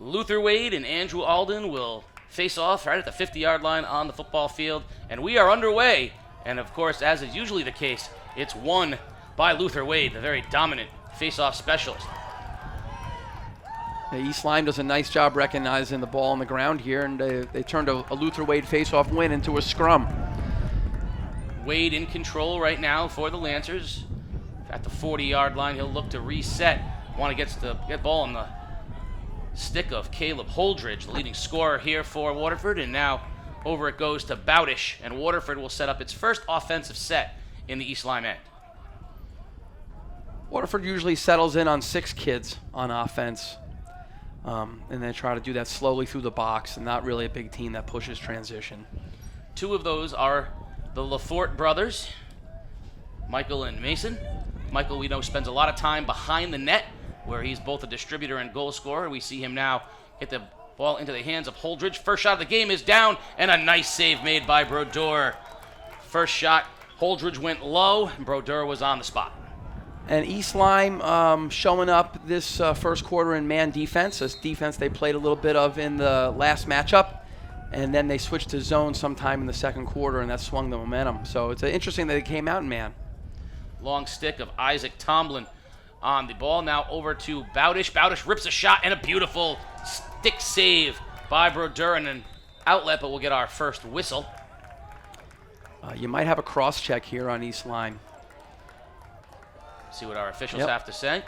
Luther Wade and Andrew Alden will face off right at the 50-yard line on the football field, and we are underway. And of course, as is usually the case, it's won by Luther Wade, the very dominant face-off specialist. East Lyme does a nice job recognizing the ball on the ground here, and they turned a Luther Wade face-off win into a scrum. Wade in control right now for the Lancers. At the 40-yard line, he'll look to reset. Want to get the ball on the stick of Caleb Holdridge, the leading scorer here for Waterford, and now over it goes to Bowdish, and Waterford will set up its first offensive set in the East Lyme end. Waterford usually settles in on 6 kids on offense, and they try to do that slowly through the box, and not really a big team that pushes transition. 2 of those are the Lafort brothers, Michael and Mason. Michael, we know, spends a lot of time behind the net, where he's both a distributor and goal scorer. We see him now get the ball into the hands of Holdridge. First shot of the game is down, and a nice save made by Brodeur. First shot, Holdridge went low, and Brodeur was on the spot. And East Lyme showing up this first quarter in man defense. This defense they played a little bit of in the last matchup, and then they switched to zone sometime in the second quarter, and that swung the momentum. So it's interesting that they came out in man. Long stick of Isaac Tomlin on the ball. Now over to Bowdish. Bowdish rips a shot, and a beautiful stick save by Brodeur, and an outlet, but we'll get our first whistle. You might have a cross check here on East Lyme. See what our officials have to say.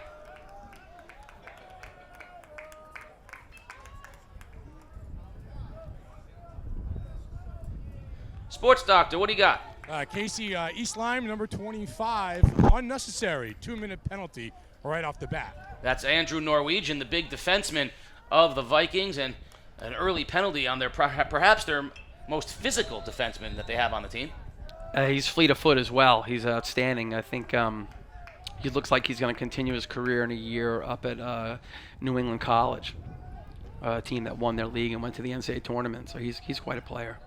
Sports Doctor, what do you got? Casey, East Lyme, number 25, unnecessary 2-minute penalty right off the bat. That's Andrew Norwegian, the big defenseman of the Vikings, and an early penalty on their perhaps their most physical defenseman that they have on the team. He's fleet of foot as well. He's outstanding. I think he looks like he's going to continue his career in a year up at New England College, a team that won their league and went to the NCAA tournament. So he's quite a player.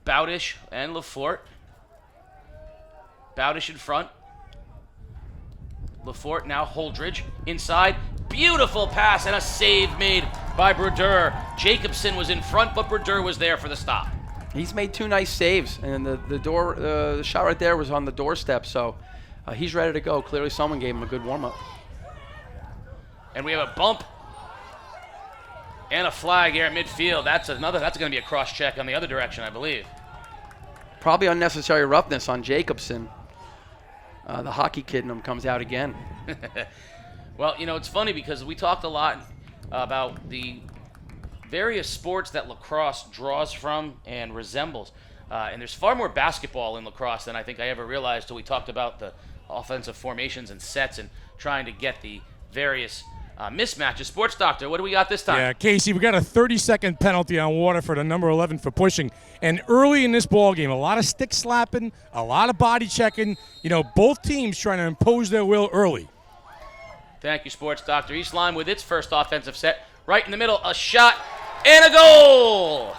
Bowdish and Lafort. Bowdish in front. Lafort now Holdridge inside. Beautiful pass and a save made by Brodeur. Jacobson was in front, but Brodeur was there for the stop. He's made 2 nice saves, and the shot right there was on the doorstep, so he's ready to go. Clearly someone gave him a good warm-up. And we have a bump and a flag here at midfield. That's going to be a cross check on the other direction, I believe. Probably unnecessary roughness on Jacobson. The hockey kid in him comes out again. Well, it's funny because we talked a lot about the various sports that lacrosse draws from and resembles. And there's far more basketball in lacrosse than I think I ever realized till we talked about the offensive formations and sets and trying to get the various mismatches. Sports Doctor, what do we got this time? Yeah, Casey, we got a 30-second penalty on Waterford on number 11 for pushing. And early in this ball game, a lot of stick slapping, a lot of body checking. Both teams trying to impose their will early. Thank you, Sports Doctor. East Lyme with its first offensive set. Right in the middle, a shot and a goal!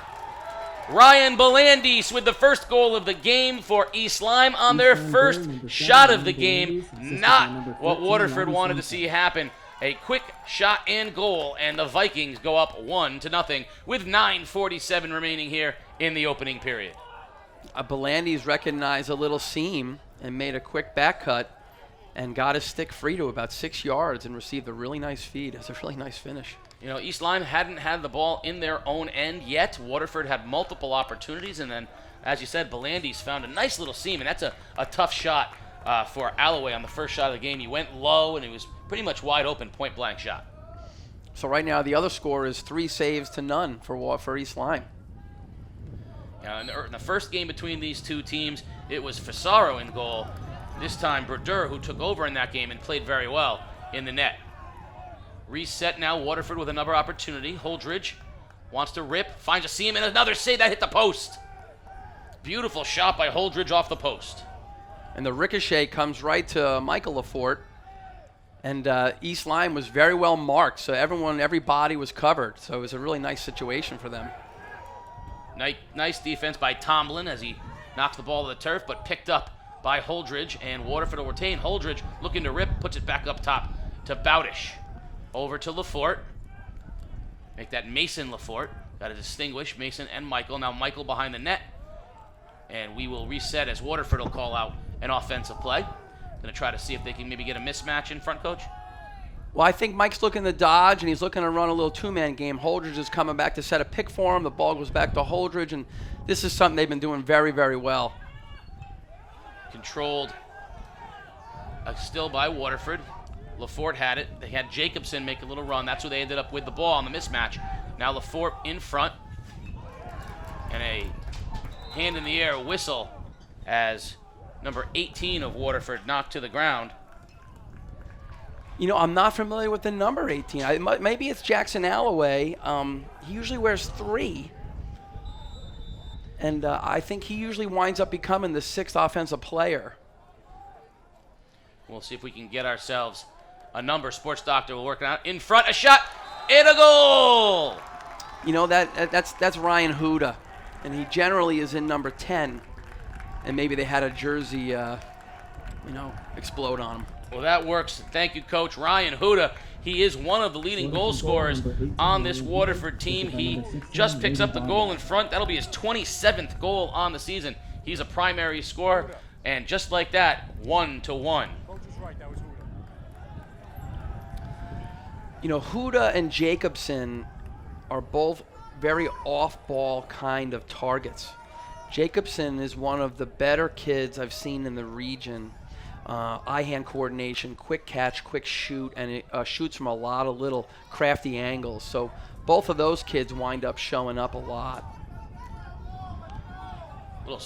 Ryan Belandis with the first goal of the game for East Lyme on their first shot of the game. Not what Waterford wanted to see happen. A quick shot and goal, and the Vikings go up 1-0 with 9:47 remaining here in the opening period. Belandis recognized a little seam and made a quick back cut and got his stick free to about 6 yards and received a really nice feed. It's a really nice finish. East Lyme hadn't had the ball in their own end yet. Waterford had multiple opportunities, and then, as you said, Belandis found a nice little seam, and that's a tough shot for Alloway on the first shot of the game. He went low, and he was pretty much wide open, point-blank shot. So right now the other score is 3 saves to none for East Lyme. In the first game between these two teams, it was Fasaro in goal. This time, Brodeur, who took over in that game and played very well in the net. Reset now, Waterford with another opportunity. Holdridge wants to rip, finds a seam, and another save that hit the post. Beautiful shot by Holdridge off the post. And the ricochet comes right to Michael Lafort. And East Lyme was very well marked, so every body was covered. So it was a really nice situation for them. Nice defense by Tomlin as he knocks the ball to the turf, but picked up by Holdridge, and Waterford will retain. Holdridge looking to rip, puts it back up top to Bowdish. Over to Lafort. Make that Mason Lafort. Got to distinguish Mason and Michael. Now Michael behind the net. And we will reset as Waterford will call out an offensive play. Going to try to see if they can maybe get a mismatch in front, Coach. Well, I think Mike's looking to dodge, and he's looking to run a little two-man game. Holdridge is coming back to set a pick for him. The ball goes back to Holdridge, and this is something they've been doing very, very well. Controlled still by Waterford. Lafort had it. They had Jacobson make a little run. That's who they ended up with the ball on the mismatch. Now Lafort in front. And a hand in the air whistle as number 18 of Waterford knocked to the ground. You know, I'm not familiar with the number 18. Maybe it's Jackson Alloway. He usually wears 3. And I think he usually winds up becoming the 6th offensive player. We'll see if we can get ourselves a number. Sports Doctor will work it out. In front, a shot, and a goal! You know, that's Ryan Huda. And he generally is in number 10. And maybe they had a jersey, explode on him. Well, that works. Thank you, Coach. Ryan Huda, he is one of the leading goal scorers on this Waterford team. He just picks up the goal in front. That'll be his 27th goal on the season. He's a primary scorer, and just like that, 1-1. You know, Huda and Jacobson are both very off-ball kind of targets. Jacobson is one of the better kids I've seen in the region. Eye-hand coordination, quick catch, quick shoot, and it shoots from a lot of little crafty angles. So both of those kids wind up showing up a lot. A little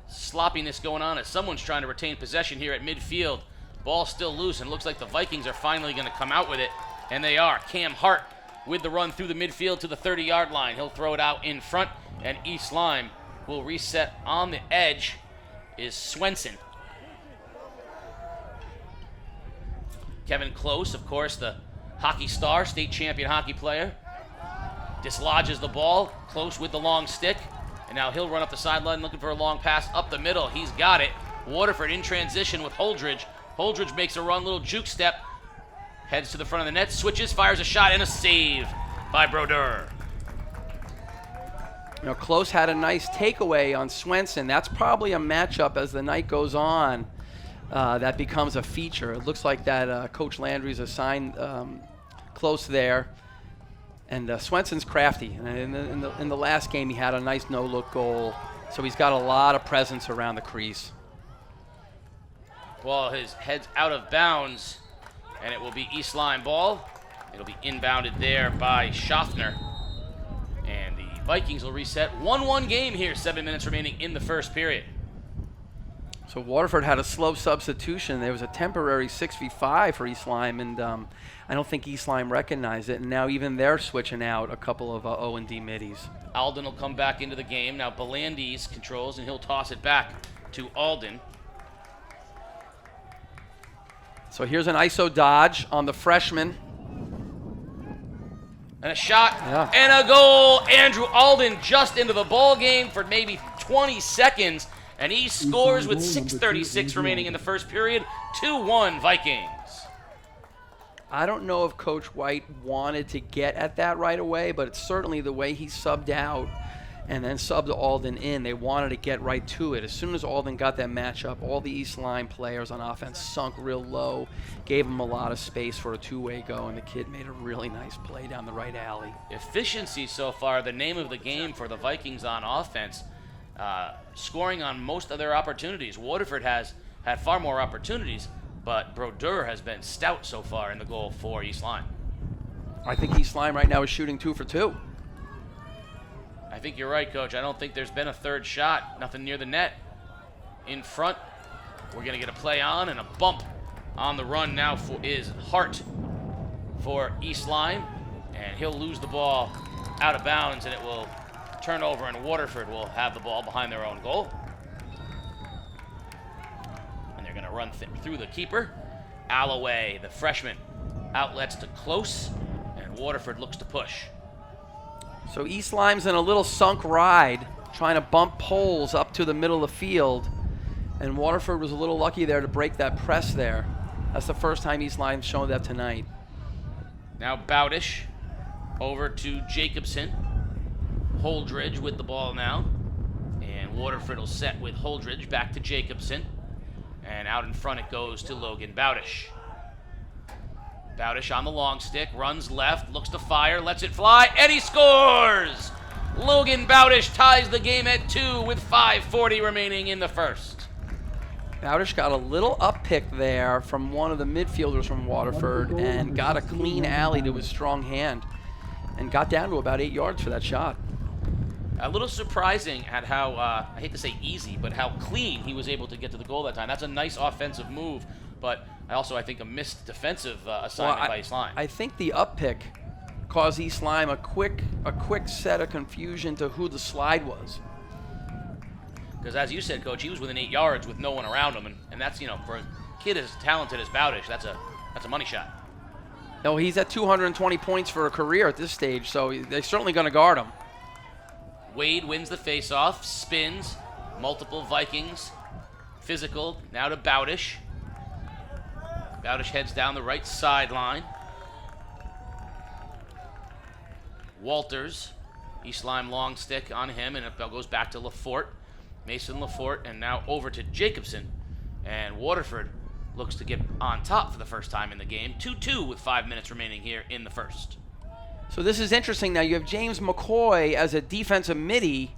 sloppiness going on as someone's trying to retain possession here at midfield. Ball still loose, and looks like the Vikings are finally going to come out with it, and they are. Cam Hart with the run through the midfield to the 30-yard line. He'll throw it out in front, and East Lyme will reset on the edge is Swenson. Kevin Close, of course, the hockey star, state champion hockey player, dislodges the ball. Close with the long stick, and now he'll run up the sideline looking for a long pass up the middle. He's got it. Waterford in transition with Holdridge. Holdridge makes a run, little juke step, heads to the front of the net, switches, fires a shot, and a save by Brodeur. You know, Close had a nice takeaway on Swenson. That's probably a matchup as the night goes on that becomes a feature. It looks like that Coach Landry's assigned Close there. And Swenson's crafty. And in the last game, he had a nice no-look goal. So he's got a lot of presence around the crease. Well, his head's out of bounds, and it will be East Lyme ball. It'll be inbounded there by Schaffner. And the Vikings will reset. 1-1 game here, 7 minutes remaining in the first period. So Waterford had a slow substitution. There was a temporary 6v5 for East Lyme, and I don't think East Lyme recognized it. And now even they're switching out a couple of O&D middies. Alden will come back into the game. Now Belandis controls, and he'll toss it back to Alden. So here's an ISO dodge on the freshman. And a shot, and a goal. Andrew Alden just into the ball game for maybe 20 seconds, and he scores with 6:36 remaining in the first period. 2-1 Vikings. I don't know if Coach White wanted to get at that right away, but it's certainly the way he subbed out and then subbed Alden in. They wanted to get right to it. As soon as Alden got that matchup, all the East Lyme players on offense sunk real low, gave him a lot of space for a two-way go, and the kid made a really nice play down the right alley. Efficiency so far, the name of the game for the Vikings on offense, scoring on most of their opportunities. Waterford has had far more opportunities, but Brodeur has been stout so far in the goal for East Lyme. I think East Lyme right now is shooting 2 for 2. I think you're right, Coach. I don't think there's been a third shot. Nothing near the net. In front, we're going to get a play on and a bump on the run now is Hart for East Lyme. And he'll lose the ball out of bounds, and it will turn over, and Waterford will have the ball behind their own goal. And they're going to run through the keeper. Alloway, the freshman, outlets to Close, and Waterford looks to push. So East Lyme's in a little sunk ride, trying to bump poles up to the middle of the field, and Waterford was a little lucky there to break that press there. That's the first time East Lyme's shown that tonight. Now Bowdish Over to Jacobson. Holdridge with the ball now. And Waterford will set with Holdridge back to Jacobson. And out in front it goes to Logan Bowdish. Bowdish on the long stick, runs left, looks to fire, lets it fly, and he scores! Logan Bowdish ties the game at 2 with 5:40 remaining in the first. Bowdish got a little up pick there from one of the midfielders from Waterford and got a clean alley to his strong hand and got down to about 8 yards for that shot. A little surprising at how, I hate to say easy, but how clean he was able to get to the goal that time. That's a nice offensive move, but I think a missed defensive assignment by East Lyme. I think the up pick caused East Lyme a quick set of confusion to who the slide was. Because as you said, Coach, he was within 8 yards with no one around him, and that's, for a kid as talented as Bowdish, that's a money shot. No, he's at 220 points for a career at this stage, so they're certainly going to guard him. Wade wins the faceoff, spins, multiple Vikings, physical, now to Bowdish. Bowdish heads down the right sideline. Walters, East Lyme long stick on him, and it goes back to Lafort. Mason Lafort, and now over to Jacobson. And Waterford looks to get on top for the first time in the game. 2-2 with 5 minutes remaining here in the first. So this is interesting. Now you have James McCoy as a defensive midi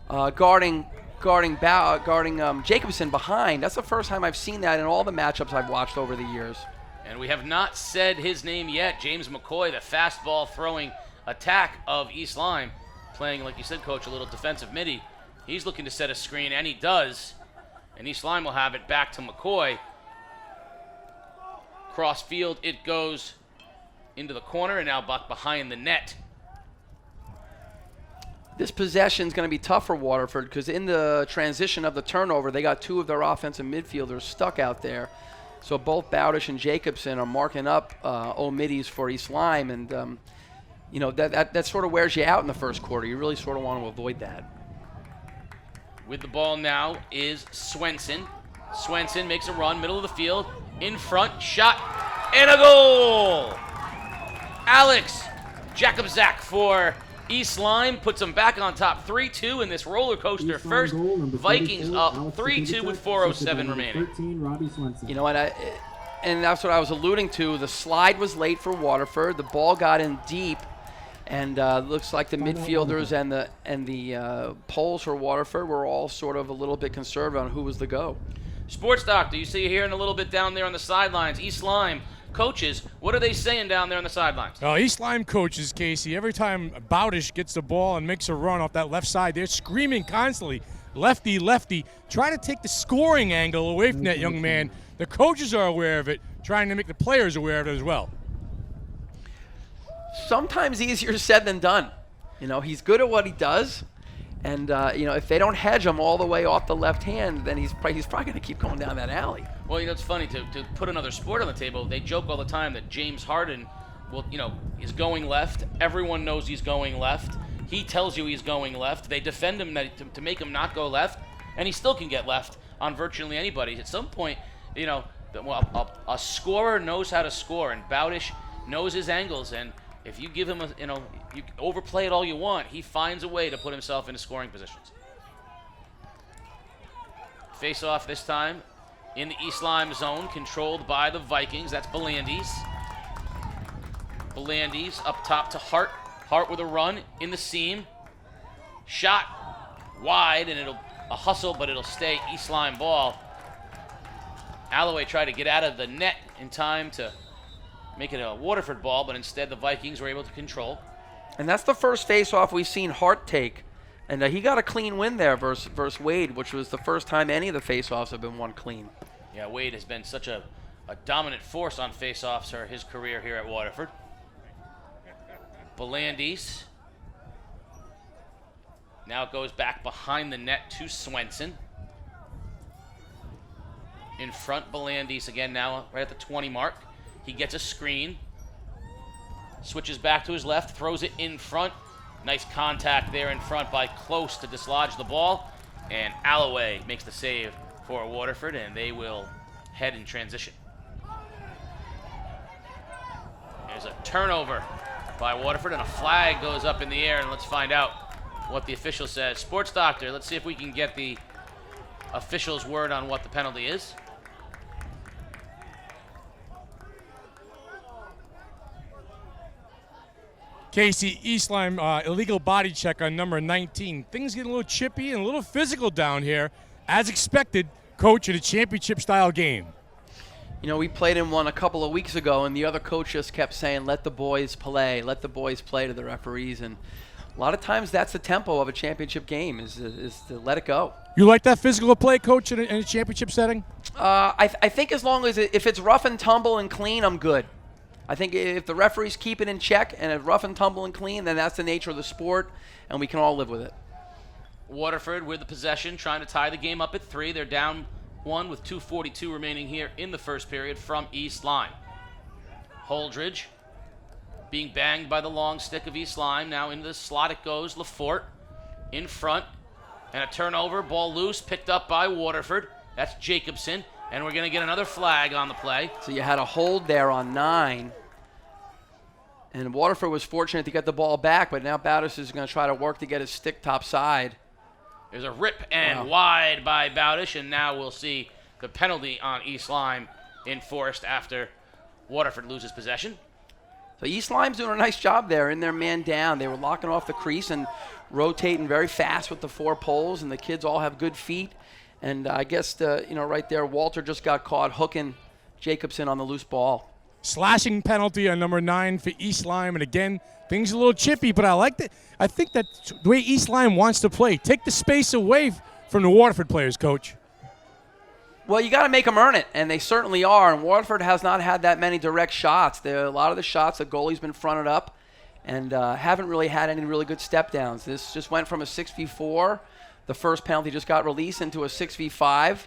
guarding Jacobson behind. That's the first time I've seen that in all the matchups I've watched over the years. And we have not said his name yet. James McCoy, the fastball throwing attack of East Lyme, playing, like you said, Coach, a little defensive midi. He's looking to set a screen, and he does. And East Lyme will have it back to McCoy. Cross field, it goes into the corner, and now back behind the net. This possession is going to be tough for Waterford because in the transition of the turnover, they got two of their offensive midfielders stuck out there. So both Bowdish and Jacobson are marking up middies for East Lyme, and that sort of wears you out in the first quarter. You really sort of want to avoid that. With the ball now is Swenson. Swenson makes a run, middle of the field, in front, shot, and a goal! Alex Jakubczak for East Lyme puts them back on top 3-2 in this roller coaster first. Vikings up 3-2 with 4:07 remaining. You know what? And that's what I was alluding to. The slide was late for Waterford. The ball got in deep, and looks like the midfielders and the poles for Waterford were all sort of a little bit conservative on who was the go. Sports Doctor, you see here in a little bit down there on the sidelines, East Lyme coaches, what are they saying down there on the sidelines? East Lyme coaches, Casey, every time Bowdish gets the ball and makes a run off that left side, they're screaming constantly, lefty, lefty, trying to take the scoring angle away from that young man. The coaches are aware of it, trying to make the players aware of it as well. Sometimes easier said than done. He's good at what he does. And, if they don't hedge him all the way off the left hand, then he's probably going to keep going down that alley. Well, it's funny to put another sport on the table. They joke all the time that James Harden is going left. Everyone knows he's going left. He tells you he's going left. They defend him to make him not go left, and he still can get left on virtually anybody. At some point, a scorer knows how to score, and Bowdish knows his angles, and if you give him you overplay it all you want, he finds a way to put himself into scoring positions. Face off this time in the East Lyme zone, controlled by the Vikings. That's Belandis. Belandis up top to Hart. Hart with a run in the seam. Shot wide, and a hustle, but it'll stay East Lyme ball. Alloway tried to get out of the net in time to make it a Waterford ball, but instead the Vikings were able to control. And that's the first face-off we've seen Hart take. And he got a clean win there versus Wade, which was the first time any of the face-offs have been won clean. Yeah, Wade has been such a dominant force on face-offs for his career here at Waterford. Belandis. Now it goes back behind the net to Swenson. In front, Belandis again now right at the 20 mark. He gets a screen. Switches back to his left, throws it in front. Nice contact there in front by Close to dislodge the ball. And Alloway makes the save for Waterford, and they will head in transition. There's a turnover by Waterford, and a flag goes up in the air, and let's find out what the official says. Sports Doctor, let's see if we can get the official's word on what the penalty is. Casey, East Lyme, illegal body check on number 19. Things getting a little chippy and a little physical down here, as expected, coach, in a championship-style game. You know, we played in one a couple of weeks ago, and the other coach just kept saying, let the boys play to the referees. And a lot of times that's the tempo of a championship game, is to let it go. You like that physical play, coach, in a championship setting? I think as long as if it's rough and tumble and clean, I'm good. I think if the referees keep it in check and it's rough and tumble and clean, then that's the nature of the sport, and we can all live with it. Waterford with the possession, trying to tie the game up at 3. They're down 1 with 2:42 remaining here in the first period from East Lyme. Holdridge being banged by the long stick of East Lyme. Now into the slot it goes. Lafort in front, and a turnover. Ball loose, picked up by Waterford. That's Jacobson. And we're going to get another flag on the play. So you had a hold there on 9. And Waterford was fortunate to get the ball back, but now Bowdish is going to try to work to get his stick top side. There's a rip and wide by Bowdish, and now we'll see the penalty on East Lyme enforced after Waterford loses possession. So East Lyme's doing a nice job there in their man down. They were locking off the crease and rotating very fast with the 4 poles, and the kids all have good feet. And I guess, right there, Walter just got caught hooking Jacobson on the loose ball. Slashing penalty on number 9 for East Lyme. And again, things a little chippy, but I like that. I think that's the way East Lyme wants to play. Take the space away from the Waterford players, Coach. Well, you got to make them earn it, and they certainly are. And Waterford has not had that many direct shots. A lot of the shots, the goalie's been fronted up and haven't really had any really good step downs. This just went from a 6v4. The first penalty just got released into a 6v5,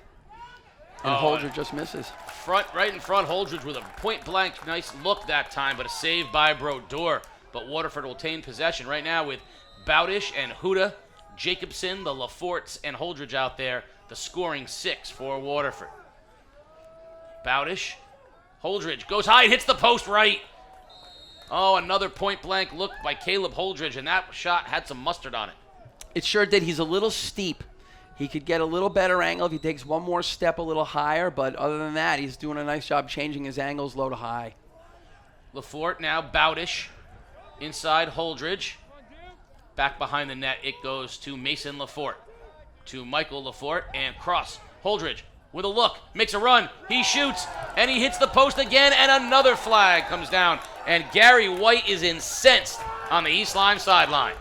and Holdridge just misses. Right in front, Holdridge with a point-blank nice look that time, but a save by Brodeur. But Waterford will retain possession right now with Bowdish and Huda, Jacobson, the Laforts, and Holdridge out there, the scoring 6 for Waterford. Bowdish, Holdridge goes high and hits the post right. Oh, another point-blank look by Caleb Holdridge, and that shot had some mustard on it. It sure did. He's a little steep. He could get a little better angle if he takes one more step a little higher, but other than that, he's doing a nice job changing his angles low to high. Lafort now, Bowdish, inside Holdridge. Back behind the net, it goes to Mason Lafort, to Michael Lafort, and cross. Holdridge with a look, makes a run, he shoots, and he hits the post again, and another flag comes down, and Gary White is incensed on the East Lyme sideline.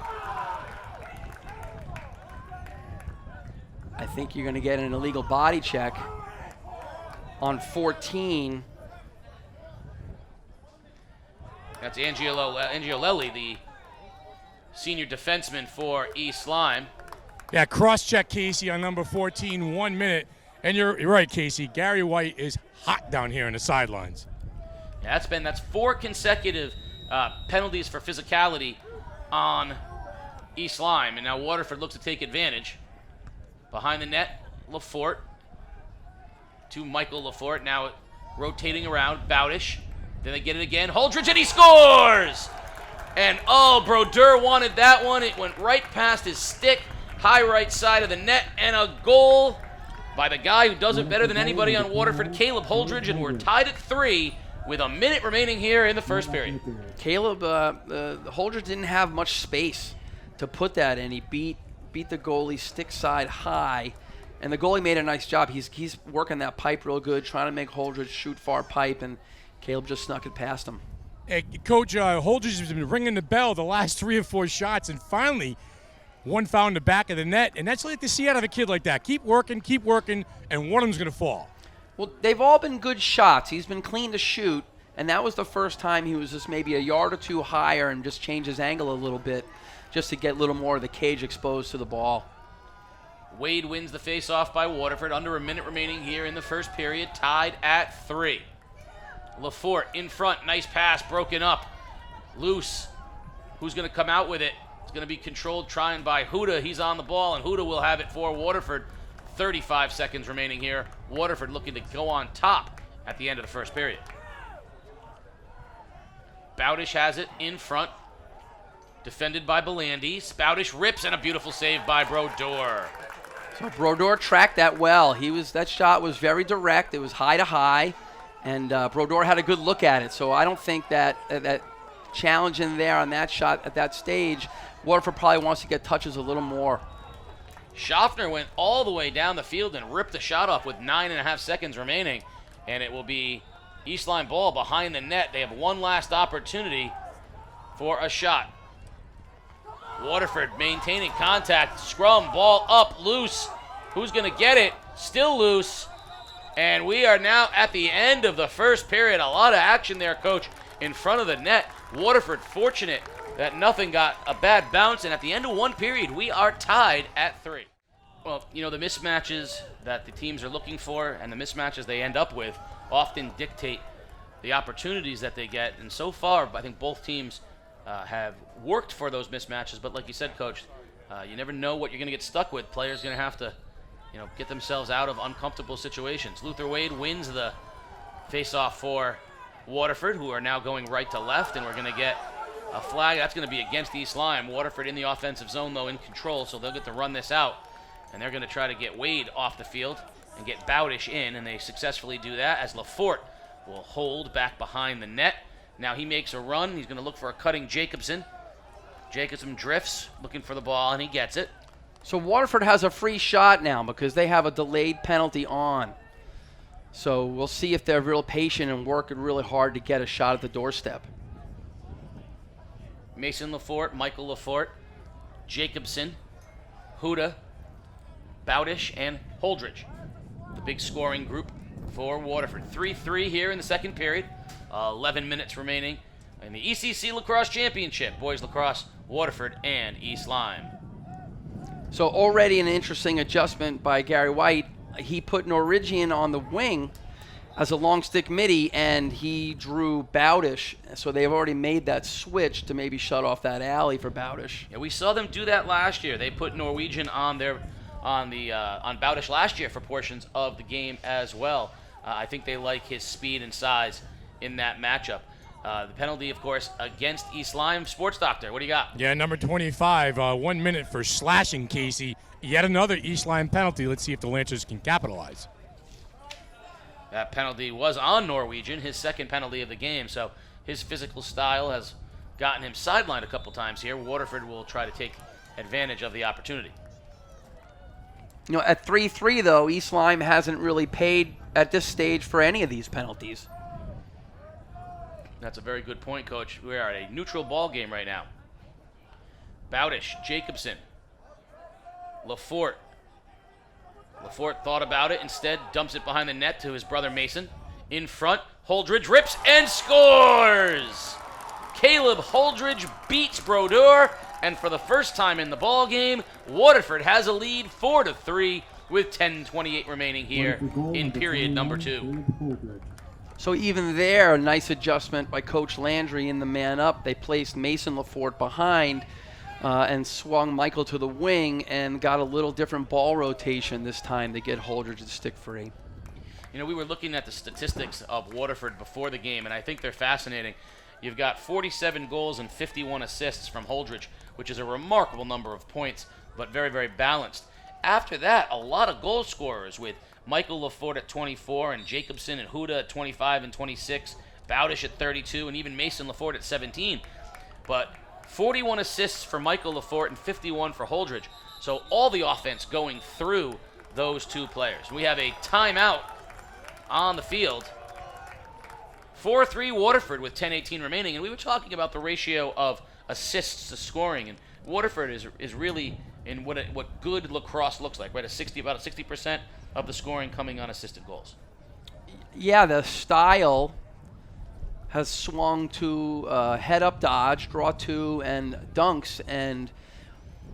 I think you're going to get an illegal body check on 14. That's Angiolelli, the senior defenseman for East Lyme. Yeah, cross-check Casey on number 14, 1 minute. And you're right, Casey. Gary White is hot down here in the sidelines. Yeah, that's 4 consecutive penalties for physicality on East Lyme. And now Waterford looks to take advantage. Behind the net, Lafort to Michael Lafort. Now rotating around, Bowdish. Then they get it again. Holdridge, and he scores! And Brodeur wanted that one. It went right past his stick, high right side of the net, and a goal by the guy who does it better than anybody on Waterford, Caleb Holdridge, and we're tied at 3 with a minute remaining here in the first period. Caleb, Holdridge didn't have much space to put that in. He beat the goalie stick side high, and the goalie made a nice job. He's working that pipe real good, trying to make Holdridge shoot far pipe, and Caleb just snuck it past him. Hey, Coach, Holdridge has been ringing the bell the last 3 or 4 shots, and finally one found the back of the net, and that's what I like to see out of a kid like that. Keep working, and one of them's going to fall. Well, they've all been good shots. He's been clean to shoot, and that was the first time he was just maybe a yard or 2 higher and just changed his angle a little bit, just to get a little more of the cage exposed to the ball. Wade wins the face-off by Waterford. Under a minute remaining here in the first period, tied at 3. Lafort in front, nice pass, broken up. Loose. Who's going to come out with it? It's going to be controlled, trying by Huda. He's on the ball, and Huda will have it for Waterford. 35 seconds remaining here. Waterford looking to go on top at the end of the first period. Bowdish has it in front. Defended by Belandi. Bowdish rips, and a beautiful save by Brodeur. So Brodeur tracked that well. That shot was very direct. It was high to high, and Brodeur had a good look at it. So I don't think that challenge in there on that shot at that stage, Waterford probably wants to get touches a little more. Schaffner went all the way down the field and ripped the shot off with 9.5 seconds remaining, and it will be East Lyme ball behind the net. They have one last opportunity for a shot. Waterford maintaining contact. Scrum, ball up, loose. Who's going to get it? Still loose. And we are now at the end of the first period. A lot of action there, Coach, in front of the net. Waterford fortunate that nothing got a bad bounce. And at the end of one period, we are tied at 3. Well, the mismatches that the teams are looking for and the mismatches they end up with often dictate the opportunities that they get. And so far, I think both teams have worked for those mismatches, but like you said, Coach, you never know what you're going to get stuck with. Players going to have to, get themselves out of uncomfortable situations. Luther Wade wins the face-off for Waterford, who are now going right to left, and we're going to get a flag. That's going to be against East Lyme. Waterford in the offensive zone, though, in control, so they'll get to run this out, and they're going to try to get Wade off the field and get Bowdish in, and they successfully do that as Lafort will hold back behind the net. Now he makes a run. He's going to look for a cutting Jacobson. Jacobson drifts, looking for the ball, and he gets it. So Waterford has a free shot now because they have a delayed penalty on. So we'll see if they're real patient and working really hard to get a shot at the doorstep. Mason Lafort, Michael Lafort, Jacobson, Huda, Bowdish, and Holdridge. The big scoring group for Waterford. 3-3 here in the second period. 11 minutes remaining in the ECC Lacrosse Championship. Boys Lacrosse, Waterford, and East Lyme. So already an interesting adjustment by Gary White. He put Norwegian on the wing as a long stick midi, and he drew Bowdish. So they've already made that switch to maybe shut off that alley for Bowdish. Yeah, we saw them do that last year. They put Norwegian on Bowdish last year for portions of the game as well. I think they like his speed and size in that matchup. The penalty, of course, against East Lyme. Sports Doctor, what do you got? Yeah, number 25, 1 minute for slashing Casey. Yet another East Lyme penalty. Let's see if the Lancers can capitalize. That penalty was on Norwegian, his second penalty of the game, so his physical style has gotten him sidelined a couple times here. Waterford will try to take advantage of the opportunity. At 3-3, though, East Lyme hasn't really paid at this stage for any of these penalties. That's a very good point, Coach. We are at a neutral ball game right now. Bowdish, Jacobson, Lafort. Lafort thought about it, instead dumps it behind the net to his brother Mason. In front, Holdridge rips and scores! Caleb Holdridge beats Brodeur, and for the first time in the ball game, Waterford has a lead 4-3 with 10:28 remaining here in period number 2. So even there, a nice adjustment by Coach Landry in the man up. They placed Mason Lafort behind and swung Michael to the wing and got a little different ball rotation this time to get Holdridge to stick free. We were looking at the statistics of Waterford before the game, and I think they're fascinating. You've got 47 goals and 51 assists from Holdridge, which is a remarkable number of points, but very, very balanced. After that, a lot of goal scorers with Michael Lafort at 24 and Jacobson and Huda at 25 and 26, Bowdish at 32, and even Mason Lafort at 17. But 41 assists for Michael Lafort and 51 for Holdridge. So all the offense going through those two players. We have a timeout on the field. 4-3 Waterford with 10:18 remaining, and we were talking about the ratio of assists to scoring, and Waterford is really in what good lacrosse looks like, right? About 60% of the scoring coming on assisted goals. Yeah, the style has swung to head-up dodge, draw two, and dunks, and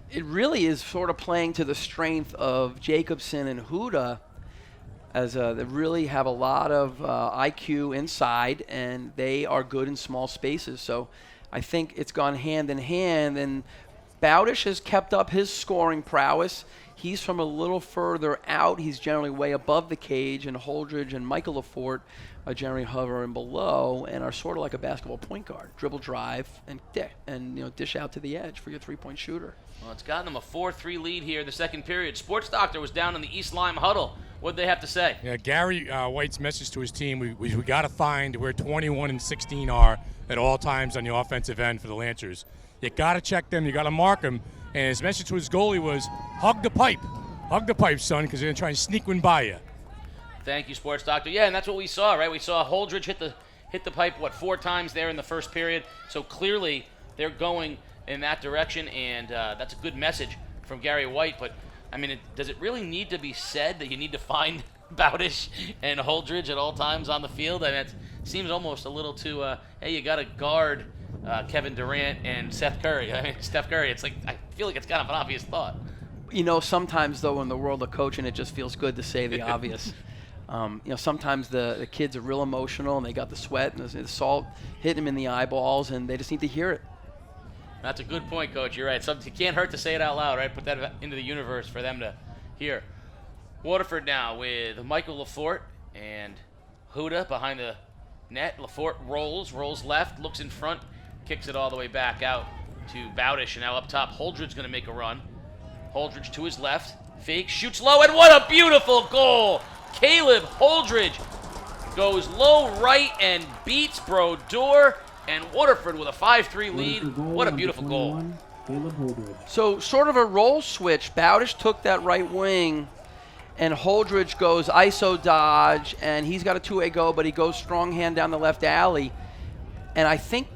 it really is sort of playing to the strength of Jacobson and Huda, as they really have a lot of IQ inside, and they are good in small spaces. So I think it's gone hand in hand, and Bowdish has kept up his scoring prowess. He's from a little further out. He's generally way above the cage, and Holdridge and Michael Lafort are generally hovering below and are sort of like a basketball point guard. Dribble, drive, and dish out to the edge for your three-point shooter. Well, it's gotten them a 4-3 lead here in the second period. Sports Doctor was down in the East Lyme huddle. What'd they have to say? Yeah, Gary White's message to his team, we got to find where 21 and 16 are at all times on the offensive end for the Lancers. You got to check them. You got to mark them. And his message to his goalie was, hug the pipe. Hug the pipe, son, because they're going to try and sneak one by you. Thank you, Sports Doctor. Yeah, and that's what we saw, right? We saw Holdridge hit the pipe, 4 times there in the first period. So clearly they're going in that direction, and that's a good message from Gary White. But, I mean, does it really need to be said that you need to find Bowdish and Holdridge at all times on the field? I mean, it seems almost a little too, hey, you got to guard Kevin Durant and Steph Curry. I mean, Steph Curry, it's like, I feel like it's kind of an obvious thought. Sometimes, though, in the world of coaching, it just feels good to say the obvious. Sometimes the kids are real emotional, and they got the sweat and the salt hitting them in the eyeballs, and they just need to hear it. That's a good point, Coach. You're right. It can't hurt to say it out loud, right? Put that into the universe for them to hear. Waterford now with Michael Lafort and Huda behind the net. Lafort rolls left, looks in front, kicks it all the way back out to Bowdish, and now up top, Holdridge's going to make a run. Holdridge to his left, fake, shoots low, and what a beautiful goal! Caleb Holdridge goes low right and beats Brodeur, and Waterford with a 5-3 lead. What a beautiful goal. So sort of a role switch. Bowdish took that right wing, and Holdridge goes ISO dodge, and he's got a two-way go, but he goes strong hand down the left alley. And I think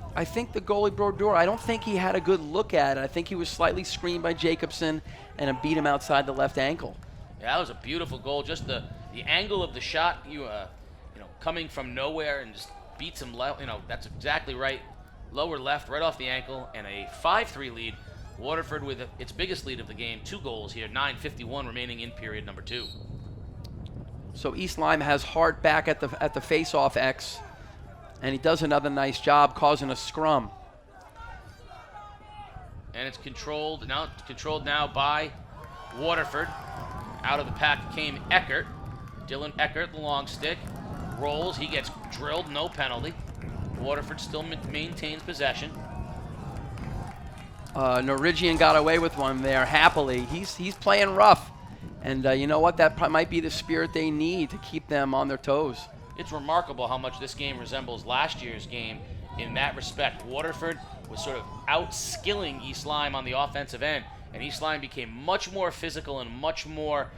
the goalie Brodeur, I don't think he had a good look at it. I think he was slightly screened by Jacobson, and it beat him outside the left ankle. Yeah, that was a beautiful goal. Just the angle of the shot, coming from nowhere and just beats him left. That's exactly right. Lower left, right off the ankle, and a 5-3 lead. Waterford with its biggest lead of the game, 2 goals here, 9:51 remaining in period number 2. So East Lyme has Hart back at the face-off X, and he does another nice job causing a scrum. And it's controlled now by Waterford. Out of the pack came Eckert. Dylan Eckert, the long stick, rolls. He gets drilled, no penalty. Waterford still maintains possession. Norigian got away with one there happily. He's playing rough, and you know what? That might be the spirit they need to keep them on their toes. It's remarkable how much this game resembles last year's game in that respect. Waterford was sort of out-skilling East Lyme on the offensive end, and East Lyme became much more physical and much more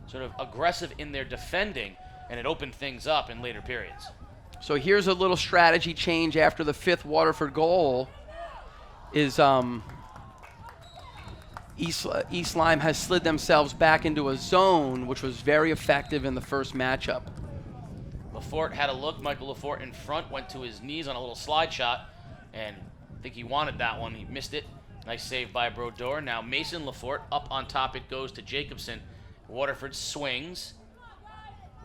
sort of aggressive in their defending, and it opened things up in later periods. So here's a little strategy change after the 5th Waterford goal. East Lyme has slid themselves back into a zone, which was very effective in the first matchup. Lafort had a look. Michael Lafort in front, went to his knees on a little slide shot, and I think he wanted that one. He missed it. Nice save by Brodeur. Now Mason Lafort up on top. It goes to Jacobson. Waterford swings.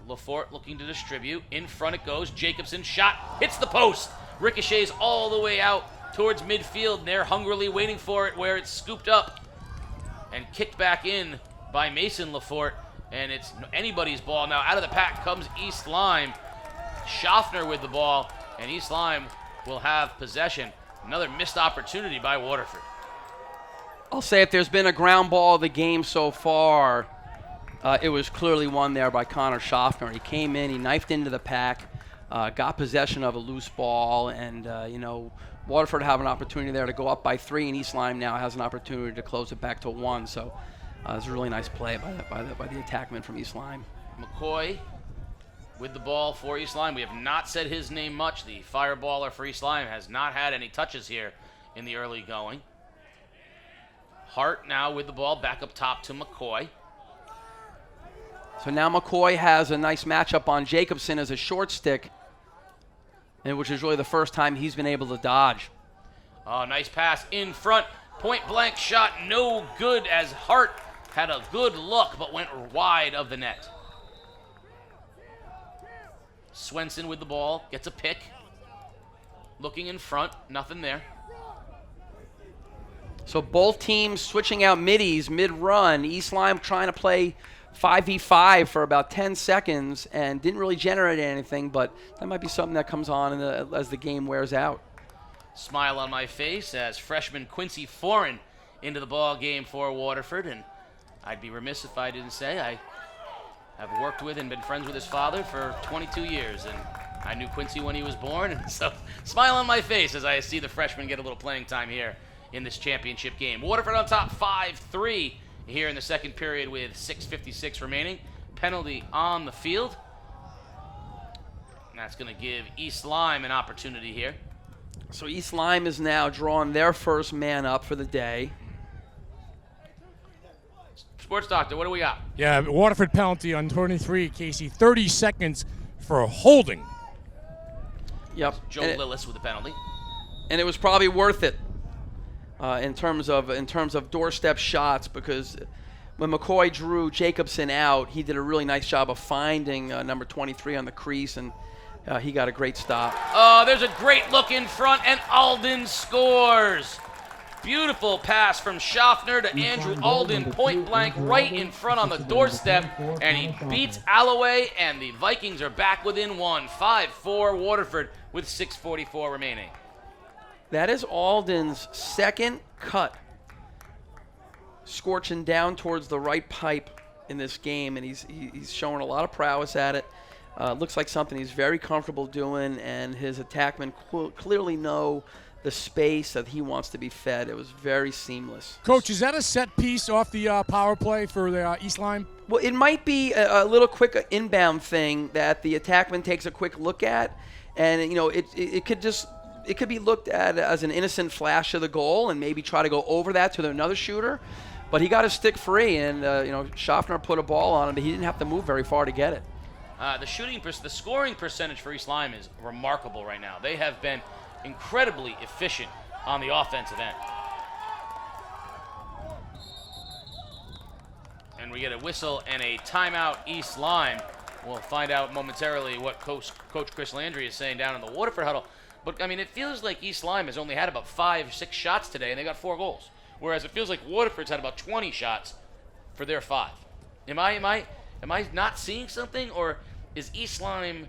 Lafort looking to distribute. In front it goes. Jacobson shot. Hits the post. Ricochets all the way out towards midfield. They're hungrily waiting for it where it's scooped up and kicked back in by Mason Lafort. And it's anybody's ball. Now out of the pack comes East Lyme. Schaffner with the ball. And East Lyme will have possession. Another missed opportunity by Waterford. I'll say if there's been a ground ball of the game so far, it was clearly won there by Connor Schaffner. He came in, he knifed into the pack, got possession of a loose ball, and Waterford have an opportunity there to go up by 3, and East Lyme now has an opportunity to close it back to 1. So it's a really nice play by the attackman from East Lyme. McCoy with the ball for East Lyme. We have not said his name much. The fireballer for East Lyme has not had any touches here in the early going. Hart now with the ball back up top to McCoy. So now McCoy has a nice matchup on Jacobson as a short stick, and which is really the first time he's been able to dodge. Oh, nice pass in front. Point blank shot, no good, as Hart had a good look but went wide of the net. Swenson with the ball, gets a pick. Looking in front, nothing there. So both teams switching out middies mid-run. East Lyme trying to play 5v5 for about 10 seconds and didn't really generate anything, but that might be something that comes on as the game wears out. Smile on my face as freshman Quincy Foreign into the ball game for Waterford, and I'd be remiss if I didn't say I have worked with and been friends with his father for 22 years, and I knew Quincy when he was born, and so smile on my face as I see the freshman get a little playing time here in this championship game. Waterford on top 5-3 here in the second period with 6:56 remaining. Penalty on the field. And that's going to give East Lyme an opportunity here. So East Lyme is now drawing their first man up for the day. Sports Doctor, what do we got? Yeah, Waterford penalty on 23, Casey. 30 seconds for a holding. Yep. Joe Lillis with the penalty. And it was probably worth it in terms of doorstep shots, because when McCoy drew Jacobson out, he did a really nice job of finding number 23 on the crease, and he got a great stop. Oh, there's a great look in front, and Alden scores. Beautiful pass from Schaffner to Andrew Alden, point blank, right in front on the doorstep, and he beats Alloway, and the Vikings are back within one. 5-4 Waterford with 6:44 remaining. That is Alden's second cut, scorching down towards the right pipe in this game, and he's showing a lot of prowess at it. Looks like something he's very comfortable doing, and his attackmen clearly know the space that he wants to be fed. It was very seamless. Coach, is that a set piece off the power play for the East Lyme? Well, it might be a little quick inbound thing that the attackman takes a quick look at, and it could be looked at as an innocent flash of the goal and maybe try to go over that to another shooter. But he got his stick free, and Schaffner put a ball on it, but he didn't have to move very far to get it. The scoring percentage for East Lyme is remarkable right now. They have been incredibly efficient on the offensive end. And we get a whistle and a timeout, East Lyme. We'll find out momentarily what Coach Chris Landry is saying down in the Waterford huddle. But, I mean, it feels like East Lyme has only had about 5 or 6 shots today, and they got 4 goals. Whereas it feels like Waterford's had about 20 shots for their 5. Am I not seeing something, or is East Lyme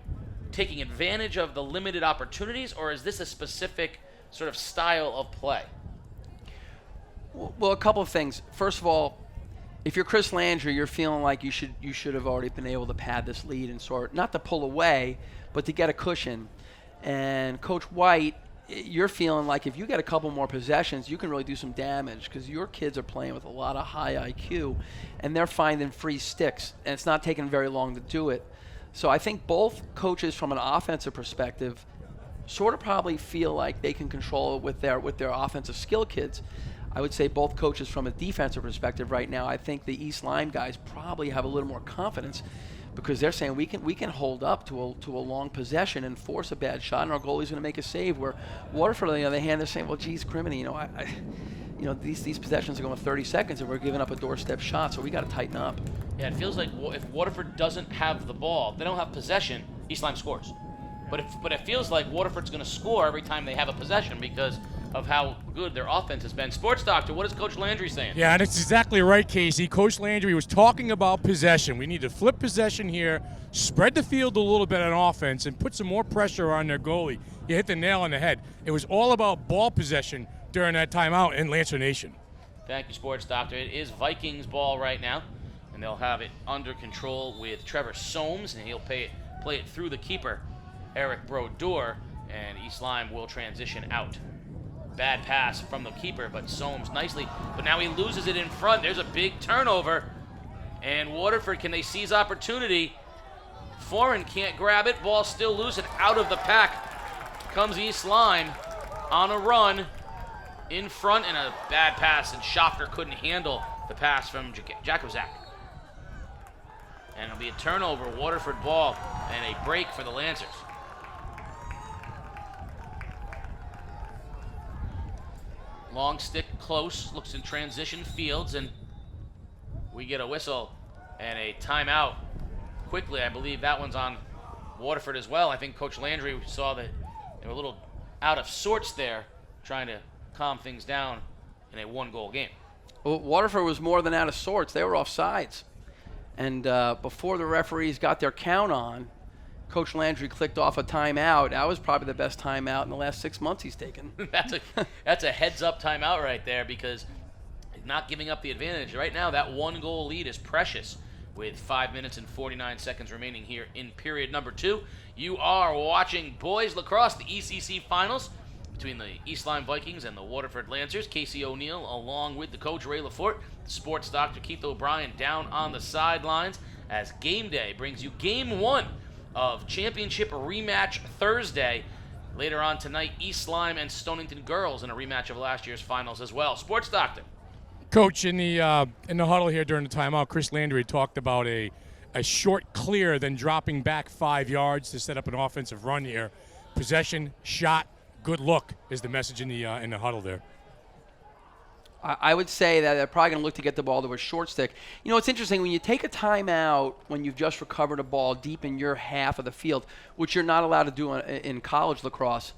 taking advantage of the limited opportunities, or is this a specific sort of style of play? Well, a couple of things. First of all, if you're Chris Landry, you're feeling like you should have already been able to pad this lead and sort, not to pull away, but to get a cushion. And Coach White, you're feeling like if you get a couple more possessions, you can really do some damage, because your kids are playing with a lot of high IQ, and they're finding free sticks, and it's not taking very long to do it. So I think both coaches, from an offensive perspective, sort of probably feel like they can control it with their offensive skill kids. I would say both coaches, from a defensive perspective right now, I think the East Lyme guys probably have a little more confidence, because they're saying we can hold up to a long possession and force a bad shot, and our goalie's going to make a save. Where Waterford, on the other hand, they're saying, well, geez, criminy, these possessions are going 30 seconds, and we're giving up a doorstep shot, so we got to tighten up. Yeah, it feels like if Waterford doesn't have the ball, they don't have possession, East Lyme scores. But it feels like Waterford's going to score every time they have a possession because of how good their offense has been. Sports Doctor, what is Coach Landry saying? Yeah, and it's exactly right, Casey. Coach Landry was talking about possession. We need to flip possession here, spread the field a little bit on offense, and put some more pressure on their goalie. You hit the nail on the head. It was all about ball possession during that timeout in Lancer Nation. Thank you, Sports Doctor. It is Vikings ball right now, and they'll have it under control with Trevor Soames, and he'll play it through the keeper, Eric Brodeur, and East Lyme will transition out. Bad pass from the keeper, but Soames nicely. But now he loses it in front. There's a big turnover. And Waterford, can they seize opportunity? Foreign can't grab it. Ball still loose and out of the pack comes East Lyme on a run in front, and a bad pass, and Schaffner couldn't handle the pass from Jakozak. And it'll be a turnover, Waterford ball, and a break for the Lancers. Long stick close, looks in transition fields, and we get a whistle and a timeout quickly. I believe that one's on Waterford as well. I think Coach Landry saw that they were a little out of sorts there, trying to calm things down in a one-goal game. Well, Waterford was more than out of sorts. They were offsides. And before the referees got their count on, Coach Landry clicked off a timeout. That was probably the best timeout in the last 6 months he's taken. That's a heads-up timeout right there, because not giving up the advantage. Right now, that one-goal lead is precious with 5 minutes and 49 seconds remaining here in period number 2. You are watching boys lacrosse, the ECC finals between the East Lyme Vikings and the Waterford Lancers. Casey O'Neill along with the coach Ray Lafort, sports doctor Keith O'Brien down on the sidelines as Game Day brings you Game 1 of Championship Rematch Thursday. Later on tonight, East Lyme and Stonington Girls in a rematch of last year's finals as well. Sports doctor. Coach, in the huddle here during the timeout, Chris Landry talked about a short clear, then dropping back 5 yards to set up an offensive run here. Possession, shot, good look is the message in the huddle there. I would say that they're probably going to look to get the ball to a short stick. You know, it's interesting, when you take a timeout when you've just recovered a ball deep in your half of the field, which you're not allowed to do in college lacrosse,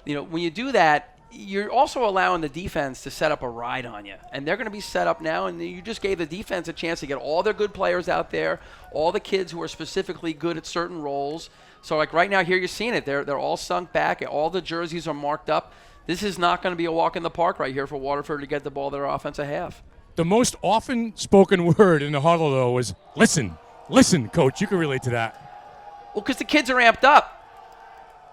you know, when you do that, you're also allowing the defense to set up a ride on you. And they're going to be set up now, and you just gave the defense a chance to get all their good players out there, all the kids who are specifically good at certain roles. So, like right now here, you're seeing it. They're all sunk back. All the jerseys are marked up. This is not going to be a walk in the park right here for Waterford to get the ball to their offensive half. The most often spoken word in the huddle, though, was listen. Listen, Coach. You can relate to that. Well, because the kids are amped up.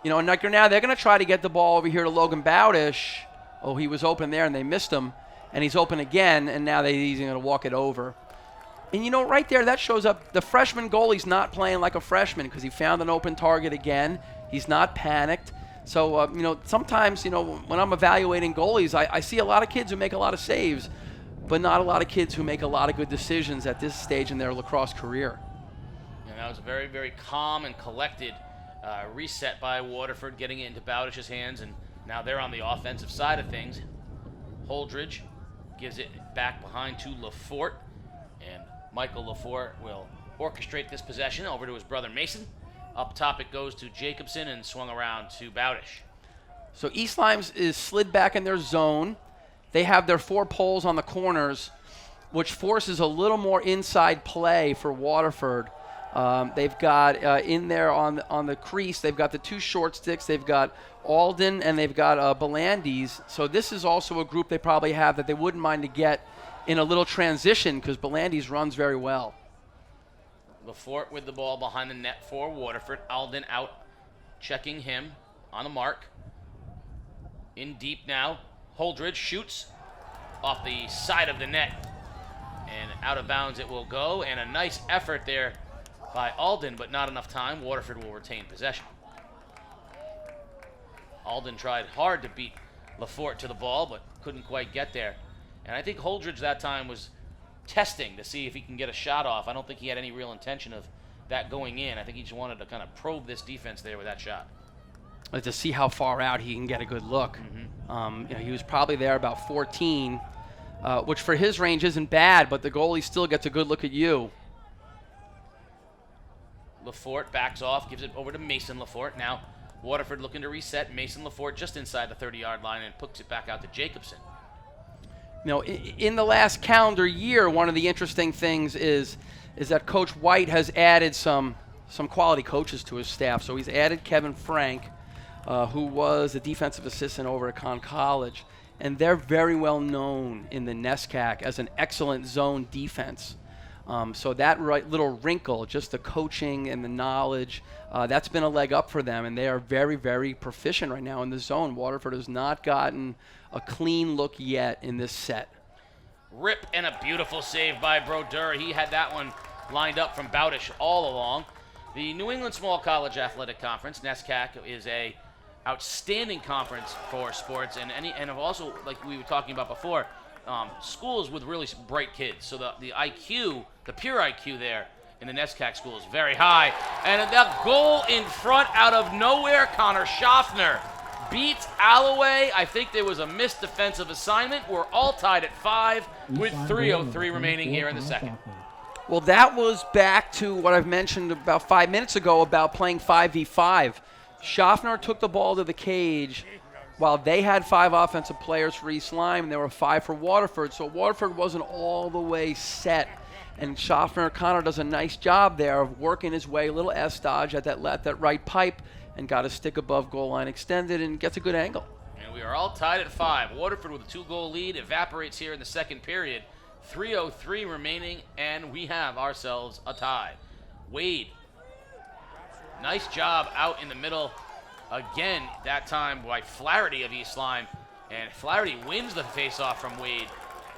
You know, and like now they're going to try to get the ball over here to Logan Bowdish. Oh, he was open there, and they missed him. And he's open again, and now he's going to walk it over. And, you know, right there, that shows up. The freshman goalie's not playing like a freshman because he found an open target again. He's not panicked. So, you know, sometimes, you know, when I'm evaluating goalies, I see a lot of kids who make a lot of saves, but not a lot of kids who make a lot of good decisions at this stage in their lacrosse career. And that was a very, very calm and collected reset by Waterford, getting it into Bowdish's hands, and now they're on the offensive side of things. Holdridge gives it back behind to Lafort, and Michael Lafort will orchestrate this possession over to his brother Mason. Up top it goes to Jacobson and swung around to Bowdish. So East Lyme is slid back in their zone. They have their 4 poles on the corners, which forces a little more inside play for Waterford. They've got in there on the crease, they've got the 2 short sticks. They've got Alden and they've got Belandis. So this is also a group they probably have that they wouldn't mind to get in a little transition because Belandis runs very well. Lafort with the ball behind the net for Waterford. Alden out, checking him on the mark. In deep now. Holdridge shoots off the side of the net. And out of bounds it will go. And a nice effort there by Alden, but not enough time. Waterford will retain possession. Alden tried hard to beat Lafort to the ball, but couldn't quite get there. And I think Holdridge that time was testing to see if he can get a shot off. I don't think he had any real intention of that going in. I think he just wanted to kind of probe this defense there with that shot. To see how far out he can get a good look. Mm-hmm. You know, he was probably there about 14, which for his range isn't bad, but the goalie still gets a good look at you. Lafort backs off, gives it over to Mason Lafort. Now Waterford looking to reset. Mason Lafort just inside the 30-yard line and puts it back out to Jacobson. You know, in the last calendar year, one of the interesting things is that Coach White has added some quality coaches to his staff. So he's added Kevin Frank, who was a defensive assistant over at Conn College, and they're very well known in the NESCAC as an excellent zone defense. So that little wrinkle, just the coaching and the knowledge, that's been a leg up for them, and they are very, very proficient right now in the zone. Waterford has not gotten a clean look yet in this set. Rip, and a beautiful save by Brodeur. He had that one lined up from Bowdish all along. The New England Small College Athletic Conference, NESCAC, is a outstanding conference for sports, and also, like we were talking about before, schools with really bright kids. So the IQ, the pure IQ there in the NESCAC school is very high. And that goal in front out of nowhere, Connor Schaffner beats Alloway. I think there was a missed defensive assignment. We're all tied at 5 with 3:03 remaining here in the second. Well, that was back to what I've mentioned about 5 minutes ago about playing 5v5. Schaffner took the ball to the cage while they had 5 offensive players for East Lyme, there were 5 for Waterford. So Waterford wasn't all the way set. And Schaffner Connor does a nice job there of working his way, a little S dodge at that right pipe, and got a stick above goal line extended and gets a good angle. And we are all tied at 5. Waterford with a 2-goal lead evaporates here in the second period. 3:03 remaining, and we have ourselves a tie. Wade, nice job out in the middle. Again, that time by Flaherty of East Lyme. And Flaherty wins the faceoff from Wade.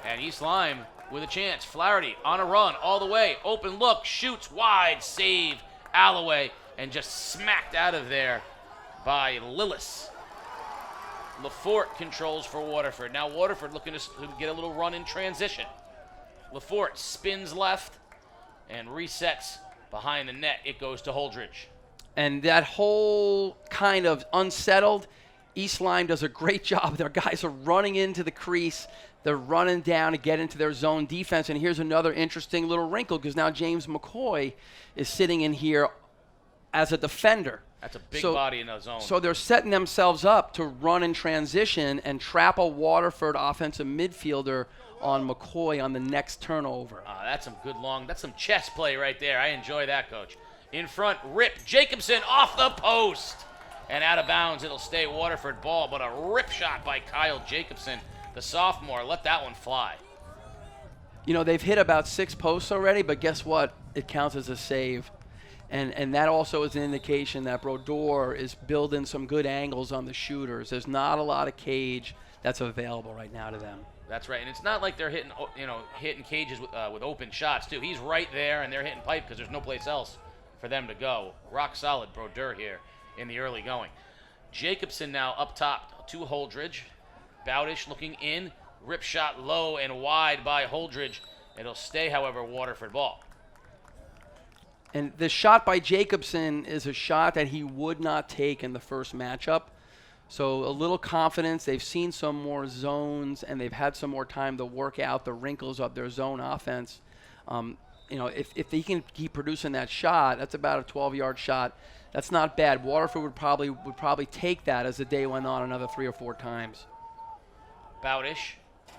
And East Lyme with a chance. Flaherty on a run all the way. Open look, shoots wide, save Alloway, and just smacked out of there by Lillis. Lafort controls for Waterford. Now Waterford looking to get a little run in transition. Lafort spins left and resets behind the net. It goes to Holdridge. And that whole kind of unsettled, East Lyme does a great job. Their guys are running into the crease. They're running down to get into their zone defense. And here's another interesting little wrinkle, because now James McCoy is sitting in here as a defender. That's a big body in the zone. So they're setting themselves up to run in transition and trap a Waterford offensive midfielder on McCoy on the next turnover. That's some chess play right there. I enjoy that, Coach. In front, Rip Jacobson off the post. And out of bounds, it'll stay Waterford ball, but a rip shot by Kyle Jacobson, the sophomore. Let that one fly. You know, they've hit about 6 posts already, but guess what? It counts as a save. And that also is an indication that Brodeur is building some good angles on the shooters. There's not a lot of cage that's available right now to them. That's right, and it's not like they're hitting cages with open shots too. He's right there, and they're hitting pipe because there's no place else for them to go. Rock solid Brodeur here in the early going. Jacobson now up top to Holdridge. Bowdish looking in, rip shot low and wide by Holdridge. It'll stay, however, Waterford ball. And the shot by Jacobson is a shot that he would not take in the first matchup. So a little confidence. They've seen some more zones, and they've had some more time to work out the wrinkles of their zone offense. If he can keep producing that shot, that's about a 12-yard shot. That's not bad. Waterford would probably take that as the day went on another 3 or 4 times. Bowdish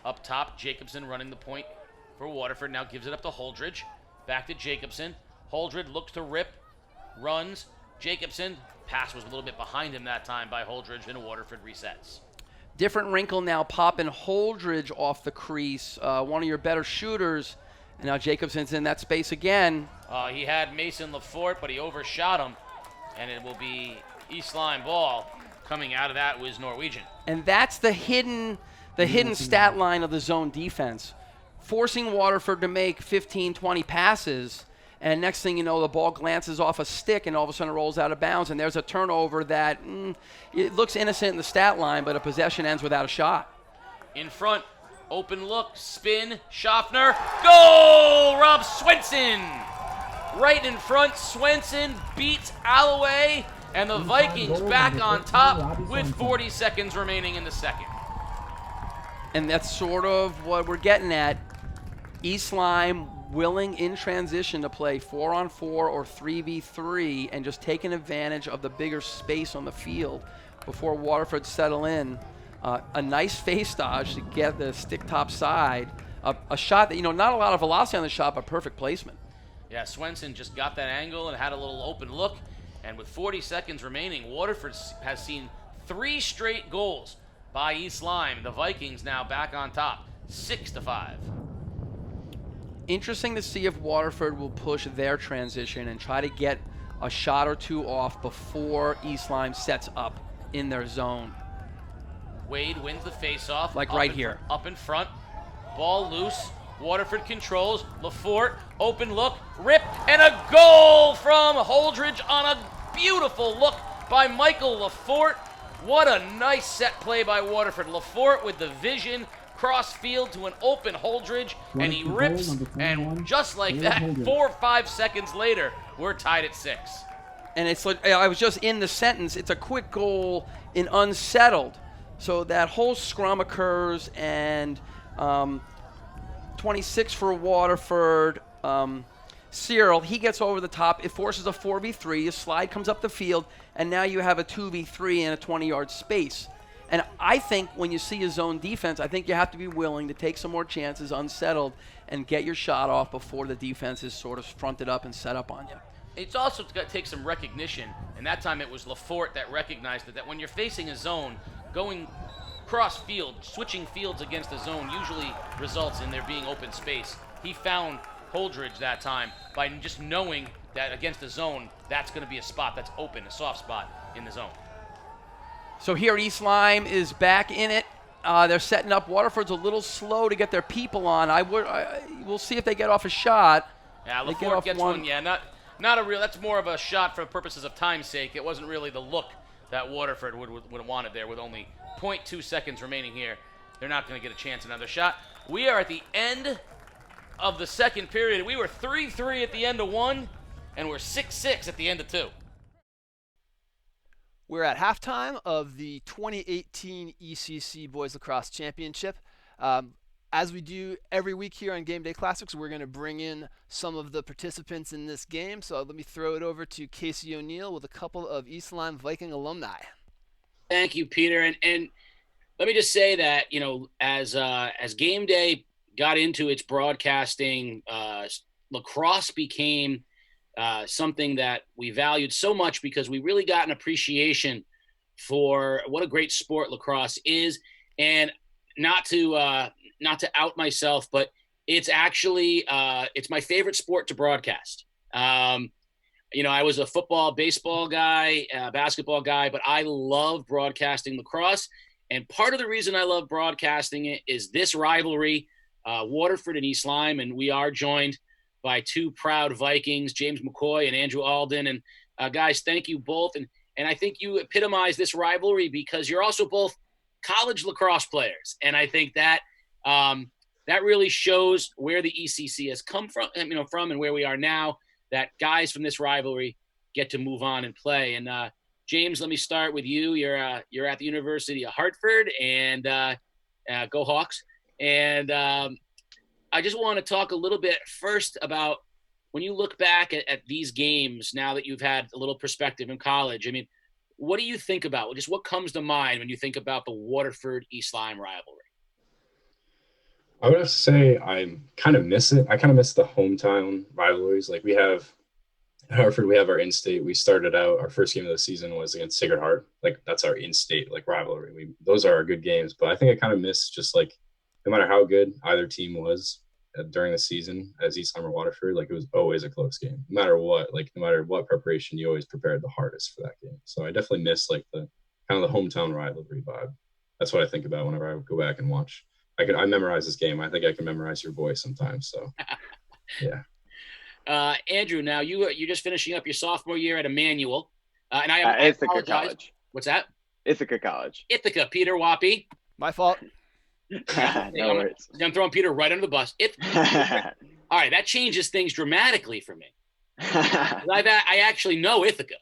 up top. Jacobson running the point for Waterford. Now gives it up to Holdridge. Back to Jacobson. Holdridge looks to rip, runs. Jacobson, pass was a little bit behind him that time by Holdridge, and Waterford resets. Different wrinkle now, popping Holdridge off the crease, one of your better shooters, and now Jacobson's in that space again. He had Mason Lafort, but he overshot him, and it will be East Lyme ball. Coming out of that was Norwegian. And that's the hidden stat line of the zone defense, forcing Waterford to make 15, 20 passes. And next thing you know, the ball glances off a stick and all of a sudden it rolls out of bounds. And there's a turnover that it looks innocent in the stat line, but a possession ends without a shot. In front, open look, spin, Schaffner, goal! Rob Swenson! Right in front, Swenson beats Alloway, and the Vikings back on top with 40 seconds remaining in the second. And that's sort of what we're getting at. East Lyme willing in transition to play 4-on-4 or 3v3 and just taking advantage of the bigger space on the field before Waterford settle in. A nice face dodge to get the stick top side. A shot that, not a lot of velocity on the shot, but perfect placement. Yeah, Swenson just got that angle and had a little open look. And with 40 seconds remaining, Waterford has seen 3 straight goals by East Lyme. The Vikings now back on top, 6-5. Interesting to see if Waterford will push their transition and try to get a shot or 2 off before East Lyme sets up in their zone. Wade wins the faceoff. Like right here. Up in front. Ball loose. Waterford controls. Lafort, open look, rip, and a goal from Holdridge on a beautiful look by Michael Lafort. What a nice set play by Waterford. Lafort with the vision, cross field to an open Holdridge, and he rips, and just like that, 4 or 5 seconds later, we're tied at 6. And it's like, I was just in the sentence, it's a quick goal in unsettled. So that whole scrum occurs, and 26 for Waterford. Cyril, he gets over the top. It forces a 4v3. A slide comes up the field, and now you have a 2v3 in a 20-yard space. And I think when you see a zone defense, I think you have to be willing to take some more chances unsettled and get your shot off before the defense is sort of fronted up and set up on you. It's also got to take some recognition, and that time it was Lafort that recognized it, that when you're facing a zone, going cross field, switching fields against a zone usually results in there being open space. He found Holdridge that time by just knowing that against the zone, that's going to be a spot that's open, a soft spot in the zone. So here East Lyme is back in it. They're setting up. Waterford's a little slow to get their people on. We'll see if they get off a shot. Yeah, Lafort gets one. Yeah, not a real. That's more of a shot for purposes of time's sake. It wasn't really the look that Waterford would have wanted there with only 0.2 seconds remaining here. They're not going to get a chance at another shot. We are at the end of the second period. We were 3-3 at the end of one, and we're 6-6 at the end of two. We're at halftime of the 2018 ECC Boys Lacrosse Championship. As we do every week here on GameDay Classics, we're going to bring in some of the participants in this game. So let me throw it over to Casey O'Neill with a couple of East Lyme Viking alumni. Thank you, Peter. And let me just say that, as GameDay got into its broadcasting, lacrosse became something that we valued so much because we really got an appreciation for what a great sport lacrosse is. And not to out myself, but it's actually it's my favorite sport to broadcast. I was a football, baseball guy, basketball guy, but I love broadcasting lacrosse. And part of the reason I love broadcasting it is this rivalry, Waterford and East Lyme, and we are joined by two proud Vikings, James McCoy and Andrew Alden. And guys, thank you both. And I think you epitomize this rivalry because you're also both college lacrosse players. And I think that that really shows where the ECC has come from, and where we are now, that guys from this rivalry get to move on and play. And James, let me start with you. You're at the University of Hartford, and go Hawks. And I just want to talk a little bit first about when you look back at these games now that you've had a little perspective in college. I mean, what do you think about? Just what comes to mind when you think about the Waterford-East Lyme rivalry? I would have to say I kind of miss it. I kind of miss the hometown rivalries. Like we have at Hartford, we have our in-state. We started out, our first game of the season was against Sacred Heart. Like that's our in-state rivalry. Those are our good games. But I think I kind of miss just no matter how good either team was during the season as East Lyme or Waterford, it was always a close game. No matter what, no matter what preparation, you always prepared the hardest for that game. So I definitely miss the kind of the hometown rivalry vibe. That's what I think about whenever I go back and watch. I memorize this game. I think I can memorize your voice sometimes. So, yeah. Andrew, now you're just finishing up your sophomore year at Emmanuel, and I Ithaca College. What's that? Ithaca College. Ithaca, Peter Wappy. My fault. No worries. I'm throwing Peter right under the bus. All right, that changes things dramatically for me. I actually know Ithaca.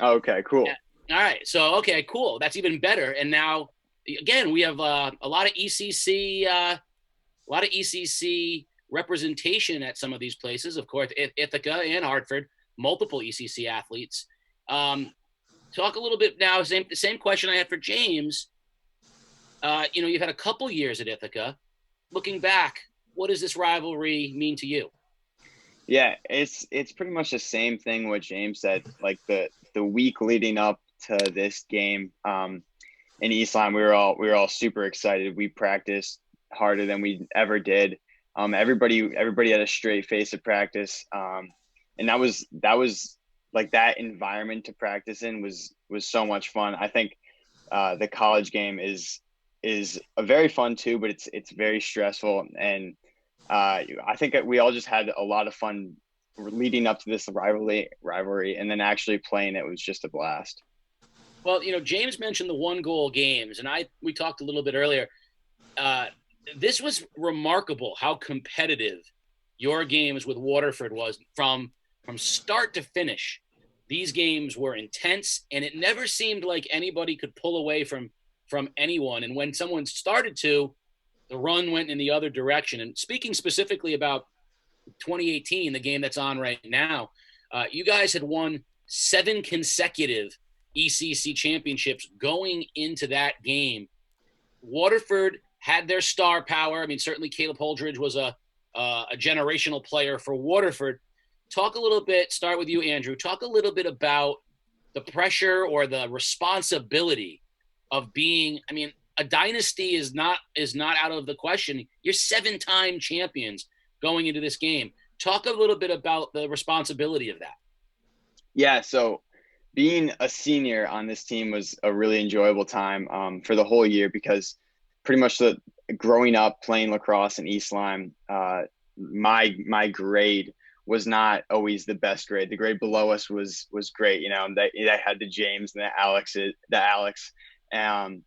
Okay, cool. Yeah. All right, so okay, cool. That's even better. And now, again, we have a lot of ECC, representation at some of these places. Of course, Ithaca and Hartford, multiple ECC athletes. Talk a little bit now. The same question I had for James. You've had a couple years at Ithaca. Looking back, what does this rivalry mean to you? Yeah, it's pretty much the same thing what James said. Like the week leading up to this game, in East Lyme, we were all super excited. We practiced harder than we ever did. Everybody had a straight face at practice, and that was that environment to practice in was so much fun. I think the college game is a very fun too, but it's very stressful, and I think that we all just had a lot of fun leading up to this rivalry, and then actually playing it was just a blast. Well, James mentioned the 1-goal games, and we talked a little bit earlier. This was remarkable how competitive your games with Waterford was from start to finish. These games were intense, and it never seemed like anybody could pull away from anyone. And when someone started to, the run went in the other direction. And speaking specifically about 2018, the game that's on right now, you guys had won 7 consecutive ECC championships going into that game. Waterford had their star power. I mean, certainly Caleb Holdridge was a generational player for Waterford. Talk a little bit, start with you, Andrew. Talk a little bit about the pressure or the responsibility of being, I mean, a dynasty is not out of the question. You're 7-time champions going into this game. Talk a little bit about the responsibility of that. Yeah, so being a senior on this team was a really enjoyable time for the whole year, because pretty much growing up playing lacrosse in East Lyme, my grade was not always the best grade. The grade below us was great. You know, they had the James and the Alex. And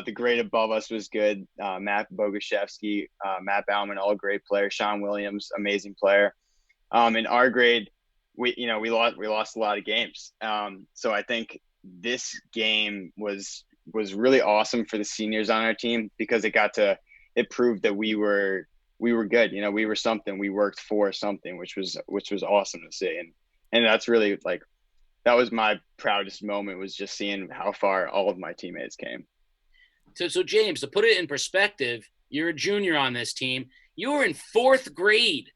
the grade above us was good. Matt Boguszewski, Matt Bauman, all great players. Sean Williams, amazing player. In our grade, we lost a lot of games. So I think this game was really awesome for the seniors on our team, because it proved that we were good. You know, we were something. We worked for something, which was awesome to see. And that's really, like, that was my proudest moment, was just seeing how far all of my teammates came. So James, to put it in perspective, you're a junior on this team. You were in 4th grade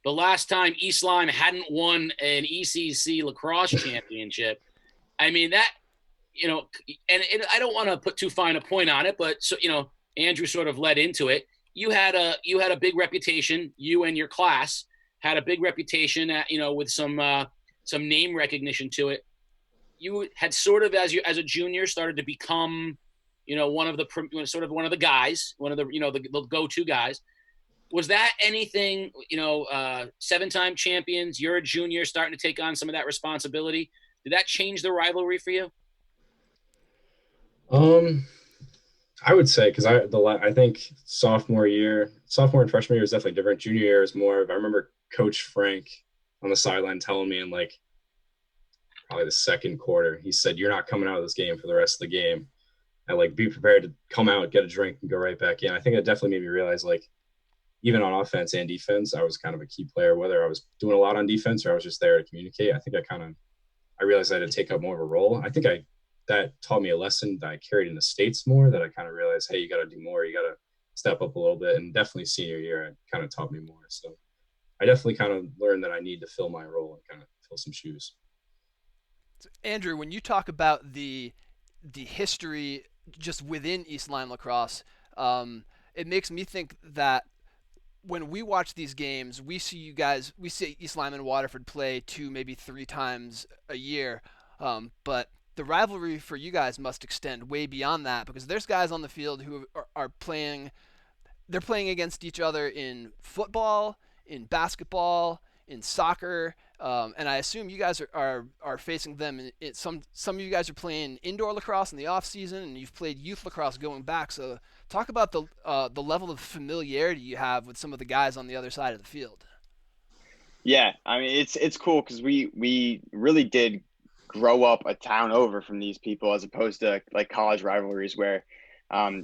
the last time East Lyme hadn't won an ECC lacrosse championship. I mean, that, you know, and I don't want to put too fine a point on it, but so, you know, Andrew sort of led into it. You had a big reputation. You and your class had a big reputation at, you know, with some name recognition to it. You had sort of, as a junior, started to become, you know, one of the guys, one of the, you know, the go-to guys. Was that anything, you know, 7-time champions, you're a junior, starting to take on some of that responsibility? Did that change the rivalry for you? I would say, because I think sophomore and freshman year is definitely different. Junior year is more of, I remember Coach Frank on the sideline telling me in like probably the second quarter, he said, "You're not coming out of this game for the rest of the game. And like, be prepared to come out, get a drink, and go right back in." I think it definitely made me realize, like, even on offense and defense, I was kind of a key player, whether I was doing a lot on defense or I was just there to communicate. I think I realized I had to take up more of a role. I think that taught me a lesson that I carried in the States more, that I kind of realized, hey, you got to do more. You got to step up a little bit. And definitely senior year, it kind of taught me more. So I definitely kind of learned that I need to fill my role and kind of fill some shoes. So Andrew, when you talk about the history just within East Lyme lacrosse, it makes me think that when we watch these games, we see East Lyme and Waterford play 2, maybe 3 times a year, but the rivalry for you guys must extend way beyond that, because there's guys on the field who are playing. They're playing against each other in football, in basketball, in soccer, and I assume you guys are facing them. Some of you guys are playing indoor lacrosse in the off season, and you've played youth lacrosse going back. So talk about the level of familiarity you have with some of the guys on the other side of the field. Yeah, I mean, it's cool, because we really did grow up a town over from these people, as opposed to like college rivalries where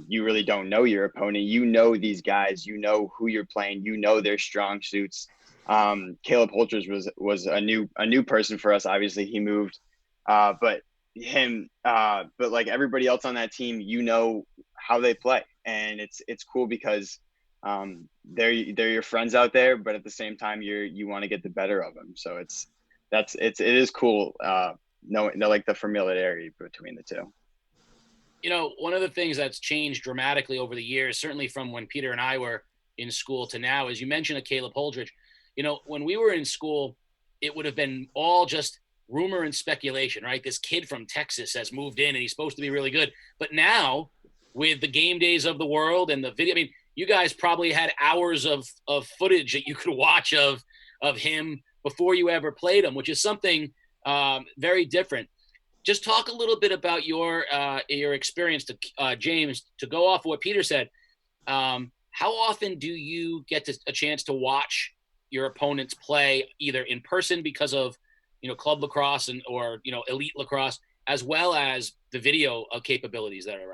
you really don't know your opponent. You know these guys, you know who you're playing, you know their strong suits. Caleb Holters was a new person for us. Obviously he moved, but like everybody else on that team, you know how they play, and it's cool because they're your friends out there, but at the same time you want to get the better of them. So it is cool knowing like the familiarity between the two. You know, one of the things that's changed dramatically over the years, certainly from when Peter and I were in school to now, is you mentioned a Caleb Holdridge. You know, when we were in school, it would have been all just rumor and speculation, right? This kid from Texas has moved in and he's supposed to be really good. But now, with the game days of the world and the video, I mean, you guys probably had hours of footage that you could watch of him before you ever played him, which is something very different. Just talk a little bit about your experience, to James, to go off of what Peter said. How often do you get a chance to watch your opponents play, either in person because of, you know, club lacrosse or, you know, elite lacrosse, as well as the video capabilities that are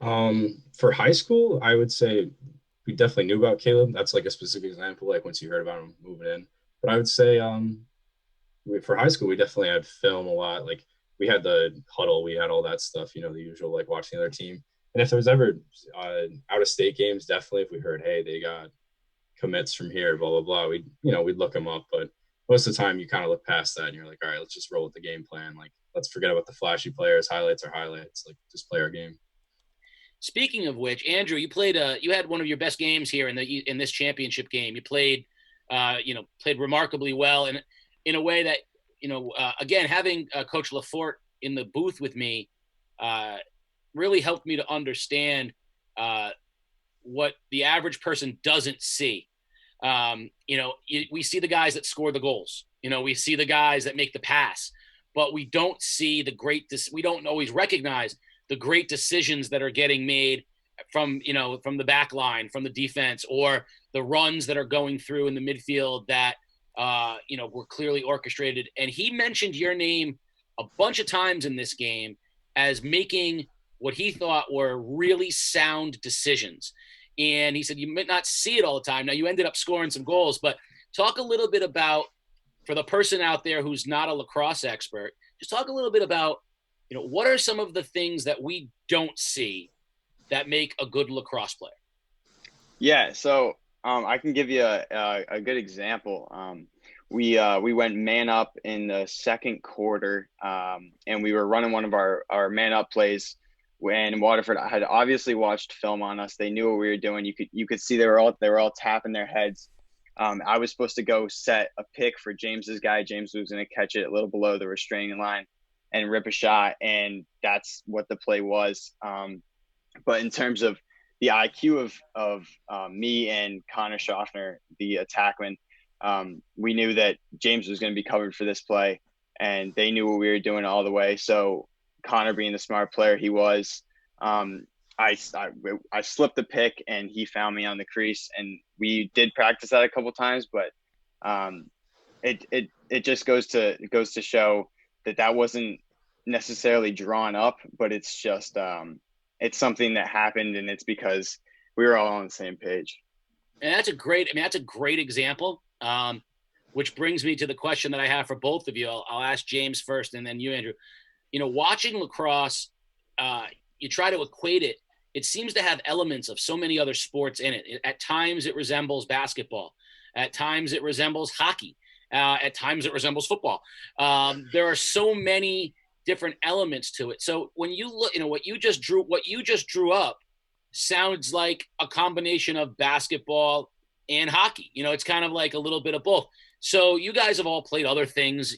around? For high school, I would say we definitely knew about Caleb. That's like a specific example, like once you heard about him moving in. But I would say for high school, we definitely had film a lot. Like we had the huddle, we had all that stuff, the usual, like watching the other team. And if there was ever out of state games, definitely if we heard, hey, they got commits from here, blah, blah, blah, we'd look them up. But most of the time you kind of look past that and you're like, all right, let's just roll with the game plan. Like, let's forget about the flashy players. Highlights are highlights. Like, just play our game. Speaking of which, Andrew, you had one of your best games here in this championship game. You played remarkably well, and in a way that, again, having Coach Lafort in the booth with me really helped me to understand what the average person doesn't see. We see the guys that score the goals. We see the guys that make the pass, but we don't see we don't always recognize the great decisions that are getting made from the back line, from the defense, or the runs that are going through in the midfield that, were clearly orchestrated. And he mentioned your name a bunch of times in this game as making what he thought were really sound decisions. And he said, you might not see it all the time. Now, you ended up scoring some goals, but talk a little bit about, for the person out there who's not a lacrosse expert, just talk a little bit about, what are some of the things that we don't see that make a good lacrosse player? Yeah, so I can give you a good example. We went man up in the second quarter, and we were running one of our man up plays when Waterford had obviously watched film on us. They knew what we were doing. You could see they were all tapping their heads. I was supposed to go set a pick for James's guy. James was going to catch it a little below the restraining line and rip a shot, and that's what the play was. But in terms of the IQ of me and Connor Schaffner, the attackman, we knew that James was going to be covered for this play, and they knew what we were doing all the way. So Connor, being the smart player he was, I slipped the pick and he found me on the crease, and we did practice that a couple times, but it just goes to show that wasn't necessarily drawn up, but it's just it's something that happened, and it's because we were all on the same page. And that's a great example. Which brings me to the question that I have for both of you. I'll ask James first, and then you, Andrew. Watching lacrosse, you try to equate it. It seems to have elements of so many other sports in it. At times, it resembles basketball. At times, it resembles hockey. At times, it resembles football. There are so many different elements to it. So when you look, what you just drew up sounds like a combination of basketball and hockey. It's kind of like a little bit of both. So you guys have all played other things,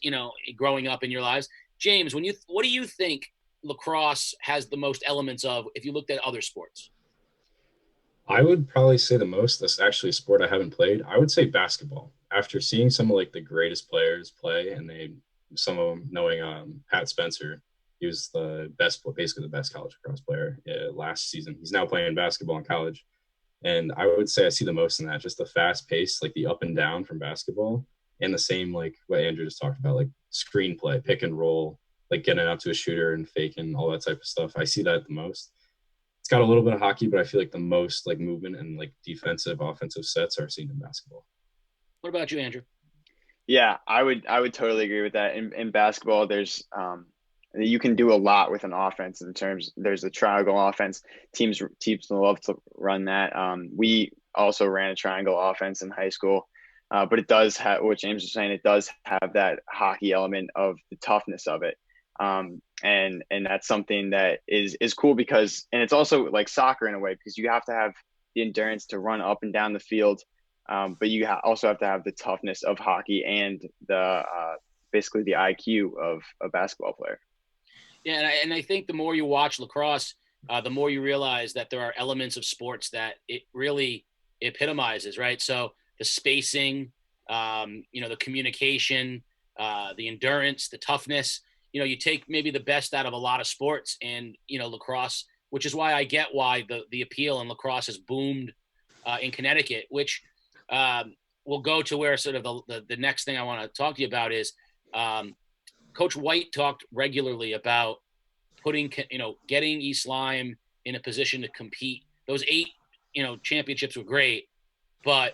growing up in your lives. James, what do you think lacrosse has the most elements of if you looked at other sports? I would probably say the most, that's actually a sport I haven't played, I would say basketball. After seeing some of like the greatest players play, and some of them knowing Pat Spencer, he was basically the best college lacrosse player last season. He's now playing basketball in college. And I would say I see the most in that, just the fast pace, like the up and down from basketball, and the same, like what Andrew just talked about, like screenplay, pick and roll, like getting out to a shooter and faking, all that type of stuff. I see that the most. It's got a little bit of hockey, but I feel like the most like movement and like defensive, offensive sets are seen in basketball. What about you, Andrew? Yeah, I would totally agree with that. In basketball, there's you can do a lot with an offense there's the triangle offense. Teams love to run that. We also ran a triangle offense in high school, but it does have what James was saying. It does have that hockey element of the toughness of it, and that's something that is cool because, and it's also like soccer in a way, because you have to have the endurance to run up and down the field, but you also have to have the toughness of hockey and the basically the IQ of a basketball player. Yeah, and I think the more you watch lacrosse, the more you realize that there are elements of sports that it really epitomizes, right? So the spacing, the communication, the endurance, the toughness. You take maybe the best out of a lot of sports, and lacrosse, which is why I get why the appeal in lacrosse has boomed in Connecticut. Which we'll go to where sort of the next thing I want to talk to you about is. Coach White talked regularly about getting East Lyme in a position to compete. Those 8, championships were great, but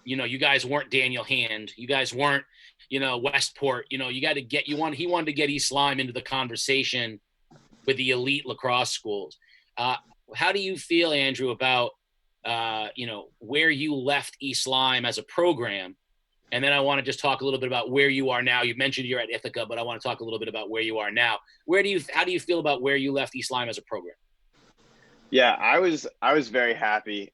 you guys weren't Daniel Hand. You guys weren't, Westport. He wanted to get East Lyme into the conversation with the elite lacrosse schools. How do you feel, Andrew, about, where you left East Lyme as a program? And then I want to just talk a little bit about where you are now. You mentioned you're at Ithaca, but I want to talk a little bit about where you are now. How do you feel about where you left East Lyme as a program? Yeah, I was very happy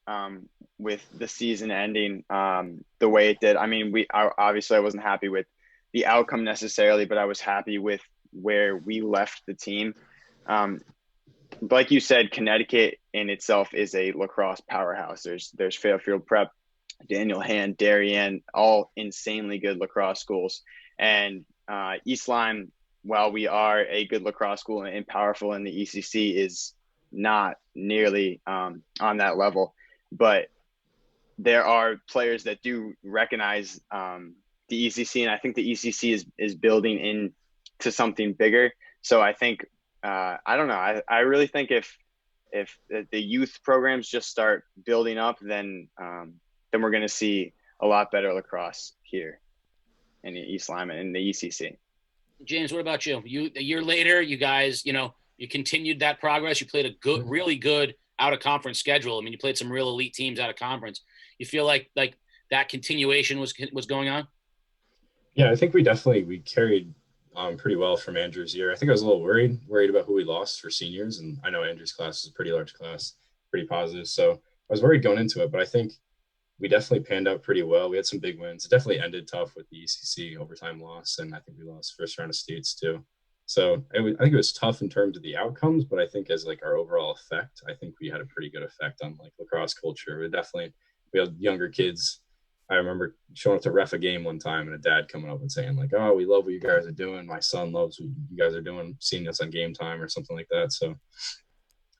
with the season ending the way it did. I mean, obviously I wasn't happy with the outcome necessarily, but I was happy with where we left the team. Like you said, Connecticut in itself is a lacrosse powerhouse. There's Fairfield Prep, Daniel Hand, Darien, all insanely good lacrosse schools. And East Lyme, while we are a good lacrosse school and powerful in the ECC, is not nearly on that level. But there are players that do recognize the ECC, and I think the ECC is building into something bigger. So I think I don't know. I really think if the youth programs just start building up, then we're going to see a lot better lacrosse here in East Lyme and in the ECC. James, what about you? A year later, you guys, you continued that progress. You played a really good out of conference schedule. I mean, you played some real elite teams out of conference. You feel like that continuation was going on? Yeah, I think we carried pretty well from Andrew's year. I think I was a little worried about who we lost for seniors. And I know Andrew's class is a pretty large class, pretty positive. So I was worried going into it, but I think we definitely panned out pretty well. We had some big wins. It definitely ended tough with the ECC overtime loss, and I think we lost first round of states too. So I think it was tough in terms of the outcomes, but I think as our overall effect, I think we had a pretty good effect on lacrosse culture. We had younger kids. I remember showing up to ref a game one time and a dad coming up and saying oh, we love what you guys are doing. My son loves what you guys are doing, seeing us on Game Time or something like that. So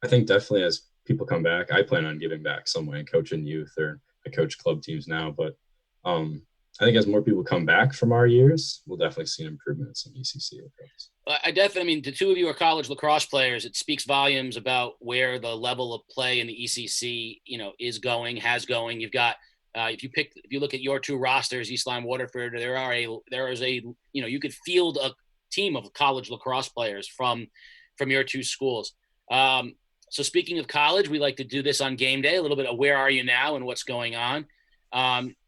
I think definitely as people come back, I plan on giving back some way, coaching youth, or I coach club teams now. But I think as more people come back from our years, we'll definitely see an improvement in some ECC lacrosse. The two of you are college lacrosse players. It speaks volumes about where the level of play in the ECC, has going. You've got, if you look at your two rosters, East Lyme, Waterford, there is a you could field a team of college lacrosse players from your two schools. So speaking of college, we like to do this on game day, a little bit of where are you now and what's going on.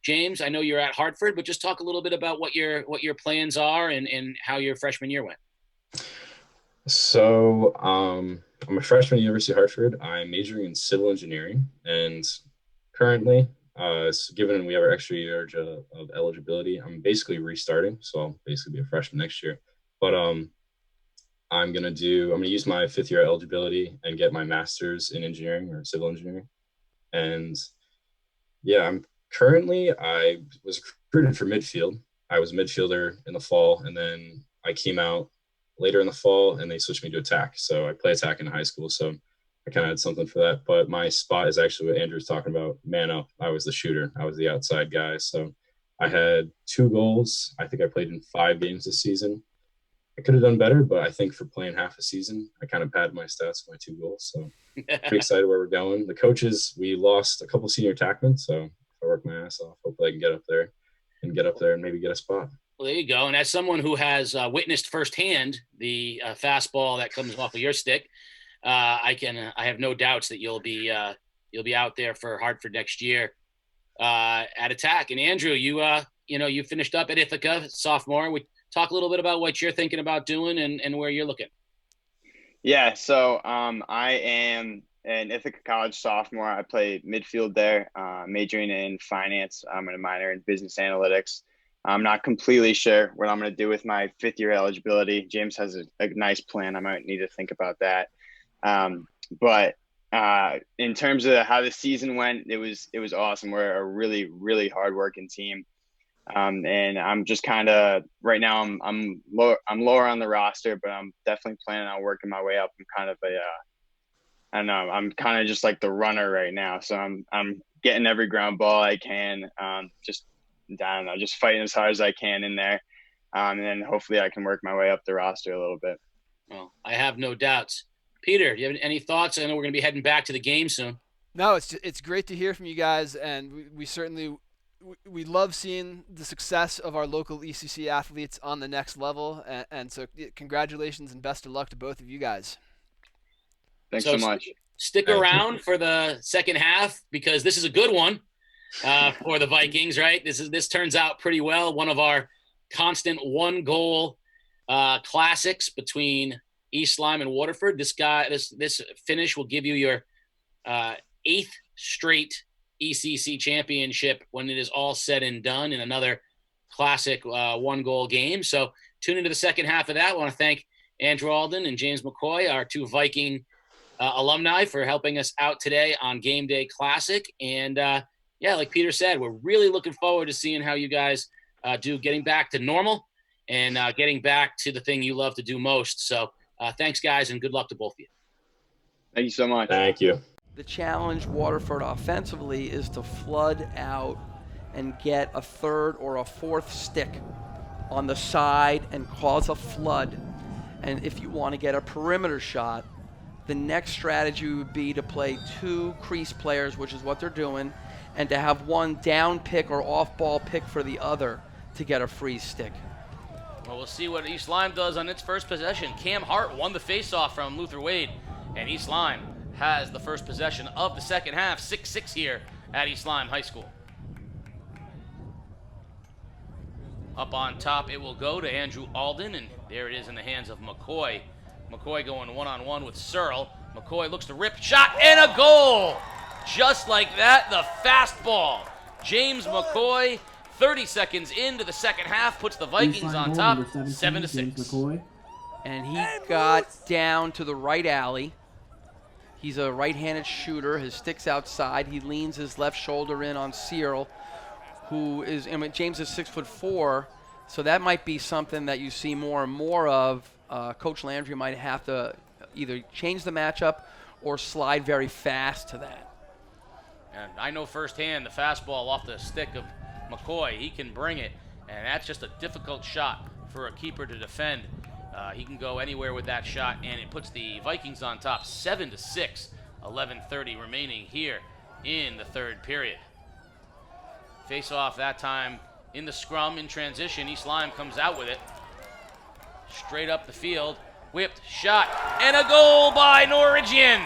James, I know you're at Hartford, but just talk a little bit about what your plans are and how your freshman year went. So I'm a freshman at University of Hartford. I'm majoring in civil engineering, and currently, given we have our extra year of eligibility, I'm basically restarting. So I'll basically be a freshman next year. But I'm gonna use my fifth year eligibility and get my master's in engineering or civil engineering. And yeah, I was recruited for midfield. I was a midfielder in the fall, and then I came out later in the fall and they switched me to attack. So I play attack in high school. So I kind of had something for that, but my spot is actually what Andrew's talking about. Man up. I was the shooter. I was the outside guy. So I had 2 goals. I think I played in 5 games this season. I could have done better, but I think for playing half a season, I kind of padded my stats with my 2 goals. So pretty excited where we're going. The coaches, we lost a couple senior attackmen. So if I work my ass off, hopefully I can get up there and maybe get a spot. Well, there you go. And as someone who has witnessed firsthand the fastball that comes off of your stick, I have no doubts that you'll be out there for Hartford next year at attack. And Andrew, you finished up at Ithaca, sophomore. We talk a little bit about what you're thinking about doing and where you're looking. Yeah, so I am an Ithaca College sophomore. I play midfield there, majoring in finance. I'm going to minor in business analytics. I'm not completely sure what I'm going to do with my 5th year eligibility. James has a nice plan. I might need to think about that. But in terms of how the season went, it was awesome. We're a really, really hardworking team. And I'm just kind of right now I'm lower on the roster, but I'm definitely planning on working my way up. I'm kind of I don't know. I'm kind of just like the runner right now. So I'm getting every ground ball I can. Just fighting as hard as I can in there. And then hopefully I can work my way up the roster a little bit. Well, I have no doubts. Peter, do you have any thoughts? I know we're going to be heading back to the game soon. No, it's great to hear from you guys, and we certainly we love seeing the success of our local ECC athletes on the next level, and so congratulations and best of luck to both of you guys. Thanks so much. Stick around for the second half because this is a good one for the Vikings, right? This turns out pretty well. One of our constant one-goal classics between East Lyme and Waterford. This finish will give you your 8th straight ECC championship when it is all said and done in another classic one-goal game. So tune into the second half of that. I want to thank Andrew Alden and James McCoy, our 2 Viking alumni, for helping us out today on Game Day Classic. And like Peter said, we're really looking forward to seeing how you guys do getting back to normal and getting back to the thing you love to do most. So thanks, guys, and good luck to both of you. Thank you so much. Thank you. The challenge Waterford offensively is to flood out and get a 3rd or a 4th stick on the side and cause a flood. And if you want to get a perimeter shot, the next strategy would be to play 2 crease players, which is what they're doing, and to have one down pick or off-ball pick for the other to get a free stick. Well, we'll see what East Lyme does on its first possession. Cam Hart won the faceoff from Luther Wade, and East Lyme has the first possession of the second half, 6-6 here at East Lyme High School. Up on top, it will go to Andrew Alden, and there it is in the hands of McCoy. McCoy going one-on-one with Searle. McCoy looks to rip, shot, and a goal! Just like that, the fastball. James McCoy, 30 seconds into the second half, puts the Vikings on top, 7-6. And he got down to the right alley. He's a right-handed shooter. His stick's outside. He leans his left shoulder in on Searle, who is, James is 6'4", so that might be something that you see more and more of. Coach Landry might have to either change the matchup or slide very fast to that. And I know firsthand the fastball off the stick of McCoy, he can bring it, and that's just a difficult shot for a keeper to defend. He can go anywhere with that shot, and it puts the Vikings on top 7-6, 11:30 remaining here in the third period. Face off that time in the scrum in transition. East Lyme comes out with it. Straight up the field, whipped, shot, and a goal by Norwegian.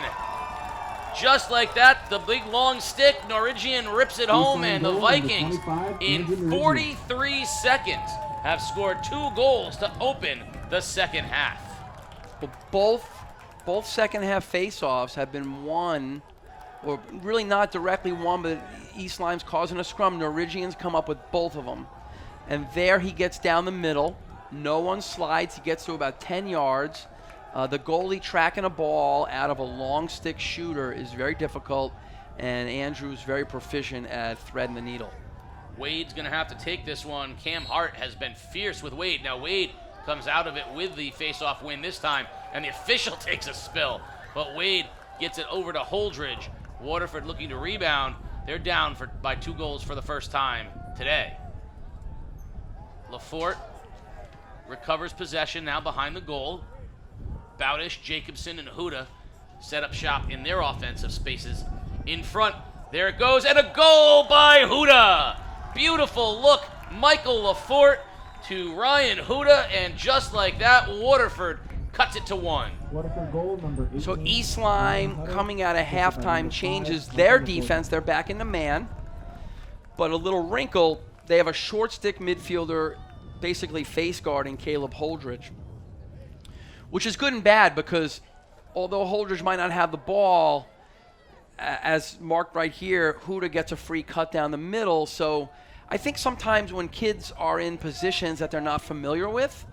Just like that, the big long stick, Norwegian rips it home, and the Vikings in 43 seconds have scored 2 goals to open the second half. Well, both second half face-offs have been won, or really not directly won, but East Lyme's causing a scrum. Norwegian's come up with both of them. And there he gets down the middle. No one slides. He gets to about 10 yards. The goalie tracking a ball out of a long stick shooter is very difficult, and Andrew's very proficient at threading the needle. Wade's going to have to take this one. Cam Hart has been fierce with Wade. Now Wade comes out of it with the face-off win this time, and the official takes a spill. But Wade gets it over to Holdridge. Waterford looking to rebound. They're down by 2 goals for the first time today. Lafort recovers possession now behind the goal. Bowdish, Jacobson, and Huda set up shop in their offensive spaces in front. There it goes, and a goal by Huda. Beautiful look, Michael Lafort to Ryan Huda, and just like that, Waterford cuts it to 1. Waterford goal number 18. So East Lyme coming out of halftime changes their defense. They're back into man. But a little wrinkle, they have a short stick midfielder basically face guarding Caleb Holdridge, which is good and bad because although Holdridge might not have the ball, as marked right here, Huda gets a free cut down the middle. So I think sometimes when kids are in positions that they're not familiar with,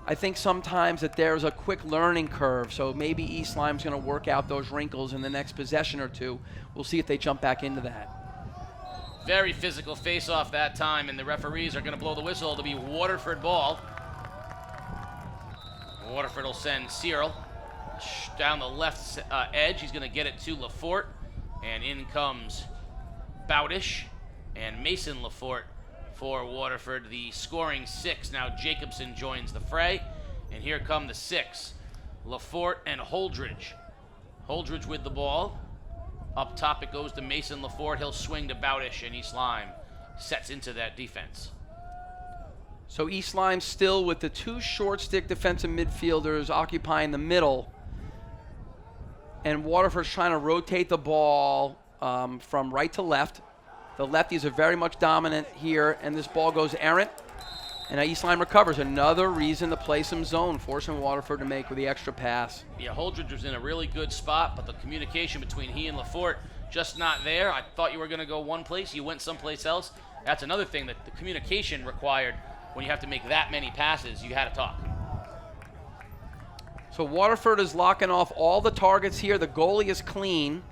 I think sometimes that there's a quick learning curve. So maybe East Lyme's going to work out those wrinkles in the next possession or two. We'll see if they jump back into that. Very physical face-off that time, and the referees are going to blow the whistle to be Waterford ball. Waterford will send Searle down the left edge. He's going to get it to Lafort, and in comes Bowdish and Mason Lafort for Waterford, the scoring 6. Now Jacobson joins the fray, and here come the 6. Lafort and Holdridge. Holdridge with the ball. Up top it goes to Mason Lafort. He'll swing to Bowdish and East Lyme. sets into that defense. So East Lyme still with the 2 short stick defensive midfielders occupying the middle. And Waterford's trying to rotate the ball from right to left. The lefties are very much dominant here, and this ball goes errant. And now East Lyme recovers. Another reason to play some zone, forcing Waterford to make with the extra pass. Yeah, Holdridge was in a really good spot, but the communication between he and Lafort just not there. I thought you were going to go one place. You went someplace else. That's another thing, that the communication required when you have to make that many passes. You had to talk. So Waterford is locking off all the targets here. The goalie is clean,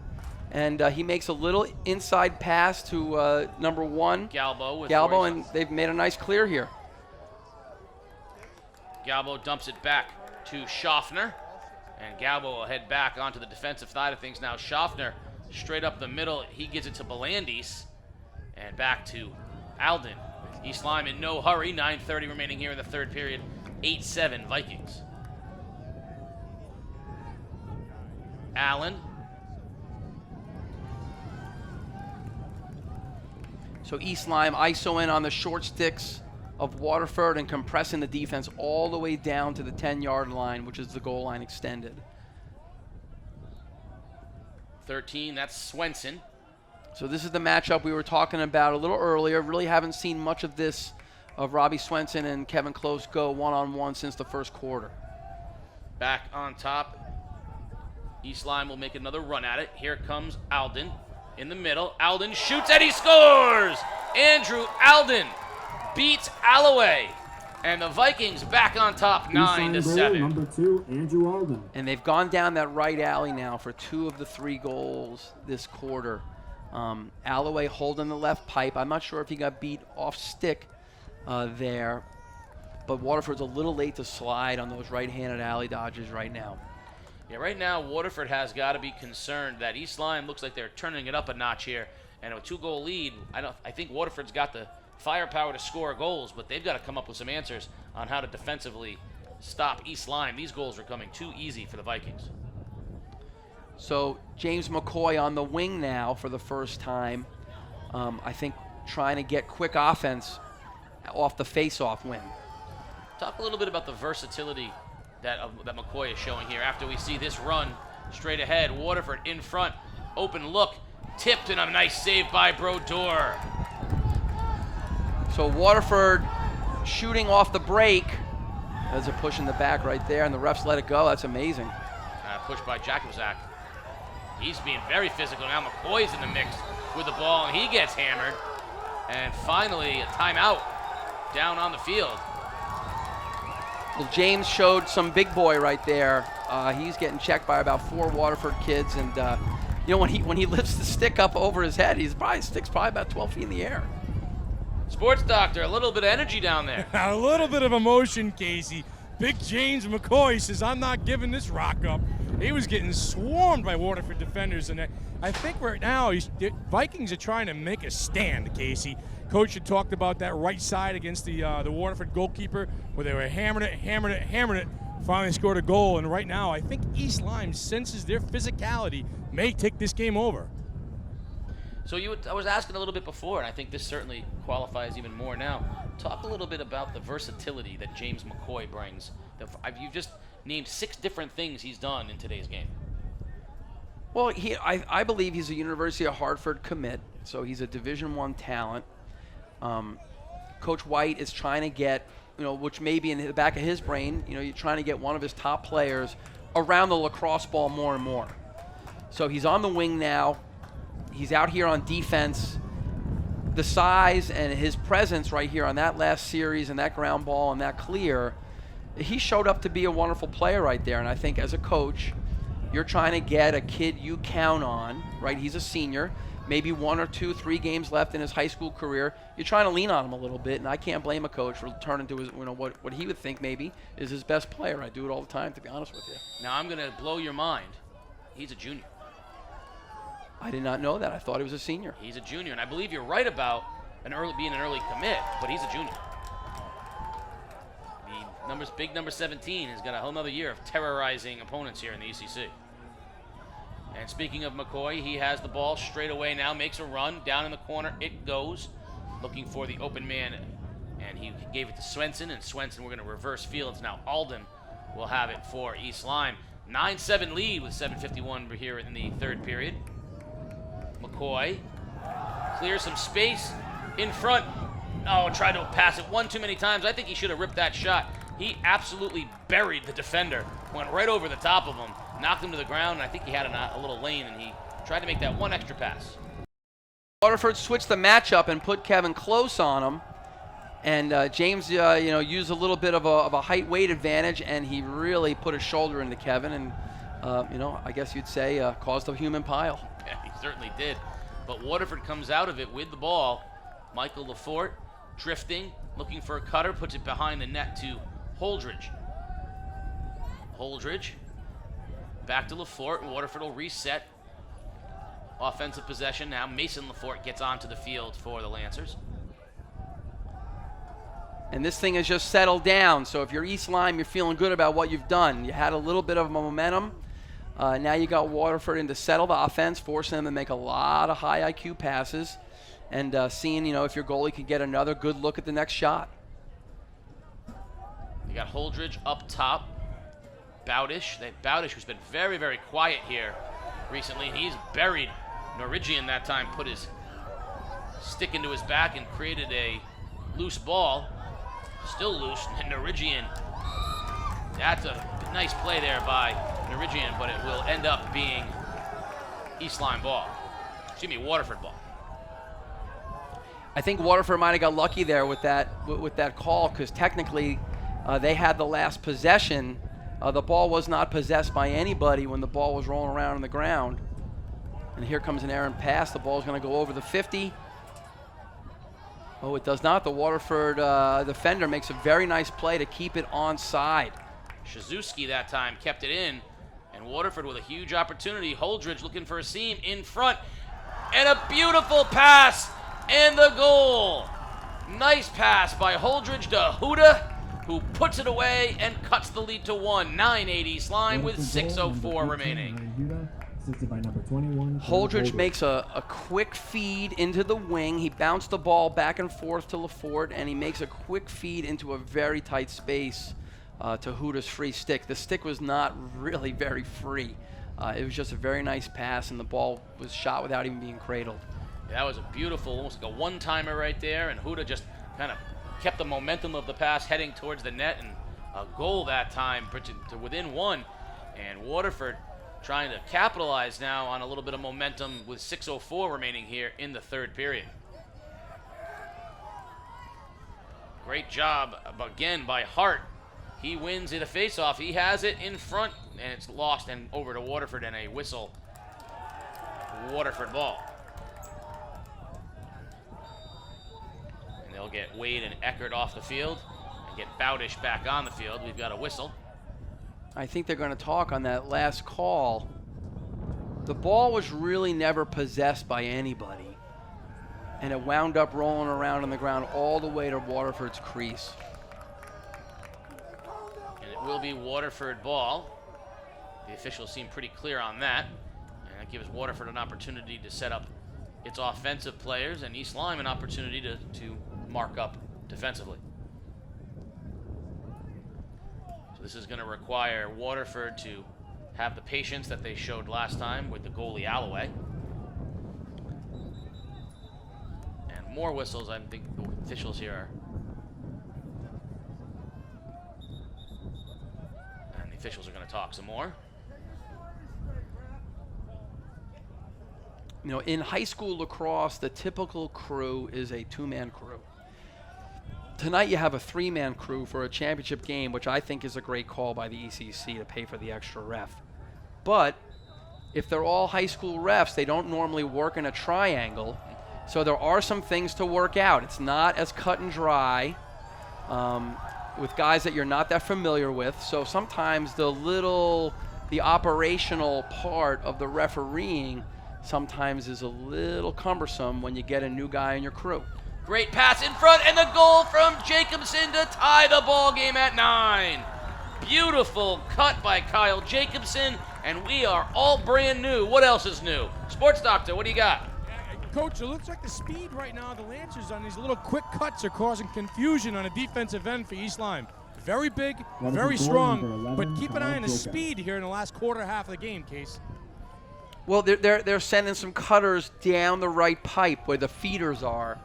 and he makes a little inside pass to number 1. Galbo, and they've made a nice clear here. Galbo dumps it back to Schaffner, and Galbo will head back onto the defensive side of things now. Schaffner straight up the middle. He gives it to Belandis, and back to Alden. East Lyme in no hurry. 9:30 remaining here in the third period. 8-7 Vikings. Allen. So East Lyme ISO in on the short sticks of Waterford and compressing the defense all the way down to the 10-yard line, which is the goal line extended. 13, that's Swenson. So this is the matchup we were talking about a little earlier. Really haven't seen much of this, of Robbie Swenson and Kevin Close go one-on-one since the first quarter. Back on top. East Lyme will make another run at it. Here comes Alden in the middle. Alden shoots and he scores! Andrew Alden beats Alloway. And the Vikings back on top, 9-7. Number 2, Andrew Alden. And they've gone down that right alley now for 2 of the 3 goals this quarter. Alloway holding the left pipe. I'm not sure if he got beat off stick there, but Waterford's a little late to slide on those right-handed alley dodges right now. Yeah, right now Waterford has got to be concerned that East Lyme looks like they're turning it up a notch here. And a 2-goal lead, I think Waterford's got the firepower to score goals, but they've got to come up with some answers on how to defensively stop East Lyme. These goals are coming too easy for the Vikings. So James McCoy on the wing now for the first time. I think trying to get quick offense off the face-off win. Talk a little bit about the versatility that McCoy is showing here after we see this run straight ahead. Waterford in front, open look, tipped, and a nice save by Brodeur. So Waterford shooting off the break. There's a push in the back right there, and the refs let it go. That's amazing. Pushed by Jakozak. He's being very physical. Now McCoy's in the mix with the ball, and he gets hammered. And finally, a timeout down on the field. Well, James showed some big boy right there. He's getting checked by about 4 Waterford kids, and you know, when he lifts the stick up over his head, stick's probably about 12 feet in the air. Sports Doctor, a little bit of energy down there. A little bit of emotion, Casey. Big James McCoy says, I'm not giving this rock up. He was getting swarmed by Waterford defenders, and I think right now the Vikings are trying to make a stand, Casey. Coach had talked about that right side against the Waterford goalkeeper, where they were hammering it, finally scored a goal, and right now I think East Lyme senses their physicality may take this game over. So I was asking a little bit before, and I think this certainly qualifies even more now. Talk a little bit about the versatility that James McCoy brings. You've just named 6 different things he's done in today's game. Well, I believe he's a University of Hartford commit, so he's a Division I talent. Coach White is trying to get, which may be in the back of his brain, you're trying to get one of his top players around the lacrosse ball more and more. So he's on the wing now. He's out here on defense. The size and his presence right here on that last series and that ground ball and that clear, he showed up to be a wonderful player right there. And I think as a coach, you're trying to get a kid you count on, right? He's a senior, maybe 1 or 2, 3 games left in his high school career. You're trying to lean on him a little bit, and I can't blame a coach for turning to his, what he would think maybe is his best player. I do it all the time, to be honest with you. Now I'm going to blow your mind. He's a junior. I did not know that. I thought he was a senior. He's a junior, and I believe you're right about being an early commit, but he's a junior. The big number 17 has got a whole nother year of terrorizing opponents here in the ECC. And speaking of McCoy, he has the ball straight away now, makes a run down in the corner. It goes. looking for the open man, and he gave it to Swenson, and Swenson, we're going to reverse fields. Now Alden will have it for East Lyme. 9-7 lead with 7:51 here in the third period. McCoy clears some space in front. Oh, tried to pass it one too many times. I think he should have ripped that shot. He absolutely buried the defender, went right over the top of him, knocked him to the ground, and I think he had a little lane, and he tried to make that one extra pass. Waterford switched the matchup and put Kevin close on him. And James, used a little bit of a height-weight advantage, and he really put his shoulder into Kevin, and I guess you'd say caused a human pile. Yeah, he certainly did. But Waterford comes out of it with the ball. Michael Lafort drifting, looking for a cutter, puts it behind the net to Holdridge. Holdridge back to Lafort, and Waterford will reset. Offensive possession now. Mason Lafort gets onto the field for the Lancers. And this thing has just settled down. So if you're East Lyme, you're feeling good about what you've done. You had a little bit of momentum. Now you got Waterford in to settle the offense, forcing them to make a lot of high IQ passes, and seeing if your goalie can get another good look at the next shot. You got Holdridge up top. Bowdish, who's been very, very quiet here recently, and he's buried Norwegian that time, put his stick into his back and created a loose ball. Still loose, and Norwegian. That's a nice play there by Norwegian, but it will end up being East Lyme ball. Excuse me, Waterford ball. I think Waterford might have got lucky there with that call, because technically they had the last possession. The ball was not possessed by anybody when the ball was rolling around on the ground. And here comes an errant pass. The ball's going to go over the 50. Oh, it does not. The Waterford defender makes a very nice play to keep it onside. Shizuski that time kept it in, and Waterford with a huge opportunity. Holdridge looking for a seam in front, and a beautiful pass, and the goal. Nice pass by Holdridge to Huda, who puts it away and cuts the lead to 1. 9-8 East Lyme with 6:04 remaining. Holdridge makes a quick feed into the wing. He bounced the ball back and forth to Lafort, and he makes a quick feed into a very tight space to Huda's free stick. The stick was not really very free. It was just a very nice pass, and the ball was shot without even being cradled. Yeah, that was a beautiful, almost like a one-timer right there, and Huda just kind of kept the momentum of the pass heading towards the net, and a goal that time to within 1. And Waterford trying to capitalize now on a little bit of momentum with 6:04 remaining here in the third period. Great job again by Hart. He wins it a faceoff. He has it in front, and it's lost and over to Waterford, and a whistle. Waterford ball. And they'll get Wade and Eckert off the field and get Bowdish back on the field. We've got a whistle. I think they're going to talk on that last call. The ball was really never possessed by anybody, and it wound up rolling around on the ground all the way to Waterford's crease. And it will be Waterford ball. The officials seem pretty clear on that, and that gives Waterford an opportunity to set up its offensive players, and East Lyme an opportunity to mark up defensively. This is going to require Waterford to have the patience that they showed last time with the goalie Alloway. And more whistles. I think the officials here are. And the officials are going to talk some more. In high school lacrosse, the typical crew is a two-man crew. Tonight you have a three-man crew for a championship game, which I think is a great call by the ECC to pay for the extra ref. But if they're all high school refs, they don't normally work in a triangle, so there are some things to work out. It's not as cut and dry with guys that you're not that familiar with, so sometimes the operational part of the refereeing sometimes is a little cumbersome when you get a new guy in your crew. Great pass in front, and the goal from Jacobson to tie the ball game at 9. Beautiful cut by Kyle Jacobson, and we are all brand new. What else is new? Sports Doctor, what do you got? Coach, it looks like the speed right now of the Lancers on these little quick cuts are causing confusion on a defensive end for East Lyme. Very big, very strong, but keep an eye on the speed here in the last quarter half of the game, Case. Well, they're sending some cutters down the right pipe where the feeders are,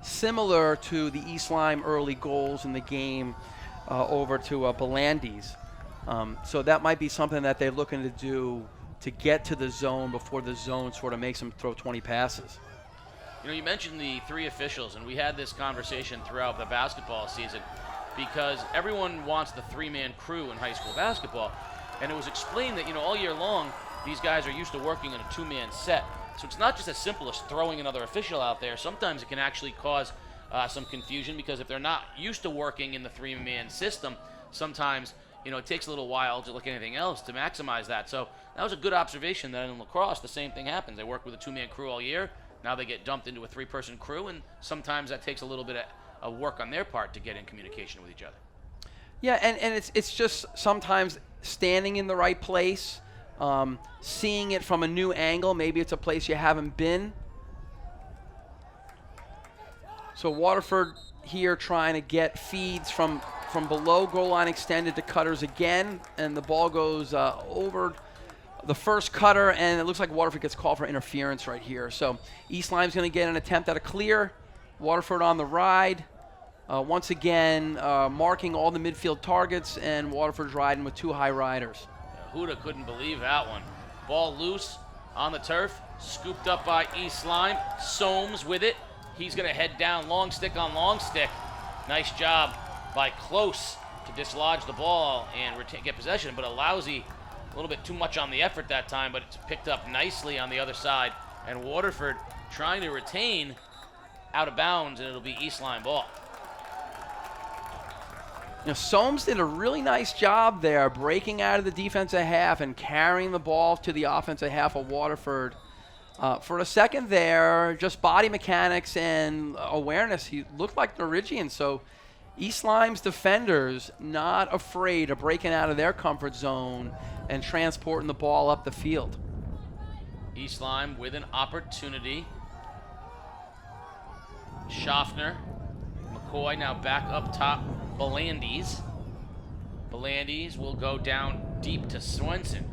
similar to the East Lyme early goals in the game over to Belandi's. So that might be something that they're looking to do to get to the zone before the zone sort of makes them throw 20 passes. You know, you mentioned the 3 officials, and we had this conversation throughout the basketball season because everyone wants the 3-man crew in high school basketball. And it was explained that, you know, all year long, these guys are used to working in a 2-man set. So it's not just as simple as throwing another official out there. Sometimes it can actually cause some confusion because if they're not used to working in the 3-man system, sometimes, you know, it takes a little while to look at anything else to maximize that. So that was a good observation that in lacrosse, the same thing happens. They work with a 2-man crew all year. Now they get dumped into a 3-person crew, and sometimes that takes a little bit of work on their part to get in communication with each other. Yeah, and it's just sometimes standing in the right place, seeing it from a new angle. Maybe it's a place you haven't been. So Waterford here trying to get feeds from below goal line extended to cutters again, and the ball goes over the first cutter, and it looks like Waterford gets called for interference right here. So East Lyme's going to get an attempt at a clear. Waterford on the ride. Once again, marking all the midfield targets, and Waterford's riding with 2 high riders. Huda couldn't believe that one. Ball loose on the turf, scooped up by East Lyme. Soames with it. He's going to head down long stick on long stick. Nice job by Close to dislodge the ball and get possession, but a little bit too much on the effort that time, but it's picked up nicely on the other side. And Waterford trying to retain out of bounds, and it'll be East Lyme ball. Now, Soames did a really nice job there, breaking out of the defensive half and carrying the ball to the offensive half of Waterford. For a second there, just body mechanics and awareness, he looked like Norwegian. So East Lyme's defenders not afraid of breaking out of their comfort zone and transporting the ball up the field. East Lyme with an opportunity. Schaffner. McCoy now back up top. Belandi's. Belandi's will go down deep to Swenson.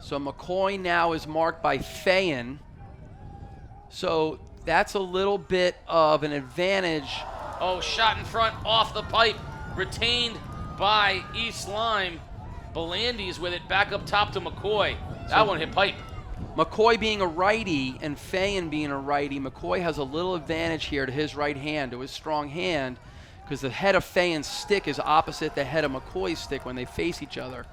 So McCoy now is marked by Fayen. So that's a little bit of an advantage. Oh, shot in front, off the pipe, retained by East Lyme. Belandi's with it, back up top to McCoy. That one hit pipe. McCoy being a righty and Fayen being a righty, McCoy has a little advantage here to his right hand, to his strong hand, because the head of Fayen's stick is opposite the head of McCoy's stick when they face each other.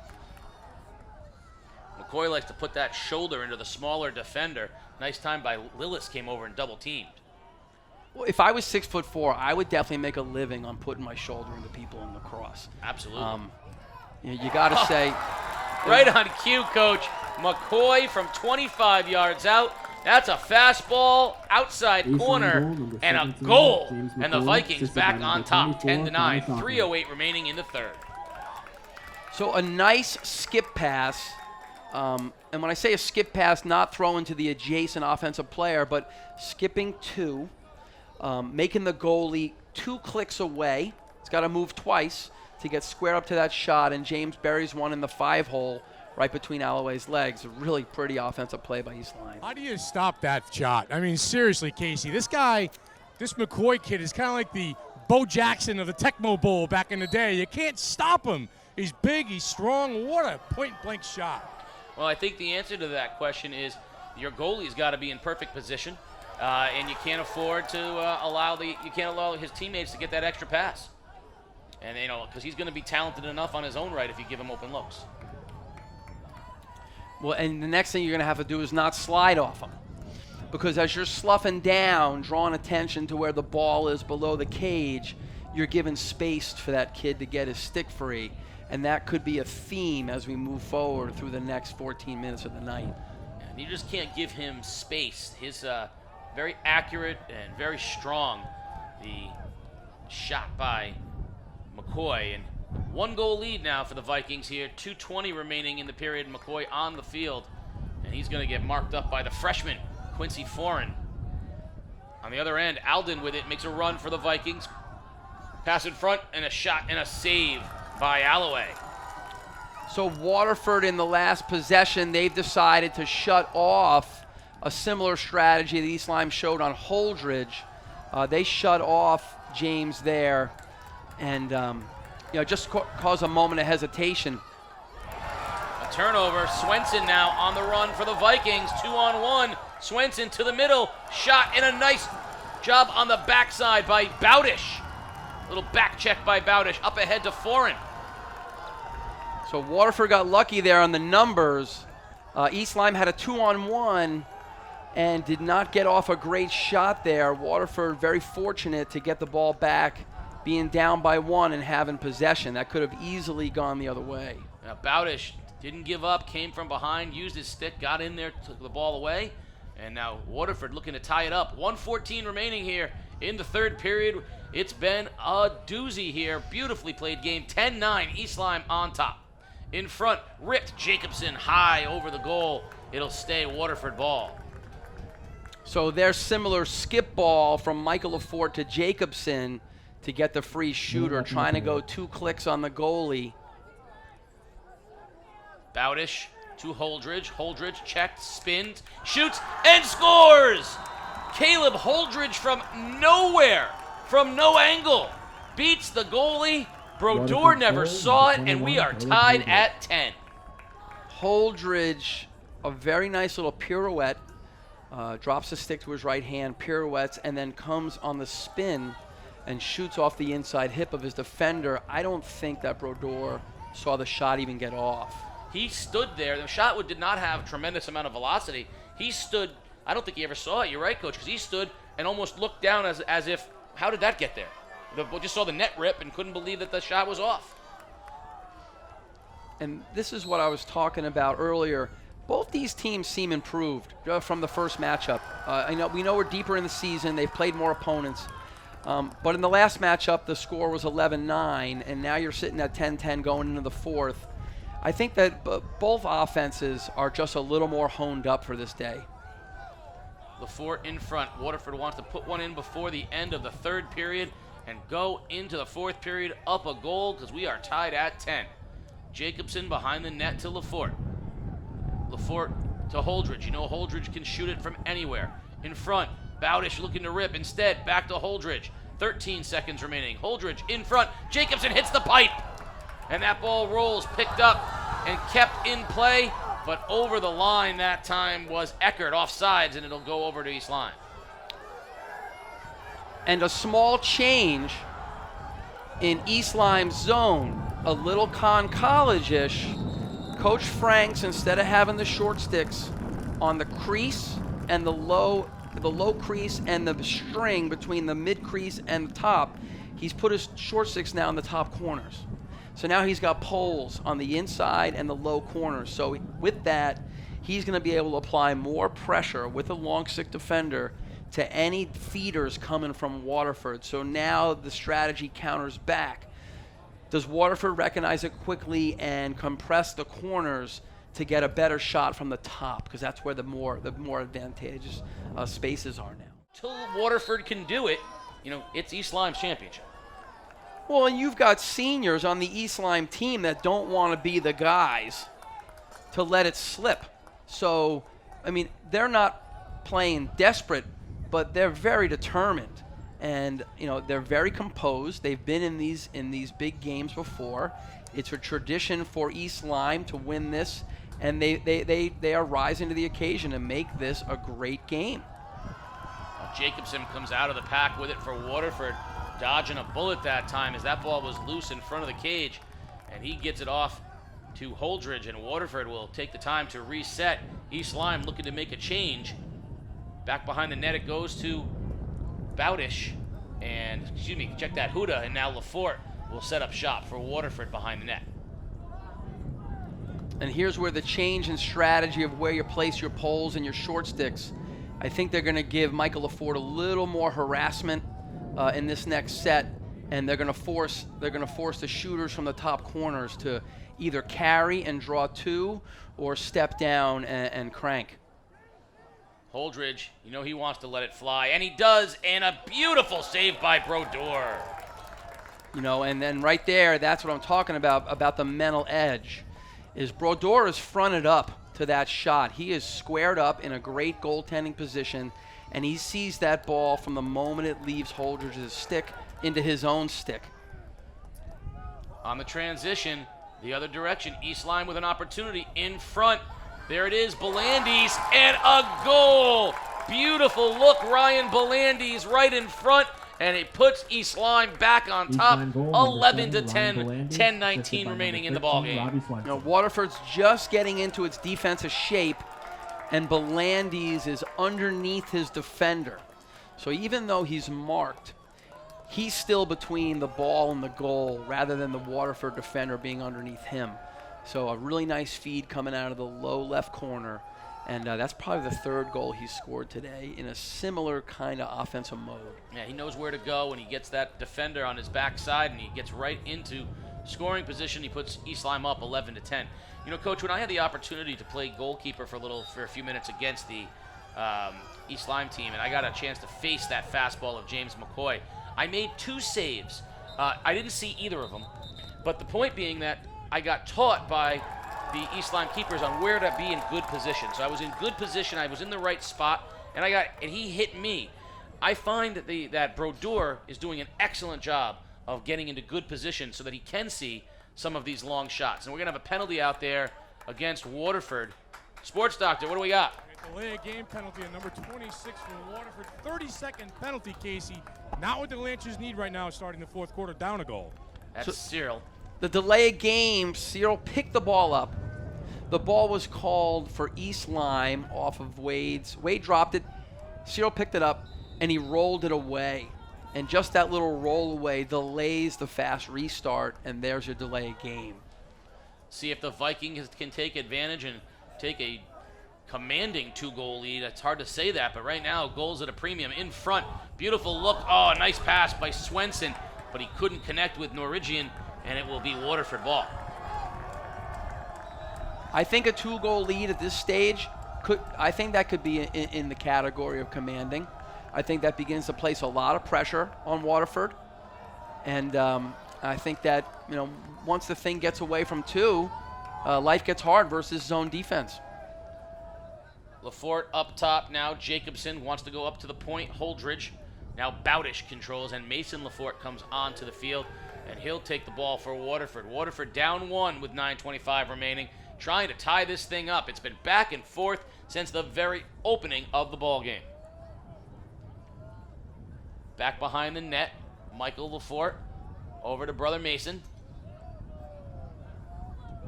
McCoy likes to put that shoulder into the smaller defender. Nice time by Lillis, came over and double teamed. Well, if I was 6'4", I would definitely make a living on putting my shoulder into people in lacrosse. Absolutely. You got to say. Right on cue, Coach. McCoy from 25 yards out. That's a fastball outside corner and a goal. And the Vikings back on top, 10-9. 3:08 remaining in the third. So a nice skip pass. And when I say a skip pass, not throwing to the adjacent offensive player, but skipping to, making the goalie 2 clicks away. He's got to move twice to get square up to that shot, and James buries one in the 5-hole right between Alloway's legs. A really pretty offensive play by East Lyme. How do you stop that shot? I mean, seriously, Casey, this McCoy kid is kind of like the Bo Jackson of the Tecmo Bowl back in the day. You can't stop him. He's big, he's strong. What a point-blank shot. Well, I think the answer to that question is your goalie's got to be in perfect position, and you can't afford to allow his teammates to get that extra pass. And because he's going to be talented enough on his own right if you give him open looks. Well, and the next thing you're going to have to do is not slide off him, because as you're sloughing down, drawing attention to where the ball is below the cage, you're giving space for that kid to get his stick free. And that could be a theme as we move forward through the next 14 minutes of the night. And you just can't give him space. His very accurate and very strong, the shot by McCoy. And 1-goal lead now for the Vikings here. 2:20 remaining in the period. McCoy on the field. And he's going to get marked up by the freshman, Quincy Foreign. On the other end, Alden with it makes a run for the Vikings. Pass in front and a shot and a save by Alloway. So Waterford in the last possession, they've decided to shut off a similar strategy that East Lyme showed on Holdridge. They shut off James there and just cause a moment of hesitation. A turnover. Swenson now on the run for the Vikings. 2-on-1. Swenson to the middle. Shot and a nice job on the backside by Bowdish. Little back check by Bowdish. Up ahead to Foreign. So Waterford got lucky there on the numbers. East Lyme had a 2-on-1 and did not get off a great shot there. Waterford very fortunate to get the ball back, being down by 1 and having possession. That could have easily gone the other way. Now Bowdish didn't give up, came from behind, used his stick, got in there, took the ball away. And now Waterford looking to tie it up. 1:14 remaining here in the third period. It's been a doozy here. Beautifully played game. 10-9, East Lyme on top. In front, ripped Jacobson high over the goal. It'll stay Waterford ball. So there's similar skip ball from Michael Lafort to Jacobson to get the free shooter, trying to go 2 clicks on the goalie. Bowdish to Holdridge. Holdridge checked, spins, shoots, and scores! Caleb Holdridge from nowhere, from no angle, beats the goalie. Brodeur never saw it, and we are tied at 10. Holdridge, a very nice little pirouette, drops the stick to his right hand, pirouettes, and then comes on the spin and shoots off the inside hip of his defender. I don't think that Brodeur saw the shot even get off. He stood there. The shot did not have a tremendous amount of velocity. He stood, I don't think he ever saw it. You're right, Coach, because he stood and almost looked down as if, how did that get there? Just saw the net rip and couldn't believe that the shot was off. And this is what I was talking about earlier. Both these teams seem improved from the first matchup. We know we're deeper in the season. They've played more opponents. But in the last matchup, the score was 11-9, and now you're sitting at 10-10 going into the fourth. I think that both offenses are just a little more honed up for this day. Lafort in front. Waterford wants to put one in before the end of the third period and go into the fourth period up a goal because we are tied at 10. Jacobson behind the net to Lafort. Lafort to Holdridge. You know Holdridge can shoot it from anywhere. In front, Bowdish looking to rip. Instead, back to Holdridge. 13 seconds remaining. Holdridge in front. Jacobson hits the pipe. And that ball rolls, picked up and kept in play. But over the line that time was Eckert offsides, and it'll go over to East Lyme. And a small change in East Lyme's zone, a little college-ish. Coach Franks, instead of having the short sticks on the crease and the low crease and the string between the mid crease and the top, he's put his short sticks now in the top corners. So now he's got poles on the inside and the low corners. So with that, he's going to be able to apply more pressure with a long stick defender to any feeders coming from Waterford. So now the strategy counters back. Does Waterford recognize it quickly and compress the corners to get a better shot from the top? Because that's where the more advantageous spaces are now. Till Waterford can do it, it's East Lyme's championship. Well, and you've got seniors on the East Lyme team that don't want to be the guys to let it slip. So, they're not playing desperate, but they're very determined. And, they're very composed. They've been in these big games before. It's a tradition for East Lyme to win this, and they are rising to the occasion to make this a great game. Now Jacobson comes out of the pack with it for Waterford, dodging a bullet that time as that ball was loose in front of the cage, and he gets it off to Holdridge, and Waterford will take the time to reset. East Lyme looking to make a change. Back behind the net it goes to Bowdish, and check that, Huda, and now Lafort will set up shop for Waterford behind the net. And here's where the change in strategy of where you place your poles and your short sticks, I think they're going to give Michael Lafort a little more harassment in this next set, and they're going to force the shooters from the top corners to either carry and draw 2 or step down and crank. Holdridge, you know he wants to let it fly, and he does, and a beautiful save by Brodeur. You know, and then right there, that's what I'm talking about the mental edge, is Brodeur is fronted up to that shot. He is squared up in a great goaltending position, and he sees that ball from the moment it leaves Holdridge's stick into his own stick. On the transition, the other direction, East Lyme with an opportunity in front. There it is, Belandis, and a goal! Beautiful look, Ryan Belandis right in front, and it puts East Lyme back on top, 11-10, 10-19 remaining in the ballgame. Now, Waterford's just getting into its defensive shape, and Belandis is underneath his defender. So even though he's marked, he's still between the ball and the goal rather than the Waterford defender being underneath him. So a really nice feed coming out of the low left corner. And that's probably the 3rd goal he's scored today in a similar kind of offensive mode. Yeah, he knows where to go when he gets that defender on his backside, and he gets right into scoring position. He puts East Lyme up 11-10. You know, Coach, when I had the opportunity to play goalkeeper for a few minutes against the East Lyme team, and I got a chance to face that fastball of James McCoy, I made 2 saves. I didn't see either of them, but the point being that I got taught by the East Lyme keepers on where to be in good position. So I was in good position, I was in the right spot, and he hit me. I find that Brodeur is doing an excellent job of getting into good position so that he can see some of these long shots. And we're gonna have a penalty out there against Waterford. Sports Doctor, what do we got? Delay a game penalty on number 26 for Waterford. 32nd penalty, Casey. Not what the Lancers need right now starting the 4th quarter, down a goal. That's Cyril. The delay of game, Cyril picked the ball up. The ball was called for East Lyme off of Wade's. Wade dropped it, Cyril picked it up, and he rolled it away. And just that little roll away delays the fast restart, and there's your delay of game. See if the Vikings can take advantage and take a commanding 2-goal lead. It's hard to say that, but right now, goals at a premium in front. Beautiful look. Oh, nice pass by Swenson, but he couldn't connect with Norwegian, and it will be Waterford ball. I think a 2-goal lead at this stage could be in the category of commanding. I think that begins to place a lot of pressure on Waterford, and I think that, you know, once the thing gets away from 2, life gets hard versus zone defense. Lafort up top now. Jacobson wants to go up to the point. Holdridge. Now Bowdish controls, and Mason Lafort comes onto the field, and he'll take the ball for Waterford. Waterford down 1 with 9:25 remaining, trying to tie this thing up. It's been back and forth since the very opening of the ball game. Back behind the net, Michael Lafort over to Brother Mason.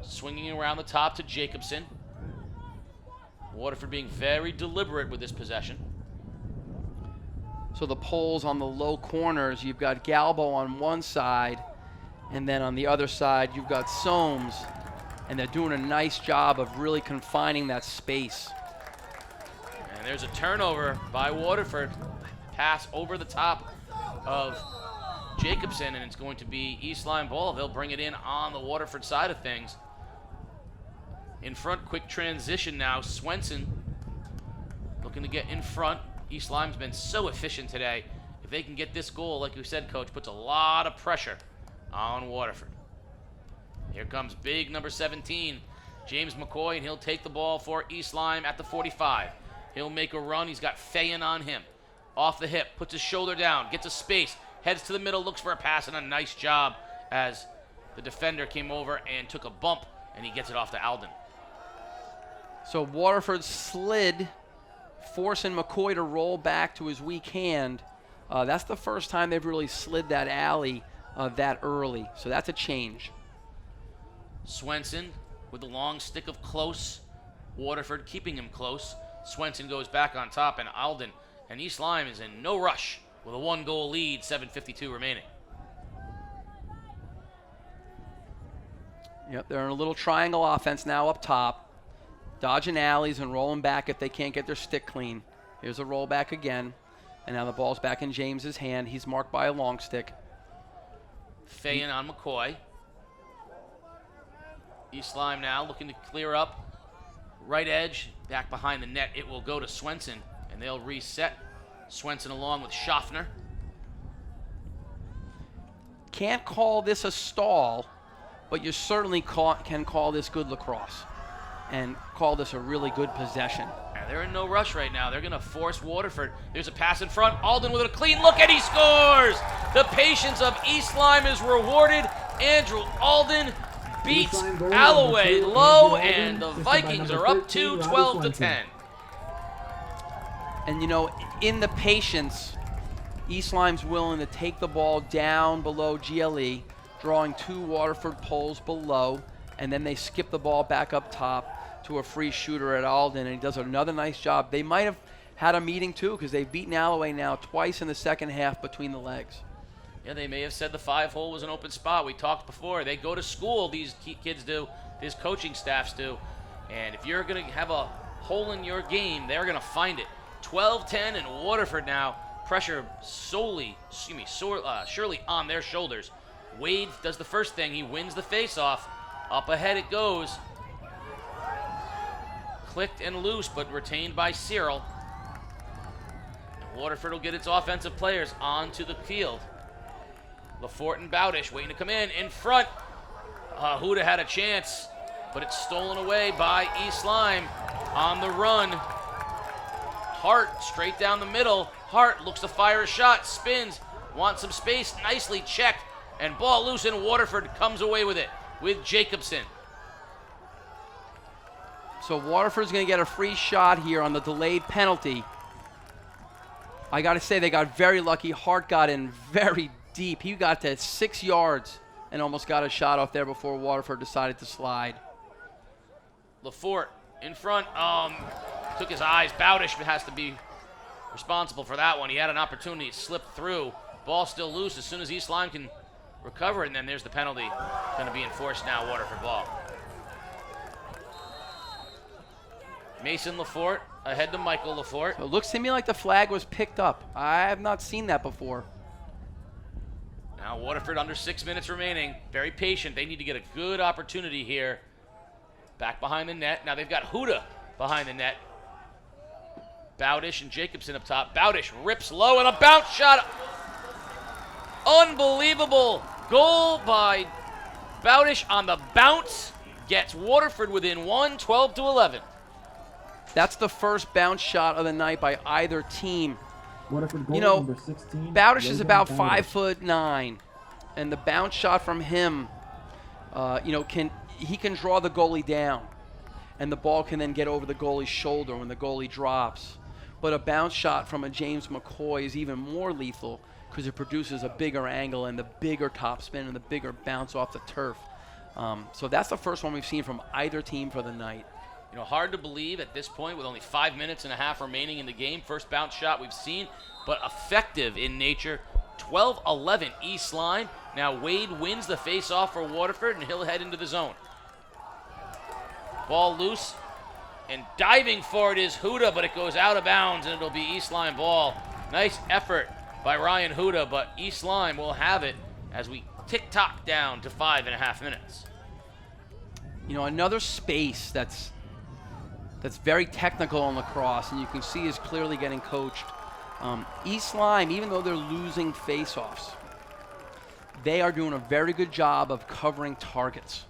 Swinging around the top to Jacobson. Waterford being very deliberate with this possession. So the poles on the low corners, you've got Galbo on one side, and then on the other side, you've got Soames, and they're doing a nice job of really confining that space. And there's a turnover by Waterford. Pass over the top of Jacobson, and it's going to be East Lyme ball. They'll bring it in on the Waterford side of things. In front, quick transition now. Swenson looking to get in front. East Lyme's been so efficient today. If they can get this goal, like you said, Coach, puts a lot of pressure on Waterford. Here comes big number 17, James McCoy, and he'll take the ball for East Lyme at the 45. He'll make a run. He's got Fayen on him. Off the hip, puts his shoulder down, gets a space, heads to the middle, looks for a pass, and a nice job as the defender came over and took a bump, and he gets it off to Alden. So Waterford slid, forcing McCoy to roll back to his weak hand. That's the first time they've really slid that alley that early, so that's a change. Swenson with the long stick of close. Waterford keeping him close. Swenson goes back on top, and Alden and East Lyme is in no rush with a 1-goal lead, 7:52 remaining. Yep, they're in a little triangle offense now up top. Dodging alleys and rolling back if they can't get their stick clean. Here's a roll back again. And now the ball's back in James's hand. He's marked by a long stick. Fayen on McCoy. East Lyme now looking to clear up. Right edge, back behind the net. It will go to Swenson, and they'll reset. Swenson along with Schaffner. Can't call this a stall, but you certainly can call this good lacrosse and call this a really good possession. Yeah, they're in no rush right now. They're going to force Waterford. There's a pass in front. Alden with a clean look, and he scores! The patience of East Lyme is rewarded. Andrew Alden beats Alloway low, and the Vikings are up to 12-10. And you know, in the patience, East Lyme's willing to take the ball down below GLE, drawing 2 Waterford poles below, and then they skip the ball back up top to a free shooter at Alden, and he does another nice job. They might have had a meeting too, because they've beaten Alloway now twice in the second half between the legs. Yeah, they may have said the 5-hole was an open spot. We talked before. They go to school, these kids do, these coaching staffs do, and if you're going to have a hole in your game, they're going to find it. 12-10, and Waterford now pressure surely on their shoulders. Wade does the first thing. He wins the face-off. Up ahead it goes. Clicked and loose, but retained by Cyril. And Waterford will get its offensive players onto the field. Lafort and Bowdish waiting to come in front. Huda had a chance, but it's stolen away by East Lyme on the run. Hart straight down the middle. Hart looks to fire a shot, spins, wants some space, nicely checked, and ball loose, and Waterford comes away with it with Jacobson. So Waterford's going to get a free shot here on the delayed penalty. I got to say, they got very lucky. Hart got in very deep. He got to 6 yards and almost got a shot off there before Waterford decided to slide. Lafort in front. Took his eyes. Bowdish has to be responsible for that one. He had an opportunity to slip through. Ball still loose as soon as East Lyme can recover, and then there's the penalty going to be enforced now, Waterford ball. Mason Lafort ahead to Michael Lafort. So it looks to me like the flag was picked up. I have not seen that before. Now Waterford under 6 minutes remaining. Very patient. They need to get a good opportunity here. Back behind the net. Now they've got Huda behind the net. Bowdish and Jacobson up top. Bowdish rips low and a bounce shot. Unbelievable goal by Bowdish on the bounce. Gets Waterford within 1, 12-11. That's the first bounce shot of the night by either team. Waterford goal You know, number 16. Bowdish is Logan about Bowdish. 5'9", and the bounce shot from him, he can draw the goalie down, and the ball can then get over the goalie's shoulder when the goalie drops. But a bounce shot from a James McCoy is even more lethal because it produces a bigger angle and the bigger topspin and the bigger bounce off the turf. So that's the first one we've seen from either team for the night. You know, hard to believe at this point with only 5 minutes and a half remaining in the game. First bounce shot we've seen, but effective in nature. 12-11 East Lyme. Now Wade wins the face-off for Waterford, and he'll head into the zone. Ball loose, and diving for it is Huda, but it goes out of bounds, and it'll be East Lyme ball. Nice effort by Ryan Huda, but East Lyme will have it as we tick-tock down to 5.5 minutes. You know, another space that's very technical in lacrosse, and you can see is clearly getting coached. East Lyme, even though they're losing face-offs, they are doing a very good job of covering targets.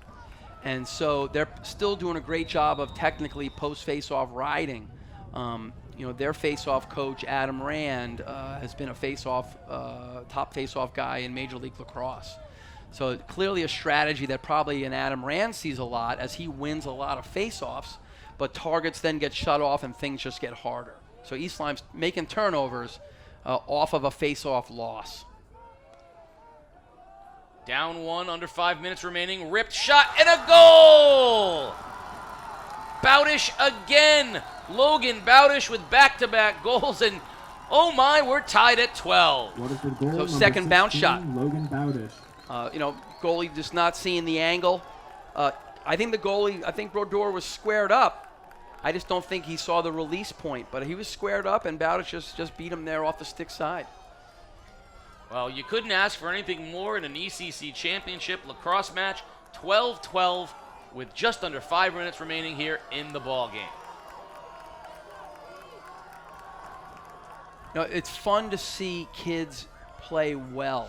And so they're still doing a great job of technically post-face-off riding. Their face-off coach, Adam Rand, has been a top face-off guy in Major League Lacrosse. So clearly a strategy that probably an Adam Rand sees a lot as he wins a lot of face-offs, but targets then get shut off and things just get harder. So East Lyme's making turnovers off of a face-off loss. Down 1, under 5 minutes remaining. Ripped shot and a goal! Bowdish again. Logan Bowdish with back-to-back goals, and oh my, we're tied at 12. Waterford goal So number second bounce 16, shot. Logan Bowdish. Goalie just not seeing the angle. I think Brodeur was squared up. I just don't think he saw the release point, but he was squared up, and Bowdish just beat him there off the stick side. Well, you couldn't ask for anything more in an ECC championship lacrosse match. 12-12, with just under 5 minutes remaining here in the ball game. You know, it's fun to see kids play well.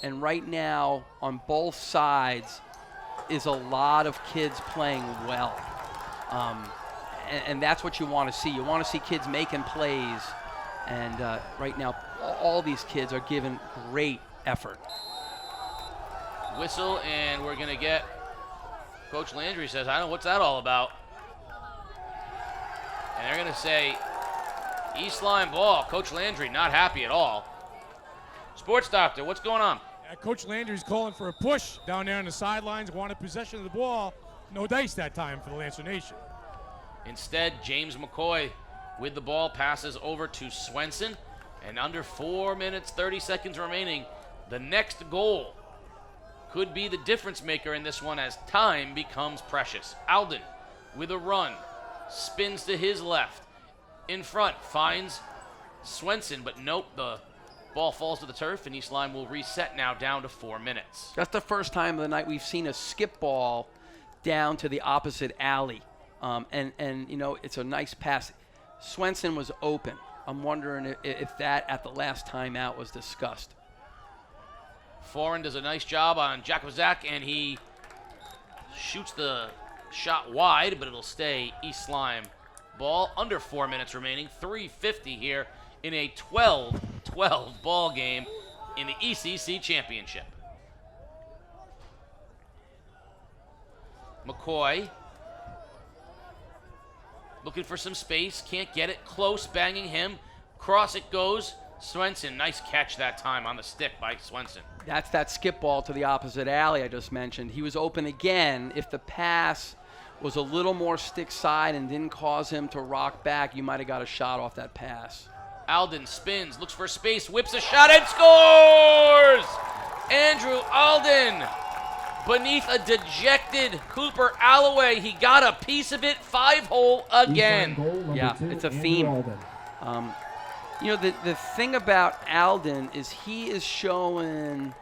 And right now, on both sides, is a lot of kids playing well. And that's what you want to see. You want to see kids making plays. And right now, all these kids are giving great effort. Whistle, and we're going to get, Coach Landry says, I don't know what's that all about. And they're going to say, East Lyme ball. Coach Landry not happy at all. Sports Doctor, what's going on? Coach Landry's calling for a push down there on the sidelines, wanted possession of the ball. No dice that time for the Lancer Nation. Instead, James McCoy with the ball passes over to Swenson. And under 4 minutes, 30 seconds remaining, the next goal could be the difference maker in this one as time becomes precious. Alden with a run, spins to his left. In front, finds Swenson, but nope, the ball falls to the turf, and East Lyme will reset now down to 4 minutes. That's the first time of the night we've seen a skip ball down to the opposite alley. And you know, it's a nice pass. Swenson was open. I'm wondering if that at the last timeout was discussed. Foreign does a nice job on Jakozak, and he shoots the shot wide, but it'll stay East Lyme ball. Under 4 minutes remaining, 3:50 here in a 12-12 ball game in the ECC championship. McCoy looking for some space, can't get it, close, banging him, cross it goes, Swenson, nice catch that time on the stick by Swenson. That's that skip ball to the opposite alley I just mentioned. He was open again. If the pass was a little more stick side and didn't cause him to rock back, you might have got a shot off that pass. Alden spins, looks for space, whips a shot and scores! Andrew Alden, beneath a dejected Cooper Alloway, he got a piece of it, 5-hole again. Yeah, it's a theme. You know, the thing about Alden is he is showing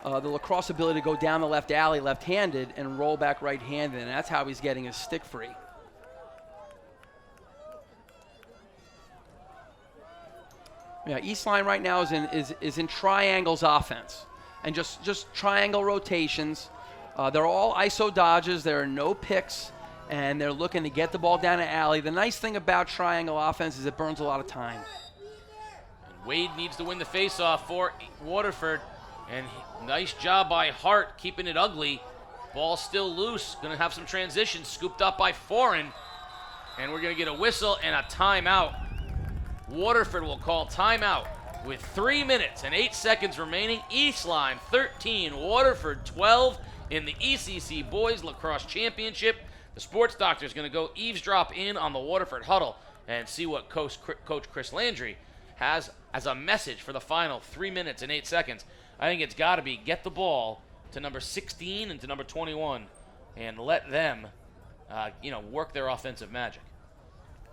the lacrosse ability to go down the left alley left-handed and roll back right-handed, and that's how he's getting his stick free. Yeah, East Lyme right now is in triangles offense, and just triangle rotations. They're all ISO dodges. There are no picks, and they're looking to get the ball down the alley. The nice thing about triangle offense is it burns a lot of time. And Wade needs to win the faceoff for Waterford, and nice job by Hart keeping it ugly. Ball still loose. Going to have some transition scooped up by Foreign, and we're going to get a whistle and a timeout. Waterford will call timeout with 3 minutes and 8 seconds remaining. East Lyme 13, Waterford 12 in the ECC Boys Lacrosse Championship. The sports doctor is going to go eavesdrop in on the Waterford huddle and see what Coach Chris Landry has as a message for the final 3 minutes and 8 seconds. I think it's got to be get the ball to number 16 and to number 21 and let them work their offensive magic.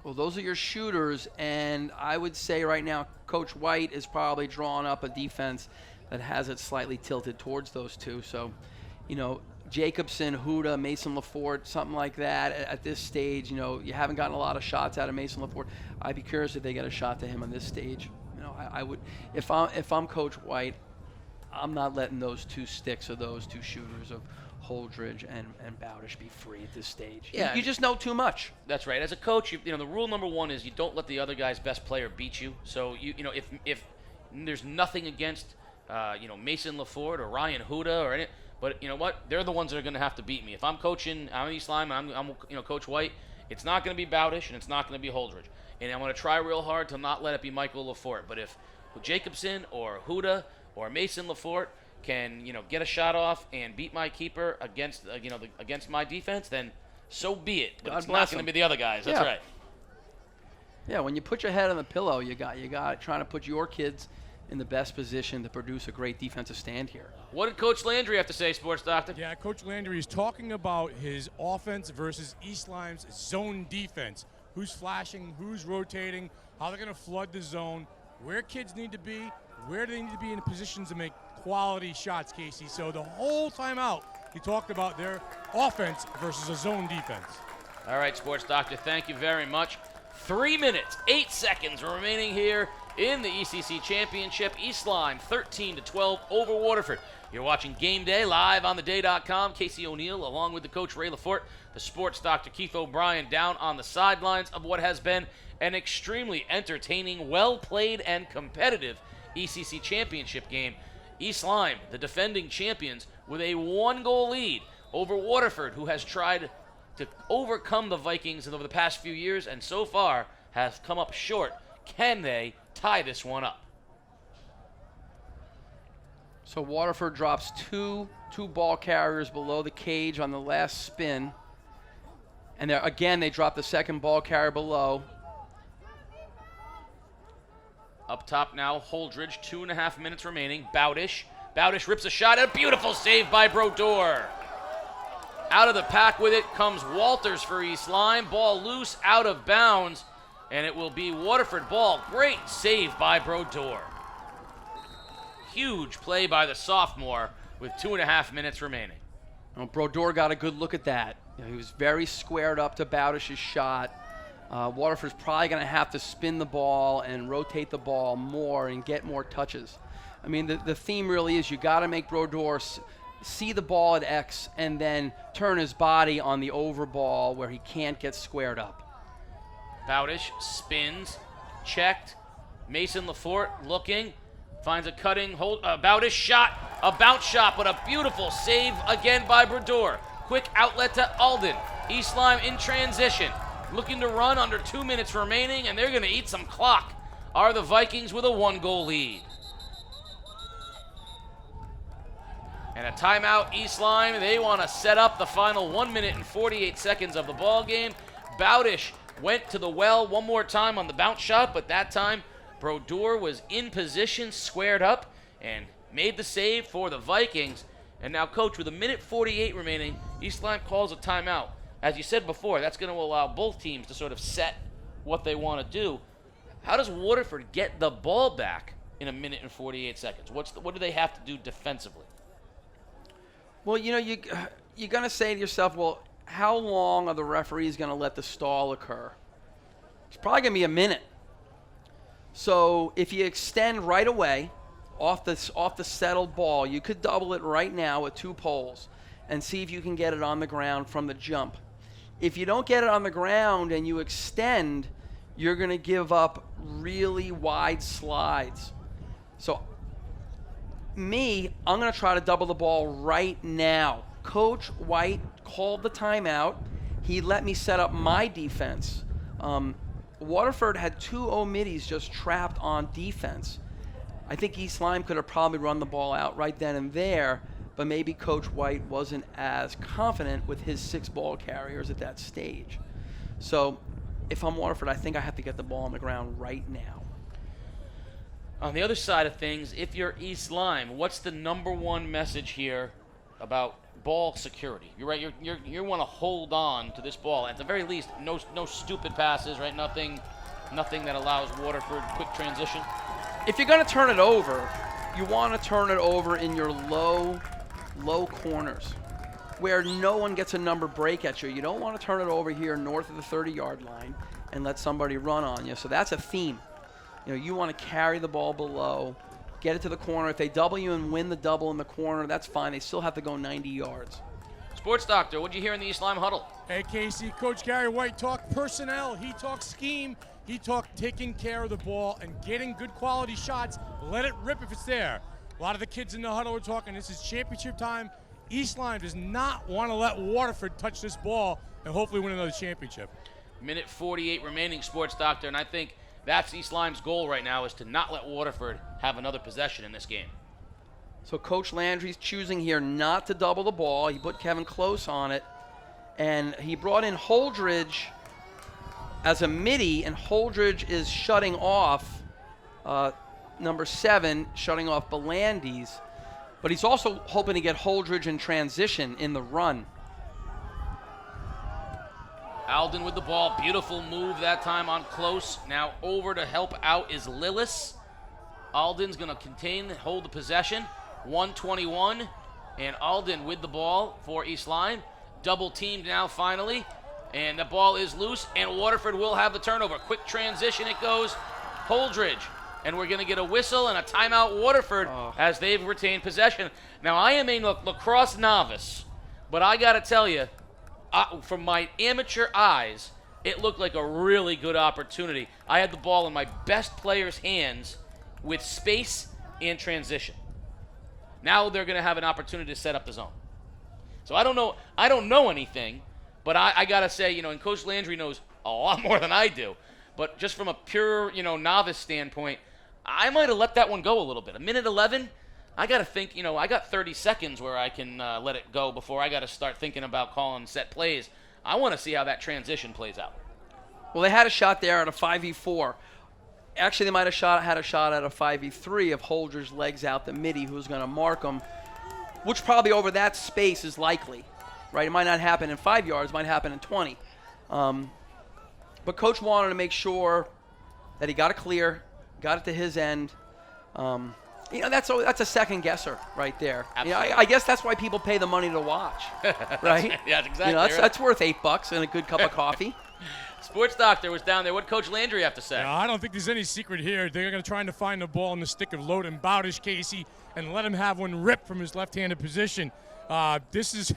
Well, those are your shooters, and I would say right now Coach White is probably drawing up a defense that has it slightly tilted towards those two. So, you know, Jacobson, Huda, Mason LaForte, something like that at this stage. You know, you haven't gotten a lot of shots out of Mason LaForte. I'd be curious if they get a shot to him on this stage. You know, I would, if I'm Coach White, I'm not letting those two sticks or those two shooters of Holdridge and Bowdish be free at this stage. Yeah, you just know too much. That's right. As a coach, the rule number one is you don't let the other guy's best player beat you. So if there's nothing against Mason LaForte or Ryan Huda or any, but you know what, they're the ones that are going to have to beat me. If I'm coaching, I'm East Lyme, I'm Coach White. It's not going to be Bowdish and it's not going to be Holdridge, and I'm going to try real hard to not let it be Michael LaForte. But if Jacobson or Huda or Mason LaForte can get a shot off and beat my keeper against against my defense, then so be it. But it's not going to be the other guys. That's right. Yeah, when you put your head on the pillow, you got trying to put your kids in the best position to produce a great defensive stand here. What did Coach Landry have to say, Sports Doctor? Yeah, Coach Landry is talking about his offense versus East Lyme's zone defense. Who's flashing, who's rotating, how they're going to flood the zone, where kids need to be, where do they need to be in positions to make quality shots, Casey. So the whole time out, He talked about their offense versus a zone defense. All right, Sports Doctor, thank you very much. 3 minutes, 8 seconds remaining here in the ECC Championship. East Lyme 13-12 over Waterford. You're watching Game Day live on theday.com. Casey O'Neill along with the coach Ray Lafort, the Sports Doctor Keith O'Brien down on the sidelines of what has been an extremely entertaining, well-played, and competitive ECC Championship game. East Lyme, the defending champions, with a 1-goal lead over Waterford, who has tried to overcome the Vikings over the past few years and so far has come up short. Can they tie this one up? So Waterford drops two ball carriers below the cage on the last spin. And again, they drop the second ball carrier below. Up top now, Holdridge, 2.5 minutes remaining. Bowdish rips a shot, and a beautiful save by Brodeur. Out of the pack with it comes Walters for East Lyme. Ball loose, out of bounds, and it will be Waterford ball. Great save by Brodeur. Huge play by the sophomore with 2.5 minutes remaining. Well, Brodeur got a good look at that. He was very squared up to Bowdish's shot. Waterford's probably going to have to spin the ball and rotate the ball more and get more touches. I mean, the theme really is you got to make Brodeur see the ball at X and then turn his body on the over ball where he can't get squared up. Bowdish spins, checked. Mason Lafort looking, finds a cutting hold. Bowdish shot, a bounce shot, but a beautiful save again by Brodeur. Quick outlet to Alden. East Lyme in transition, looking to run under 2 minutes remaining, and they're going to eat some clock. Are the Vikings with a 1-goal lead? And a timeout, East Lyme. They want to set up the final 1 minute and 48 seconds of the ball game. Bowdish went to the well one more time on the bounce shot, but that time Brodeur was in position, squared up, and made the save for the Vikings. And now, Coach, with 1:48 remaining, East Lyme calls a timeout. As you said before, that's going to allow both teams to sort of set what they want to do. How does Waterford get the ball back in 1 minute and 48 seconds? What do they have to do defensively? Well, you're going to say to yourself, well, how long are the referees going to let the stall occur? It's probably going to be a minute. So if you extend right away off the settled ball, you could double it right now with 2 poles and see if you can get it on the ground from the jump. If you don't get it on the ground and you extend, you're going to give up really wide slides. So I'm going to try to double the ball right now. Coach White called the timeout. He let me set up my defense. Waterford had 2 omitties just trapped on defense. I think East Lyme could have probably run the ball out right then and there, but maybe Coach White wasn't as confident with his 6 ball carriers at that stage. So if I'm Waterford, I think I have to get the ball on the ground right now. On the other side of things, if you're East Lyme, what's the #1 message here about ball security? You're right. You want to hold on to this ball. At the very least, no stupid passes, right? Nothing that allows Waterford quick transition. If you're going to turn it over, you want to turn it over in your low corners where no one gets a number break at you. You don't want to turn it over here north of the 30-yard line and let somebody run on you. So that's a theme. You want to carry the ball below, get it to the corner. If they double you and win the double in the corner, that's fine. They still have to go 90 yards. Sports Doctor, what'd you hear in the East Lyme huddle? Hey, Casey, Coach Gary White talked personnel. He talked scheme. He talked taking care of the ball and getting good quality shots. Let it rip if it's there. A lot of the kids in the huddle were talking, this is championship time. East Lyme does not want to let Waterford touch this ball and hopefully win another championship. 1:48 remaining, Sports Doctor, and I think that's East Lyme's goal right now, is to not let Waterford have another possession in this game. So Coach Landry's choosing here not to double the ball. He put Kevin Close on it, and he brought in Holdridge as a midi, and Holdridge is shutting off number 7, shutting off Belandes, but he's also hoping to get Holdridge in transition in the run. Alden with the ball. Beautiful move that time on Close. Now over to help out is Lillis. Alden's going to hold the possession. 1:21 And Alden with the ball for East Lyme. Double teamed now finally. And the ball is loose, and Waterford will have the turnover. Quick transition, it goes. Holdridge. And we're going to get a whistle and a timeout, Waterford, as they've retained possession. Now, I am a lacrosse novice, but I got to tell you, from my amateur eyes, it looked like a really good opportunity. I had the ball in my best player's hands with space and transition. Now they're going to have an opportunity to set up the zone. So I don't know anything, but I got to say, and Coach Landry knows a lot more than I do. But just from a pure, novice standpoint, I might have let that one go a little bit. A minute 11, I got to think, I got 30 seconds where I can let it go before I got to start thinking about calling set plays. I want to see how that transition plays out. Well, they had a shot there at a 5v4. Actually, they might have had a shot at a 5v3 of Holdridge's legs out the midi, who was going to mark them, which probably over that space is likely, right? It might not happen in 5 yards, it might happen in 20. But Coach wanted to make sure that he got it clear, got it to his end. That's a second guesser right there. I guess that's why people pay the money to watch, right? Yeah, that's exactly right. That's worth $8 and a good cup of coffee. Sports Doctor was down there. What Coach Landry have to say? I don't think there's any secret here. They're going to try to find the ball in the stick of Loden Bowdish, Casey, and let him have one rip from his left-handed position. This is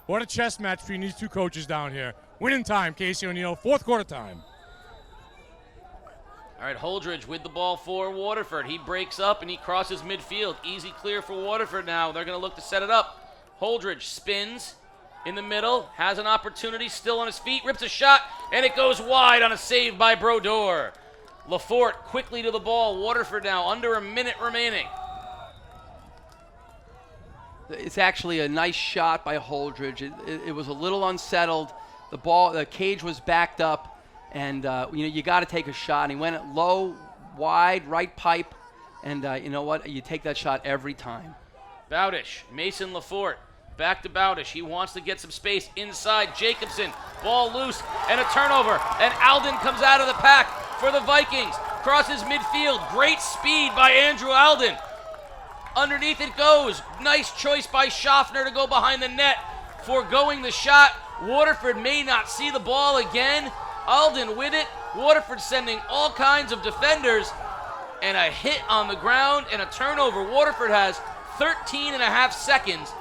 what a chess match between these two coaches down here. Winning time, Casey O'Neill, fourth quarter time. All right, Holdridge with the ball for Waterford. He breaks up and he crosses midfield. Easy clear for Waterford now. They're going to look to set it up. Holdridge spins in the middle, has an opportunity, still on his feet, rips a shot, and it goes wide on a save by Brodeur. Lafort quickly to the ball. Waterford now under a minute remaining. It's actually a nice shot by Holdridge. It was a little unsettled. The cage was backed up, and you got to take a shot. And he went it low, wide, right pipe, and you know what? You take that shot every time. Bowdish, Mason Lafort, back to Bowdish. He wants to get some space inside. Jacobson, ball loose, and a turnover. And Alden comes out of the pack for the Vikings. Crosses midfield. Great speed by Andrew Alden. Underneath it goes. Nice choice by Schaffner to go behind the net. Foregoing the shot. Waterford may not see the ball again. Alden with it. Waterford sending all kinds of defenders. And a hit on the ground and a turnover. Waterford has 13 and a half seconds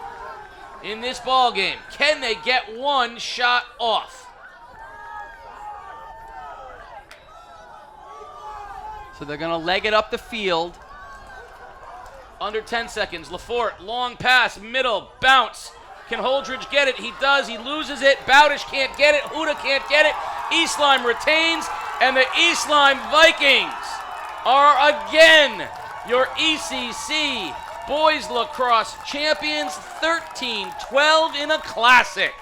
in this ball game. Can they get one shot off? So they're going to leg it up the field. Under 10 seconds. Lafort, long pass, middle, bounce. Can Holdridge get it? He does. He loses it. Bowdish can't get it. Huda can't get it. East Lyme retains. And the East Lyme Vikings are again your ECC Boys Lacrosse champions, 13-12 in a classic.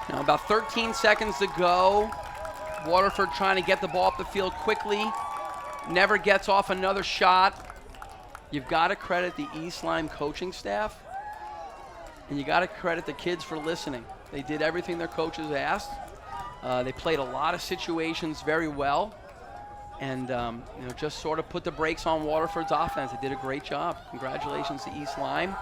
Now about 13 seconds to go. Waterford trying to get the ball up the field quickly. Never gets off another shot. You've got to credit the East Lyme coaching staff, and you got to credit the kids for listening. They did everything their coaches asked. They played a lot of situations very well, and just sort of put the brakes on Waterford's offense. They did a great job. Congratulations to East Lyme.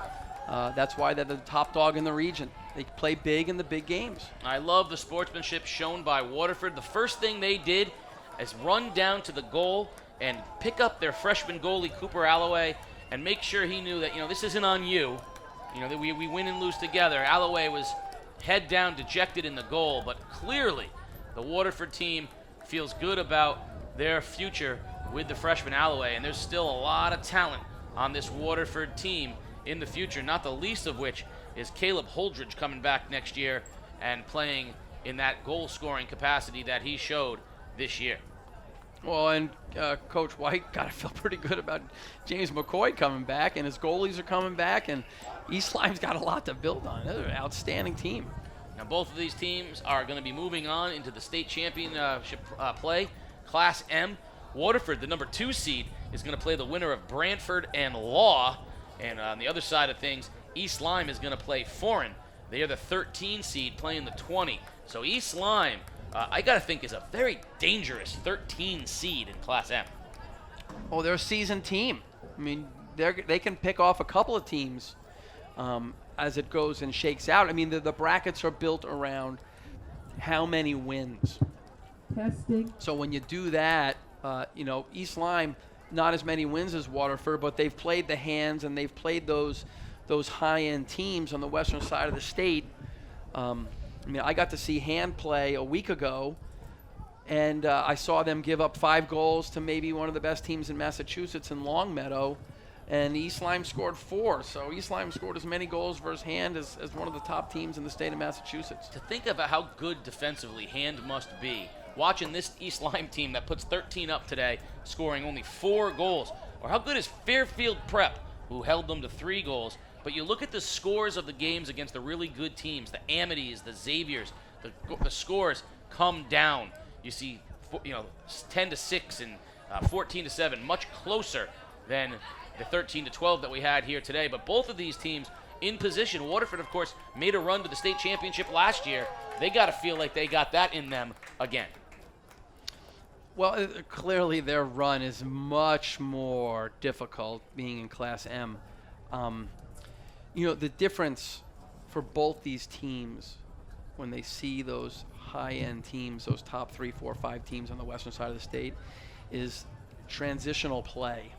That's why they're the top dog in the region. They play big in the big games. I love the sportsmanship shown by Waterford. The first thing they did is run down to the goal and pick up their freshman goalie, Cooper Alloway, and make sure he knew that, this isn't on you. That we win and lose together. Alloway was head down, dejected in the goal, but clearly the Waterford team feels good about their future with the freshman Alloway, and there's still a lot of talent on this Waterford team in the future, not the least of which is Caleb Holdridge coming back next year and playing in that goal-scoring capacity that he showed this year. Well, and Coach White got to feel pretty good about James McCoy coming back, and his goalies are coming back, and East Lyme's got a lot to build on. They're an outstanding team. Now, both of these teams are going to be moving on into the state championship play, Class M. Waterford, the number 2 seed, is going to play the winner of Brantford and Law. And on the other side of things, East Lyme is going to play Foreign. They are the 13 seed playing the 20. So East Lyme, I got to think, is a very dangerous 13 seed in Class M. Oh, they're a seasoned team. I mean, they can pick off a couple of teams as it goes and shakes out. I mean, the brackets are built around how many wins. Testing. So when you do that, East Lyme, not as many wins as Waterford, but they've played the hands and they've played those high-end teams on the western side of the state. I got to see Hand play a week ago, and I saw them give up 5 goals to maybe one of the best teams in Massachusetts in Longmeadow, and East Lyme scored 4. So East Lyme scored as many goals versus Hand as one of the top teams in the state of Massachusetts. To think about how good defensively Hand must be, watching this East Lyme team that puts 13 up today, scoring only 4 goals, or how good is Fairfield Prep, who held them to 3 goals. But you look at the scores of the games against the really good teams, the Amities, the Xaviers, the scores come down. You see, 10-6 and 14-7, much closer than the 13-12 that we had here today. But both of these teams in position. Waterford, of course, made a run to the state championship last year. They got to feel like they got that in them again. Well, clearly their run is much more difficult being in Class M. The difference for both these teams when they see those high-end teams, those top 3, 4, 5 teams on the western side of the state, is transitional play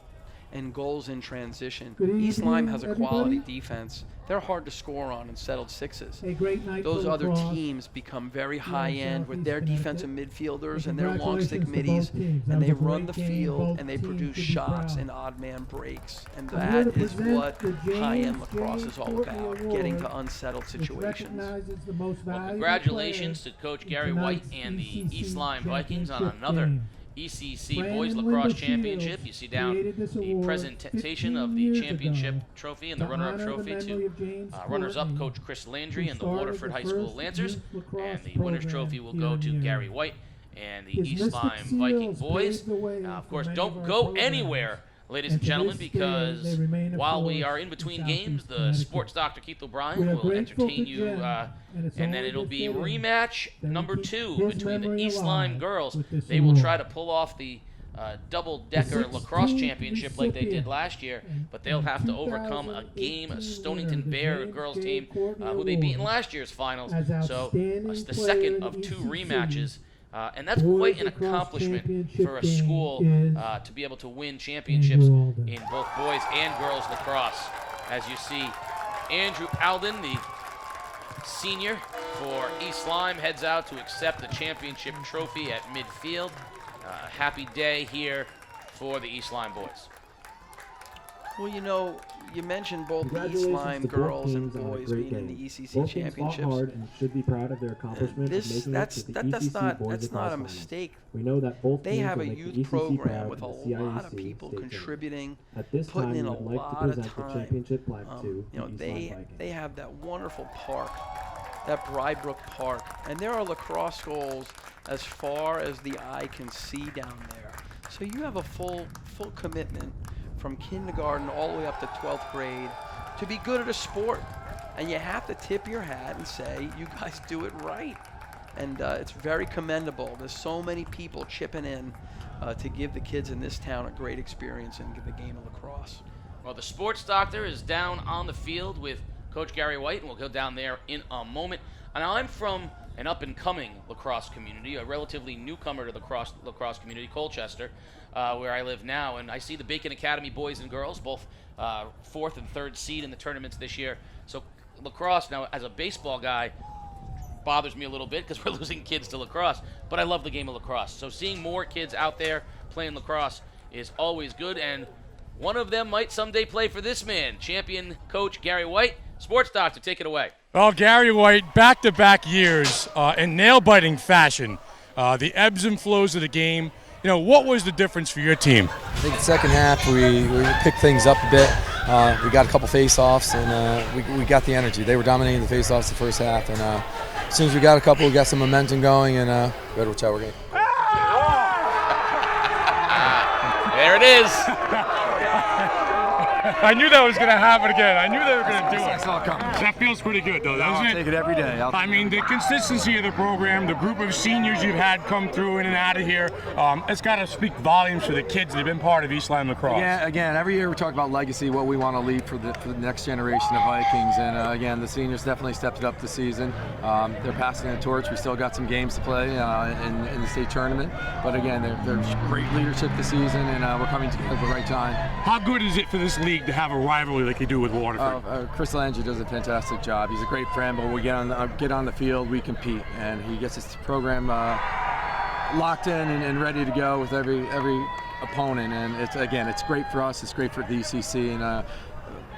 and goals in transition. East Lyme has a quality defense. They're hard to score on and settled 6s. A great night Those for other lacrosse. teams become very high-end with Southeast their Connecticut. defensive midfielders and And their long stick middies, congratulations to both teams. That and they was a run the great game. field Both and they teams produce should be shots proud. and odd man breaks. And I'm here that to is present what the James high-end J. lacrosse is all Courtney about, Award, getting to unsettled which situations. recognizes the most Well, valuable congratulations to players Coach in Gary White tonight's and the ECC East Lyme Vikings on championship another game. ECC Brandon Boys Linda Lacrosse Shields Championship. You see down created this the award presentation 15 of the years championship ago trophy and the to runner-up honor the trophy memory to of James runners-up Courtney, Coach Chris Landry who and the started Waterford the High School first Lancers. youth lacrosse And the winner's program trophy will here go in to the Gary area. White and the His East mystic Lyme Viking seals boys. paved the way Of for course, many don't of our go programs. anywhere, ladies And and to gentlemen, this day, because they remain a while we force are in in between Southeast games, the Connecticut. sports doctor Keith We O'Brien are will grateful entertain to you, Jim, and it's and then only it'll be fitting rematch that we number keep 2 his between the memory East Lyme alive girls. with this They will award. try to pull off the double-decker The lacrosse 16th championship like they did recipient last year, but and they'll have to overcome a 2018 game, a winner, Stonington the Bear James girls J. team Courtney who they beat in Award last year's finals. as So outstanding it's the player second in of 2 ECC. rematches. And that's Boys quite an Lacrosse accomplishment Championship for a game school is to be able to win championships Andrew Alden. in both boys and girls lacrosse. As you see, Andrew Alden, the senior for East Lyme, heads out to accept the championship trophy at midfield. A happy day here for the East Lyme boys. Well, you mentioned both the East Congratulations Lyme to both girls and teams on a boys great being in game. the ECC Both teams fought championships. hard and should be proud of their accomplishment of making it to the ECC Boys That's not Lacrosse a Finals. mistake. We know that both They teams have will a make the youth ECC program proud with a in the lot of CIAC people state tournament. contributing, At this putting time, in we a would like to lot of present the time. championship plaque to the East Lyme They Vikings. have that wonderful park, that Brybrook Park, and there are lacrosse goals as far as the eye can see down there. So you have a full commitment from kindergarten all the way up to 12th grade to be good at a sport, and you have to tip your hat and say you guys do it right, and it's very commendable. There's so many people chipping in to give the kids in this town a great experience in the game of lacrosse. Well, the sports doctor is down on the field with Coach Gary White, and we'll go down there in a moment. And I'm from an up-and-coming lacrosse community, a relatively newcomer to the lacrosse community, Colchester, where I live now, and I see the Bacon Academy boys and girls, both 4th and 3rd seed in the tournaments this year. So lacrosse, now as a baseball guy, bothers me a little bit because we're losing kids to lacrosse, but I love the game of lacrosse. So seeing more kids out there playing lacrosse is always good, and one of them might someday play for this man, champion coach Gary White. Sports doctor, take it away. Well, Gary White, back-to-back years in nail-biting fashion. The ebbs and flows of the game. What was the difference for your team? I think the second half we picked things up a bit. We got a couple face-offs, and we got the energy. They were dominating the face-offs the first half, and as soon as we got a couple, we got some momentum going, and we had to watch out. We're game. There it is. I knew that was going to happen again. I knew they were going to do it. I saw it coming. That feels pretty good, though, doesn't I'll it? take it every day. I mean, the consistency of the program, the group of seniors you've had come through in and out of here, it's got to speak volumes for the kids that have been part of East Lyme Lacrosse. Yeah, again, every year we talk about legacy, what we want to leave for the next generation of Vikings, and again, the seniors definitely stepped it up this season. They're passing the torch. We still got some games to play in the state tournament, but again, there's great leadership this season, and we're coming together at the right time. How good is it for this league to have a rivalry like you do with Waterford? Chris Lange does a fantastic job. He's a great friend, but when we get on the field, we compete, and he gets his program locked in and ready to go with every opponent. And it's great for us. It's great for the ECC. And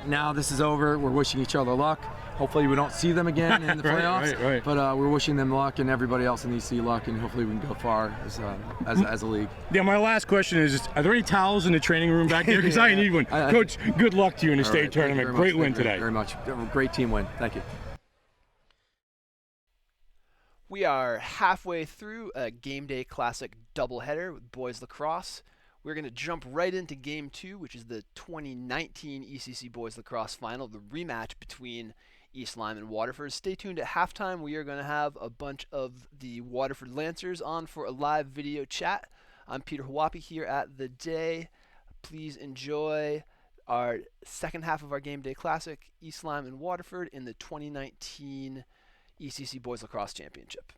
now this is over. We're wishing each other luck. Hopefully we don't see them again in the playoffs. Right. But we're wishing them luck and everybody else in ECC luck, and hopefully we can go far as a league. Yeah, my last question is, are there any towels in the training room back there? Because I need one. Coach, good luck to you in the state tournament. Great win today. Very much. Great team win. Thank you. We are halfway through a GameDay Classic doubleheader with boys lacrosse. We're going to jump right into Game 2, which is the 2019 ECC Boys Lacrosse Final, the rematch between East Lyme and Waterford. Stay tuned at halftime. We are going to have a bunch of the Waterford Lancers on for a live video chat. I'm Peter Hawapi here at the day. Please enjoy our second half of our GameDay Classic, East Lyme and Waterford in the 2019 ECC Boys Lacrosse Championship.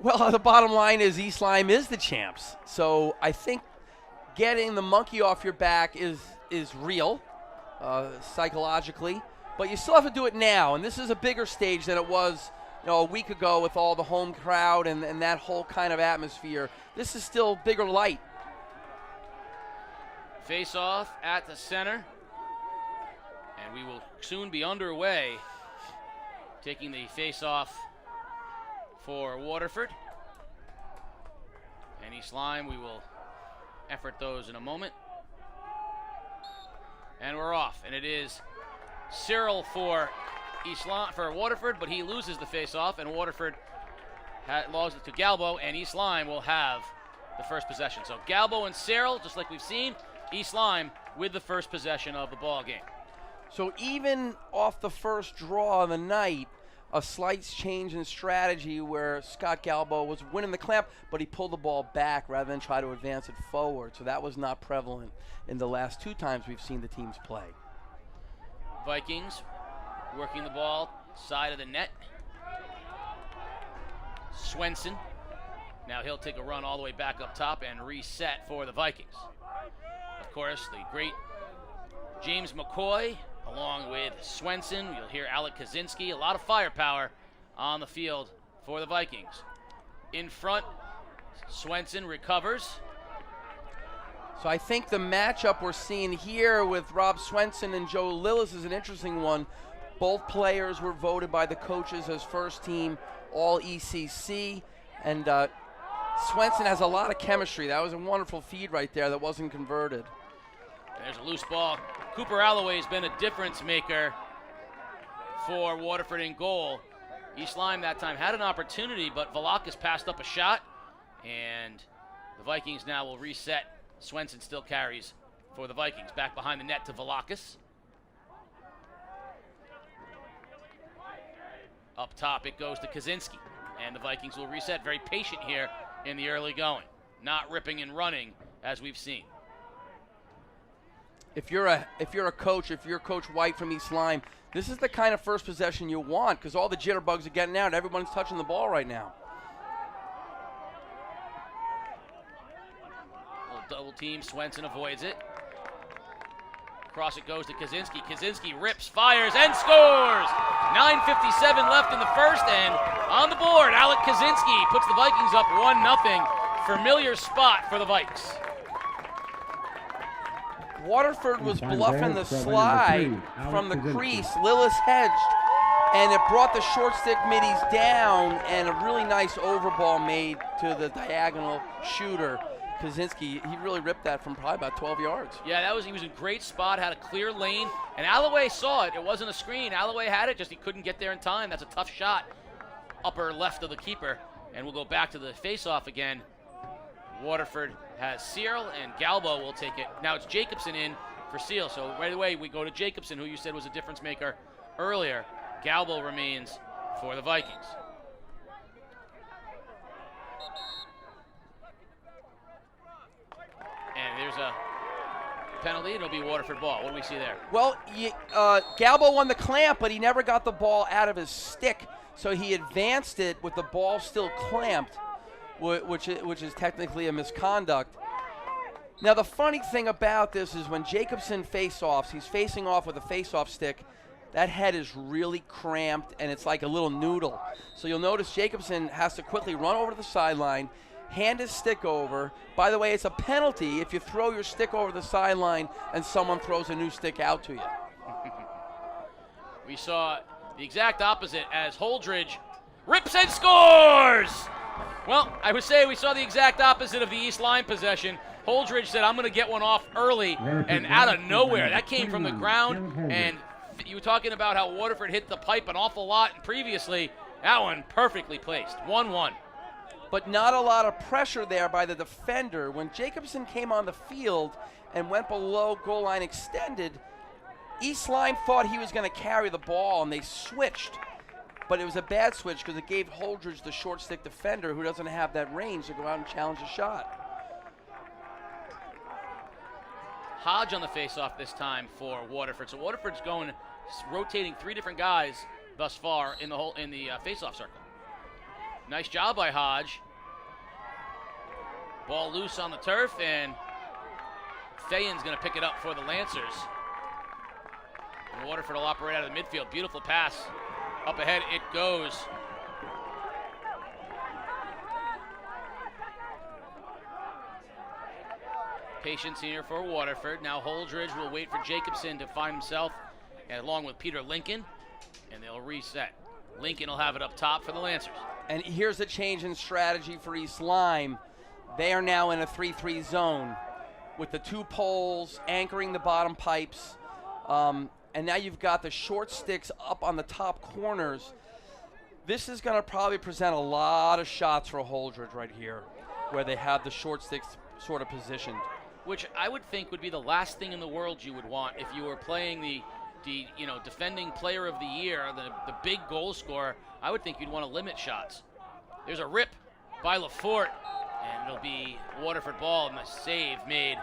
Well, the bottom line is East Lyme is the champs. So I think getting the monkey off your back is real psychologically. But you still have to do it now, and this is a bigger stage than it was, a week ago with all the home crowd and that whole kind of atmosphere. This is still bigger light. Face off at the center, and we will soon be underway. Taking the face off for Waterford and East Lyme. We will effort those in a moment. And we're off, and it is Cyril for Waterford, but he loses the face-off, and Waterford loses it to Galbo, and East Lyme will have the first possession. So Galbo and Cyril, just like we've seen, East Lyme with the first possession of the ball game. So even off the first draw of the night, a slight change in strategy where Scott Galbo was winning the clamp, but he pulled the ball back rather than try to advance it forward. So that was not prevalent in the last two times we've seen the teams play. Vikings working the ball side of the net. Swenson. Now he'll take a run all the way back up top and reset for the Vikings. Of course, the great James McCoy along with Swenson. You'll hear Alec Kaczynski. A lot of firepower on the field for the Vikings. In front, Swenson recovers. So I think the matchup we're seeing here with Rob Swenson and Joe Lillis is an interesting one. Both players were voted by the coaches as first team all ECC, and Swenson has a lot of chemistry. That was a wonderful feed right there that wasn't converted. And there's a loose ball. Cooper Alloway's been a difference maker for Waterford in goal. East Lyme that time had an opportunity, but Velakis passed up a shot, and the Vikings now will reset. Swenson still carries for the Vikings. Back behind the net to Velakis. Up top it goes to Kaczynski, and the Vikings will reset. Very patient here in the early going. Not ripping and running as we've seen. If you're a coach, if you're Coach White from East Lyme, this is the kind of first possession you want because all the jitterbugs are getting out. Everyone's touching the ball right now. Double team, Swenson avoids it. Across it goes to Kaczynski. Kaczynski rips, fires, and scores! 9:57 left in the first, and on the board, Alec Kaczynski puts the Vikings up 1-0. Familiar spot for the Vikes. Waterford was bluffing the slide from the crease. Lillis hedged, and it brought the short stick middies down, and a really nice overball made to the diagonal shooter. Kaczynski, he really ripped that from probably about 12 yards. Yeah, he was in a great spot, had a clear lane, and Alloway saw it. It wasn't a screen. Alloway had it, just he couldn't get there in time. That's a tough shot. Upper left of the keeper, and we'll go back to the face-off again. Waterford has Cyril, and Galbo will take it. Now it's Jacobson in for Seal. So right away we go to Jacobson, who you said was a difference maker earlier. Galbo remains for the Vikings. And there's a penalty. It'll be Waterford ball. What do we see there? Well, Galbo won the clamp, but he never got the ball out of his stick, so he advanced it with the ball still clamped, which is technically a misconduct. Now, the funny thing about this is when Jacobson face-offs, he's facing off with a face-off stick. That head is really cramped, and it's like a little noodle. So you'll notice Jacobson has to quickly run over to the sideline, hand his stick over. By the way, it's a penalty if you throw your stick over the sideline and someone throws a new stick out to you. We saw the exact opposite as Holdridge rips and scores! Well, I would say we saw the exact opposite of the East Lyme possession. Holdridge said, I'm going to get one off early, and out of nowhere, that came from the ground, and you were talking about how Waterford hit the pipe an awful lot previously. That one perfectly placed, 1-1. But not a lot of pressure there by the defender. When Jacobson came on the field and went below goal line extended, East Lyme thought he was going to carry the ball, and they switched. But it was a bad switch because it gave Holdridge, the short stick defender, who doesn't have that range, to go out and challenge a shot. Hodge on the faceoff this time for Waterford. So Waterford's going, rotating 3 different guys thus far in the faceoff circle. Nice job by Hodge. Ball loose on the turf, and Thayen's going to pick it up for the Lancers. And Waterford will operate out of the midfield. Beautiful pass. Up ahead it goes. Patience here for Waterford. Now Holdridge will wait for Jacobson to find himself, and along with Peter Lincoln, and they'll reset. Lincoln will have it up top for the Lancers. And here's a change in strategy for East Lyme. They are now in a 3-3 zone with the 2 poles anchoring the bottom pipes. And now you've got the short sticks up on the top corners. This is going to probably present a lot of shots for Holdridge right here, where they have the short sticks sort of positioned. Which I would think would be the last thing in the world you would want if you were playing the defending player of the year, the big goal scorer. I would think you'd want to limit shots. There's a rip by Lafort, and it'll be Waterford ball, and the save made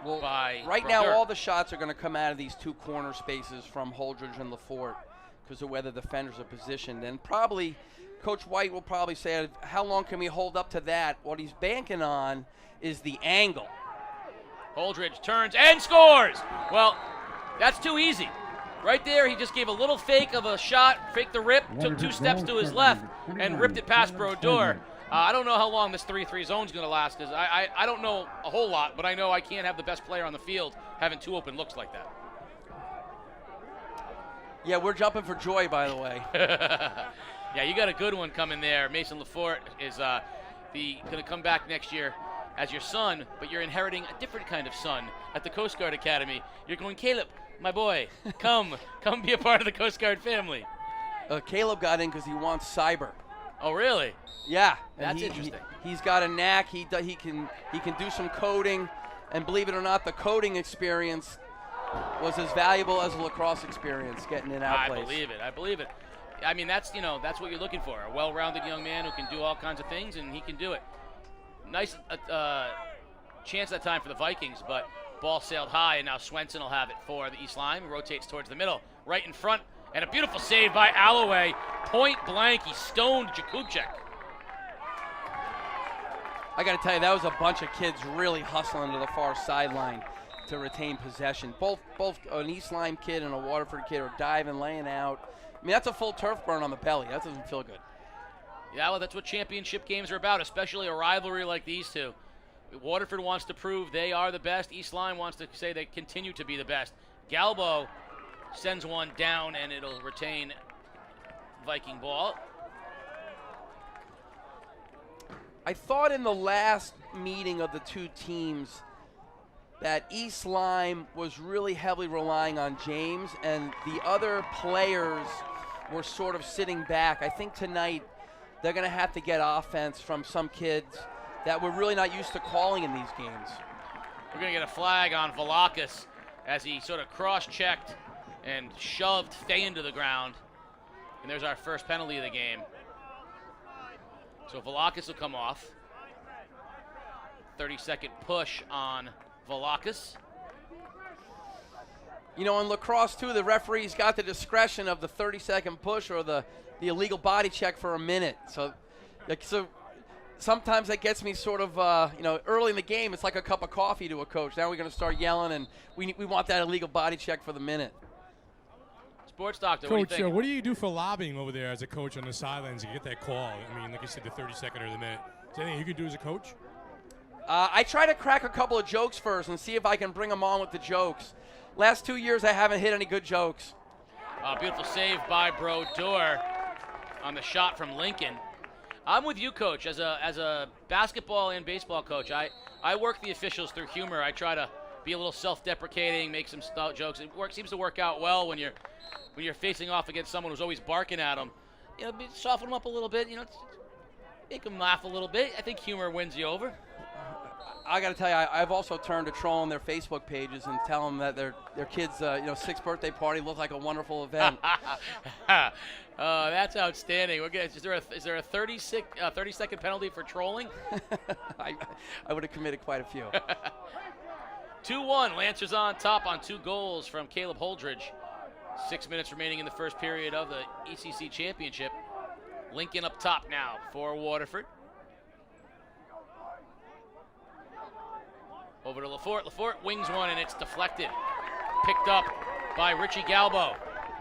by right Brodeur. now all the shots are going to come out of these 2 corner spaces from Holdridge and Lafort because of where the defenders are positioned. And probably Coach White will probably say, how long can we hold up to that? What he's banking on is the angle. Holdridge turns and scores. Well, that's too easy. Right there, he just gave a little fake of a shot, faked the rip, took 2 steps to his left, and ripped it past Brodeur. I don't know how long this 3-3 zone is going to last, because I don't know a whole lot, but I know I can't have the best player on the field having 2 open looks like that. Yeah, we're jumping for joy, by the way. Yeah, you got a good one coming there. Mason Lafort is going to come back next year as your son, but you're inheriting a different kind of son at the Coast Guard Academy. You're going, Caleb, my boy, come be a part of the Coast Guard family. Caleb got in because he wants cyber. Oh, really? Yeah, that's interesting. He's got a knack. He can do some coding, and believe it or not, the coding experience was as valuable as the lacrosse experience, getting in our place. I believe it. I mean, that's what you're looking for, a well-rounded young man who can do all kinds of things, and he can do it. Nice chance that time for the Vikings, but ball sailed high, and now Swenson will have it for the East Lyme. Rotates towards the middle, right in front, and a beautiful save by Alloway. Point blank, he stoned Jakubczak. I got to tell you, that was a bunch of kids really hustling to the far sideline to retain possession. Both an East Lyme kid and a Waterford kid are diving, laying out. I mean, that's a full turf burn on the belly. That doesn't feel good. Yeah, well, that's what championship games are about, especially a rivalry like these two. Waterford wants to prove they are the best. East Lyme wants to say they continue to be the best. Galbo sends one down, and it'll retain Viking ball. I thought in the last meeting of the 2 teams that East Lyme was really heavily relying on James, and the other players were sort of sitting back. I think tonight they're going to have to get offense from some kids that we're really not used to calling in these games. We're going to get a flag on Velakis. as he sort of cross-checked and shoved Faye into the ground. And there's our first penalty of the game. So Velakis will come off. 30-second push on Velakis. You know, in lacrosse, too, the referee's got the discretion of the 30-second push or the illegal body check for a minute. So sometimes that gets me sort of, early in the game, it's like a cup of coffee to a coach. Now we're going to start yelling, and we want that illegal body check for the minute. Sports Doctor, Coach, what do you think? what do you do for lobbying over there as a coach on the sidelines to get that call? I mean, like you said, the 30-second or the minute. Is there anything you can do as a coach? I try to crack a couple of jokes first and see if I can bring them on with the jokes. Last 2 years, I haven't hit any good jokes. Beautiful save by Brodeur on the shot from Lincoln. I'm with you, Coach. As a basketball and baseball coach, I work the officials through humor. I try to be a little self-deprecating, make some jokes. It seems to work out well when you're facing off against someone who's always barking at them. You know, soften them up a little bit. You know, make them laugh a little bit. I think humor wins you over. I got to tell you, I've also turned to trolling their Facebook pages and tell them that their kids' 6th birthday party looked like a wonderful event. That's outstanding. Is there a 30-second penalty for trolling? I would have committed quite a few. 2-1. Lancers on top on 2 goals from Caleb Holdridge. 6 minutes remaining in the first period of the ECC championship. Lincoln up top now for Waterford. Over to Lafort. Lafort wings one, and it's deflected. Picked up by Richie Galbo.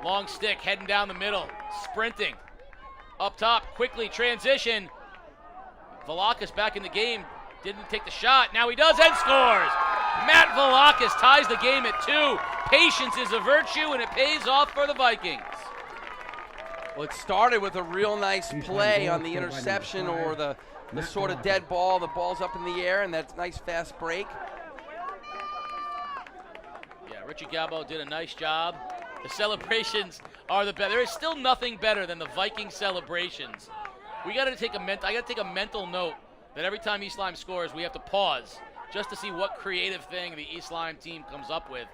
Long stick heading down the middle. Sprinting. Up top, quickly transition. Velakis back in the game. Didn't take the shot. Now he does and scores. Matt Velakis ties the game at 2. Patience is a virtue, and it pays off for the Vikings. Well, it started with a real nice play on the interception or the sort of dead ball. The ball's up in the air, and that nice fast break. Yeah, Richie Galbo did a nice job. The celebrations are the best. There is still nothing better than the Viking celebrations. I got to take a mental note that every time East Lyme scores, we have to pause just to see what creative thing the East Lyme team comes up with.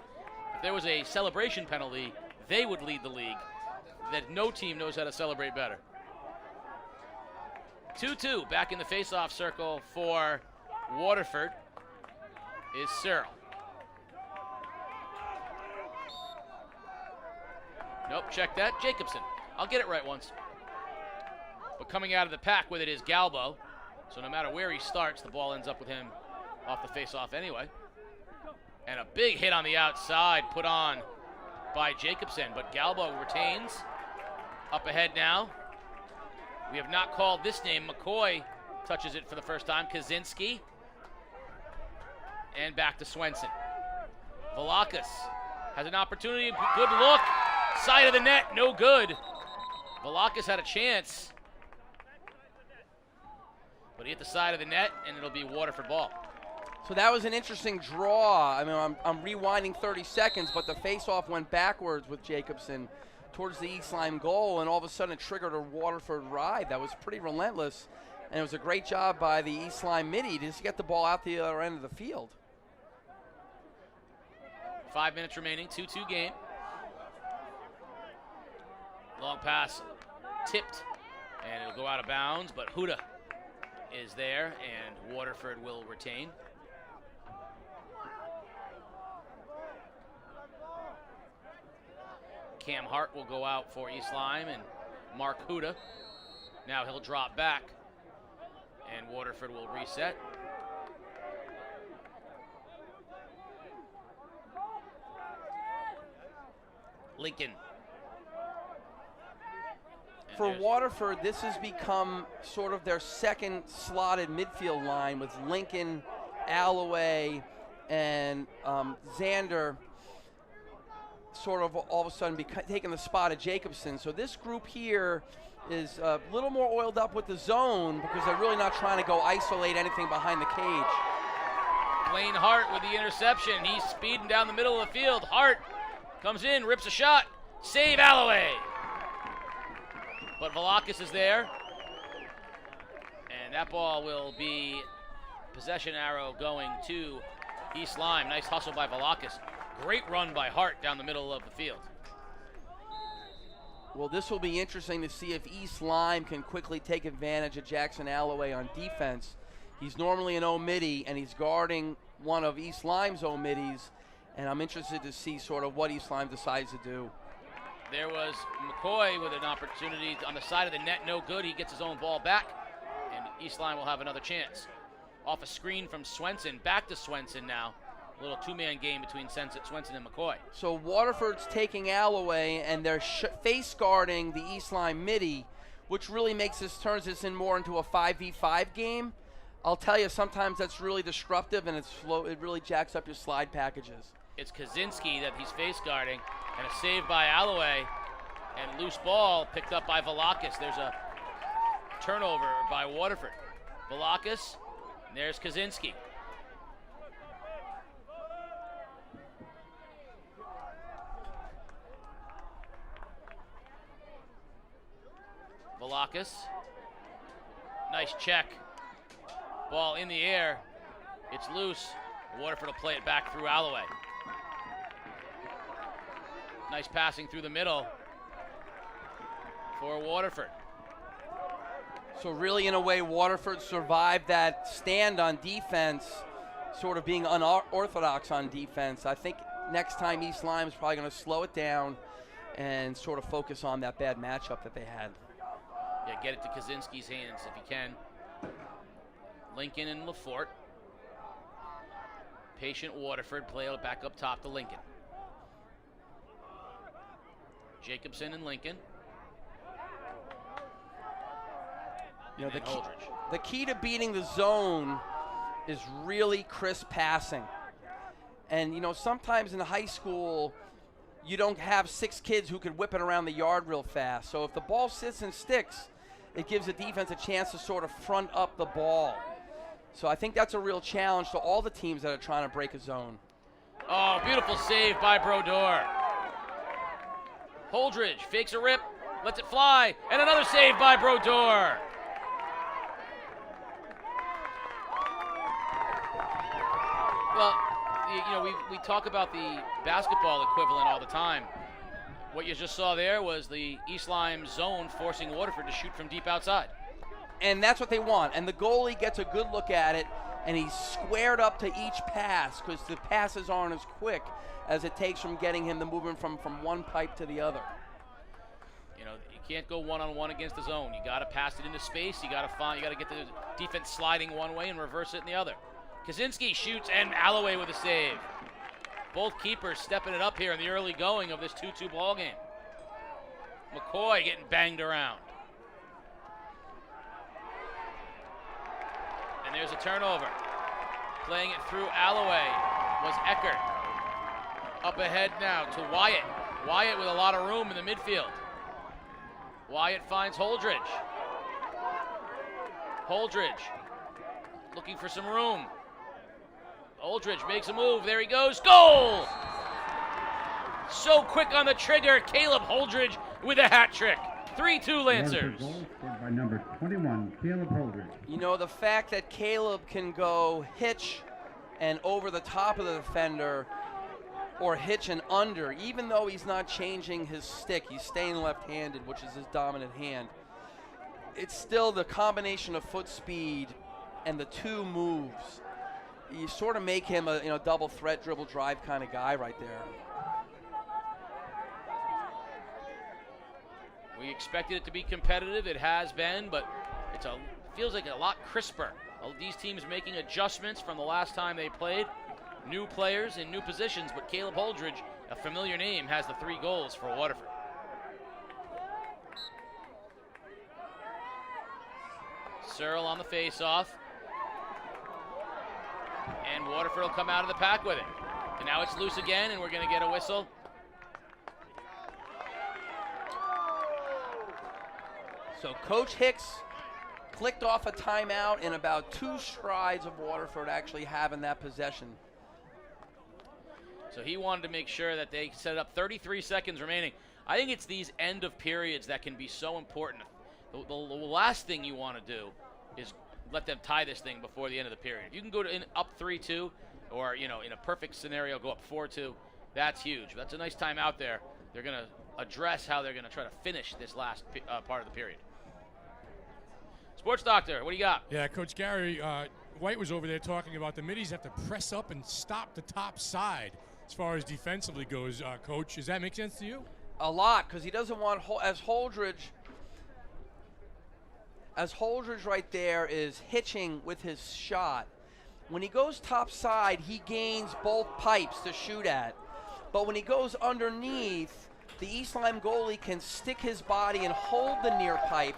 If there was a celebration penalty, they would lead the league. That no team knows how to celebrate better. 2-2, back in the face-off circle for Waterford is Searle. Nope, check that. Jacobson. I'll get it right once. But coming out of the pack with it is Galbo. So no matter where he starts, the ball ends up with him off the face-off anyway. And a big hit on the outside put on by Jacobson. But Galbo retains. Up ahead now. We have not called this name. McCoy touches it for the first time. Kaczynski. And back to Swenson. Velakis has an opportunity. Good look. Side of the net. No good. Velakis had a chance. But he hit the side of the net, and it'll be Waterford ball. So that was an interesting draw. I mean, I'm rewinding 30 seconds, but the face-off went backwards with Jacobson towards the East Lyme goal, and all of a sudden it triggered a Waterford ride that was pretty relentless, and it was a great job by the East Lyme midi to just get the ball out the other end of the field. 5 minutes remaining, 2-2 game. Long pass tipped, and it'll go out of bounds, but Huda is there, and Waterford will retain. Cam Hart will go out for East Lyme, and Mark Huda. Now he'll drop back, and Waterford will reset. Lincoln. And For Waterford, this has become sort of their second slotted midfield line with Lincoln, Alloway, and Xander sort of all of a sudden taking the spot of Jacobson. So this group here is a little more oiled up with the zone because they're really not trying to go isolate anything behind the cage. Blaine Hart with the interception. He's speeding down the middle of the field. Hart comes in, rips a shot. Save Alloway. But Velakis is there. And that ball will be possession arrow going to East Lyme. Nice hustle by Velakis. Great run by Hart down the middle of the field. Well, this will be interesting to see if East Lyme can quickly take advantage of Jackson Alloway on defense. He's normally an O-midi, and he's guarding one of East Lyme's O-middies, and I'm interested to see sort of what East Lyme decides to do. There was McCoy with an opportunity on the side of the net, no good. He gets his own ball back, and East Lyme will have another chance. Off a screen from Swenson, back to Swenson now. A little two-man game between Swenson and McCoy. So Waterford's taking Alloway, and they're face guarding the East Lyme midi, which really turns this in more into a 5v5 game. I'll tell you, sometimes that's really disruptive, and it really jacks up your slide packages. It's Kaczynski that he's face guarding, and a save by Alloway, and loose ball picked up by Velakis. There's a turnover by Waterford. Velakis, and there's Kaczynski. Velakis, nice check. Ball in the air, it's loose. Waterford will play it back through Alloway. Nice passing through the middle for Waterford. So really, in a way, Waterford survived that stand on defense, sort of being unorthodox on defense. I think next time East Lyme is probably going to slow it down and sort of focus on that bad matchup that they had. Yeah, get it to Kaczynski's hands if you can. Lincoln and LaForte. Patient Waterford, play it back up top to Lincoln. Jacobson and Lincoln. You know, and the key to beating the zone is really crisp passing. And, you know, sometimes in high school, you don't have 6 kids who can whip it around the yard real fast. So if the ball sits and sticks, it gives the defense a chance to sort of front up the ball. So I think that's a real challenge to all the teams that are trying to break a zone. Oh, beautiful save by Brodeur. Holdridge fakes a rip, lets it fly, and another save by Brodeur. Well, you know, we talk about the basketball equivalent all the time. What you just saw there was the East Lyme zone forcing Waterford to shoot from deep outside. And that's what they want. And the goalie gets a good look at it, and he's squared up to each pass because the passes aren't as quick as it takes from getting him the movement from one pipe to the other. You know, you can't go one-on-one against the zone. You got to pass it into space. You got to get the defense sliding one way and reverse it in the other. Kaczynski shoots, and Alloway with a save. Both keepers stepping it up here in the early going of this 2-2 ball game. McCoy getting banged around. And there's a turnover. Playing it through Alloway was Eckert. Up ahead now to Wyatt. Wyatt with a lot of room in the midfield. Wyatt finds Holdridge. Holdridge looking for some room. Holdridge makes a move. There he goes. Goal! So quick on the trigger. Caleb Holdridge with a hat trick. 3-2 Lancers. Goal scored by number 21, Caleb Holdridge. You know, the fact that Caleb can go hitch and over the top of the defender or hitch and under, even though he's not changing his stick, he's staying left-handed, which is his dominant hand. It's still the combination of foot speed and the two moves. You sort of make him a double threat dribble drive kind of guy right there. We expected it to be competitive. It has been, but it feels like a lot crisper. These teams making adjustments from the last time they played. New players in new positions, but Caleb Holdridge, a familiar name, has the 3 goals for Waterford. Searle on the face-off. And Waterford will come out of the pack with it. And now it's loose again, and we're going to get a whistle. So Coach Hicks clicked off a timeout in about 2 strides of Waterford actually having that possession. So he wanted to make sure that they set up 33 seconds remaining. I think it's these end of periods that can be so important. The last thing you want to do is let them tie this thing before the end of the period. If you can go up 3-2, or in a perfect scenario go up 4-2, That's huge. That's a nice timeout there. They're going to address how they're going to try to finish this last part of the period. Sports Doctor, what do you got? Yeah, Coach Gary White was over there talking about the middies have to press up and stop the top side as far as defensively goes, Coach. Does that make sense to you? A lot, because he doesn't want, as Holdridge right there is hitching with his shot. When he goes top side, he gains both pipes to shoot at. But when he goes underneath, the East Lyme goalie can stick his body and hold the near pipe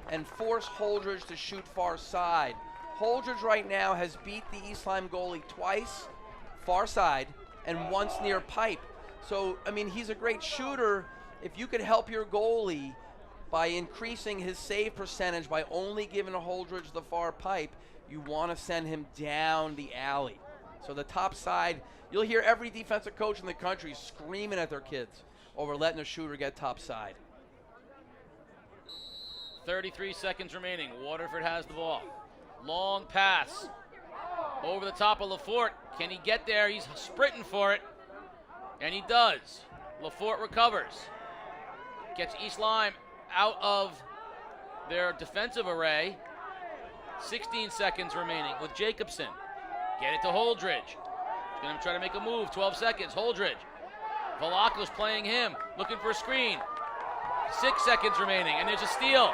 and force Holdridge to shoot far side. Holdridge right now has beat the East Lyme goalie twice, far side, and once near pipe. So, I mean, he's a great shooter. If you could help your goalie by increasing his save percentage by only giving Holdridge the far pipe, you want to send him down the alley. So the top side, you'll hear every defensive coach in the country screaming at their kids over letting a shooter get top side. 33 seconds remaining. Waterford has the ball. Long pass over the top of Lafort. Can he get there? He's sprinting for it, and he does. Lafort recovers. Gets East Lyme out of their defensive array. 16 seconds remaining with Jacobson. Get it to Holdridge. He's going to try to make a move. 12 seconds. Holdridge. Velacco's playing him. Looking for a screen. 6 seconds remaining, and there's a steal.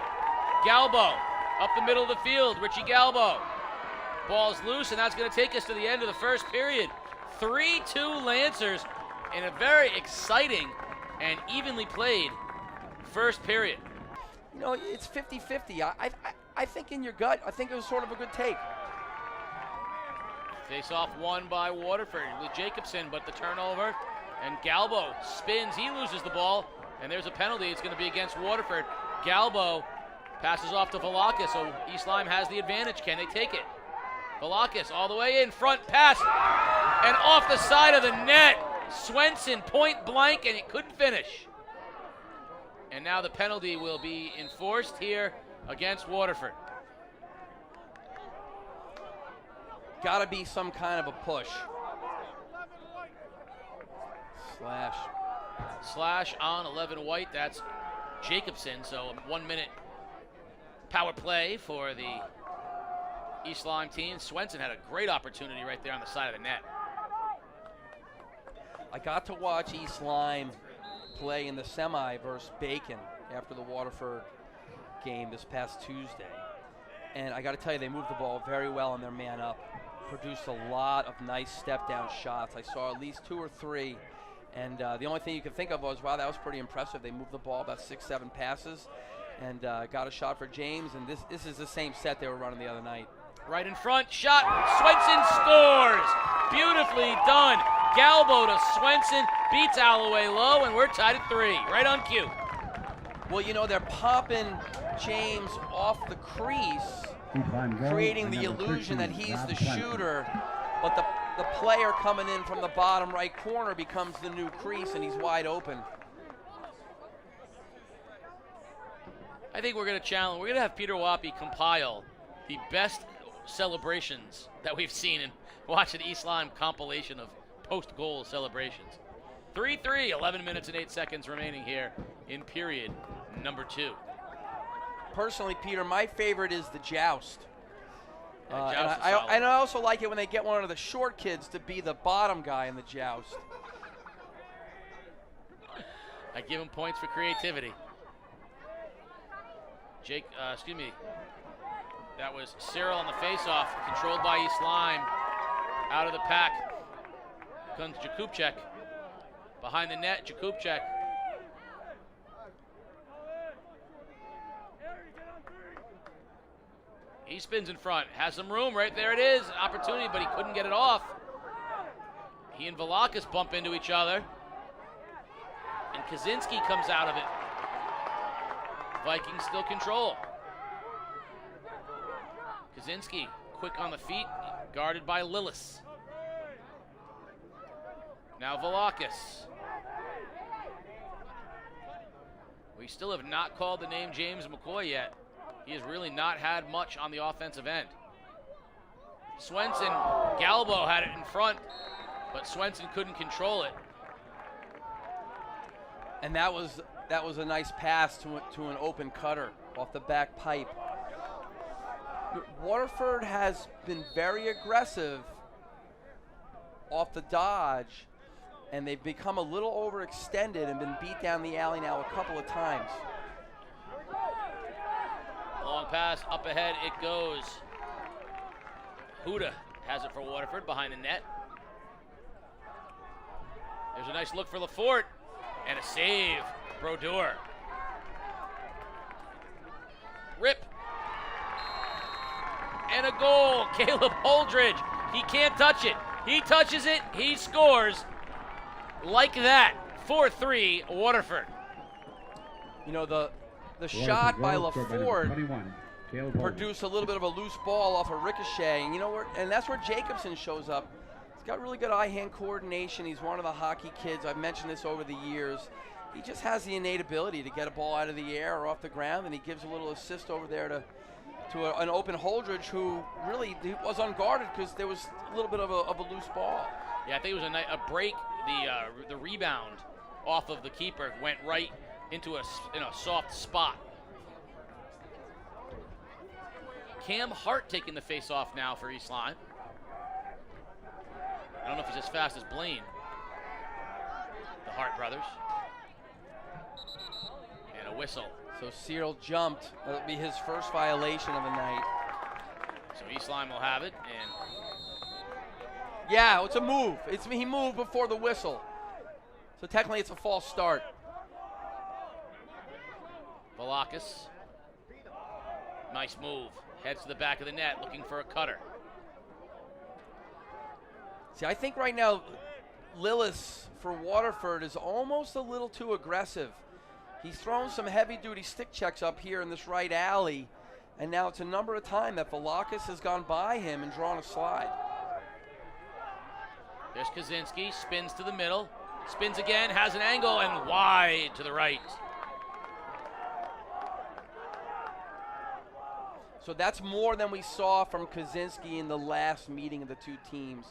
Galbo up the middle of the field. Richie Galbo. Ball's loose, and that's going to take us to the end of the first period. 3-2 Lancers in a very exciting and evenly played first period. You know, it's 50-50. I think in your gut, I think it was sort of a good take. Face-off won by Waterford with Jacobson, but the turnover, and Galbo spins. He loses the ball, and there's a penalty. It's going to be against Waterford. Galbo passes off to Velacco, so East Lyme has the advantage. Can they take it? Velacco all the way in, front pass, and off the side of the net. Swenson point blank, and it couldn't finish. And now the penalty will be enforced here against Waterford. Got to be some kind of a push. Slash on 11 White. That's Jacobson. So a 1 minute power play for the East Lyme team. Swenson had a great opportunity right there on the side of the net. I got to watch East Lyme play in the semi versus Bacon after the Waterford game this past Tuesday. And I got to tell you, they moved the ball very well on their man up. Produced a lot of nice step-down shots. I saw at least 2 or 3. And the only thing you could think of was, wow, that was pretty impressive. They moved the ball about 6-7 passes and got a shot for James. And this is the same set they were running the other night. Right in front, shot, Swenson scores! Beautifully done. Galbo to Swenson, beats Alloway low, and we're tied at 3, right on cue. Well, you know, they're popping James off the crease, creating the illusion that he's the shooter, but the player coming in from the bottom right corner becomes the new crease, and he's wide open. I think we're going to have Peter Wappy compile the best celebrations that we've seen and watch an East Lyme compilation of post-goal celebrations. 3-3, 11 minutes and 8 seconds remaining here in period number 2. Personally, Peter, my favorite is the joust. Joust And I also like it when they get one of the short kids to be the bottom guy in the joust. I give him points for creativity. That was Cyril on the faceoff, controlled by East Lyme. Out of the pack comes Jakubchek. Behind the net, Jakubchek. He spins in front, has some room, right there it is, opportunity, but he couldn't get it off. He and Velacco bump into each other. And Kaczynski comes out of it. Vikings still control. Kaczynski, quick on the feet, guarded by Lillis. Now Velacco. We still have not called the name James McCoy yet. He has really not had much on the offensive end. Swenson, Galbo had it in front, but Swenson couldn't control it. And that was a nice pass to an open cutter off the back pipe. Waterford has been very aggressive off the dodge, and they've become a little overextended and been beat down the alley now a couple of times. Long pass, up ahead it goes. Huda has it for Waterford behind the net. There's a nice look for Lafort, and a save, Brodeur. Rip. And a goal, Caleb Holdridge. He can't touch it. He touches it, he scores. Like that, 4-3, Waterford. You know, the shot by Lafort produced a little bit of a loose ball off a ricochet, and and that's where Jacobson shows up. He's got really good eye-hand coordination. He's one of the hockey kids. I've mentioned this over the years. He just has the innate ability to get a ball out of the air or off the ground, and he gives a little assist over there to an open Holdridge who really was unguarded because there was a little bit of a loose ball. Yeah, I think it was a break. The rebound off of the keeper went right into a soft spot. Cam Hart taking the face-off now for East Lyme. I don't know if he's as fast as Blaine. The Hart brothers. And a whistle. So Cyril jumped. That'll be his first violation of the night. So East Lyme will have it, and yeah, it's a move. He moved before the whistle. So technically it's a false start. Velakis. Nice move. Heads to the back of the net looking for a cutter. See, I think right now Lillis for Waterford is almost a little too aggressive. He's thrown some heavy-duty stick checks up here in this right alley, and now it's a number of times that Velakis has gone by him and drawn a slide. There's Kaczynski, spins to the middle, spins again, has an angle, and wide to the right. So that's more than we saw from Kaczynski in the last meeting of the two teams.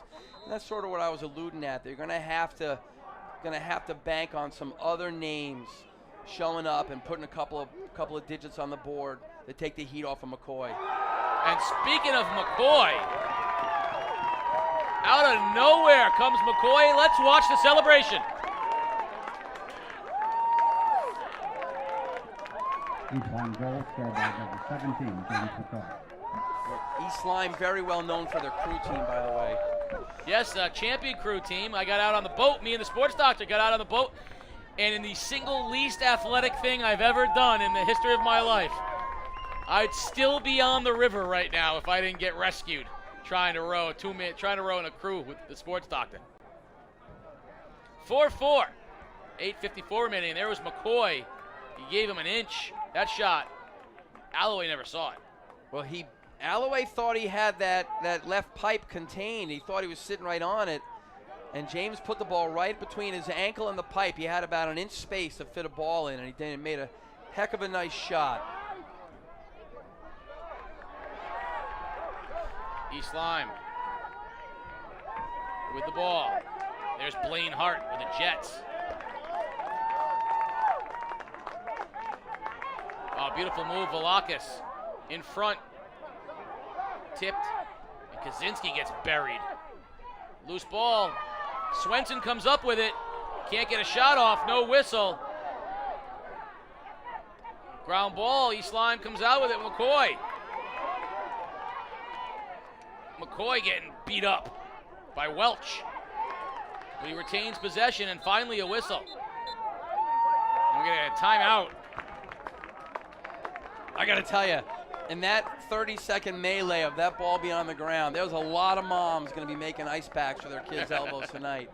And that's sort of what I was alluding at. They're going to have to bank on some other names showing up and putting a couple of digits on the board to take the heat off of McCoy. And speaking of McCoy, out of nowhere comes McCoy. Let's watch the celebration. East Lyme goal scored by number 17, James McCoy. East Lyme, very well known for their crew team, by the way. Yes, champion crew team. I got out on the boat. Me and the sports doctor got out on the boat. And in the single least athletic thing I've ever done in the history of my life, I'd still be on the river right now if I didn't get rescued trying to row in a crew with the sports doctor. 4-4, 8:54 remaining, and there was McCoy. He gave him an inch. That shot, Alloway never saw it. Well, Alloway thought he had that left pipe contained. He thought he was sitting right on it. And James put the ball right between his ankle and the pipe. He had about an inch space to fit a ball in, and he did. Made a heck of a nice shot. East Lyme with the ball. There's Blaine Hart with the Jets. Oh, beautiful move, Velakis in front. Tipped, and Kaczynski gets buried. Loose ball. Swenson comes up with it. Can't get a shot off, no whistle. Ground ball, East Lyme comes out with it, McCoy. McCoy getting beat up by Welch. But he retains possession, and finally a whistle. And we're gonna get a timeout. I gotta tell you, in that 30-second melee of that ball being on the ground, there was a lot of moms going to be making ice packs for their kids' elbows tonight.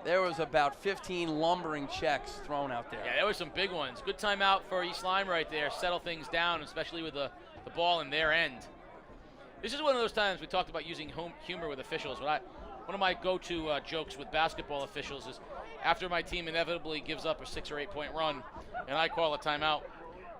There was about 15 lumbering checks thrown out there. Yeah, there were some big ones. Good timeout for East Lyme right there. Settle things down, especially with the ball in their end. This is one of those times we talked about using humor with officials. One of my go-to jokes with basketball officials is after my team inevitably gives up a 6 or 8 point run, and I call a timeout,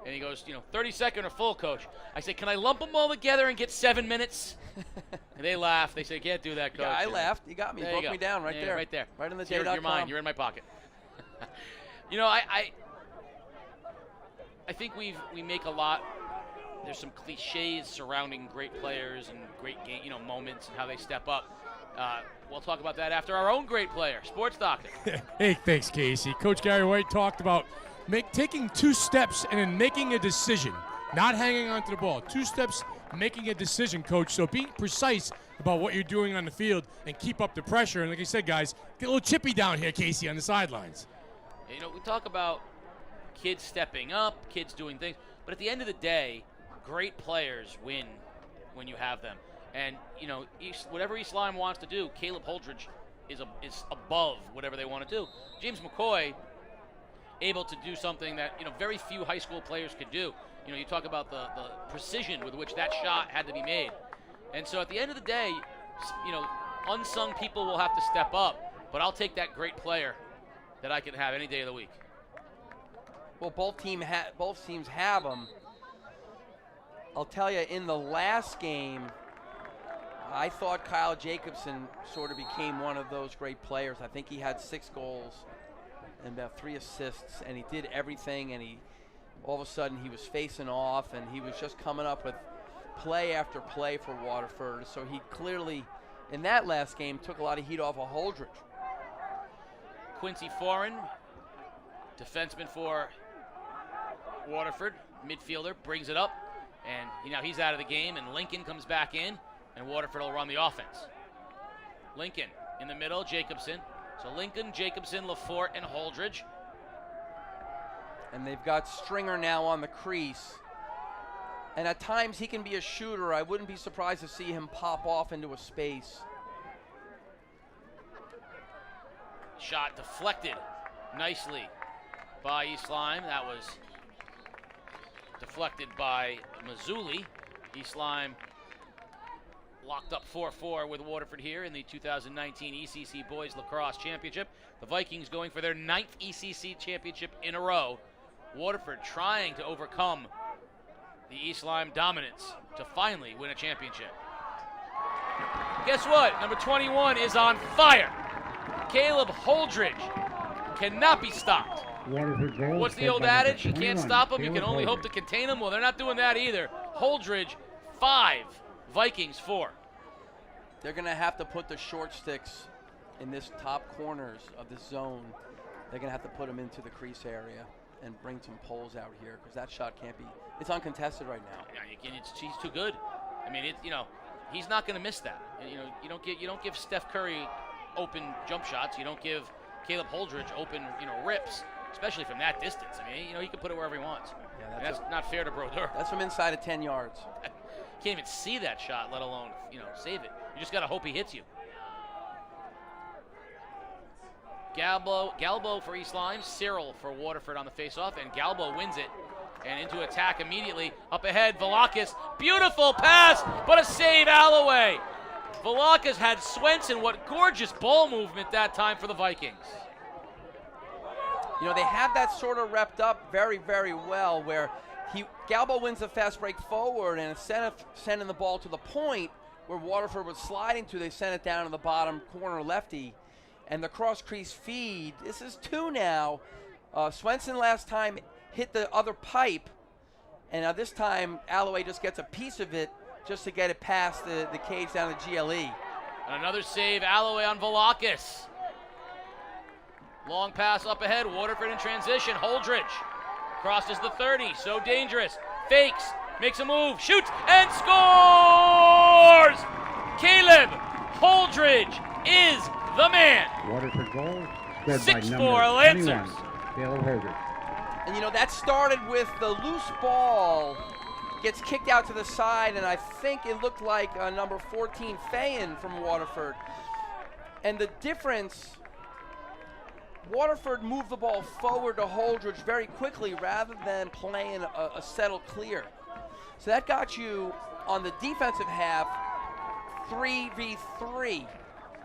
and he goes, 30-second or full, coach. I say, can I lump them all together and get 7 minutes? And they laugh. They say, can't do that, coach. Yeah, I laughed. You got me. You broke me down right there. Right there. Right in the You're day.com. mine. You're in my pocket. You know, I think we make a lot. There's some cliches surrounding great players and great game, moments and how they step up. We'll talk about that after our own great player, Sports Doctor. Hey, thanks, Casey. Coach Gary White talked about taking 2 steps and then making a decision, not hanging onto the ball. 2 steps, making a decision, Coach. So being precise about what you're doing on the field and keep up the pressure. And like I said, guys, get a little chippy down here, Casey, on the sidelines. We talk about kids stepping up, kids doing things, but at the end of the day, great players win when you have them. And, whatever East Lyme wants to do, Caleb Holdridge is above whatever they want to do. James McCoy, able to do something that, very few high school players could do. You talk about the precision with which that shot had to be made. And so at the end of the day, unsung people will have to step up, but I'll take that great player that I can have any day of the week. Well, both teams have them. I'll tell you, in the last game, I thought Kyle Jacobson sort of became one of those great players. I think he had 6 goals and about 3 assists, and he did everything, and all of a sudden he was facing off, and he was just coming up with play after play for Waterford. So he clearly, in that last game, took a lot of heat off of Holdridge. Quincy Foreign, defenseman for Waterford, midfielder, brings it up, and he's out of the game, and Lincoln comes back in, and Waterford will run the offense. Lincoln in the middle, Jacobson. So Lincoln, Jacobson, Lafort, and Holdridge. And they've got Stringer now on the crease. And at times he can be a shooter. I wouldn't be surprised to see him pop off into a space. Shot deflected nicely by East Lyme. That was deflected by Mazzulli. East Lyme locked up 4-4 with Waterford here in the 2019 ECC Boys Lacrosse Championship. The Vikings going for their 9th ECC championship in a row. Waterford trying to overcome the East Lyme dominance to finally win a championship. Guess what? Number 21 is on fire. Caleb Holdridge cannot be stopped. What's the old adage? You can't stop him, you can only hope to contain him. Well, they're not doing that either. Holdridge, 5. Vikings, 4. They're going to have to put the short sticks in this top corners of the zone. They're going to have to put them into the crease area and bring some poles out here, because that shot can't be. It's uncontested right now. Yeah, he's too good. I mean, he's not going to miss that. You don't give Steph Curry open jump shots. You don't give Caleb Holdridge open rips, especially from that distance. I mean, he can put it wherever he wants. Yeah, that's not fair to Brodeur. That's from inside of 10 yards. Can't even see that shot, let alone save it. You just got to hope he hits you. Galbo for East Lyme, Cyril for Waterford on the faceoff, and Galbo wins it. And into attack immediately. Up ahead, Velakis. Beautiful pass, but a save Alloway. Velakis had Swenson. What gorgeous ball movement that time for the Vikings. They have that sort of repped up very, very well, where Galbo wins the fast break forward, and instead of sending the ball to the point where Waterford was sliding to, they sent it down to the bottom corner lefty. And the cross crease feed, this is 2 now. Swenson last time hit the other pipe, and now this time Alloway just gets a piece of it just to get it past the cage down to GLE. And another save, Alloway on Velakis. Long pass up ahead, Waterford in transition, Holdridge. Crosses the 30, so dangerous. Fakes, makes a move, shoots, and scores! Caleb Holdridge is the man. Waterford goal, scored 6-4 by Lancers. Caleb Holdridge. And that started with the loose ball gets kicked out to the side, and I think it looked like number 14 Fayen from Waterford. And the difference, Waterford moved the ball forward to Holdridge very quickly rather than playing a settled clear. So that got you on the defensive half 3v3.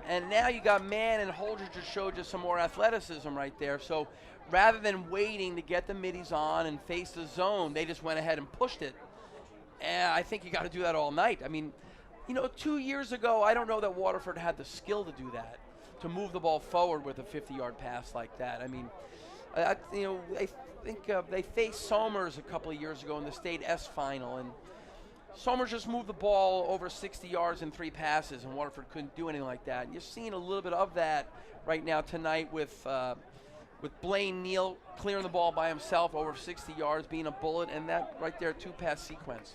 And now you got man, and Holdridge just showed you some more athleticism right there. So rather than waiting to get the middies on and face the zone, they just went ahead and pushed it. And I think you got to do that all night. I mean, 2 years ago, I don't know that Waterford had the skill to do that, to move the ball forward with a 50-yard pass like that. I mean, You know, I think they faced Somers a couple of years ago in the state S final, and Somers just moved the ball over 60 yards in 3 passes, and Waterford couldn't do anything like that. And you're seeing a little bit of that right now tonight with Blaine Neal clearing the ball by himself over 60 yards, being a bullet, and that right there 2-pass sequence.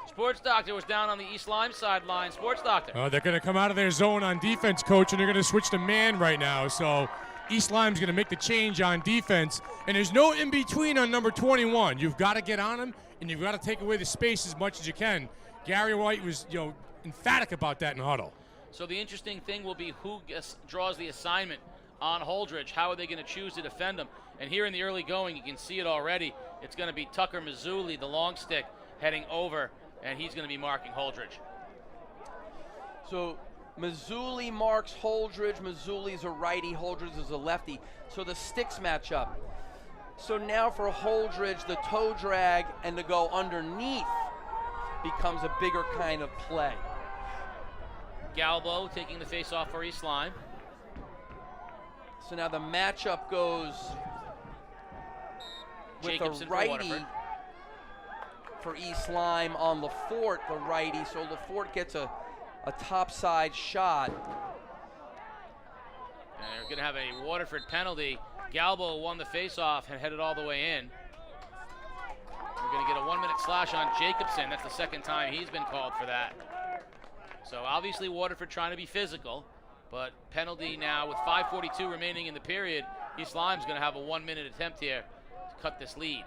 Sports Doctor was down on the East Lyme sideline. Sports Doctor. Oh, they're going to come out of their zone on defense, Coach, and they're going to switch to man right now. So East Lyme's going to make the change on defense, and there's no in-between on number 21. You've got to get on him, and you've got to take away the space as much as you can. Gary White was, emphatic about that in huddle. So the interesting thing will be who draws the assignment on Holdridge. How are they going to choose to defend him? And here in the early going, you can see it already. It's going to be Tucker Mazzulli, the long stick, heading over, and he's going to be marking Holdridge. So Mazzulli marks Holdridge. Mazzulli's a righty, Holdridge is a lefty. So the sticks match up. So now for Holdridge, the toe drag and to go underneath becomes a bigger kind of play. Galbo taking the face-off for East Lyme. So now the matchup goes with Jacobson a righty for Waterford. For East Lyme on Lafort, the righty. So Lafort gets a topside shot. And they're going to have a Waterford penalty. Galbo won the face-off and headed all the way in. We're going to get a 1-minute slash on Jacobson. That's the second time he's been called for that. So obviously Waterford trying to be physical, but penalty now with 5:42 remaining in the period. East Lyme's going to have a 1-minute attempt here to cut this lead.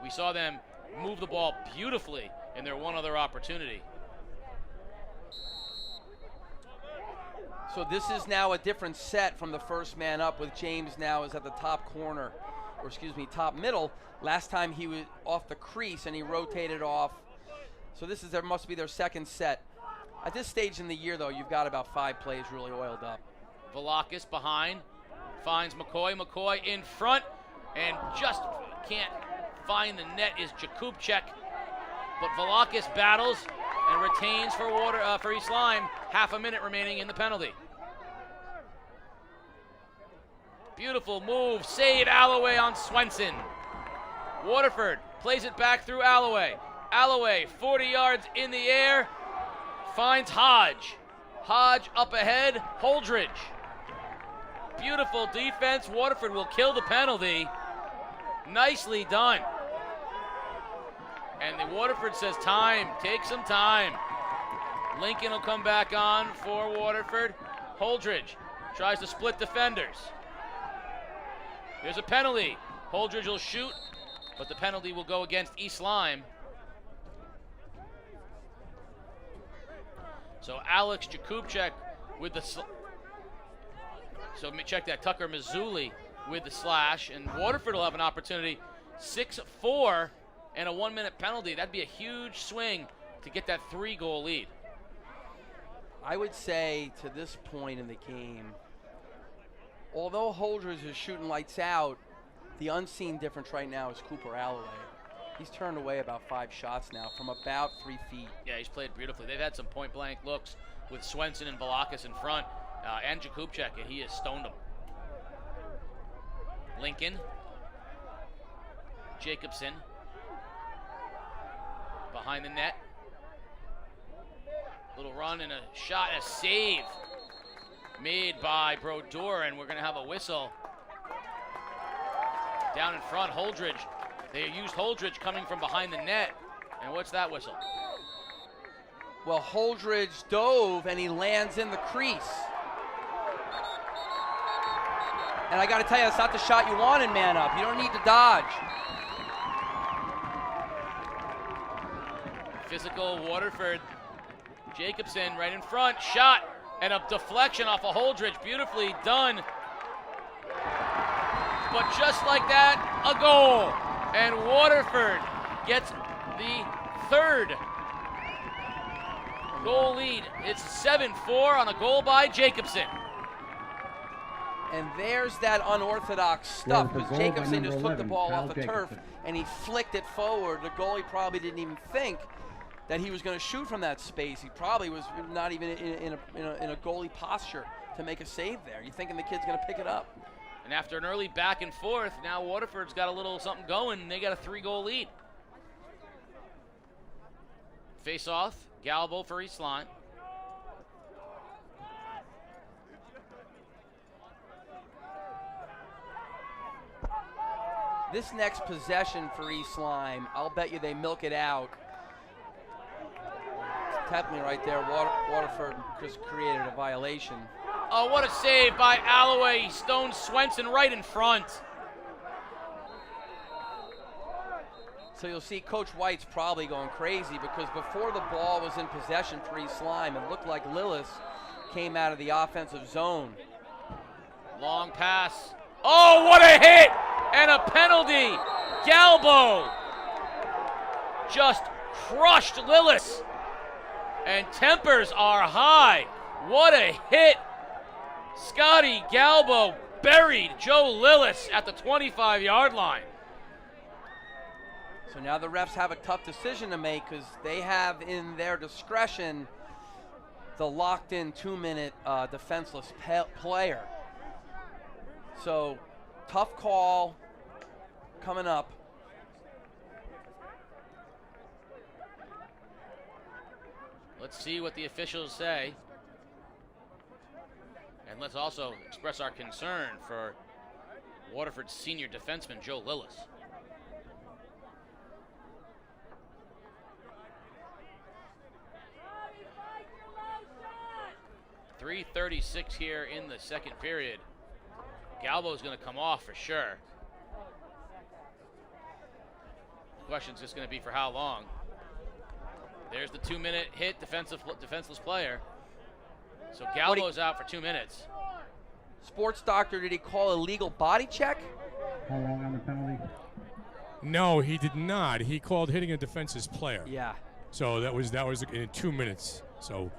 We saw them move the ball beautifully in their one other opportunity. So this is now a different set from the first man up, with James now is at the top corner, or excuse me, top middle. Last time he was off the crease and he rotated off. So this is must be their second set. At this stage in the year, though, you've got about 5 plays really oiled up. Velakis behind, finds McCoy. McCoy in front, and just can't find the net is Jakubchek. But Velakis battles and retains for East Lyme. Half a minute remaining in the penalty. Beautiful move, save Alloway on Swenson. Waterford plays it back through Alloway. Alloway, 40 yards in the air, finds Hodge. Hodge up ahead, Holdridge. Beautiful defense. Waterford will kill the penalty. Nicely done. And the Waterford says time, take some time. Lincoln will come back on for Waterford. Holdridge tries to split defenders. There's a penalty. Holdridge will shoot, but the penalty will go against East Lyme. So Alex Jakubchek with the so check that, Tucker Mazzulli with the slash, and Waterford will have an opportunity. 6-4 and a 1-minute penalty. That'd be a huge swing to get that 3-goal lead. I would say to this point in the game, although Holdridge is shooting lights out, the unseen difference right now is Cooper Alloway. He's turned away about 5 shots now from about 3 feet. Yeah, he's played beautifully. They've had some point-blank looks with Swenson and Velakis in front, and Jakubchek, and he has stoned them. Lincoln. Jacobson. Behind the net. Little run and a shot, and a save made by Brodeur, and we're going to have a whistle. Down in front, Holdridge. They used Holdridge coming from behind the net. And what's that whistle? Well, Holdridge dove and he lands in the crease. And I got to tell you, that's not the shot you want in man up. You don't need to dodge. Physical Waterford. Jacobson right in front. Shot and a deflection off of Holdridge. Beautifully done. But just like that, a goal. And Waterford gets the 3rd goal lead. It's 7-4 on a goal by Jacobson. And there's that unorthodox stuff, because Jacobson just took the ball off the turf and he flicked it forward. The goalie probably didn't even think that he was going to shoot from that space. He probably was not even in a goalie posture to make a save there. You're thinking the kid's going to pick it up. And after an early back and forth, now Waterford's got a little something going, and they got a 3-goal lead. Face off, Galbo for East Lyme. This next possession for East Lyme, I'll bet you they milk it out. Technically right there, Waterford just created a violation. Oh, what a save by Alloway. He stones Swenson right in front. So you'll see Coach White's probably going crazy because before the ball was in possession for East Lyme, it looked like Lillis came out of the offensive zone. Long pass. Oh, what a hit! And a penalty. Galbo just crushed Lillis. And tempers are high. What a hit. Scotty Galbo buried Joe Lillis at the 25-yard line. So now the refs have a tough decision to make because they have in their discretion the locked-in 2-minute defenseless player. So tough call coming up. Let's see what the officials say. And let's also express our concern for Waterford's senior defenseman, Joe Lillis. .336 here in the second period. Galbo's going to come off for sure. The question's just going to be for how long. There's the 2-minute hit, defenseless player. So Galbo's out for 2 minutes. Sports doctor, did he call a legal body check? How long on the penalty? No, he did not. He called hitting a defenseless player. Yeah. So that was in 2 minutes. So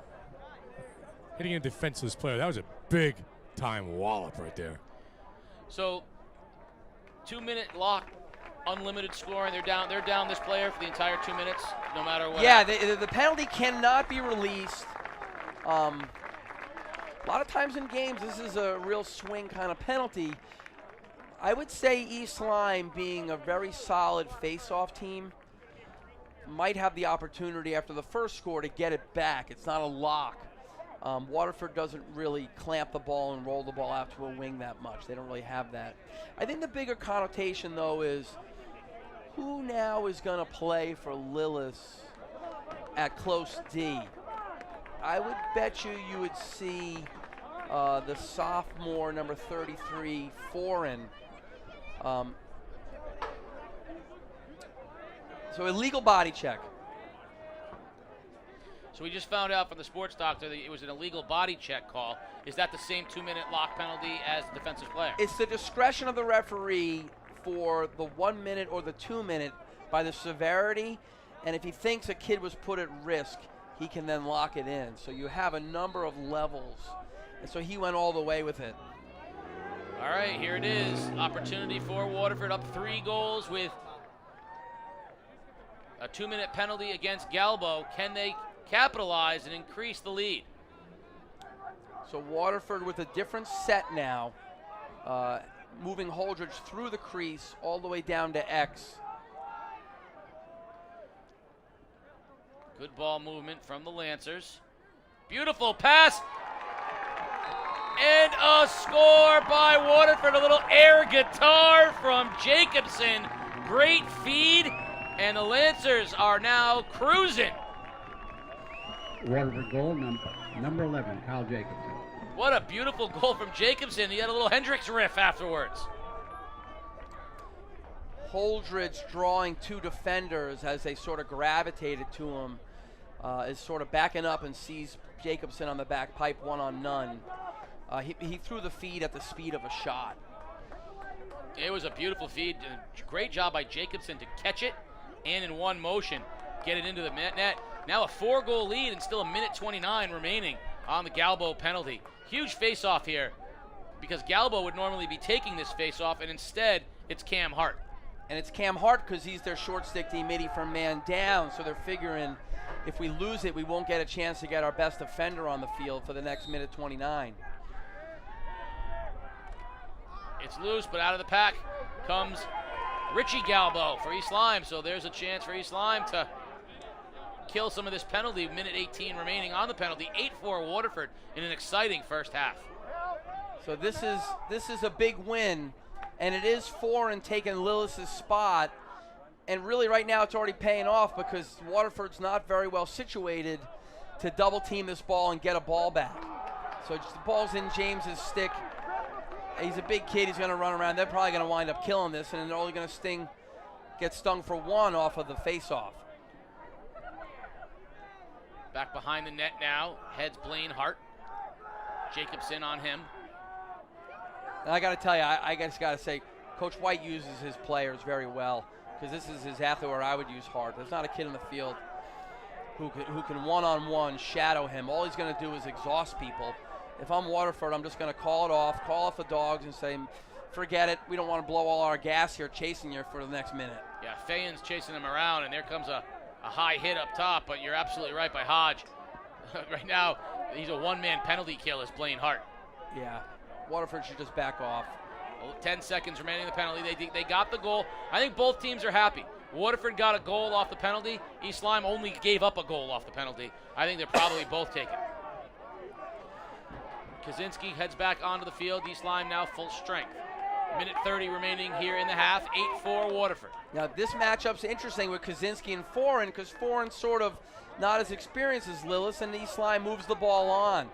hitting a defenseless player, that was a big time wallop right there. So 2-minute lock, unlimited scoring. They're down this player for the entire 2 minutes, no matter what. Yeah, the penalty cannot be released. A lot of times in games, this is a real swing kind of penalty. I would say East Lyme, being a very solid face-off team, might have the opportunity after the first score to get it back. It's not a lock. Waterford doesn't really clamp the ball and roll the ball out to a wing that much. They don't really have that. I think the bigger connotation, though, is who now is going to play for Lillis at close D? I would bet you would see the sophomore, number 33, Foreign. So illegal body check. So we just found out from the sports doctor that it was an illegal body check call. Is that the same 2-minute lock penalty as the defensive player? It's the discretion of the referee for the 1 minute or the 2 minute by the severity, and if he thinks a kid was put at risk, he can then lock it in. So you have a number of levels, and so he went all the way with it. All right, here it is. Opportunity for Waterford, up 3 goals with a 2-minute penalty against Galbo. Can they capitalize and increase the lead? So Waterford with a different set now, moving Holdridge through the crease all the way down to X. Good ball movement from the Lancers. Beautiful pass. And a score by Waterford. A little air guitar from Jacobson. Great feed. And the Lancers are now cruising. Waterford goal, number 11, Kyle Jacobson. What a beautiful goal from Jacobson. He had a little Hendricks riff afterwards. Holdridge drawing 2 defenders as they sort of gravitated to him, is sort of backing up and sees Jacobson on the back pipe, 1-on-none. He threw the feed at the speed of a shot. It was a beautiful feed. Great job by Jacobson to catch it and in one motion get it into the net. Now a 4-goal lead and still a minute 29 remaining on the Galbo penalty. Huge face-off here because Galbo would normally be taking this face-off, and instead it's Cam Hart. And it's Cam Hart because he's their short stick D-midi from man down, so they're figuring if we lose it, we won't get a chance to get our best defender on the field for the next minute 29. It's loose, but out of the pack comes Richie Galbo for East Lyme. So there's a chance for East Lyme to kill some of this penalty. Minute 18 remaining on the penalty. 8-4 Waterford in an exciting first half. So this is a big win, and it is foreign taking Lillis's spot. And really right now it's already paying off because Waterford's not very well situated to double team this ball and get a ball back. So just the ball's in James's stick. He's a big kid. He's going to run around. They're probably going to wind up killing this, and they're only going to get stung for one off of the face-off. Back behind the net now. Heads Blaine Hart. Jacobson on him. And I got to tell you, I just got to say, Coach White uses his players very well because this is exactly where I would use Hart. There's not a kid in the field who can one-on-one shadow him. All he's going to do is exhaust people. If I'm Waterford, I'm just going to call off the dogs and say, forget it. We don't want to blow all our gas here chasing you for the next minute. Yeah, Fayen's chasing him around, and there comes a high hit up top, but you're absolutely right by Hodge. Right now, he's a one-man penalty kill as Blaine Hart. Yeah, Waterford should just back off. 10 seconds remaining in the penalty. They got the goal. I think both teams are happy. Waterford got a goal off the penalty. East Lyme only gave up a goal off the penalty. I think they're probably both taken. Kaczynski heads back onto the field. East Lyme now full strength. Minute 30 remaining here in the half. 8-4 Waterford. Now this matchup's interesting with Kaczynski and Foreign because Foreign's sort of not as experienced as Lillis, and East Lyme moves the ball on.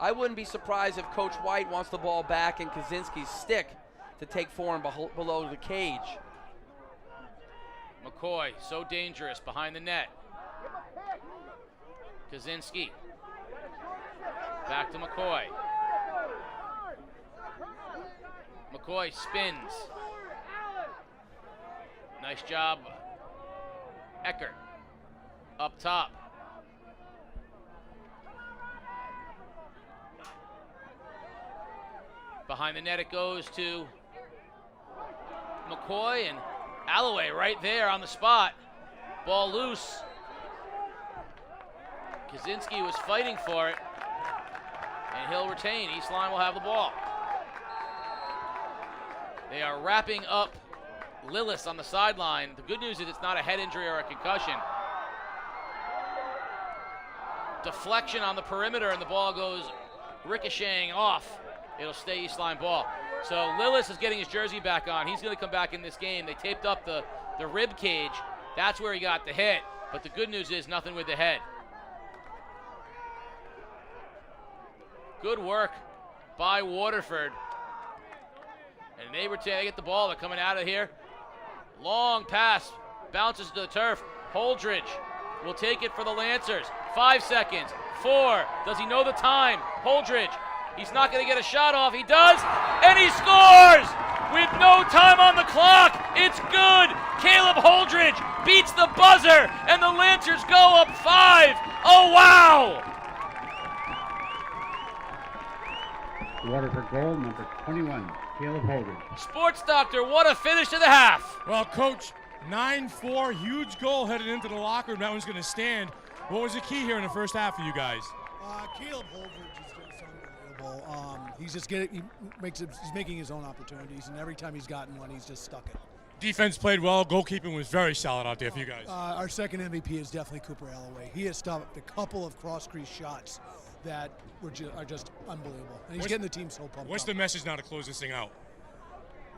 I wouldn't be surprised if Coach White wants the ball back in Kaczynski's stick to take Foreign below the cage. McCoy, so dangerous behind the net. Kaczynski. Back to McCoy. McCoy spins. Nice job. Eckert up top. Behind the net it goes to McCoy, and Alloway right there on the spot. Ball loose. Kaczynski was fighting for it, and he'll retain. East Lyme will have the ball. They are wrapping up Lillis on the sideline. The good news is it's not a head injury or a concussion. Deflection on the perimeter, and the ball goes ricocheting off. It'll stay East Lyme ball. So Lillis is getting his jersey back on. He's going to come back in this game. They taped up the rib cage. That's where he got the hit. But the good news is nothing with the head. Good work by Waterford. And they get the ball. They're coming out of here. Long pass. Bounces to the turf. Holdridge will take it for the Lancers. 5 seconds. 4. Does he know the time? Holdridge. He's not going to get a shot off. He does, and he scores with no time on the clock. It's good. Caleb Holdridge beats the buzzer, and the Lancers go up 5. Oh, wow. Waterford goal, number 21, Caleb Holdridge. Sports Doctor, what a finish to the half. Well, Coach, 9-4, huge goal headed into the locker room. That one's going to stand. What was the key here in the first half for you guys? Caleb Holdridge is just unbelievable. He's making his own opportunities, and every time he's gotten one, he's just stuck it. Defense played well. Goalkeeping was very solid out there for you guys. Our second MVP is definitely Cooper Alloway. He has stopped a couple of cross-crease shots that are just unbelievable, and he's getting the team so pumped up. What's the message now to close this thing out?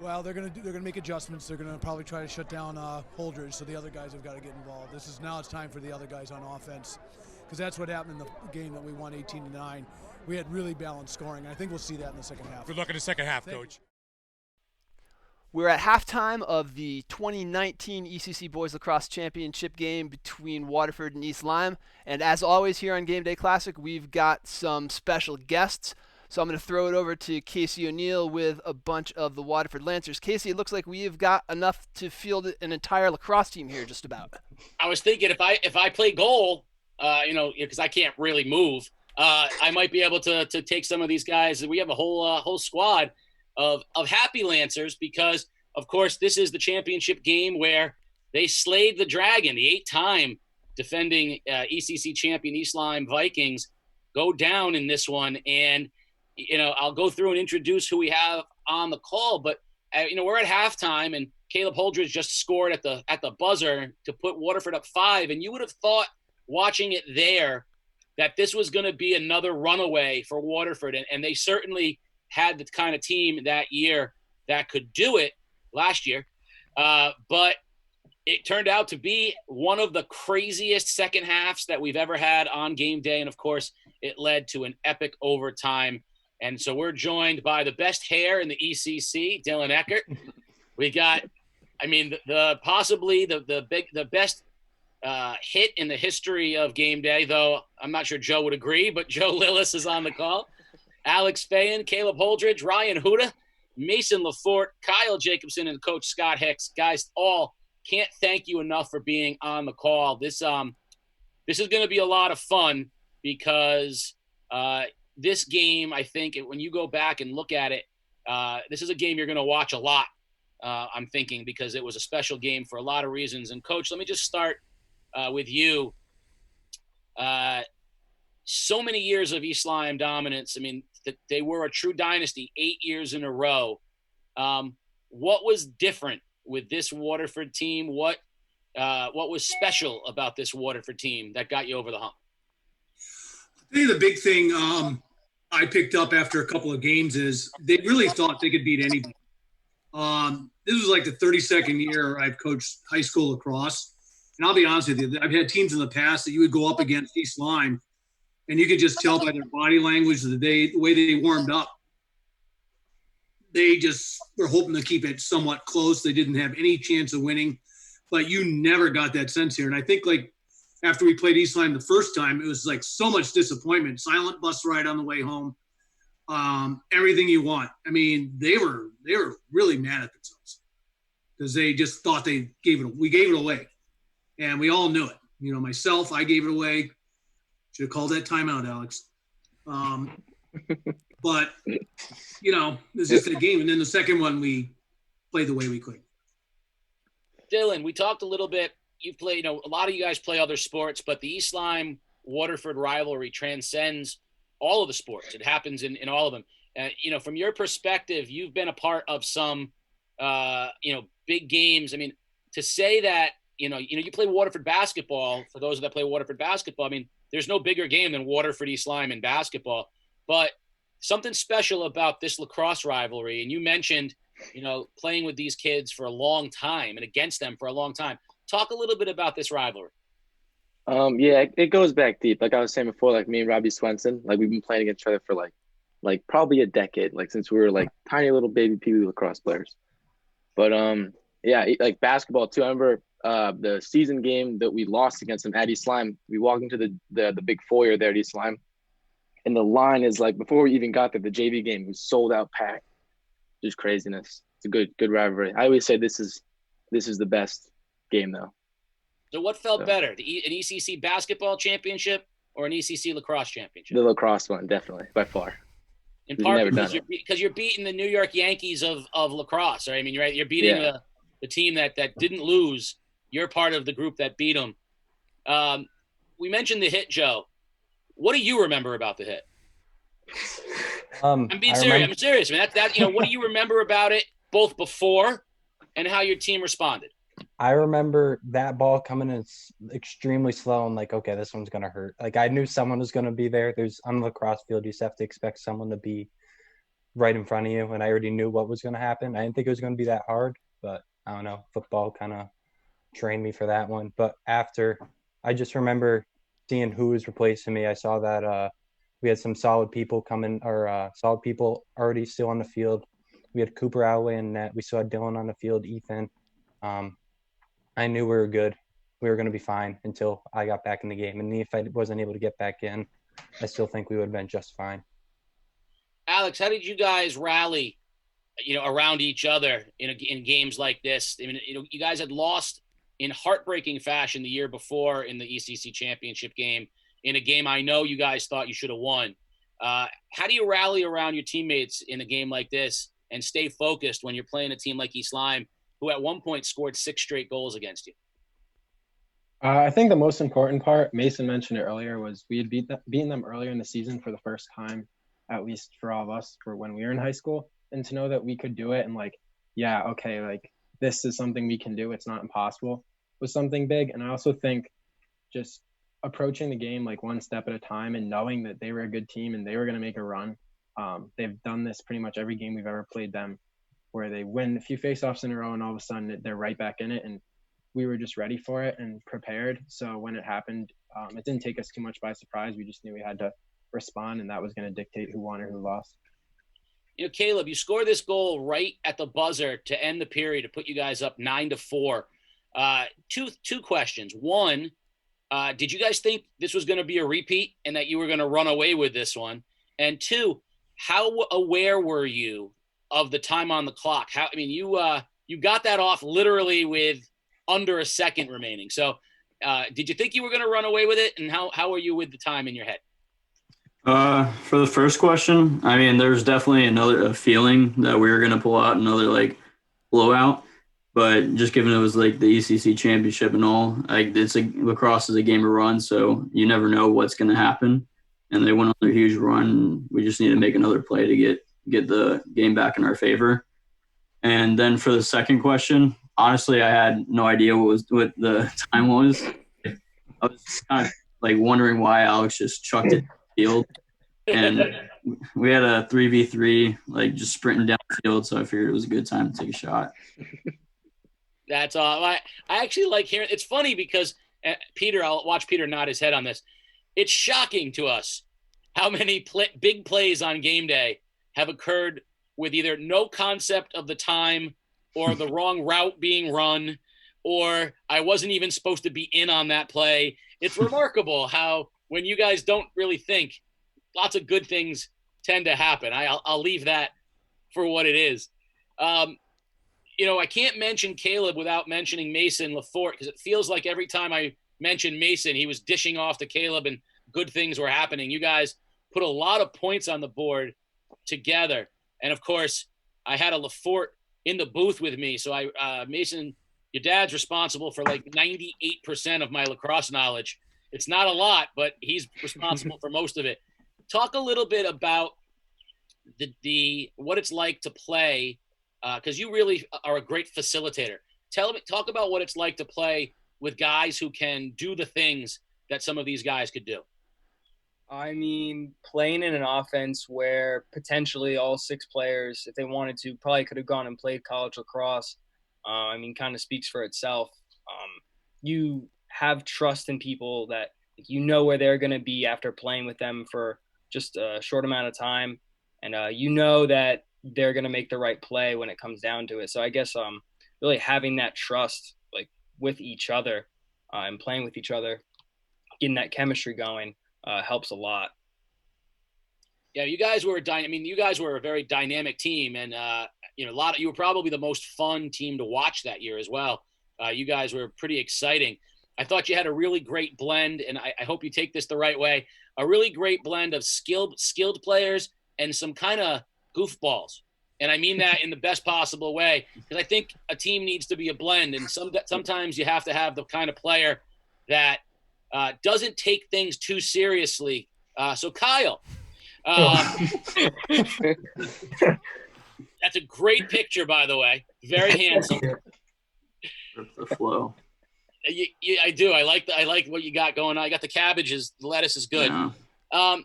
Well, they're gonna make adjustments. They're gonna probably try to shut down Holdridge, so the other guys have got to get involved. It's time for the other guys on offense, because that's what happened in the game that we won 18-9. We had really balanced scoring, and I think we'll see that in the second half. Good luck in the second half, Coach. We're at halftime of the 2019 ECC Boys Lacrosse Championship game between Waterford and East Lyme. And as always here on GameDay Classic, we've got some special guests. So I'm going to throw it over to Casey O'Neill with a bunch of the Waterford Lancers. Casey, it looks like we have got enough to field an entire lacrosse team here just about. I was thinking if I play goal, because I can't really move, I might be able to take some of these guys. We have a whole squad of happy Lancers because, of course, this is the championship game where they slayed the Dragon, the 8-time defending ECC champion East Lyme Vikings, go down in this one. And, I'll go through and introduce who we have on the call, but we're at halftime and Caleb Holdridge just scored at the buzzer to put Waterford up 5, and you would have thought watching it there that this was going to be another runaway for Waterford, and they certainly had the kind of team that year that could do it last year, but it turned out to be one of the craziest second halves that we've ever had on game day, and of course it led to an epic overtime. And so we're joined by the best hair in the ECC, Dylan Eckert. We got, possibly the best hit in the history of game day, though I'm not sure Joe would agree, but Joe Lillis is on the call. Alex Fayen, Caleb Holdridge, Ryan Huda, Mason Lafort, Kyle Jacobson, and Coach Scott Hicks. Guys, all can't thank you enough for being on the call. This is going to be a lot of fun because this game, I think, when you go back and look at it, this is a game you're going to watch a lot, I'm thinking, because it was a special game for a lot of reasons. And, Coach, let me just start with you. So many years of East Lyme dominance. I mean, they were a true dynasty 8 years in a row. What was different with this Waterford team? What was special about this Waterford team that got you over the hump? I think the big thing I picked up after a couple of games is they really thought they could beat anybody. This was like the 32nd year I've coached high school lacrosse. And I'll be honest with you, I've had teams in the past that you would go up against East Lyme, and you could just tell by their body language, the way they warmed up. They just were hoping to keep it somewhat close. They didn't have any chance of winning, but you never got that sense here. And I think, like, after we played East Lyme the first time, it was like so much disappointment. Silent bus ride on the way home. Everything you want. I mean, they were really mad at themselves because they just thought we gave it away. And we all knew it. Myself, I gave it away. Should have called that timeout, Alex. But, it's just a game. And then the second one, we played the way we could. Dylan, we talked a little bit. You've played, a lot of you guys play other sports, but the East Lyme Waterford rivalry transcends all of the sports. It happens in all of them. From your perspective, you've been a part of some, big games. I mean, to say that, you play Waterford basketball. For those that play Waterford basketball, I mean, there's no bigger game than Waterford East Lyme in basketball. But something special about this lacrosse rivalry, and you mentioned, playing with these kids for a long time and against them for a long time. Talk a little bit about this rivalry. Yeah, it goes back deep. Like I was saying before, like me and Robbie Swenson, like we've been playing against each other for like probably a decade, like since we were like tiny little baby Pee Wee lacrosse players. But yeah, like basketball too. I remember the season game that we lost against them at East Lyme. We walked into the big foyer there at East Lyme, and the line is like before we even got there, the JV game was sold out, packed. Just craziness. It's a good rivalry. I always say this is the best game though. So what felt better, an ECC basketball championship or an ECC lacrosse championship? The lacrosse one, definitely, by far. In part because you're beating the New York Yankees of lacrosse, right? I mean, you're beating the team that didn't lose. You're part of the group that beat them. We mentioned the hit, Joe. What do you remember about the hit? I'm being serious. I'm serious. I mean, what do you remember about it, both before and how your team responded? I remember that ball coming in extremely slow and like, okay, this one's going to hurt. Like I knew someone was going to be there. On the lacrosse field, you just have to expect someone to be right in front of you. And I already knew what was going to happen. I didn't think it was going to be that hard, but I don't know. Football kind of trained me for that one. But after, I just remember seeing who was replacing me. I saw that we had some solid people solid people already still on the field. We had Cooper Alloway in net. We still had Dylan on the field, Ethan. I knew we were good. We were going to be fine until I got back in the game. And if I wasn't able to get back in, I still think we would have been just fine. Alex, how did you guys rally, around each other in games like this? I mean, you guys had lost in heartbreaking fashion the year before in the ECC championship game, in a game I know you guys thought you should have won. How do you rally around your teammates in a game like this and stay focused when you're playing a team like East Lyme, who at one point scored 6 straight goals against you? I think the most important part, Mason mentioned it earlier, was we had beaten them earlier in the season for the first time at least for all of us, for when we were in high school, and to know that we could do it and like, yeah, okay, like this is something we can do. It's not impossible, was something big. And I also think just approaching the game like one step at a time and knowing that they were a good team and they were going to make a run. They've done this pretty much every game we've ever played them, where they win a few faceoffs in a row and all of a sudden they're right back in it. And we were just ready for it and prepared. So when it happened, it didn't take us too much by surprise. We just knew we had to respond, and that was going to dictate who won or who lost. You know, Caleb, you score this goal right at the buzzer to end the period to put you guys up 9-4. Two questions. One, did you guys think this was going to be a repeat and that you were going to run away with this one? And two, how aware were you of the time on the clock? You got that off literally with under a second remaining. So did you think you were going to run away with it? And how are you with the time in your head? For the first question, I mean, there's definitely a feeling that we were going to pull out another like blowout, but just given it was like the ECC championship and all, like lacrosse is a game of run, so you never know what's going to happen. And they went on a huge run. We just need to make another play to get the game back in our favor. And then for the second question, honestly, I had no idea what the time was. I was kind of like wondering why Alex just chucked it field, and we had a 3v3 like just sprinting down the field, so I figured it was a good time to take a shot. That's all. I actually like hearing. It's funny because Peter, I'll watch Peter nod his head on this. It's shocking to us how many big plays on game day have occurred with either no concept of the time or the wrong route being run, or I wasn't even supposed to be in on that play. It's remarkable how when you guys don't really think, lots of good things tend to happen. I'll leave that for what it is. I can't mention Caleb without mentioning Mason Lafort, because it feels like every time I mention Mason, he was dishing off to Caleb and good things were happening. You guys put a lot of points on the board together. And of course, I had a Lafort in the booth with me. So Mason, your dad's responsible for like 98% of my lacrosse knowledge. It's not a lot, but he's responsible for most of it. Talk a little bit about the what it's like to play, because you really are a great facilitator. Talk about what it's like to play with guys who can do the things that some of these guys could do. I mean, playing in an offense where potentially all 6 players, if they wanted to, probably could have gone and played college lacrosse, kind of speaks for itself. You have trust in people that you know where they're going to be after playing with them for just a short amount of time. And you know that they're going to make the right play when it comes down to it. So I guess really having that trust like with each other and playing with each other, getting that chemistry going helps a lot. Yeah, you guys were a very dynamic team, and you were probably the most fun team to watch that year as well. You guys were pretty exciting. I thought you had a really great blend, and I hope you take this the right way, a really great blend of skilled players and some kind of goofballs. And I mean that in the best possible way, because I think a team needs to be a blend, and sometimes you have to have the kind of player that doesn't take things too seriously. So Kyle, that's a great picture, by the way. Very handsome. The flow. I do. I like what you got going on. I got the cabbages. The lettuce is good. Yeah.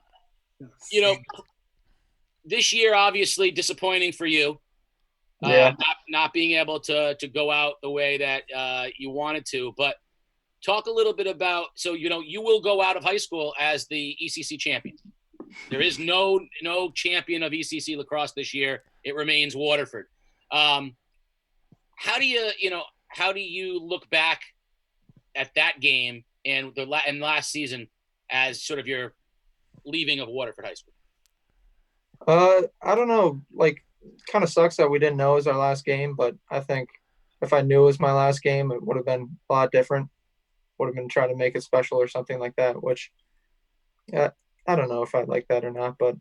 This year, obviously disappointing for you. Yeah. Not being able to go out the way that you wanted to. But talk a little bit about, so you will go out of high school as the ECC champion. There is no champion of ECC lacrosse this year. It remains Waterford. How do you look back at that game and last season as sort of your leaving of Waterford High School? I don't know. Like, kind of sucks that we didn't know it was our last game, but I think if I knew it was my last game, it would have been a lot different. Would have been trying to make it special or something like that, which I don't know if I'd like that or not, but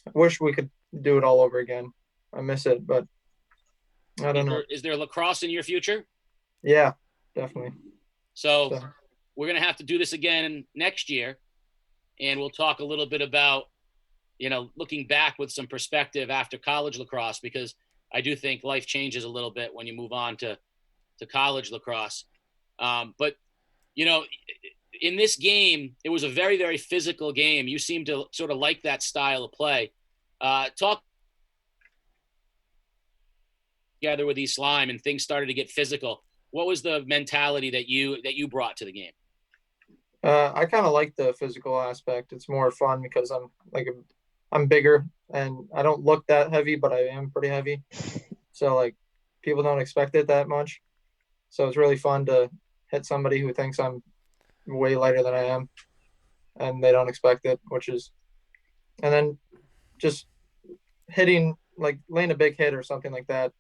I wish we could do it all over again. I miss it, but I don't know. Is there lacrosse in your future? Yeah, definitely. So we're going to have to do this again next year, and we'll talk a little bit about looking back with some perspective after college lacrosse, because I do think life changes a little bit when you move on to college lacrosse. But in this game, it was a very, very physical game. You seem to sort of like that style of play. Talk together with East Lyme and things started to get physical. What was the mentality that you brought to the game? I kind of like the physical aspect. It's more fun because I'm bigger and I don't look that heavy, but I am pretty heavy. So like people don't expect it that much. So it's really fun to hit somebody who thinks I'm way lighter than I am and they don't expect it, and then just hitting, like laying a big hit or something like that.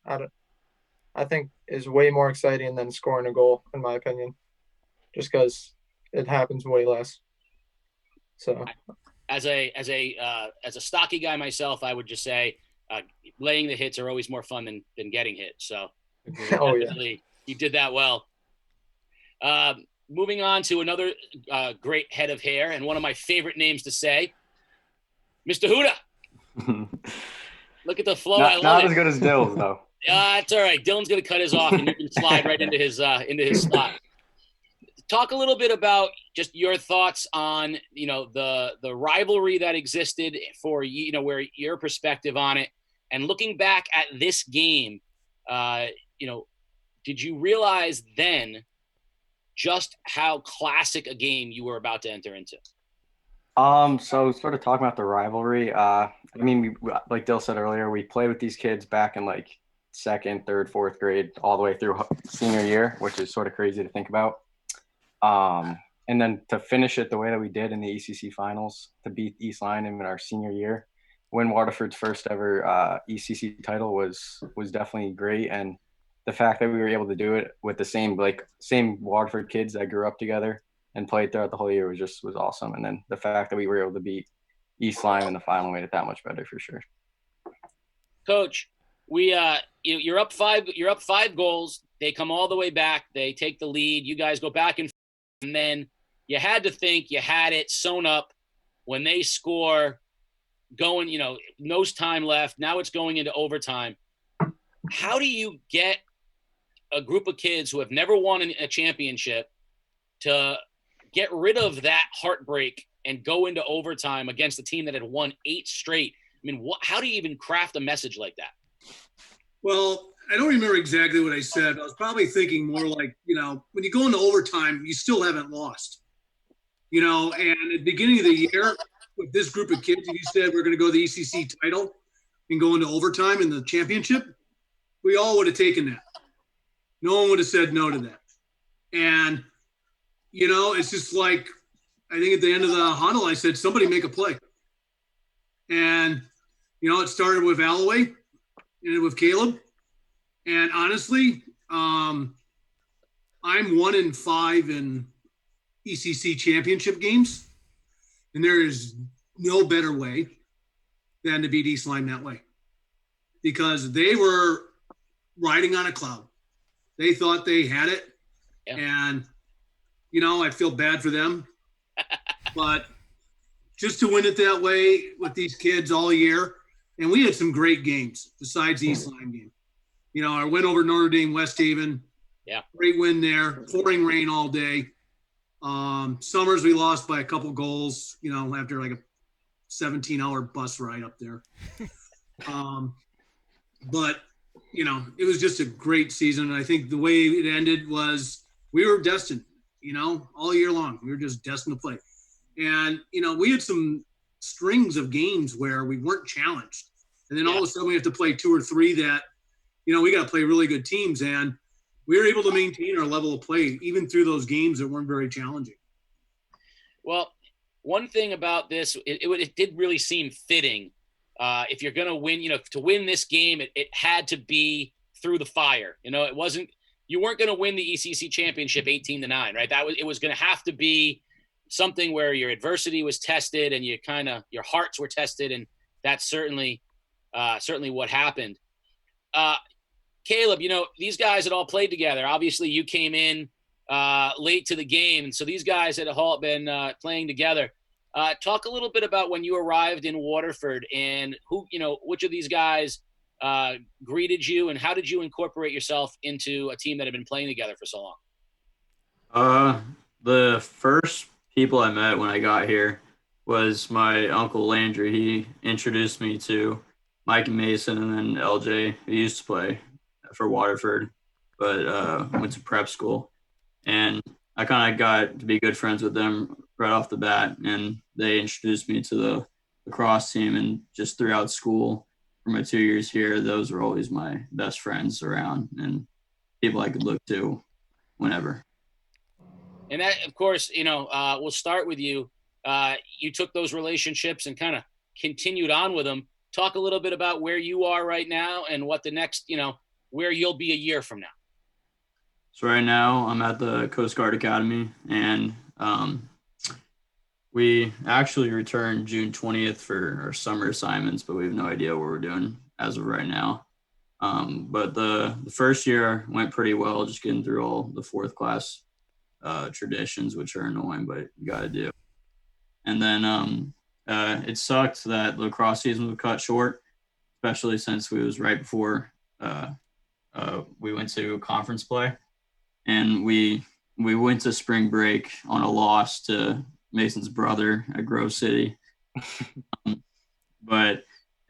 I think is way more exciting than scoring a goal, in my opinion, just because it happens way less. So as a stocky guy myself, I would just say laying the hits are always more fun than getting hit. So you did that well. Moving on to another great head of hair and one of my favorite names to say, Mr. Huda. Look at the flow. Not as good as Dill's though. It's all right. Dylan's going to cut his off, and you can slide right into his slot. Talk a little bit about just your thoughts on the rivalry that existed for where your perspective on it, and looking back at this game. Did you realize then just how classic a game you were about to enter into? So sort of talking about the rivalry. We, like Dill said earlier, we played with these kids back in like 2nd, 3rd, 4th grade, all the way through senior year, which is sort of crazy to think about. And then to finish it the way that we did in the ECC finals, to beat East Lyme in our senior year, win Waterford's first ever ECC title was definitely great. And the fact that we were able to do it with the same Waterford kids that grew up together and played throughout the whole year was awesome. And then the fact that we were able to beat East Lyme in the final made it that much better for sure. Coach, you're up 5 goals. They come all the way back. They take the lead. You guys go back and then you had to think you had it sewn up when they score, going, no time left. Now it's going into overtime. How do you get a group of kids who have never won a championship to get rid of that heartbreak and go into overtime against a team that had won 8 straight? I mean, how do you even craft a message like that? Well, I don't remember exactly what I said. I was probably thinking more like, when you go into overtime, you still haven't lost. And at the beginning of the year, with this group of kids, if you said we're going to go to the ECC title and go into overtime in the championship, we all would have taken that. No one would have said no to that. And, it's just like, I think at the end of the huddle, I said, somebody make a play. And, it started with Alloway and with Caleb. And honestly, I'm 1-5 in ECC championship games. And there is no better way than to beat East Lyme that way. Because they were riding on a cloud. They thought they had it. Yeah. And, I feel bad for them. But just to win it that way with these kids all year. And we had some great games besides the East Lyme game. Our win over Notre Dame, West Haven. Yeah. Great win there. Pouring rain all day. Summers, we lost by a couple goals, after like a 17-hour bus ride up there. But, it was just a great season. And I think the way it ended was we were destined, all year long. We were just destined to play. And, we had some strings of games where we weren't challenged. And then all of a sudden we have to play 2 or 3 that, we got to play really good teams. And we were able to maintain our level of play, even through those games that weren't very challenging. Well, one thing about this, it did really seem fitting. If you're going to win, to win this game, it had to be through the fire. You weren't going to win the ECC championship 18-9, right? It was going to have to be something where your adversity was tested and your hearts were tested. And that's certainly what happened. Caleb, these guys had all played together. Obviously you came in late to the game. And so these guys had all been playing together. Talk a little bit about when you arrived in Waterford and which of these guys greeted you, and how did you incorporate yourself into a team that had been playing together for so long? The first people I met when I got here was my uncle Landry. He introduced me to Mike and Mason, and then LJ, who used to play for Waterford, but went to prep school. And I kind of got to be good friends with them right off the bat, and they introduced me to the lacrosse team. And just throughout school, for my 2 years here, those were always my best friends around and people I could look to whenever. And that, of course, we'll start with you. You took those relationships and kind of continued on with them. Talk a little bit about where you are right now and what the next, where you'll be a year from now. So right now I'm at the Coast Guard Academy, and we actually return June 20th for our summer assignments, but we have no idea what we're doing as of right now. But the first year went pretty well, just getting through all the fourth class traditions, which are annoying, but you got to do. And then it sucked that the lacrosse season was cut short, especially since it was right before we went to conference play. And we went to spring break on a loss to Mason's brother at Grove City.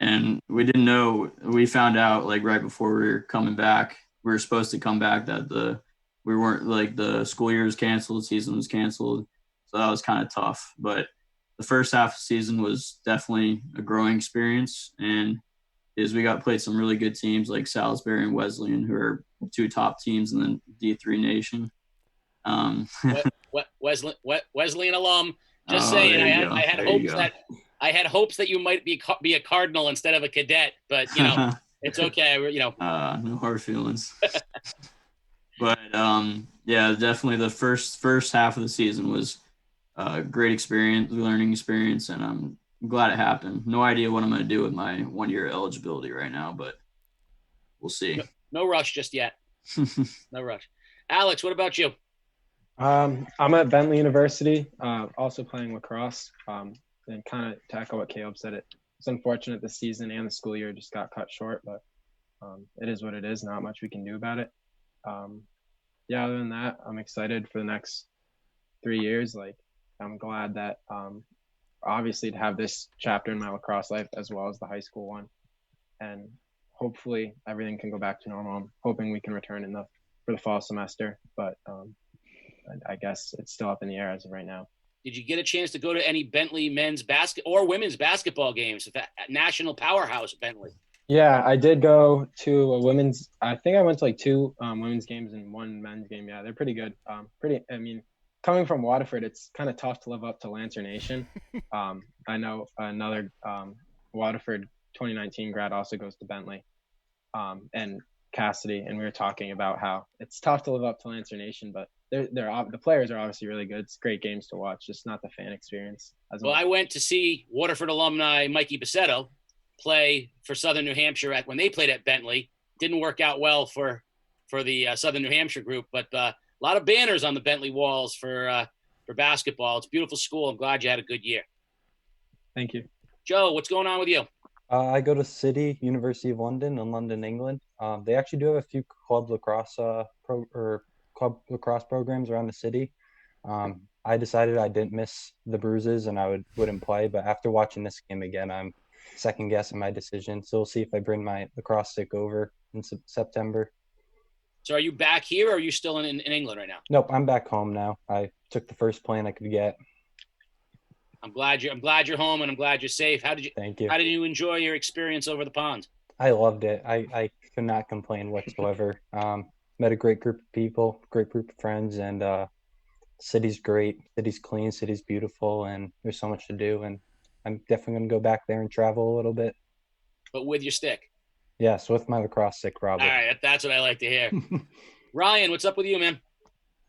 And we didn't know, we found out like right before we were coming back, we were supposed to come back, that the school year was canceled, the season was canceled. So that was kind of tough. But the first half of the season was definitely a growing experience. And we got played some really good teams like Salisbury and Wesleyan, who are two top teams in the D3 nation. Wesleyan alum. Just saying, I had hopes that you might be a Cardinal instead of a cadet, but it's okay. No hard feelings. But definitely the first half of the season was a great experience, learning experience, and I'm glad it happened. No idea what I'm going to do with my 1 year eligibility right now, but we'll see. No rush just yet. No rush. Alex, what about you? I'm at Bentley University, also playing lacrosse. And kind of to echo what Caleb said, it's unfortunate the season and the school year just got cut short, but it is what it is. Not much we can do about it. Other than that, I'm excited for the next 3 years. Like, I'm glad that obviously to have this chapter in my lacrosse life as well as the high school one, and hopefully everything can go back to normal. I'm hoping we can return for the fall semester, but I guess it's still up in the air as of right now. Did you get a chance to go to any Bentley men's basket or women's basketball games? That national powerhouse, Bentley. Yeah, I did go to a women's. I think I went to like 2 women's games and 1 men's game. Yeah, they're pretty good. Coming from Waterford, it's kind of tough to live up to Lancer Nation. I know another Waterford 2019 grad also goes to Bentley, and Cassidy, and we were talking about how it's tough to live up to Lancer Nation, but the players are obviously really good. It's great games to watch, just not the fan experience. I went to see Waterford alumni Mikey Bassetto play for Southern New Hampshire when they played at Bentley. Didn't work out well for the Southern New Hampshire group, but a lot of banners on the Bentley walls for basketball. It's a beautiful school. I'm glad you had a good year. Thank you. Joe, what's going on with you? I go to City, University of London in London, England. They actually do have a few club lacrosse club lacrosse programs around the city. I decided I didn't miss the bruises and I wouldn't play, but after watching this game again, I'm second guessing my decision. So we'll see if I bring my lacrosse stick over in September. So are you back here, or are you still in England right now? Nope, I'm back home now. I took the first plane I could get. I'm glad you're home, and I'm glad you're safe. Thank you. How did you enjoy your experience over the pond? I loved it. I could not complain whatsoever. Met a great group of people, great group of friends, and city's great. City's clean, city's beautiful, and there's so much to do. And I'm definitely going to go back there and travel a little bit. But with your stick? Yes, with my lacrosse stick, Robert. All right, that's what I like to hear. Ryan, what's up with you, man?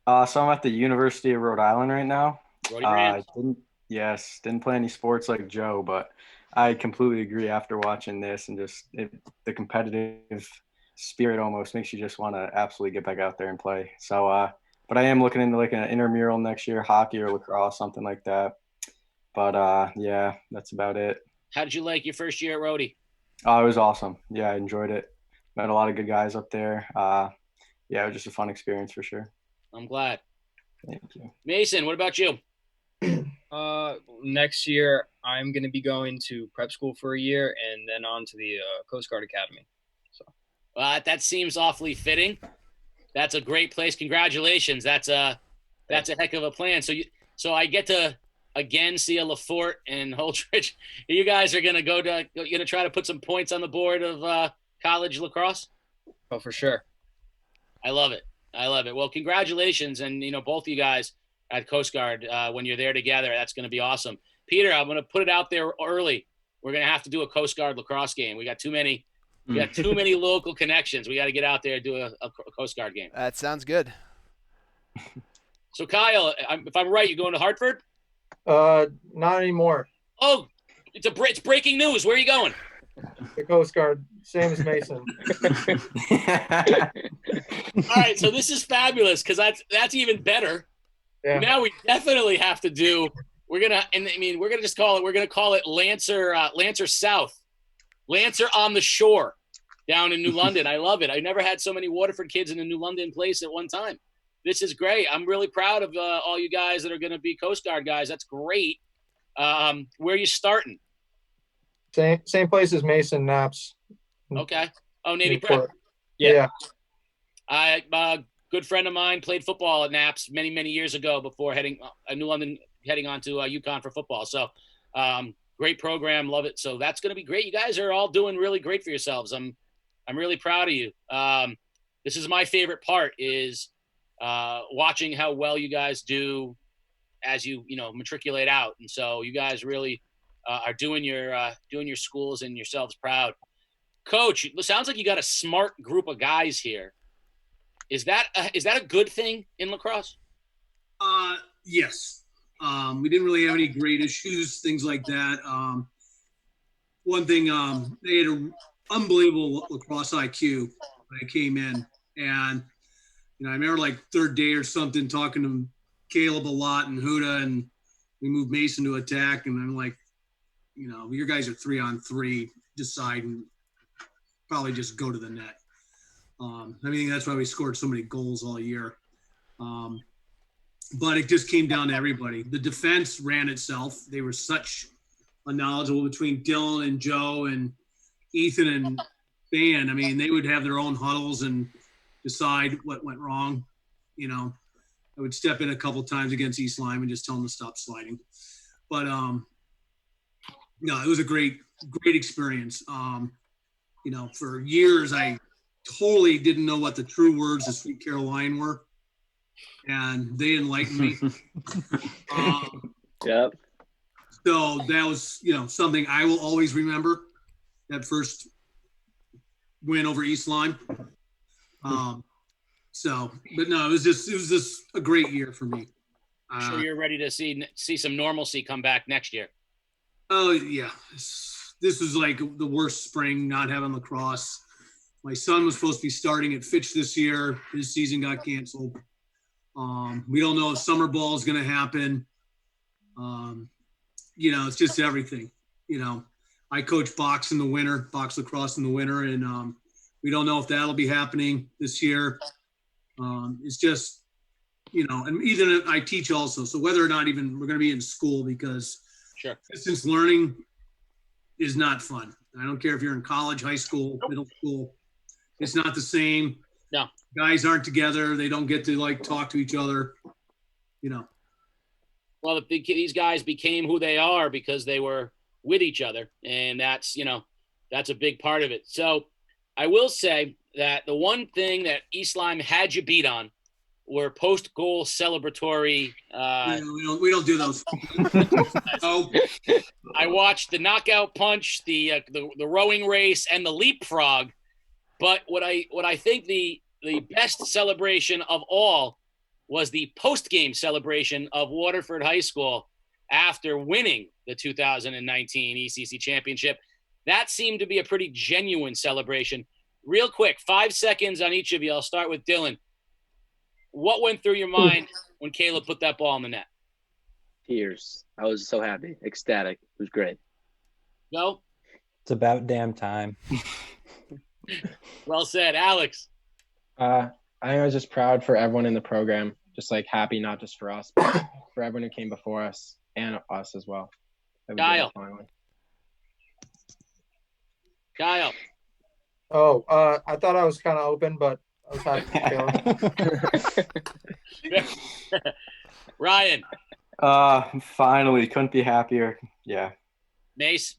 So I'm at the University of Rhode Island right now. Didn't play any sports like Joe, but I completely agree after watching this, and just the competitive spirit almost makes you just want to absolutely get back out there and play. So, but I am looking into like an intramural next year, hockey or lacrosse, something like that. But yeah, that's about it. How did you like your first year at Rhodey? Oh, it was awesome. Yeah, I enjoyed it. Met a lot of good guys up there. Yeah, it was just a fun experience for sure. I'm glad. Thank you. Mason, what about you? Next year, I'm going to be going to prep school for a year and then on to the Coast Guard Academy. So, that seems awfully fitting. That's a great place. Congratulations. That's a heck of a plan. So I get to again see a Lafort and Holdridge. You guys are going to try to put some points on the board of college lacrosse? Oh, for sure. I love it. Well, congratulations. And, both of you guys at Coast Guard, when you're there together, that's going to be awesome. Peter, I'm going to put it out there early. We're going to have to do a Coast Guard lacrosse game. We got too many local connections. We got to get out there and do a Coast Guard game. That sounds good. So, Kyle, if I'm right, you're going to Hartford? Not anymore. Oh, it's breaking news. Where are you going? The Coast Guard, same as Mason. All right, so this is fabulous because that's even better. Yeah. Now we definitely have to do. We're gonna just call it. We're gonna call it Lancer South, Lancer on the shore, down in New London. I love it. I never had so many Waterford kids in a New London place at one time. This is great. I'm really proud of all you guys that are going to be Coast Guard guys. That's great. Where are you starting? Same place as Mason, Naps. Okay. Oh, Navy Prep. Yeah. A good friend of mine played football at Naps many, many years ago before heading New London, heading on to UConn for football. So great program. Love it. So that's going to be great. You guys are all doing really great for yourselves. I'm really proud of you. This is my favorite part is watching how well you guys do as you matriculate out. And so you guys really are doing your schools and yourselves proud. Coach, it sounds like you got a smart group of guys here. Is that a good thing in lacrosse? Yes. We didn't really have any grade issues, things like that. One thing, they had an unbelievable lacrosse IQ when I came in. And, I remember like third day or something talking to Caleb a lot and Huda, and we moved Mason to attack. And I'm like, your guys are 3-on-3, decide and probably just go to the net. I think that's why we scored so many goals all year. But it just came down to everybody. The defense ran itself. They were such a knowledgeable between Dylan and Joe and Ethan and Van. They would have their own huddles and decide what went wrong. I would step in a couple times against East Lyme and just tell them to stop sliding. But no, it was a great experience. For years I totally didn't know what the true words of Sweet Caroline were, and they enlightened me. Yep. So that was, something I will always remember, that first win over East Lyme. But no, it was just a great year for me. I'm sure you're ready to see some normalcy come back next year. Oh yeah. This was like the worst spring, not having lacrosse. My son was supposed to be starting at Fitch this year. His season got canceled. We don't know if summer ball is going to happen. It's just everything. I coach box lacrosse in the winter, and we don't know if that'll be happening this year. It's just, and even I teach also. So whether or not even we're going to be in school, because sure, distance learning is not fun. I don't care if you're in college, high school, middle school. It's not the same. No. Guys aren't together. They don't get to talk to each other. Well, these guys became who they are because they were with each other, and that's a big part of it. So I will say that the one thing that East Lyme had you beat on were post-goal celebratory. We don't do those. Oh. I watched the knockout punch, the rowing race, and the leapfrog. But what I think the best celebration of all was the post-game celebration of Waterford High School after winning the 2019 ECC championship. That seemed to be a pretty genuine celebration. Real quick, 5 seconds on each of you. I'll start with Dylan. What went through your mind when Caleb put that ball in the net? Tears. I was so happy, ecstatic. It was great. No. It's about damn time. Well said, Alex. I think I was just proud for everyone in the program. Just like happy, not just for us, but for everyone who came before us and us as well. That we did Kyle. it finally. Kyle. Oh, I thought I was kind of open, but I was happy. Ryan. Finally, couldn't be happier. Yeah. Mace.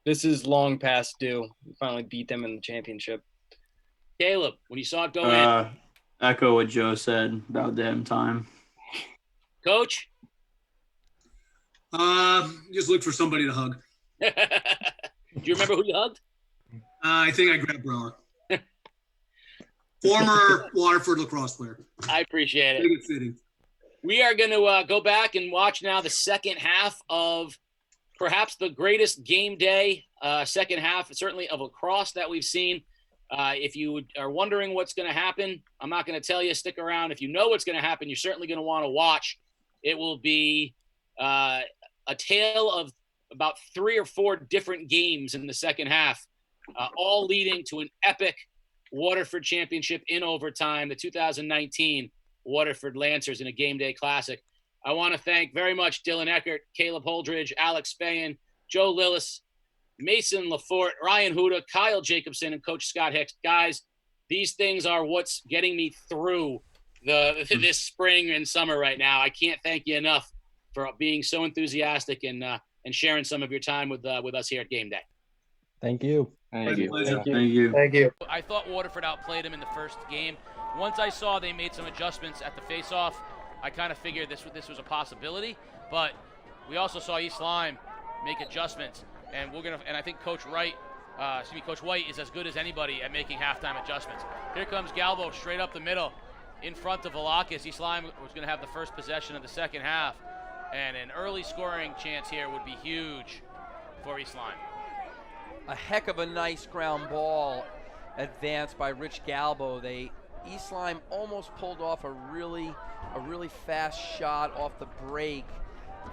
This is long past due. We finally beat them in the championship. Caleb, when you saw it go in. Echo what Joe said, about damn time. Coach? Just look for somebody to hug. Do you remember who you hugged? I think I grabbed Brower. Former Waterford lacrosse player. I appreciate it. Make it fitting. We are going to go back and watch now the second half of perhaps the greatest game day second half, certainly of lacrosse that we've seen. If you are wondering what's going to happen, I'm not going to tell you. Stick around. If you know what's going to happen, you're certainly going to want to watch. It will be a tale of about 3 or 4 different games in the second half, all leading to an epic Waterford championship in overtime, the 2019 Waterford Lancers in a Game Day Classic. I want to thank very much Dylan Eckert, Caleb Holdridge, Alex Spahan, Joe Lillis, Mason Lafort, Ryan Huda, Kyle Jacobson, and Coach Scott Hicks. Guys, these things are what's getting me through this spring and summer right now. I can't thank you enough for being so enthusiastic and sharing some of your time with us here at Game Day. Thank you. Thank you. Thank you. Thank you. Thank you. I thought Waterford outplayed him in the first game. Once I saw they made some adjustments at the face-off, I kind of figured this was a possibility. But we also saw East Lyme make adjustments, and I think Coach White is as good as anybody at making halftime adjustments. Here comes Galbo straight up the middle, in front of Velakis. East Lyme was going to have the first possession of the second half, and an early scoring chance here would be huge for East Lyme. A heck of a nice ground ball advanced by Rich Galbo. East Lyme almost pulled off a really fast shot off the break,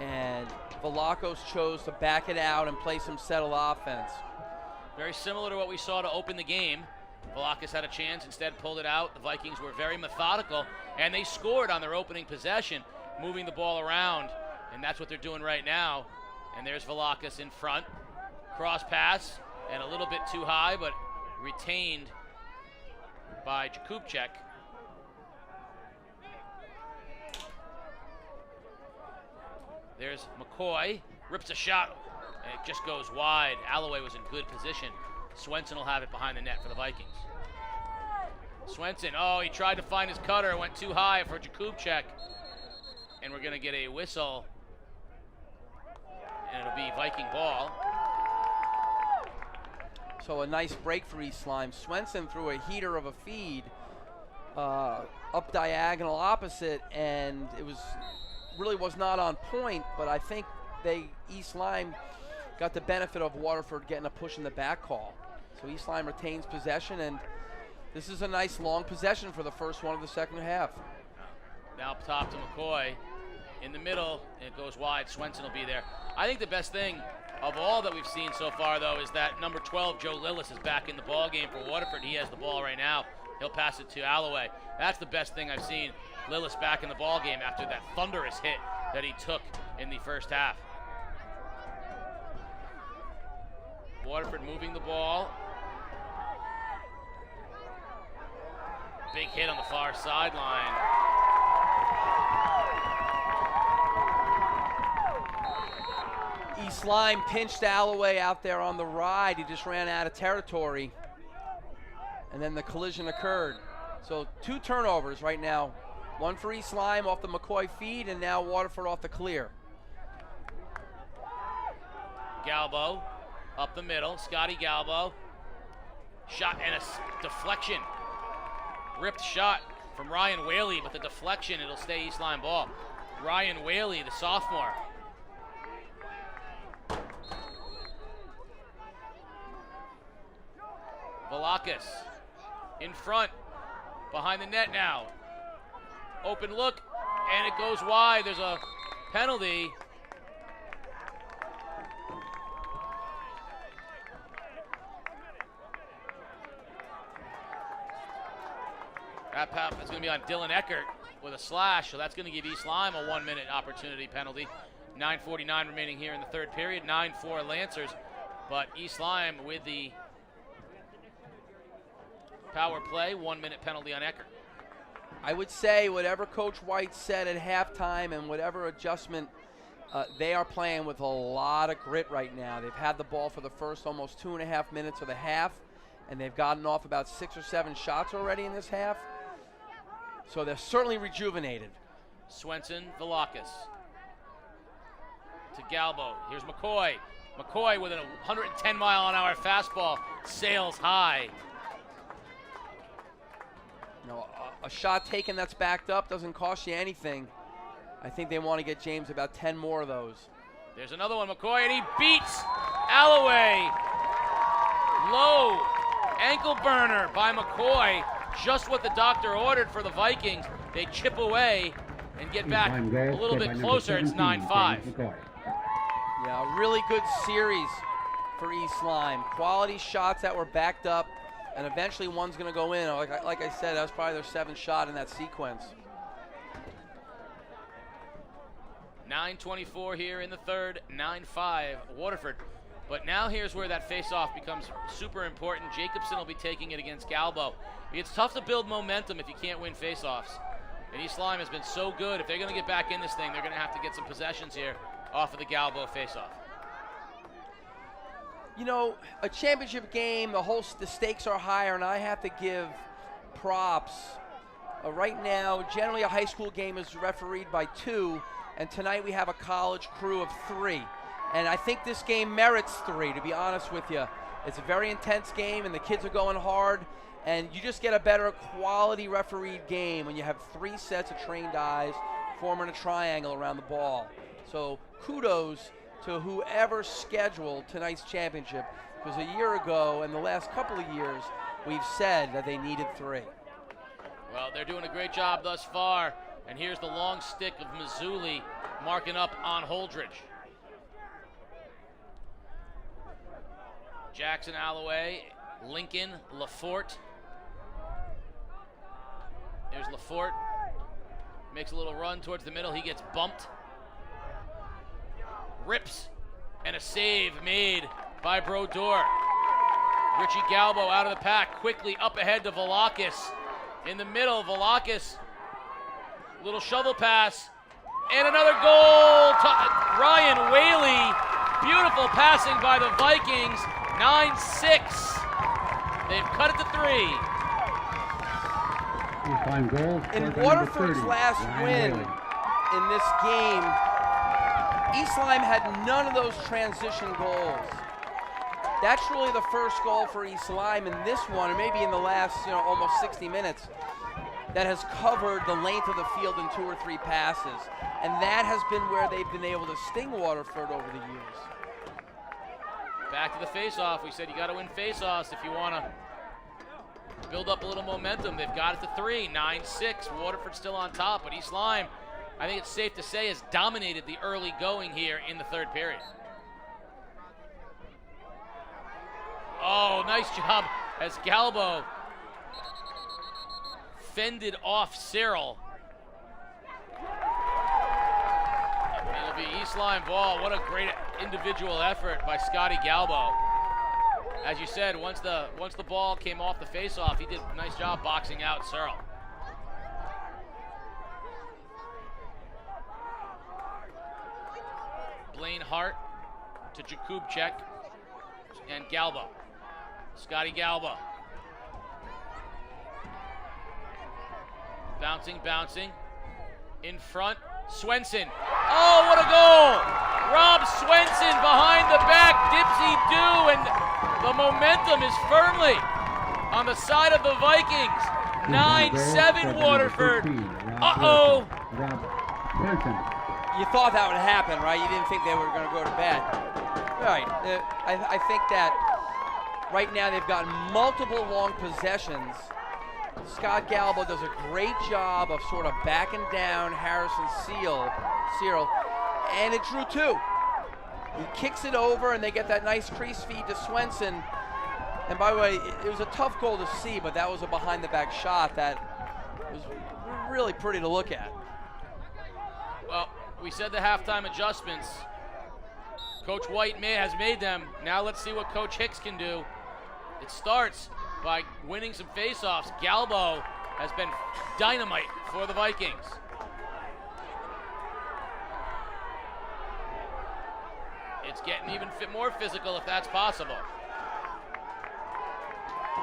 and Velakos chose to back it out and play some settled offense. Very similar to what we saw to open the game. Velakis had a chance, instead pulled it out. The Vikings were very methodical, and they scored on their opening possession, moving the ball around, and that's what they're doing right now. And there's Velakis in front. Cross pass, and a little bit too high, but retained by Jakubchek. There's McCoy, rips a shot, and it just goes wide. Alloway was in good position. Swenson will have it behind the net for the Vikings. Swenson, he tried to find his cutter, went too high for Jakubchek. And we're gonna get a whistle, and it'll be Viking ball. So a nice break for East Lyme. Swenson threw a heater of a feed up diagonal opposite, and it really was not on point, but I think East Lyme got the benefit of Waterford getting a push in the back call. So East Lyme retains possession, and this is a nice long possession for the first one of the second half. Now up top to McCoy. In the middle, and it goes wide. Swenson will be there. I think the best thing of all that we've seen so far, though, is that number 12, Joe Lillis, is back in the ball game for Waterford. He has the ball right now. He'll pass it to Alloway. That's the best thing I've seen. Lillis back in the ball game after that thunderous hit that he took in the first half. Waterford moving the ball. Big hit on the far sideline. East Lyme pinched Alloway out there on the ride. He just ran out of territory. And then the collision occurred. So 2 turnovers right now. One for East Lyme off the McCoy feed, and now Waterford off the clear. Galbo up the middle. Scotty Galbo. Shot and a deflection. Ripped shot from Ryan Whaley, but the deflection, it'll stay East Lyme ball. Ryan Whaley, the sophomore. Velakis in front, behind the net now. Open look, and it goes wide. There's a penalty, That pass is going to be on Dylan Eckert with a slash, so that's going to give East Lyme a 1-minute opportunity penalty. 9:49 remaining here in the third period. 9-4 Lancers, but East Lyme with the power play, 1-minute penalty on Eckert. I would say whatever Coach White said at halftime and whatever adjustment, they are playing with a lot of grit right now. They've had the ball for the first almost 2.5 minutes of the half, and they've gotten off about 6 or 7 shots already in this half. So they're certainly rejuvenated. Swenson, Velakis. To Galbo. Here's McCoy. McCoy with a 110-mile-an-hour fastball. Sails high. You know, a shot taken that's backed up doesn't cost you anything. I think they want to get James about 10 more of those. There's another one, McCoy, and he beats Alloway. Low ankle burner by McCoy. Just what the doctor ordered for the Vikings. They chip away and get back a little bit closer. It's 9-5. Yeah, a really good series for East Lyme. Quality shots that were backed up, and eventually one's going to go in. Like I said, that was probably their 7th shot in that sequence. 9:24 here in the third, 9-5 Waterford. But now here's where that face-off becomes super important. Jacobson will be taking it against Galbo. It's tough to build momentum if you can't win face-offs. And East Lyme has been so good. If they're going to get back in this thing, they're going to have to get some possessions here off of the Galbo face-off. You know, a championship game, the stakes are higher, and I have to give props. Right now, generally a high school game is refereed by 2, and tonight we have a college crew of 3. And I think this game merits 3, to be honest with you. It's a very intense game, and the kids are going hard, and you just get a better quality refereed game when you have 3 sets of trained eyes forming a triangle around the ball. So kudos to whoever scheduled tonight's championship, because a year ago and the last couple of years, we've said that they needed 3. Well, they're doing a great job thus far, and here's the long stick of Mazzulli marking up on Holdridge. Jackson Alloway, Lincoln, Lafort. There's Lafort. Makes a little run towards the middle. He gets bumped. Rips. And a save made by Brodeur. Richie Galbo out of the pack. Quickly up ahead to Velakis. In the middle, Velakis. Little shovel pass. And another goal. Ryan Whaley. Beautiful passing by the Vikings. 9-6. They've cut it to 3. In Waterford's last win in this game, East Lyme had none of those transition goals. That's really the first goal for East Lyme in this one, or maybe in the last, almost 60 minutes, that has covered the length of the field in 2 or 3 passes. And that has been where they've been able to sting Waterford over the years. Back to the face-off. We said you got to win face-offs if you want to build up a little momentum. They've got it to 3, 9-6. Waterford still on top, but East Lyme, I think it's safe to say, has dominated the early going here in the third period. Oh, nice job as Galbo fended off Cyril. It'll be East Lyme ball. What a great individual effort by Scotty Galbo. As you said, once the ball came off the face-off, he did a nice job boxing out Cyril. Blaine Hart to Jakubczek and Galbo. Scotty Galbo. Bouncing. In front, Swenson. Oh, what a goal! Rob Swenson behind the back, dipsy-do, and the momentum is firmly on the side of the Vikings. 9-7 Waterford. Uh-oh! You thought that would happen, right? You didn't think they were going to go to bed. Right. I think that right now they've got multiple long possessions. Scott Galbo does a great job of sort of backing down Harrison Cyril, and it drew 2. He kicks it over, and they get that nice crease feed to Swenson. And by the way, it was a tough goal to see, but that was a behind-the-back shot that It was really pretty to look at. Well, we said the halftime adjustments. Coach White has made them. Now let's see what Coach Hicks can do. It starts by winning some faceoffs. Galbo has been dynamite for the Vikings. It's getting even more physical if that's possible.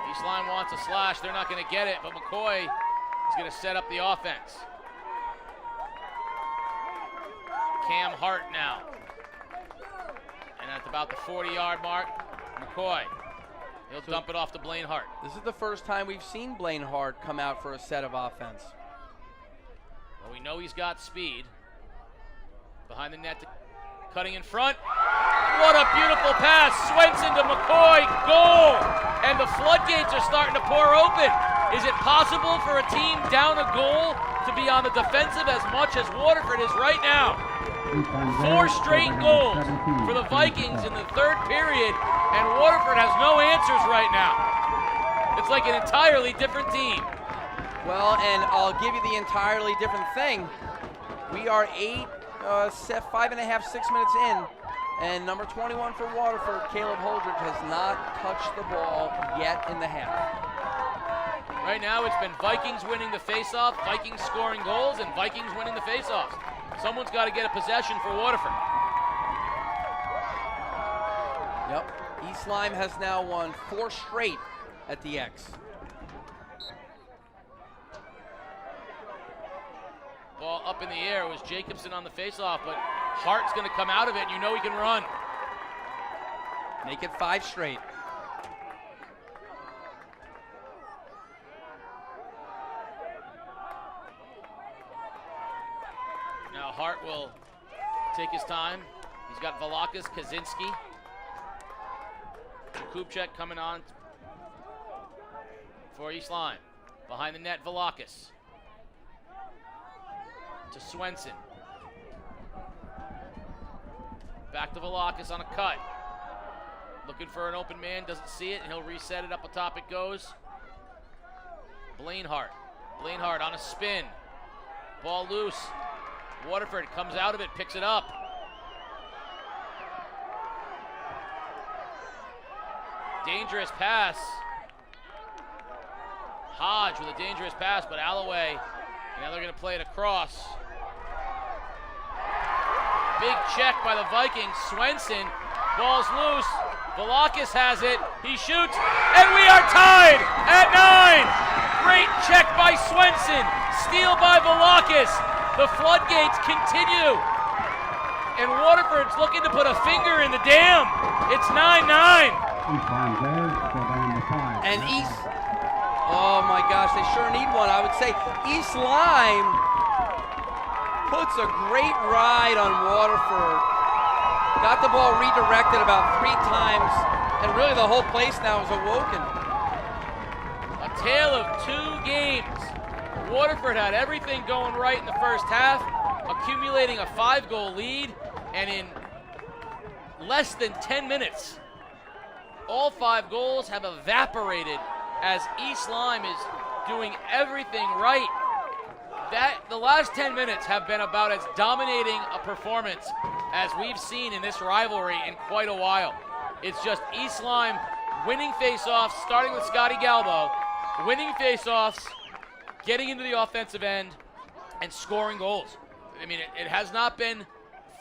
East Lyme wants a slash. They're not going to get it, but McCoy is going to set up the offense. Cam Hart now. And at about the 40-yard mark, McCoy. He'll dump it off to Blaine Hart. This is the first time we've seen Blaine Hart come out for a set of offense. Well, we know he's got speed. Behind the net, cutting in front. What a beautiful pass. Swenson to McCoy. Goal! And the floodgates are starting to pour open. Is it possible for a team down a goal to be on the defensive as much as Waterford is right now? 4 straight goals for the Vikings in the third period, and Waterford has no answers right now. It's like an entirely different team. Well, and I'll give you the entirely different thing. We are 5.5, 6 minutes in, and number 21 for Waterford, Caleb Holdridge, has not touched the ball yet in the half. Right now, it's been Vikings winning the faceoff, Vikings scoring goals, and Vikings winning the faceoffs. Someone's got to get a possession for Waterford. Yep. East Lyme has now won 4 straight at the X. Ball up in the air. It was Jacobson on the faceoff, but Hart's going to come out of it, and you know he can run. Make it 5 straight. Now Hart will take his time. He's got Velakis, Kaczynski. Kupchak coming on for East Lyme. Behind the net, Velakis. To Swenson. Back to Velakis on a cut. Looking for an open man, doesn't see it, and he'll reset it. Up atop it goes. Blaine Hart. Blaine Hart on a spin. Ball loose. Waterford comes out of it, picks it up. Dangerous pass. Hodge with a dangerous pass, but Alloway, and now they're going to play it across. Big check by the Vikings. Swenson, ball's loose. Velakis has it. He shoots, and we are tied at 9. Great check by Swenson. Steal by Velakis. The floodgates continue. And Waterford's looking to put a finger in the dam. It's 9-9. And East, oh my gosh, they sure need one. I would say East Lyme puts a great ride on Waterford. Got the ball redirected about 3 times, and really the whole place now is awoken. A tale of 2 games. Waterford had everything going right in the first half, accumulating a 5-goal lead, and in less than 10 minutes, all 5 goals have evaporated as East Lyme is doing everything right. The last 10 minutes have been about as dominating a performance as we've seen in this rivalry in quite a while. It's just East Lyme winning faceoffs, starting with Scotty Galbo, winning faceoffs, getting into the offensive end, and scoring goals. I mean, it has not been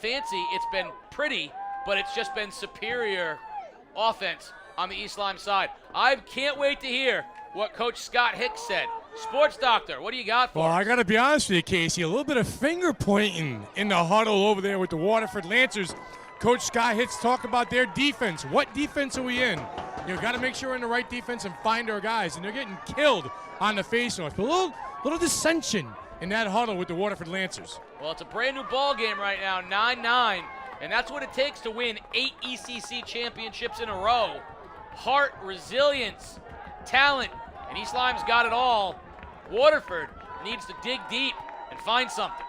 fancy, it's been pretty, but it's just been superior offense on the East Lyme side. I can't wait to hear what Coach Scott Hicks said. Sports Doctor, what do you got for us? Well, I got to be honest with you, Casey. A little bit of finger pointing in the huddle over there with the Waterford Lancers. Coach Scott Hicks talk about their defense. What defense are we in? You got to make sure we're in the right defense and find our guys. And they're getting killed on the faceoff. A little dissension in that huddle with the Waterford Lancers. Well, it's a brand new ball game right now, 9-9, and that's what it takes to win 8 ECC championships in a row. Heart, resilience, talent, and East Lyme's got it all. Waterford needs to dig deep and find something.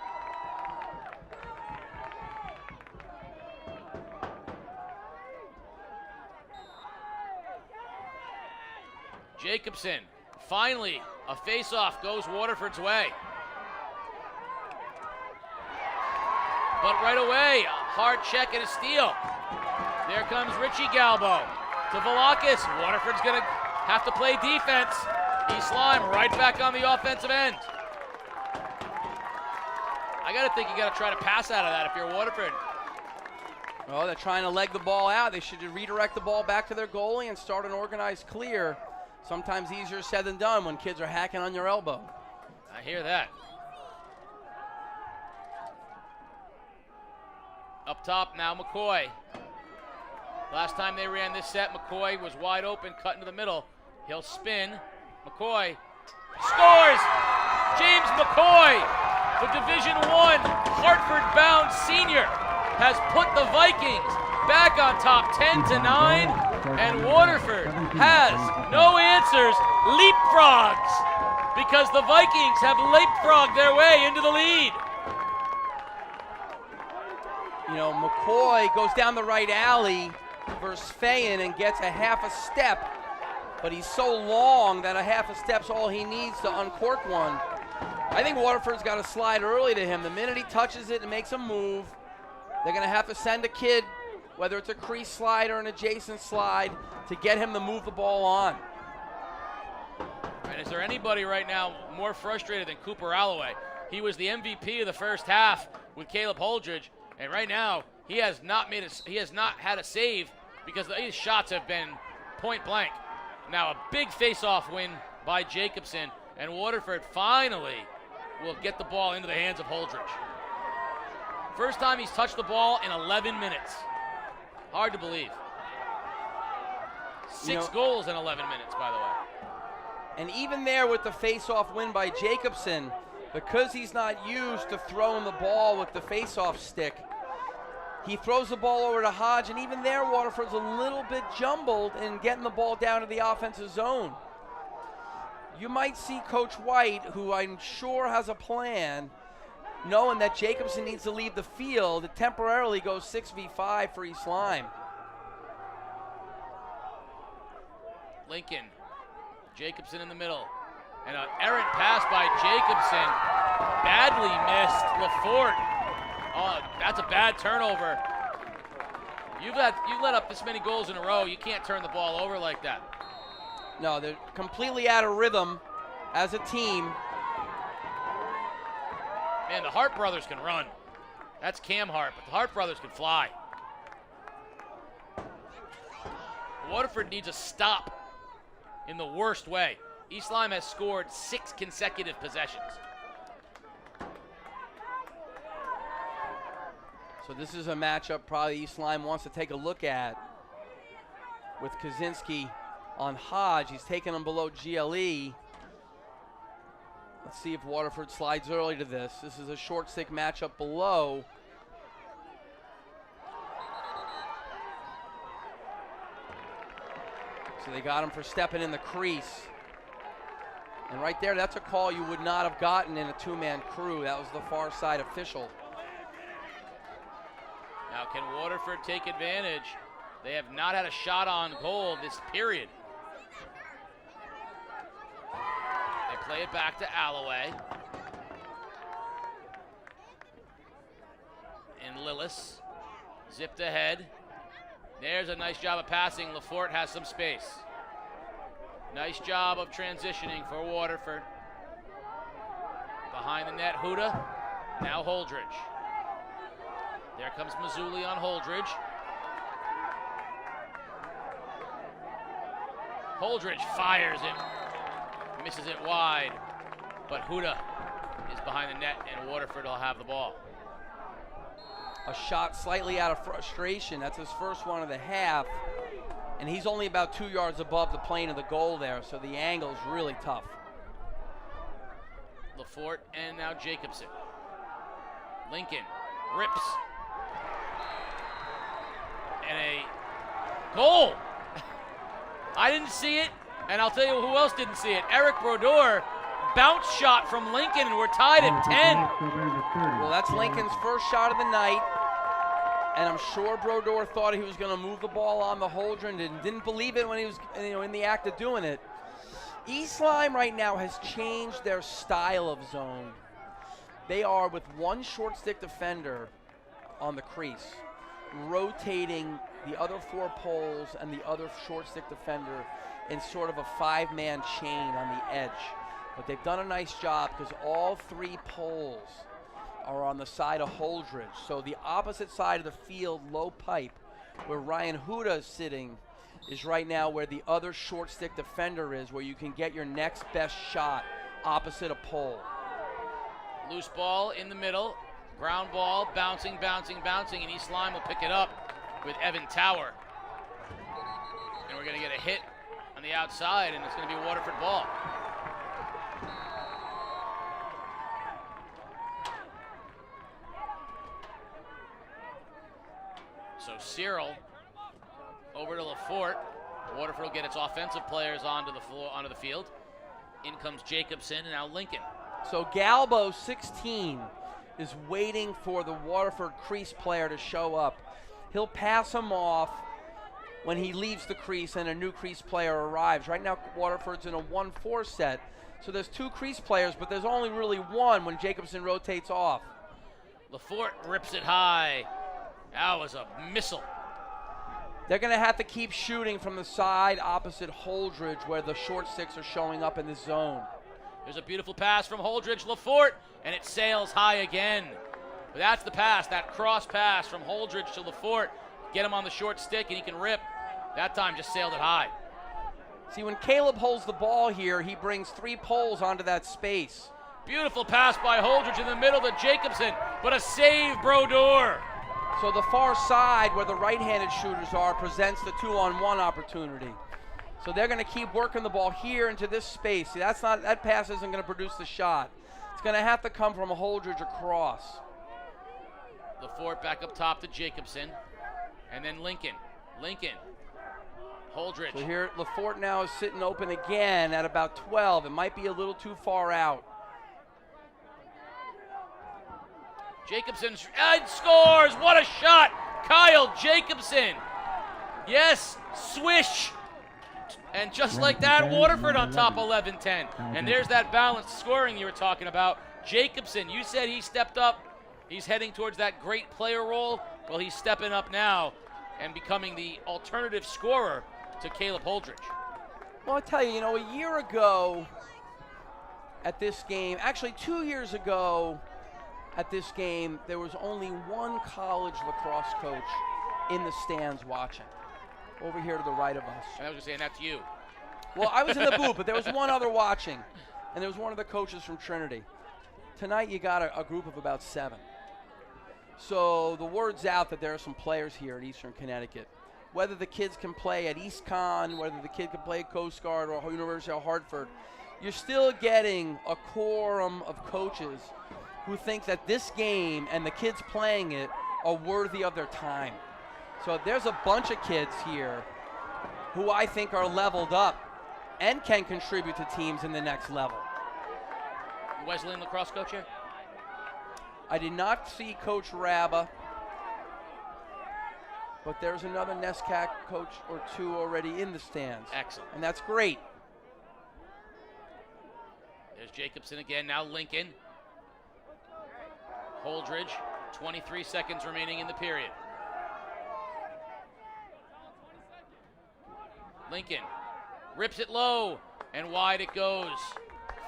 Jacobson finally, a face-off goes Waterford's way. But right away, a hard check and a steal. There comes Richie Galbo to Velakis. Waterford's going to have to play defense. East Lyme right back on the offensive end. I got to think you got to try to pass out of that if you're Waterford. Well, they're trying to leg the ball out. They should redirect the ball back to their goalie and start an organized clear. Sometimes easier said than done when kids are hacking on your elbow. I hear that. Up top now, McCoy. Last time they ran this set, McCoy was wide open, cut into the middle. He'll spin. McCoy scores! James McCoy, the Division I Hartford-bound senior, has put the Vikings back on top 10-9, and Waterford has no answers, leapfrogs, because the Vikings have leapfrogged their way into the lead. You know, McCoy goes down the right alley versus Fayen and gets a half a step, but he's so long that a half a step's all he needs to uncork one. I think Waterford's got to slide early to him. The minute he touches it and makes a move, they're going to have to send a kid, whether it's a crease slide or an adjacent slide, to get him to move the ball on. And is there anybody right now more frustrated than Cooper Alloway? He was the MVP of the first half with Caleb Holdridge. And right now, he has not had a save because these shots have been point blank. Now a big face-off win by Jacobson, and Waterford finally will get the ball into the hands of Holdridge. First time he's touched the ball in 11 minutes. Hard to believe. Six goals in 11 minutes, by the way. And even there with the face-off win by Jacobson, because he's not used to throwing the ball with the face-off stick, he throws the ball over to Hodge, and even there, Waterford's a little bit jumbled in getting the ball down to the offensive zone. You might see Coach White, who I'm sure has a plan, knowing that Jacobson needs to leave the field, it temporarily goes 6v5 for East Lyme. Lincoln, Jacobson in the middle, and an errant pass by Jacobson, badly missed. Lafort, oh, that's a bad turnover. You let up this many goals in a row, you can't turn the ball over like that. No, they're completely out of rhythm as a team. Man, the Hart brothers can run. That's Cam Hart, but the Hart brothers can fly. Waterford needs a stop in the worst way. East Lyme has scored 6 consecutive possessions. So this is a matchup probably East Lyme wants to take a look at with Kaczynski on Hodge. He's taking him below GLE. Let's see if Waterford slides early to this. This is a short stick matchup below. So they got him for stepping in the crease. And right there, that's a call you would not have gotten in a two-man crew. That was the far side official. Now can Waterford take advantage? They have not had a shot on goal this period. They play it back to Alloway. And Lillis zipped ahead. There's a nice job of passing. Lafort has some space. Nice job of transitioning for Waterford. Behind the net, Huda. Now Holdridge. There comes Mazzulli on Holdridge. Holdridge fires it. Misses it wide. But Huda is behind the net, and Waterford will have the ball. A shot slightly out of frustration. That's his first one of the half. And he's only about 2 yards above the plane of the goal there, so the angle's really tough. Lafort and now Jacobson. Lincoln rips. And a goal. I didn't see it, and I'll tell you who else didn't see it. Eric Brodeur, bounce shot from Lincoln, and we're tied at 10. Well, that's Lincoln's first shot of the night. And I'm sure Brodeur thought he was going to move the ball on the Holdren and didn't believe it when he was in the act of doing it. East Lyme right now has changed their style of zone. They are with one short stick defender on the crease, rotating the other 4 poles and the other short stick defender in sort of a 5-man chain on the edge. But they've done a nice job because all 3 poles are on the side of Holdridge. So the opposite side of the field, low pipe, where Ryan Huda is sitting, is right now where the other short stick defender is, where you can get your next best shot opposite a pole. Loose ball in the middle. Ground ball, bouncing, and East Lyme will pick it up with Evan Tower. And we're going to get a hit on the outside, and it's going to be a Waterford ball. So Cyril over to LaForte. Waterford will get its offensive players onto the field. In comes Jacobson, and now Lincoln. So Galbo, 16, is waiting for the Waterford crease player to show up. He'll pass him off when he leaves the crease and a new crease player arrives. Right now, Waterford's in a 1-4 set. So there's 2 crease players, but there's only really 1 when Jacobson rotates off. LaForte rips it high. That was a missile. They're going to have to keep shooting from the side opposite Holdridge, where the short sticks are showing up in the zone. There's a beautiful pass from Holdridge, LaForte, and it sails high again. But that's the pass, that cross pass from Holdridge to LaForte. Get him on the short stick, and he can rip. That time just sailed it high. See, when Caleb holds the ball here, he brings 3 poles onto that space. Beautiful pass by Holdridge in the middle to Jacobson, but a save, Brodeur. So the far side, where the right-handed shooters are, presents the 2-on-1 opportunity. So they're going to keep working the ball here into this space. See, that pass isn't going to produce the shot. It's going to have to come from a Holdridge across. LaForte back up top to Jacobson. And then Lincoln. Holdridge. So here, LaForte now is sitting open again at about 12. It might be a little too far out. Jacobson scores. What a shot. Kyle Jacobson. Yes, swish. And just like that, Waterford on top 11-10. And there's that balanced scoring you were talking about. Jacobson, you said he stepped up. He's heading towards that great player role. Well, he's stepping up now and becoming the alternative scorer to Caleb Holdridge. Well, I tell you, a year ago at this game, actually 2 years ago at this game, there was only 1 college lacrosse coach in the stands watching. Over here to the right of us. And I was just saying that to you. Well, I was in the booth, but there was 1 other watching, and there was one of the coaches from Trinity. Tonight you got a group of about 7. So the word's out that there are some players here at Eastern Connecticut. Whether the kids can play at EastCon, whether the kid can play at Coast Guard or University of Hartford, you're still getting a quorum of coaches who think that this game and the kids playing it are worthy of their time. So there's a bunch of kids here who I think are leveled up and can contribute to teams in the next level. Wesleyan lacrosse coach here? I did not see Coach Rabba, but there's another NESCAC coach or 2 already in the stands. Excellent. And that's great. There's Jacobson again, now Lincoln. Holdridge, 23 seconds remaining in the period. Lincoln rips it low, and wide it goes.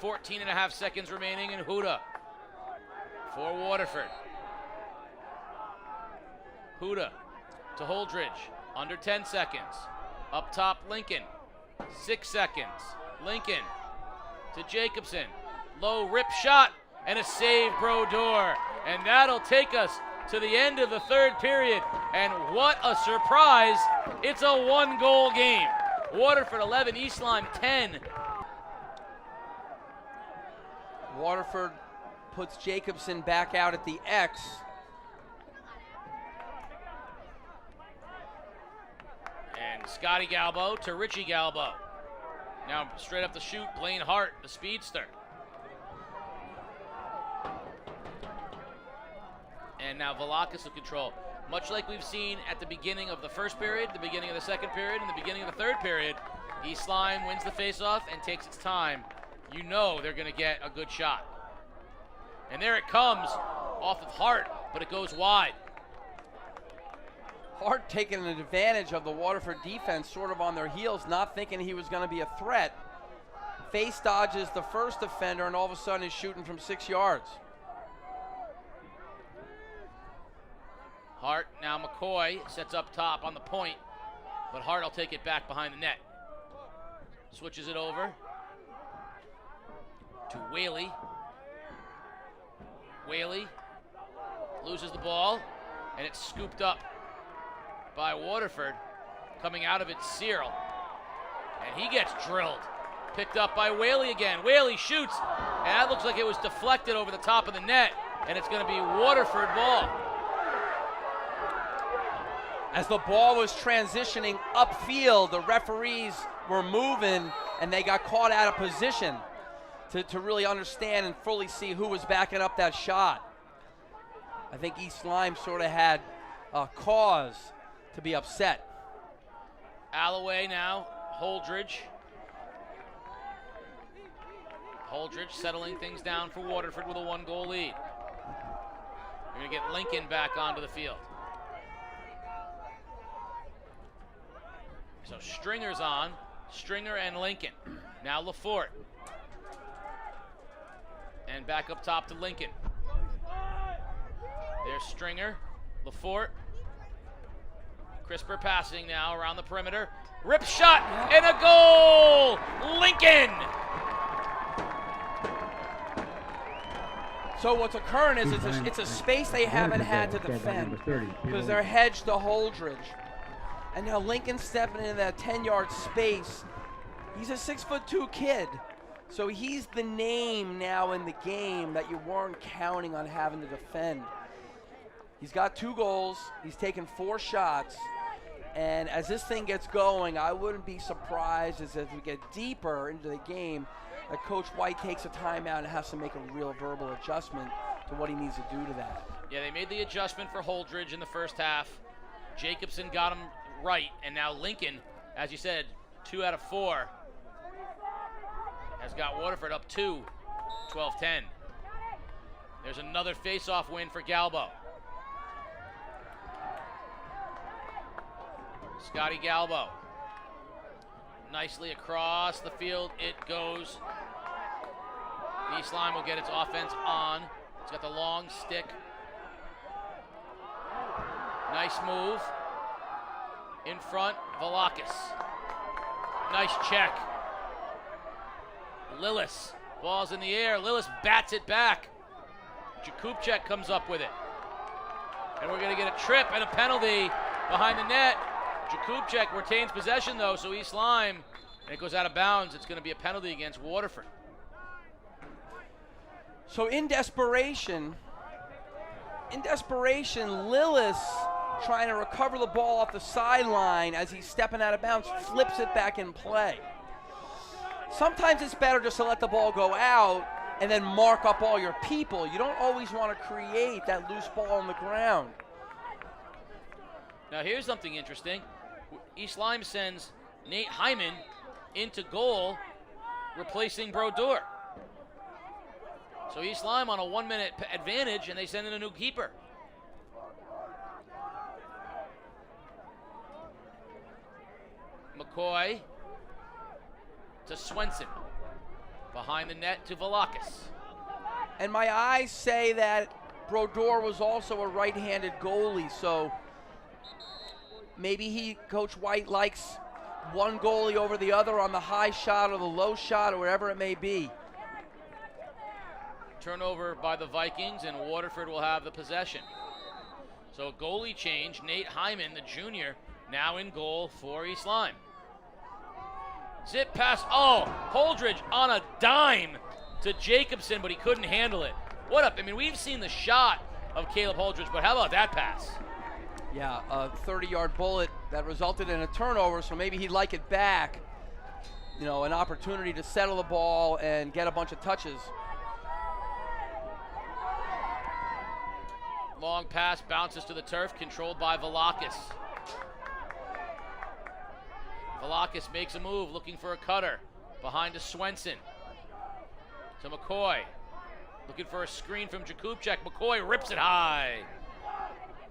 14.5 seconds remaining, and Huda for Waterford. Huda to Holdridge, under 10 seconds. Up top, Lincoln, 6 seconds. Lincoln to Jacobson, low rip shot, and a save, Brodeur. And that'll take us to the end of the 3rd period. And what a surprise, it's a 1-goal game. Waterford 11, East Lyme 10. Waterford puts Jacobson back out at the X. And Scotty Galbo to Richie Galbo. Now straight up the shoot, Blaine Hart, the speedster. And now Velakis will control. Much like we've seen at the beginning of the 1st period, the beginning of the 2nd period, and the beginning of the 3rd period, East Lyme wins the faceoff and takes its time. You know they're going to get a good shot. And there it comes off of Hart, but it goes wide. Hart taking an advantage of the Waterford defense sort of on their heels, not thinking he was going to be a threat. Face dodges the first defender and all of a sudden is shooting from 6 yards. Hart, now McCoy sets up top on the point, but Hart will take it back behind the net. Switches it over to Whaley. Whaley loses the ball, and it's scooped up by Waterford. Coming out of it, Cyril. And he gets drilled. Picked up by Whaley again. Whaley shoots, and that looks like it was deflected over the top of the net, and it's going to be Waterford ball. As the ball was transitioning upfield, the referees were moving, and they got caught out of position to really understand and fully see who was backing up that shot. I think East Lyme sort of had a cause to be upset. Alloway now, Holdridge. Holdridge settling things down for Waterford with a 1-goal lead. You're going to get Lincoln back onto the field. So Stringer's on. Stringer and Lincoln. Now Lafort. And back up top to Lincoln. There's Stringer. Lafort. Crisper passing now around the perimeter. Rip shot and a goal! Lincoln! So what's occurring is it's a space they haven't had to defend because they're hedged to Holdridge. And now Lincoln's stepping into that 10-yard space. He's a 6'2" kid. So he's the name now in the game that you weren't counting on having to defend. He's got 2 goals. He's taken 4 shots. And as this thing gets going, I wouldn't be surprised as we get deeper into the game that Coach White takes a timeout and has to make a real verbal adjustment to what he needs to do to that. Yeah, they made the adjustment for Holdridge in the first half. Jacobson got him right, and now Lincoln, as you said, 2 out of 4, has got Waterford up 2, 12-10. There's another face-off win for Galbo. Scotty Galbo. Nicely across the field it goes. East Lyme will get its offense on. It's got the long stick. Nice move. In front, Velakis. Nice check. Lillis. Ball's in the air. Lillis bats it back. Jakubchek comes up with it. And we're going to get a trip and a penalty behind the net. Jakubchek retains possession, though, so East Lyme, and it goes out of bounds. It's going to be a penalty against Waterford. So in desperation, Lillis, trying to recover the ball off the sideline as he's stepping out of bounds, flips it back in play. Sometimes it's better just to let the ball go out and then mark up all your people. You don't always want to create that loose ball on the ground. Now here's something interesting. East Lyme sends Nate Hyman into goal, replacing Brodeur. So East Lyme on a 1-minute advantage, and they send in a new keeper. McCoy to Swenson. Behind the net to Velakis. And my eyes say that Brodeur was also a right-handed goalie, so maybe Coach White likes one goalie over the other on the high shot or the low shot or whatever it may be. Turnover by the Vikings, and Waterford will have the possession. So a goalie change. Nate Hyman, the junior, now in goal for East Lyme. Zip pass. Oh, Holdridge on a dime to Jacobson, but he couldn't handle it. What up? I mean, we've seen the shot of Caleb Holdridge, but how about that pass? Yeah, a 30-yard bullet that resulted in a turnover, so maybe he'd like it back. You know, an opportunity to settle the ball and get a bunch of touches. Long pass bounces to the turf, controlled by Velakis. Velakis makes a move, looking for a cutter. Behind to Swenson. To McCoy. Looking for a screen from Jakubczak. McCoy rips it high.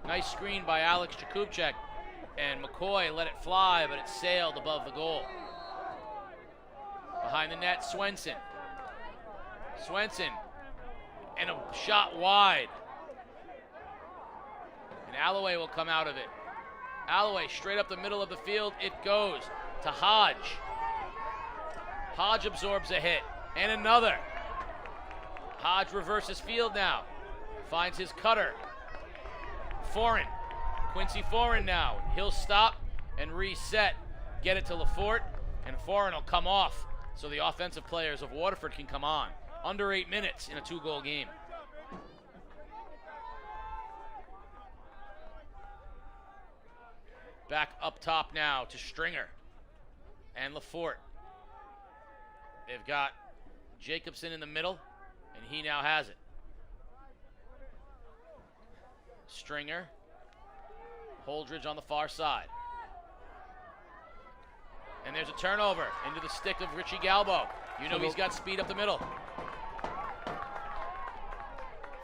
Nice screen by Alex Jakubczak. And McCoy let it fly, but it sailed above the goal. Behind the net, Swenson. Swenson. And a shot wide. And Alloway will come out of it. Alloway straight up the middle of the field. It goes to Hodge. Hodge absorbs a hit. And another. Hodge reverses field now. Finds his cutter. Foreign. Quincy Foreign now. He'll stop and reset. Get it to Lafort. And Foreign will come off so the offensive players of Waterford can come on. Under 8 minutes in a 2-goal game. Back up top now to Stringer and Lafort. They've got Jacobson in the middle, and he now has it. Stringer. Holdridge on the far side. And there's a turnover into the stick of Richie Galbo. You know he's got speed up the middle.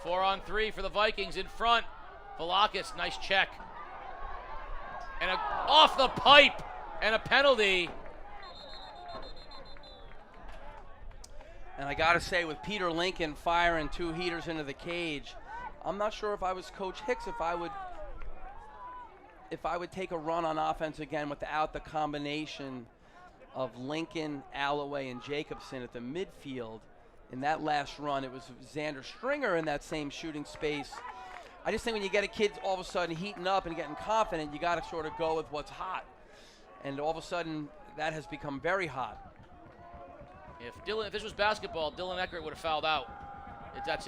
4-on-3 for the Vikings in front. Velakis, nice check. And off the pipe, and a penalty. And I gotta say, with Peter Lincoln firing 2 heaters into the cage, I'm not sure if I was Coach Hicks if I would take a run on offense again without the combination of Lincoln, Alloway, and Jacobson at the midfield. In that last run, it was Xander Stringer in that same shooting space. I just think when you get a kid all of a sudden heating up and getting confident, you got to sort of go with what's hot. And all of a sudden, that has become very hot. If this was basketball, Dylan Eckert would have fouled out. That's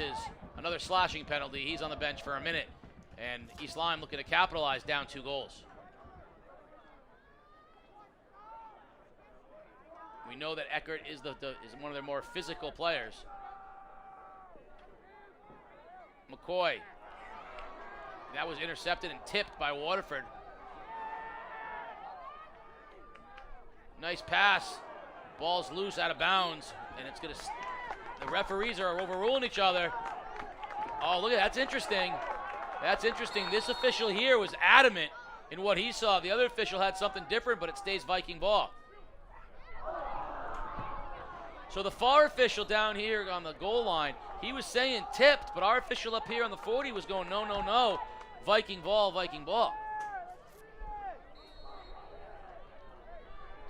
another slashing penalty. He's on the bench for a minute. And East Lyme looking to capitalize, down 2 goals. We know that Eckert is is one of their more physical players. McCoy. That was intercepted and tipped by Waterford. Nice pass. Ball's loose, out of bounds, and it's the referees are overruling each other. Oh, look at that. That's interesting. That's interesting. This official here was adamant in what he saw. The other official had something different, but it stays Viking ball. So the far official down here on the goal line, he was saying tipped, but our official up here on the 40 was going, no, no, no. Viking ball, Viking ball.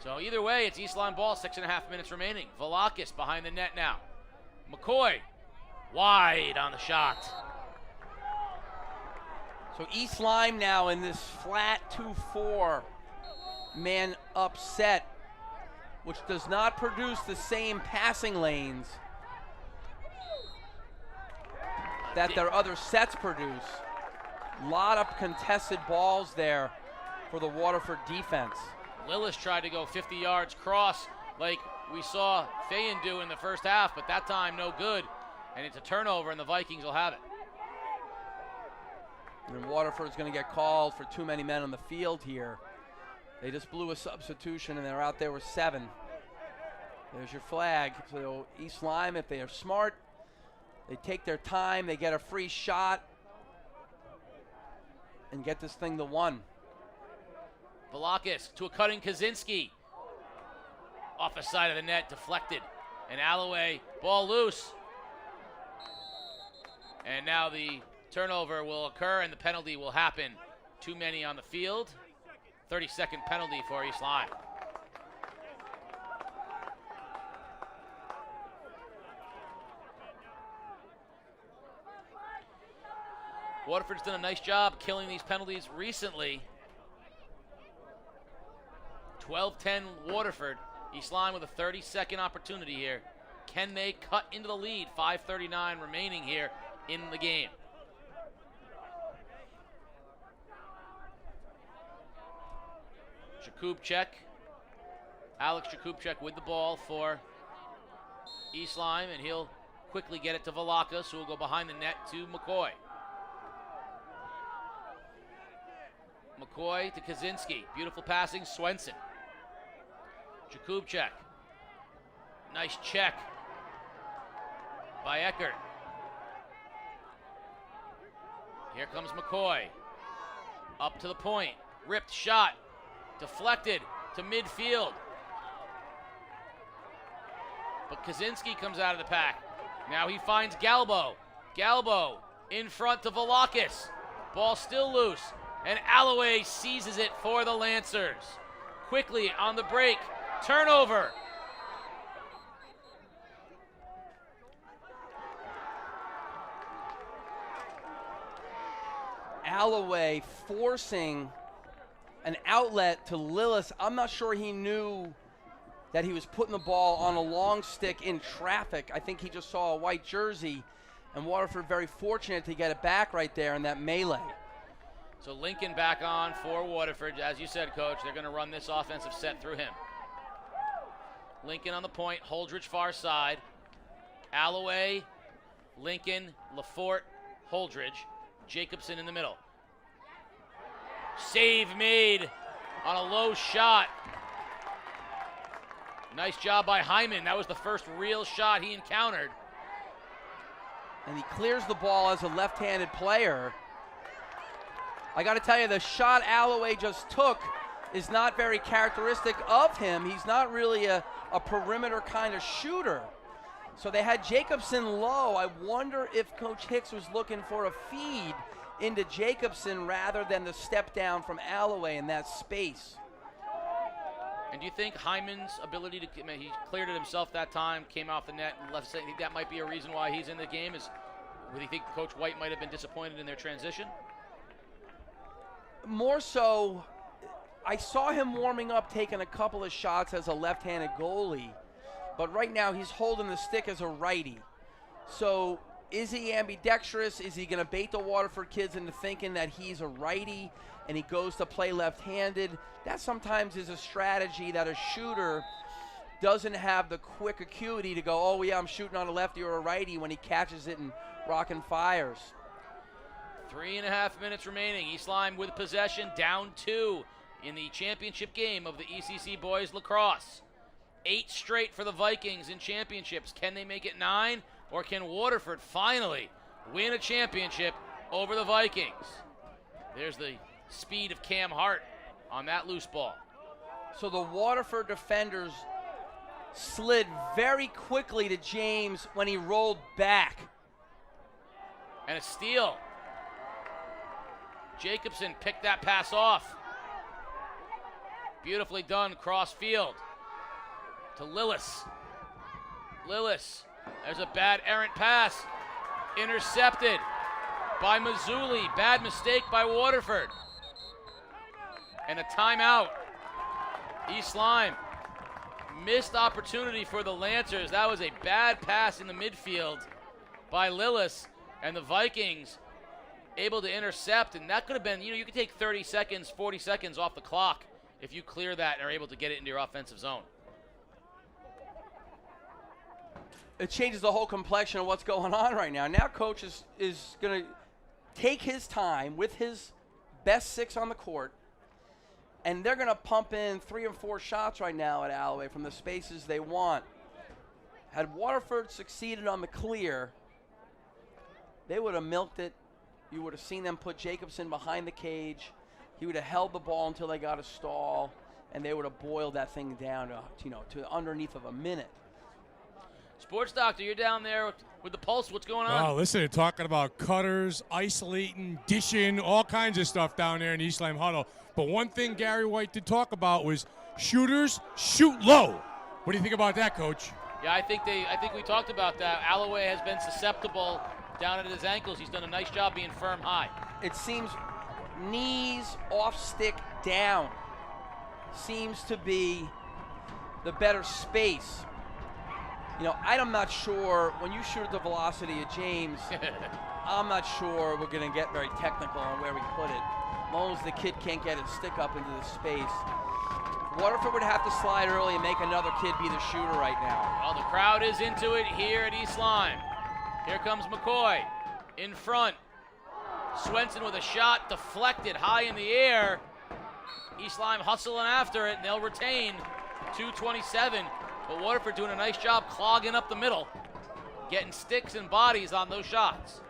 So either way, it's East Lyme ball, 6.5 minutes remaining. Velakis behind the net now. McCoy, wide on the shot. So East Lyme now in this flat 2-4 man upset, which does not produce the same passing lanes that their other sets produce. A lot of contested balls there for the Waterford defense. Lillis tried to go 50 yards cross like we saw Fayen do in the first half, but that time no good. And it's a turnover, and the Vikings will have it. And Waterford's going to get called for too many men on the field here. They just blew a substitution, and they're out there with 7. There's your flag. So East Lyme, if they are smart, they take their time, they get a free shot, and get this thing to 1. Velakis to a cutting Kaczynski. Off the side of the net, deflected. And Alloway, ball loose. And now the turnover will occur and the penalty will happen. Too many on the field. 30-second penalty for East Lyme. Waterford's done a nice job killing these penalties recently. 12-10 Waterford. East Lyme with a 30-second opportunity here. Can they cut into the lead? 5:39 remaining here in the game. Jakubczak. Alex Jakubczak with the ball for East Lyme, and he'll quickly get it to Velakis, who will go behind the net to McCoy. McCoy to Kaczynski. Beautiful passing, Swenson. Jakubczak. Nice check by Eckert. Here comes McCoy. Up to the point. Ripped shot. Deflected to midfield. But Kaczynski comes out of the pack. Now he finds Galbo. Galbo in front to Velakis. Ball still loose. And Alloway seizes it for the Lancers. Quickly on the break. Turnover. Alloway forcing an outlet to Lillis. I'm not sure he knew that he was putting the ball on a long stick in traffic. I think he just saw a white jersey, and Waterford very fortunate to get it back right there in that melee. So Lincoln back on for Waterford. As you said, Coach, they're going to run this offensive set through him. Lincoln on the point, Holdridge far side. Alloway, Lincoln, Lafort, Holdridge. Jacobson in the middle. Save made on a low shot. Nice job by Hyman. That was the first real shot he encountered. And he clears the ball as a left-handed player. I got to tell you, the shot Alloway just took is not very characteristic of him. He's not really a perimeter kind of shooter. So they had Jacobson low. I wonder if Coach Hicks was looking for a feed into Jacobson rather than the step down from Alloway in that space. And do you think Hyman's ability to, he cleared it himself that time, came off the net and left, think that might be a reason why he's in the game? Would you think Coach White might have been disappointed in their transition? More so, I saw him warming up, taking a couple of shots as a left-handed goalie. But right now he's holding the stick as a righty. So is he ambidextrous? Is he going to bait the Waterford kids into thinking that he's a righty and he goes to play left-handed? That sometimes is a strategy that a shooter doesn't have the quick acuity to go, oh yeah, I'm shooting on a lefty or a righty when he catches it and rocking fires. 3.5 minutes remaining. East Lyme with possession, down 2 in the championship game of the ECC Boys Lacrosse. 8 straight for the Vikings in championships. Can they make it 9, or can Waterford finally win a championship over the Vikings? There's the speed of Cam Hart on that loose ball. So the Waterford defenders slid very quickly to James when he rolled back. And a steal. Jacobson picked that pass off. Beautifully done cross field to Lillis. Lillis, there's a bad errant pass. Intercepted by Mazzulli. Bad mistake by Waterford. And a timeout. East Lyme. Missed opportunity for the Lancers. That was a bad pass in the midfield by Lillis. And the Vikings able to intercept. And that could have been, you could take 30 seconds, 40 seconds off the clock if you clear that and are able to get it into your offensive zone. It changes the whole complexion of what's going on right now. Now Coach is going to take his time with his best 6 on the court, and they're going to pump in 3 and 4 shots right now at Alloway from the spaces they want. Had Waterford succeeded on the clear, they would have milked it. You would have seen them put Jacobson behind the cage. He would have held the ball until they got a stall, and they would have boiled that thing down to underneath of a minute. Sports Doctor, you're down there with the pulse. What's going on? Oh, listen, they're talking about cutters, isolating, dishing, all kinds of stuff down there in East Lyme Huddle. But one thing Gary White did talk about was shooters shoot low. What do you think about that, Coach? Yeah, I think we talked about that. Alloway has been susceptible down at his ankles. He's done a nice job being firm high. It seems knees off stick down seems to be the better space. I'm not sure, when you shoot at the velocity of James, I'm not sure we're going to get very technical on where we put it. As long as the kid can't get his stick up into the space. Waterford would have to slide early and make another kid be the shooter right now. Well, the crowd is into it here at East Lyme. Here comes McCoy in front. Swenson with a shot deflected high in the air. East Lyme hustling after it, and they'll retain 2:27, but Waterford doing a nice job clogging up the middle, getting sticks and bodies on those shots.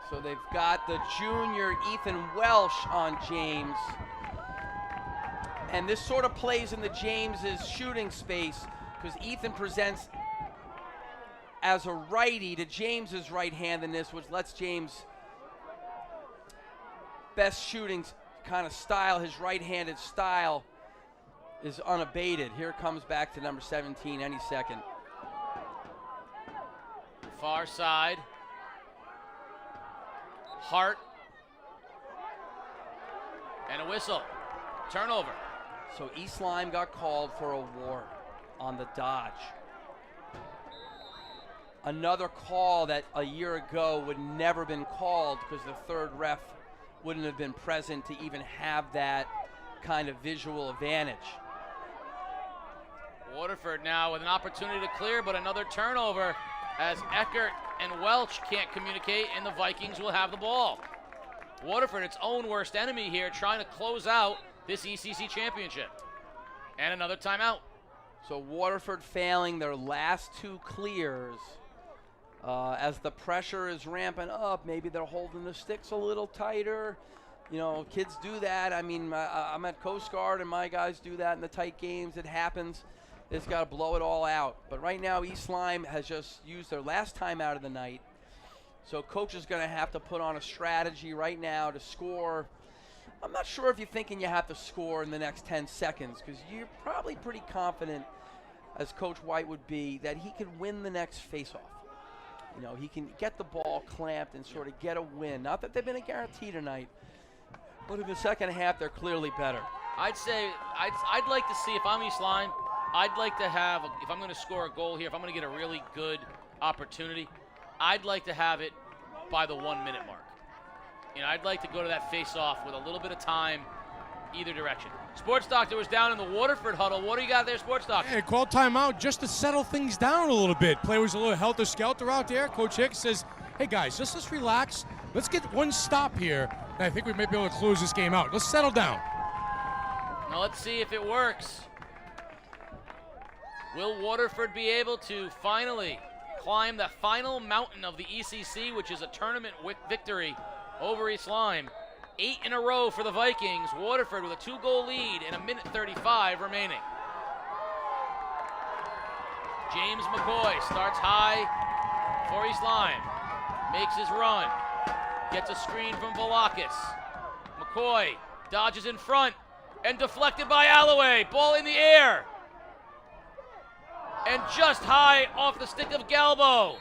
So they've got the junior Ethan Welsh on James. And this sort of plays into James's shooting space because Ethan presents as a righty to James's right-handedness, which lets James best shooting kind of style, his right-handed style is unabated. Here comes back to number 17 any second. Far side. Hart. And a whistle. Turnover. So East Lyme got called for a ward on the dodge. Another call that a year ago would never been called because the third ref wouldn't have been present to even have that kind of visual advantage. Waterford now with an opportunity to clear, but another turnover as Eckert and Welch can't communicate, and the Vikings will have the ball. Waterford, its own worst enemy here, trying to close out this ECC championship. And another timeout. So Waterford failing their last two clears. As the pressure is ramping up, maybe they're holding the sticks a little tighter. You know, kids do that. I mean, I'm at Coast Guard, and my guys do that in the tight games. It happens. It's got to blow it all out. But right now, East Lyme has just used their last timeout of the night. So coach is going to have to put on a strategy right now to score. I'm not sure if you're thinking you have to score in the next 10 seconds because you're probably pretty confident, as Coach White would be, that he can win the next faceoff. You know, he can get the ball clamped and sort of get a win. Not that they've been a guarantee tonight, but in the second half, they're clearly better. I'd say I'd like to see, if I'm East Lyme, I'd like to have, if I'm going to score a goal here, if I'm going to get a really good opportunity, I'd like to have it by the 1 minute mark. You know, I'd like to go to that face-off with a little bit of time either direction. Sports Doctor was down in the Waterford huddle. What do you got there, Sports Doctor? Hey, called timeout just to settle things down a little bit. Play was a little helter-skelter out there. Coach Hicks says, hey, guys, let's relax. Let's get one stop here, and I think we might be able to close this game out. Let's settle down. Now let's see if it works. Will Waterford be able to finally climb the final mountain of the ECC, which is a tournament victory over East Lyme? 8 in a row for the Vikings. Waterford with a 2-goal lead and 1:35 remaining. James McCoy starts high for East Lyme. Makes his run. Gets a screen from Velakis. McCoy dodges in front and deflected by Alloway. Ball in the air. And just high off the stick of Galbo.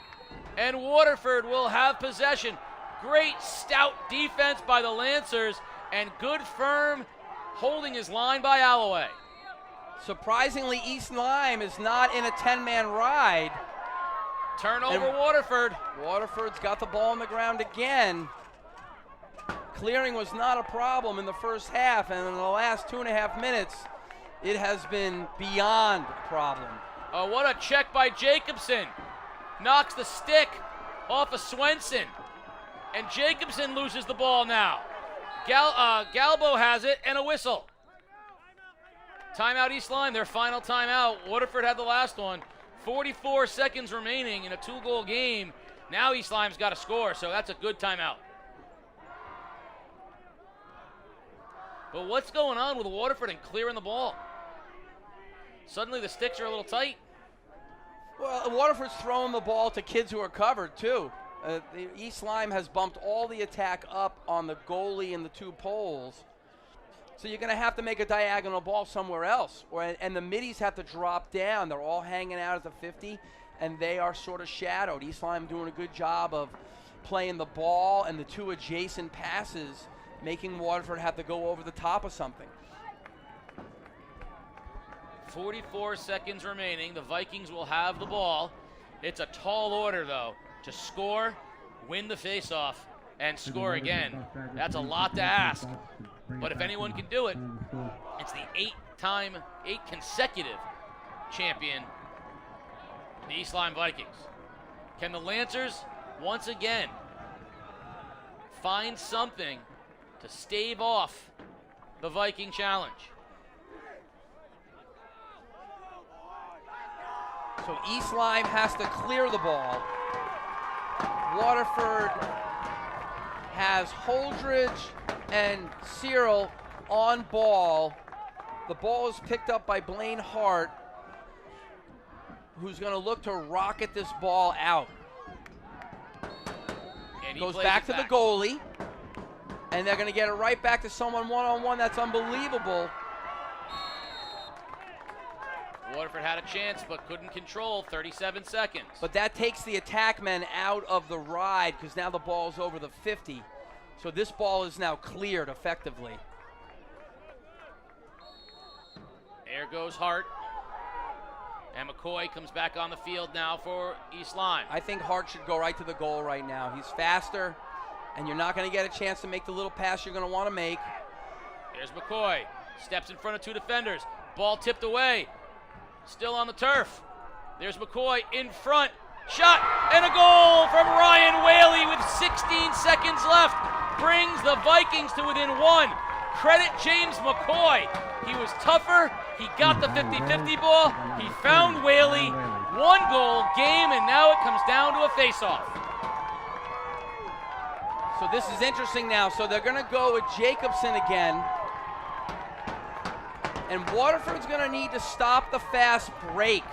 And Waterford will have possession. Great stout defense by the Lancers and good firm holding his line by Alloway. Surprisingly, East Lyme is not in a 10-man ride. Turnover, and Waterford. Waterford's got the ball on the ground again. Clearing was not a problem in the first half, and in the last 2.5 minutes, it has been beyond a problem. Oh, what a check by Jacobson. Knocks the stick off of Swenson. And Jacobson loses the ball now. Galbo has it and a whistle. Timeout East Lyme, their final timeout. Waterford had the last one. 44 seconds remaining in a 2-goal game. Now East Lyme's got to score, so that's a good timeout. But what's going on with Waterford and clearing the ball? Suddenly the sticks are a little tight. Well, Waterford's throwing the ball to kids who are covered, too. East Lyme has bumped all the attack up on the goalie and the 2 poles. So you're going to have to make a diagonal ball somewhere else. And the middies have to drop down. They're all hanging out at the 50, and they are sort of shadowed. East Lyme doing a good job of playing the ball and the 2 adjacent passes, making Waterford have to go over the top of something. 44 seconds remaining. The Vikings will have the ball. It's a tall order, though, to score, win the faceoff, and score again. That's a lot to ask. But if anyone can do it, it's the 8 consecutive champion, the East Lyme Vikings. Can the Lancers once again find something to stave off the Viking challenge. So East Lyme has to clear the ball. Waterford has Holdridge and Cyril on ball. The ball is picked up by Blaine Hart, who's going to look to rocket this ball out. And he goes plays back it to the goalie, and they're going to get it right back to someone one-on-one. That's unbelievable. Waterford had a chance but couldn't control. 37 seconds. But that takes the attack men out of the ride because now the ball's over the 50. So this ball is now cleared effectively. There goes Hart. And McCoy comes back on the field now for East Lyme. I think Hart should go right to the goal right now. He's faster, and you're not going to get a chance to make the little pass you're going to want to make. There's McCoy. Steps in front of two defenders. Ball tipped away. Still on the turf. There's McCoy in front. Shot and a goal from Ryan Whaley with 16 seconds left. Brings the Vikings to within one. Credit James McCoy. He was tougher. He got the 50-50 ball. He found Whaley. One goal game, and now it comes down to a face-off. So this is interesting now. So they're going to go with Jacobson again. And Waterford's going to need to stop the fast break.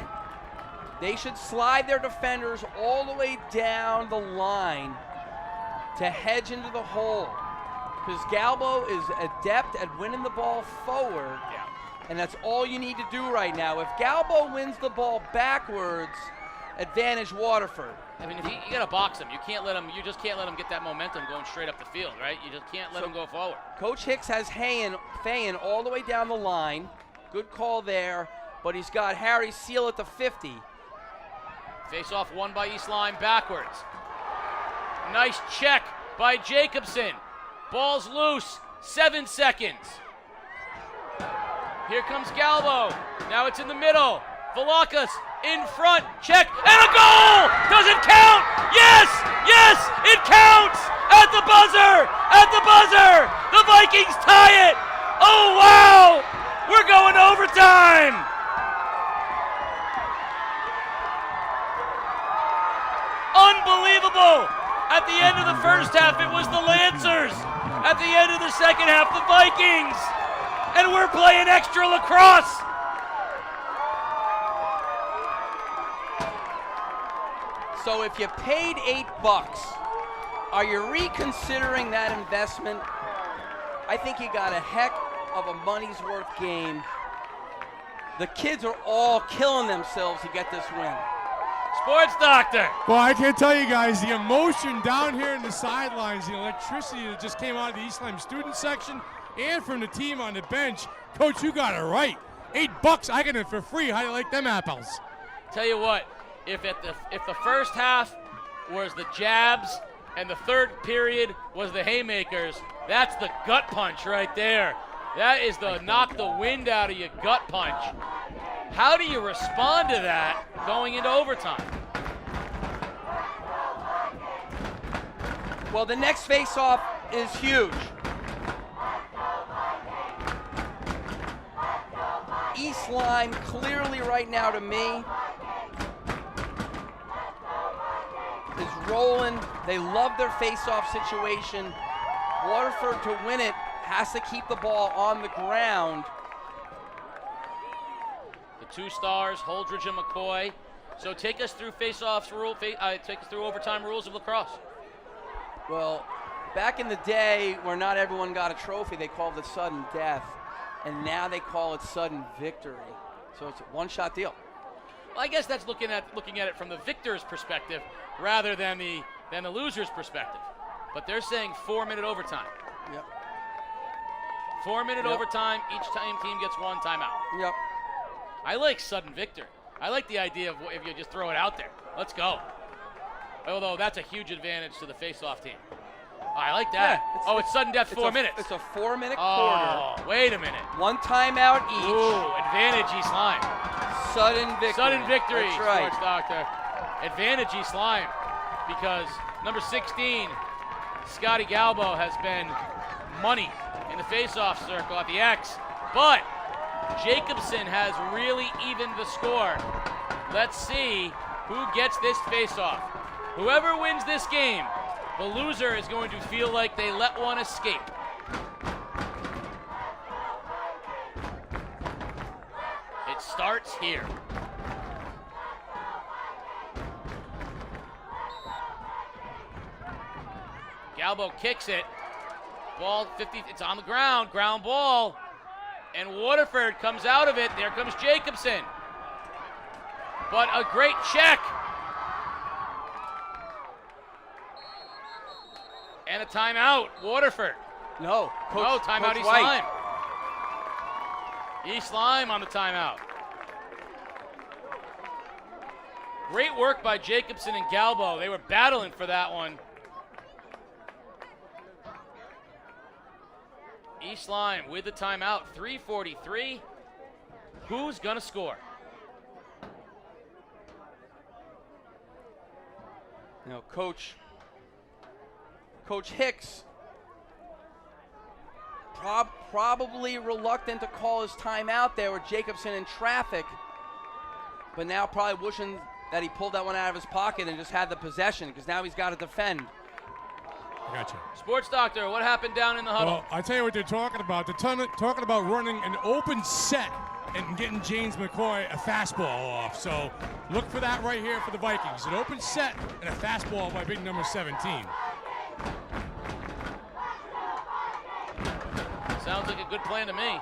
They should slide their defenders all the way down the line to hedge into the hole. Because Galbo is adept at winning the ball forward. Yeah. And that's all you need to do right now. If Galbo wins the ball backwards, advantage Waterford. I mean, if you got to box him. You just can't let him get that momentum going straight up the field, right? You just can't let him go forward. Coach Hicks has Fayen all the way down the line. Good call there. But he's got Harry Seal at the 50. Face-off won by East Lyme backwards. Nice check by Jacobson. Ball's loose. 7 seconds. Here comes Galbo. Now it's in the middle. Valakas in front. Check. And a goal! Does it count? Yes! Yes! It counts! At the buzzer! At the buzzer! The Vikings tie it! Oh, wow! We're going overtime! Unbelievable! At the end of the first half, it was the Lancers. At the end of the second half, the Vikings. And we're playing extra lacrosse. So if you paid $8, are you reconsidering that investment? I think you got a heck of a money's worth game. The kids are all killing themselves to get this win. Sports Doctor. Well, I can tell you guys, the emotion down here in the sidelines, the electricity that just came out of the East Lyme student section and from the team on the bench. Coach, you got it right. $8, I get it for free. How do you like them apples? Tell you what, if the first half was the jabs and the third period was the haymakers, that's the gut punch right there. That is the knock the wind out of your gut punch. How do you respond to that going into overtime? Well, the next face-off is huge. East Lyme clearly right now to me is rolling. They love their face-off situation. Waterford to win it has to keep the ball on the ground. The two stars, Holdridge and McCoy. So take us through face-offs take us through overtime rules of lacrosse. Well, back in the day where not everyone got a trophy, they called it sudden death. And now they call it sudden victory. So it's a one-shot deal. Well, I guess that's looking at it from the victor's perspective rather than the loser's perspective. But they're saying 4-minute overtime. Yep. 4-minute overtime. Each team gets one timeout. Yep. I like sudden victory. I like the idea of if you just throw it out there. Let's go. Although that's a huge advantage to the face-off team. I like that. Yeah, it's sudden death 4 minutes. It's a 4-minute quarter. Oh, wait a minute. One timeout each. Ooh, advantage East Lyme. Sudden victory. Sudden victory, That's right. Sports Doctor. Advantage East Lyme because number 16, Scotty Galbo, has been money in the face-off circle at the X. But Jacobson has really evened the score. Let's see who gets this face-off. Whoever wins this game, the loser is going to feel like they let one escape. It starts here. Galbo kicks it. Ball 50, it's on the ground, ground ball. And Waterford comes out of it. There comes Jacobson. But a great check. And a timeout, Waterford. No, Coach, no, timeout Coach East White. Lyme. East Lyme on the timeout. Great work by Jacobson and Galbo. They were battling for that one. East Lyme with the timeout, 3:43. Who's gonna score? Now, Coach Hicks probably reluctant to call his timeout there with Jacobson in traffic, but now probably wishing that he pulled that one out of his pocket and just had the possession, because now he's got to defend. I got you. Sports Doctor, what happened down in the huddle? Well, I tell you what they're talking about. They're talking about running an open set and getting James McCoy a fastball off. So look for that right here for the Vikings. An open set and a fastball by big number 17. Sounds like a good plan to me.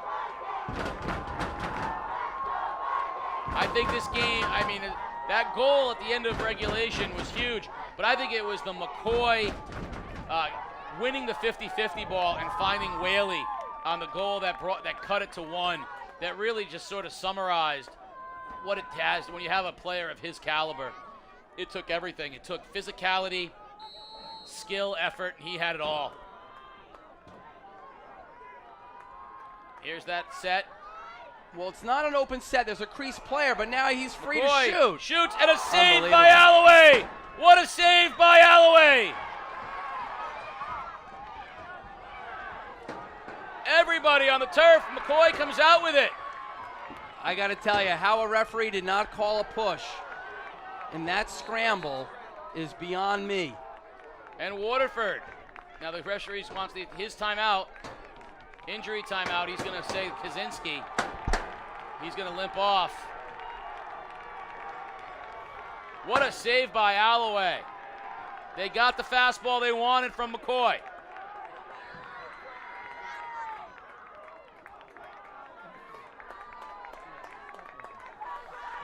I think this game, I mean, that goal at the end of regulation was huge, but I think it was the McCoy winning the 50-50 ball and finding Whaley on the goal that cut it to one, that really just sort of summarized what it has when you have a player of his caliber. It took everything. It took physicality, skill, effort, and he had it all. Here's that set. Well, it's not an open set. There's a crease player, but now he's free McCoy to shoot. Shoots, and a save by Alloway. What a save by Alloway. Everybody on the turf. McCoy comes out with it. I got to tell you, how a referee did not call a push in that scramble is beyond me. And Waterford. Now the referee wants his timeout. Injury timeout. He's going to say Kaczynski. He's going to limp off. What a save by Alloway. They got the fastball they wanted from McCoy.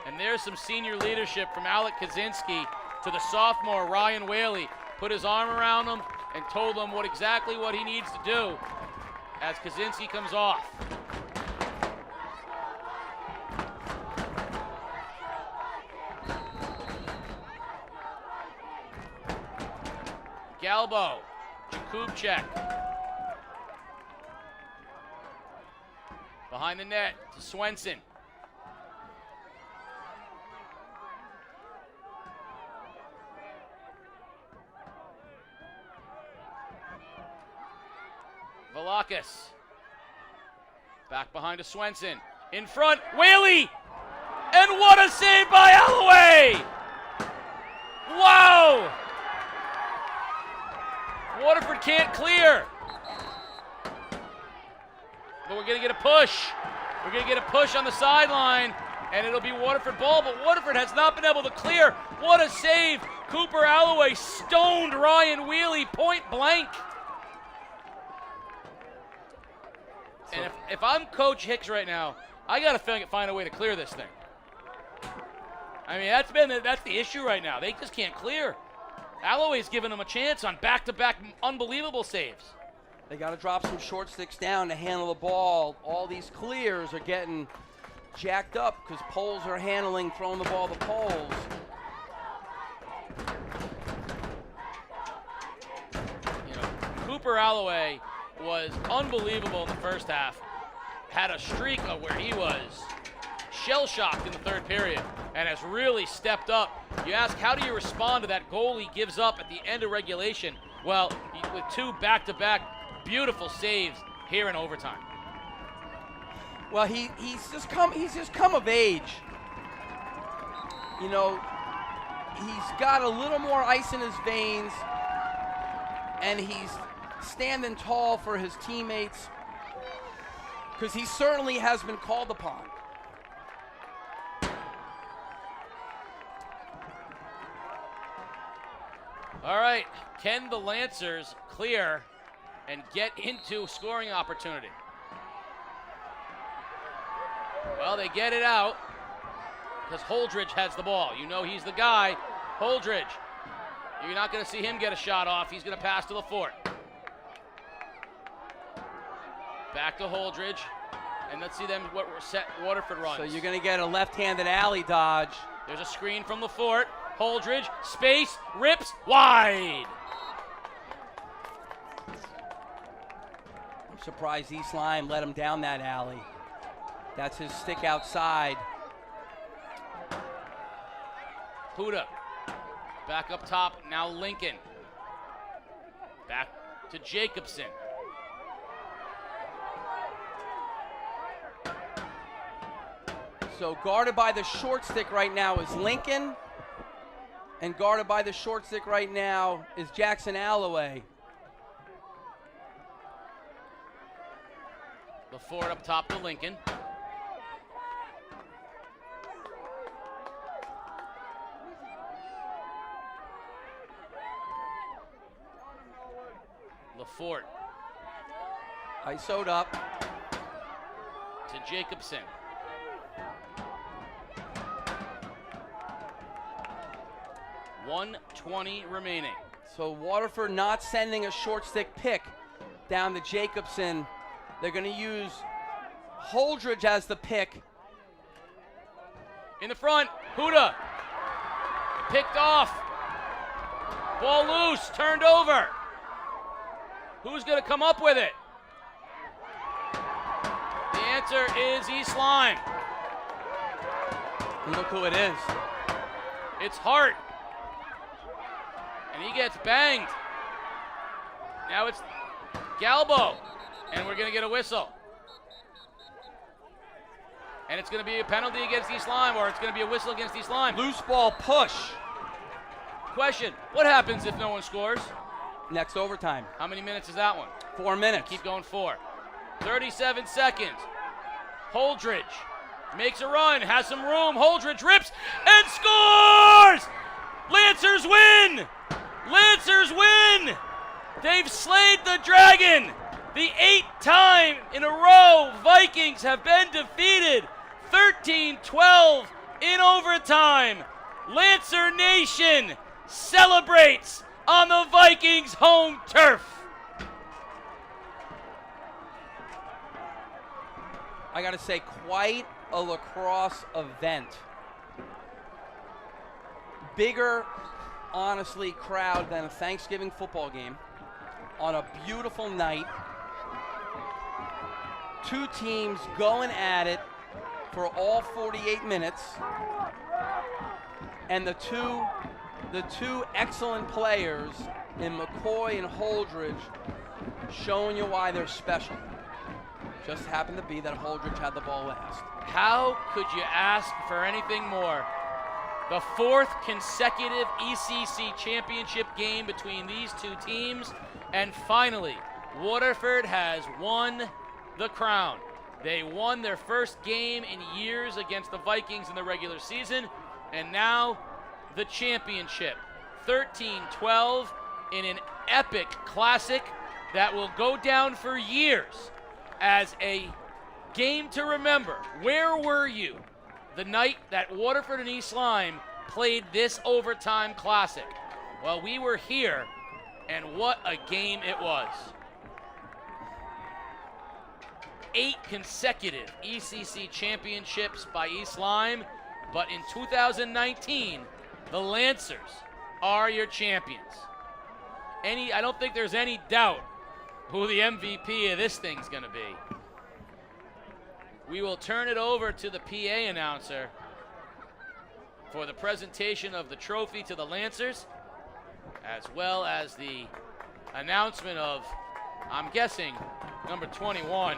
And there's some senior leadership from Alec Kaczynski to the sophomore Ryan Whaley. Put his arm around him and told him exactly what he needs to do as Kaczynski comes off. Galbo, Jakubczak. Behind the net to Swenson. Velakis. Back behind to Swenson. In front, Whaley! And what a save by Alloway! Wow! Waterford can't clear. But we're going to get a push. We're going to get a push on the sideline, and it'll be Waterford ball, but Waterford has not been able to clear. What a save. Cooper Alloway stoned Ryan Whaley point blank. And if I'm Coach Hicks right now, I got to find a way to clear this thing. I mean, that's the issue right now. They just can't clear. Alloway's giving them a chance on back-to-back unbelievable saves. They got to drop some short sticks down to handle the ball. All these clears are getting jacked up because poles are throwing the ball to poles. You know, Cooper Alloway was unbelievable in the first half. Had a streak of where he was shell-shocked in the third period and has really stepped up. You ask, how do you respond to that goal he gives up at the end of regulation? Well, with two back-to-back beautiful saves here in overtime. Well, he's just come of age. You know, he's got a little more ice in his veins, and he's standing tall for his teammates because he certainly has been called upon. All right, can the Lancers clear and get into scoring opportunity? Well, they get it out because Holdridge has the ball. You know he's the guy. Holdridge. You're not going to see him get a shot off. He's going to pass to LaForte. Back to Holdridge. And let's see them what set Waterford runs. So you're going to get a left-handed alley dodge. There's a screen from LaForte. Holdridge, space, rips, wide. I'm surprised East Lyme let him down that alley. That's his stick outside. Huda, back up top, now Lincoln. Back to Jacobson. So guarded by the short stick right now is Lincoln. And guarded by the short stick right now is Jackson Alloway. LaForte up top to Lincoln. LaForte. ISO'd up. To Jacobson. .120 remaining. So Waterford not sending a short stick pick down to Jacobson. They're going to use Holdridge as the pick. In the front, Huda. Picked off. Ball loose, turned over. Who's going to come up with it? The answer is East Lyme. And look who it is. It's Hart. And he gets banged. Now it's Galbo. And we're going to get a whistle. And it's going to be a penalty against East Lyme, or it's going to be a whistle against East Lyme. Loose ball push. Question, what happens if no one scores? Next overtime. How many minutes is that one? 4 minutes. Keep going 4. 37 seconds. Holdridge makes a run, has some room. Holdridge rips and scores! Lancers win! Lancers win! They've slayed the dragon! The 8th time in a row Vikings have been defeated. 13-12 in overtime. Lancer Nation celebrates on the Vikings' home turf. I got to say, quite a lacrosse event. Bigger, honestly, crowd than a Thanksgiving football game on a beautiful night. Two teams going at it for all 48 minutes. And the two excellent players in McCoy and Holdridge showing you why they're special. Just happened to be that Holdridge had the ball last. How could you ask for anything more? The 4th consecutive ECC championship game between these two teams. And finally, Waterford has won the crown. They won their first game in years against the Vikings in the regular season. And now the championship. 13-12 in an epic classic that will go down for years as a game to remember. Where were you the night that Waterford and East Lyme played this overtime classic? Well, we were here, and what a game it was. 8 consecutive ECC championships by East Lyme, but in 2019, the Lancers are your champions. I don't think there's any doubt who the MVP of this thing's going to be. We will turn it over to the PA announcer for the presentation of the trophy to the Lancers, as well as the announcement of I'm guessing number 21,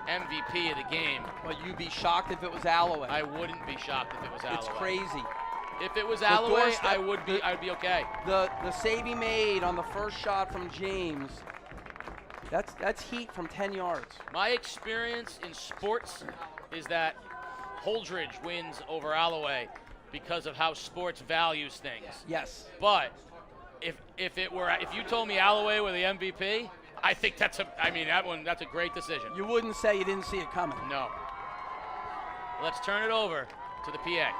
MVP of the game. But you'd be shocked if it was Alloway. I wouldn't be shocked if it was Alloway. It's crazy. If it was Alloway, I'd be okay. The save he made on the first shot from James, that's heat from 10 yards. My experience in sports is that Holdridge wins over Alloway because of how sports values things. Yes. But if you told me Alloway were the MVP, I think that's a great decision. You wouldn't say you didn't see it coming. No. Let's turn it over to the PA.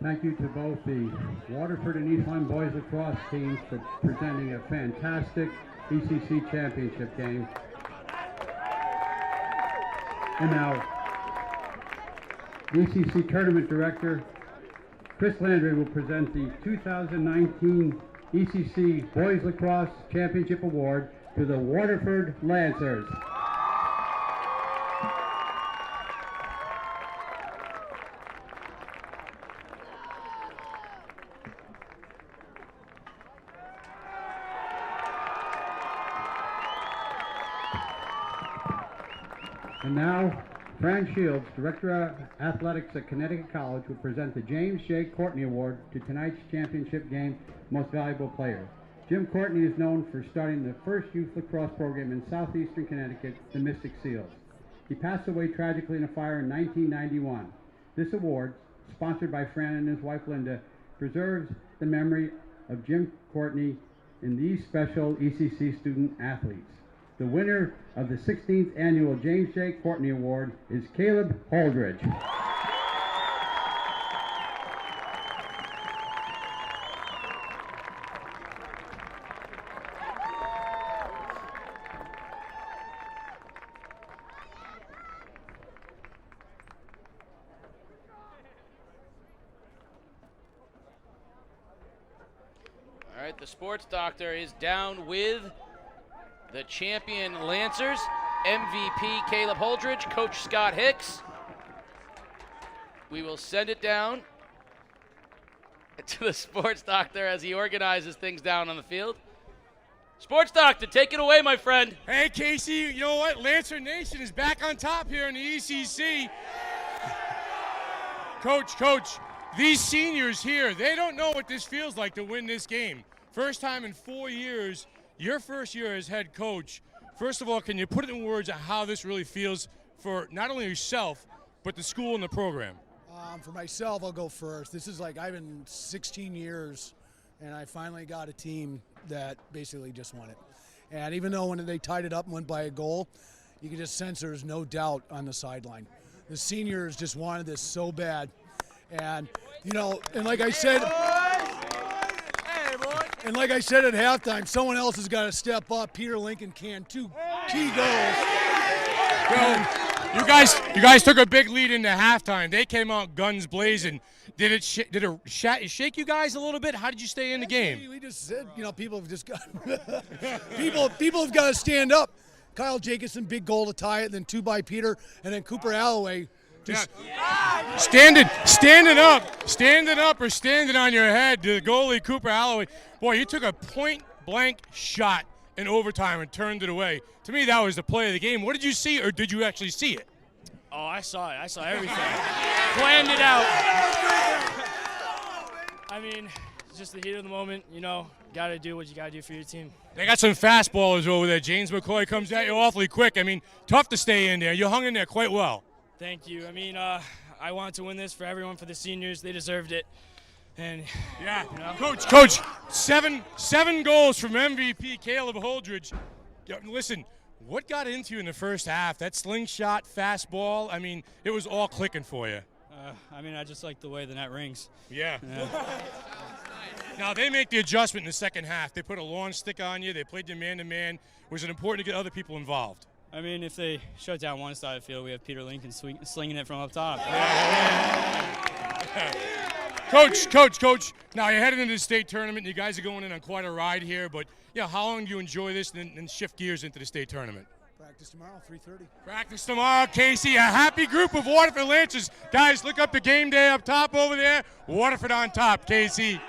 Thank you to both the Waterford and East Lyme boys lacrosse teams for presenting a fantastic ECC championship game. And now, the ECC tournament director, Chris Landry, will present the 2019 ECC Boys Lacrosse Championship Award to the Waterford Lancers. And now, Fran Shields, Director of Athletics at Connecticut College, will present the James J. Courtney Award to tonight's championship game Most Valuable Player. Jim Courtney is known for starting the first youth lacrosse program in southeastern Connecticut, the Mystic Seals. He passed away tragically in a fire in 1991. This award, sponsored by Fran and his wife Linda, preserves the memory of Jim Courtney and these special ECC student athletes. The winner of the 16th annual James J. Courtney Award is Caleb Holdridge. All right, the sports doctor is down with the champion Lancers, MVP Caleb Holdridge, Coach Scott Hicks. We will send it down to the sports doctor as he organizes things down on the field. Sports doctor, take it away, my friend. Hey, Casey, you know what? Lancer Nation is back on top here in the ECC. Coach, these seniors here, they don't know what this feels like to win this game. First time in 4 years. Your first year as head coach, first of all, can you put it in words of how this really feels for not only yourself, but the school and the program? For myself, I'll go first. This is like, I've been 16 years, and I finally got a team that basically just won it. And even though when they tied it up and went by a goal, you can just sense there's no doubt on the sideline. The seniors just wanted this so bad. And, you know, and like I said, and like I said at halftime, someone else has got to step up. Peter Lincoln can 2 key goals. You guys took a big lead into halftime. They came out guns blazing. Did it shake you guys a little bit? How did you stay in the game? We just said, people have just got people have got to stand up. Kyle Jacobson, big goal to tie it, then 2 by Peter, and then Cooper Alloway. Standing up or standing on your head to the goalie, Cooper Alloway. Boy, you took a point-blank shot in overtime and turned it away. To me, that was the play of the game. What did you see, or did you actually see it? Oh, I saw it. I saw everything. Planned it out. I mean, it's just the heat of the moment. Got to do what you got to do for your team. They got some fastballers over there. James McCoy comes at you awfully quick. I mean, tough to stay in there. You hung in there quite well. Thank you. I mean, I wanted to win this for everyone, for the seniors. They deserved it. And yeah, Coach, seven goals from MVP Caleb Holdridge. Listen, what got into you in the first half? That slingshot, fastball, I mean, it was all clicking for you. I just like the way the net rings. Yeah. Now, they make the adjustment in the second half. They put a long stick on you. They played you man-to-man. Was it important to get other people involved? I mean, if they shut down one side of the field, we have Peter Lincoln slinging it from up top. Coach, now you're heading into the state tournament. You guys are going in on quite a ride here, but how long do you enjoy this and then shift gears into the state tournament? Practice tomorrow, 3:30. Practice tomorrow, Casey. A happy group of Waterford Lancers. Guys, look up the game day up top over there. Waterford on top, Casey.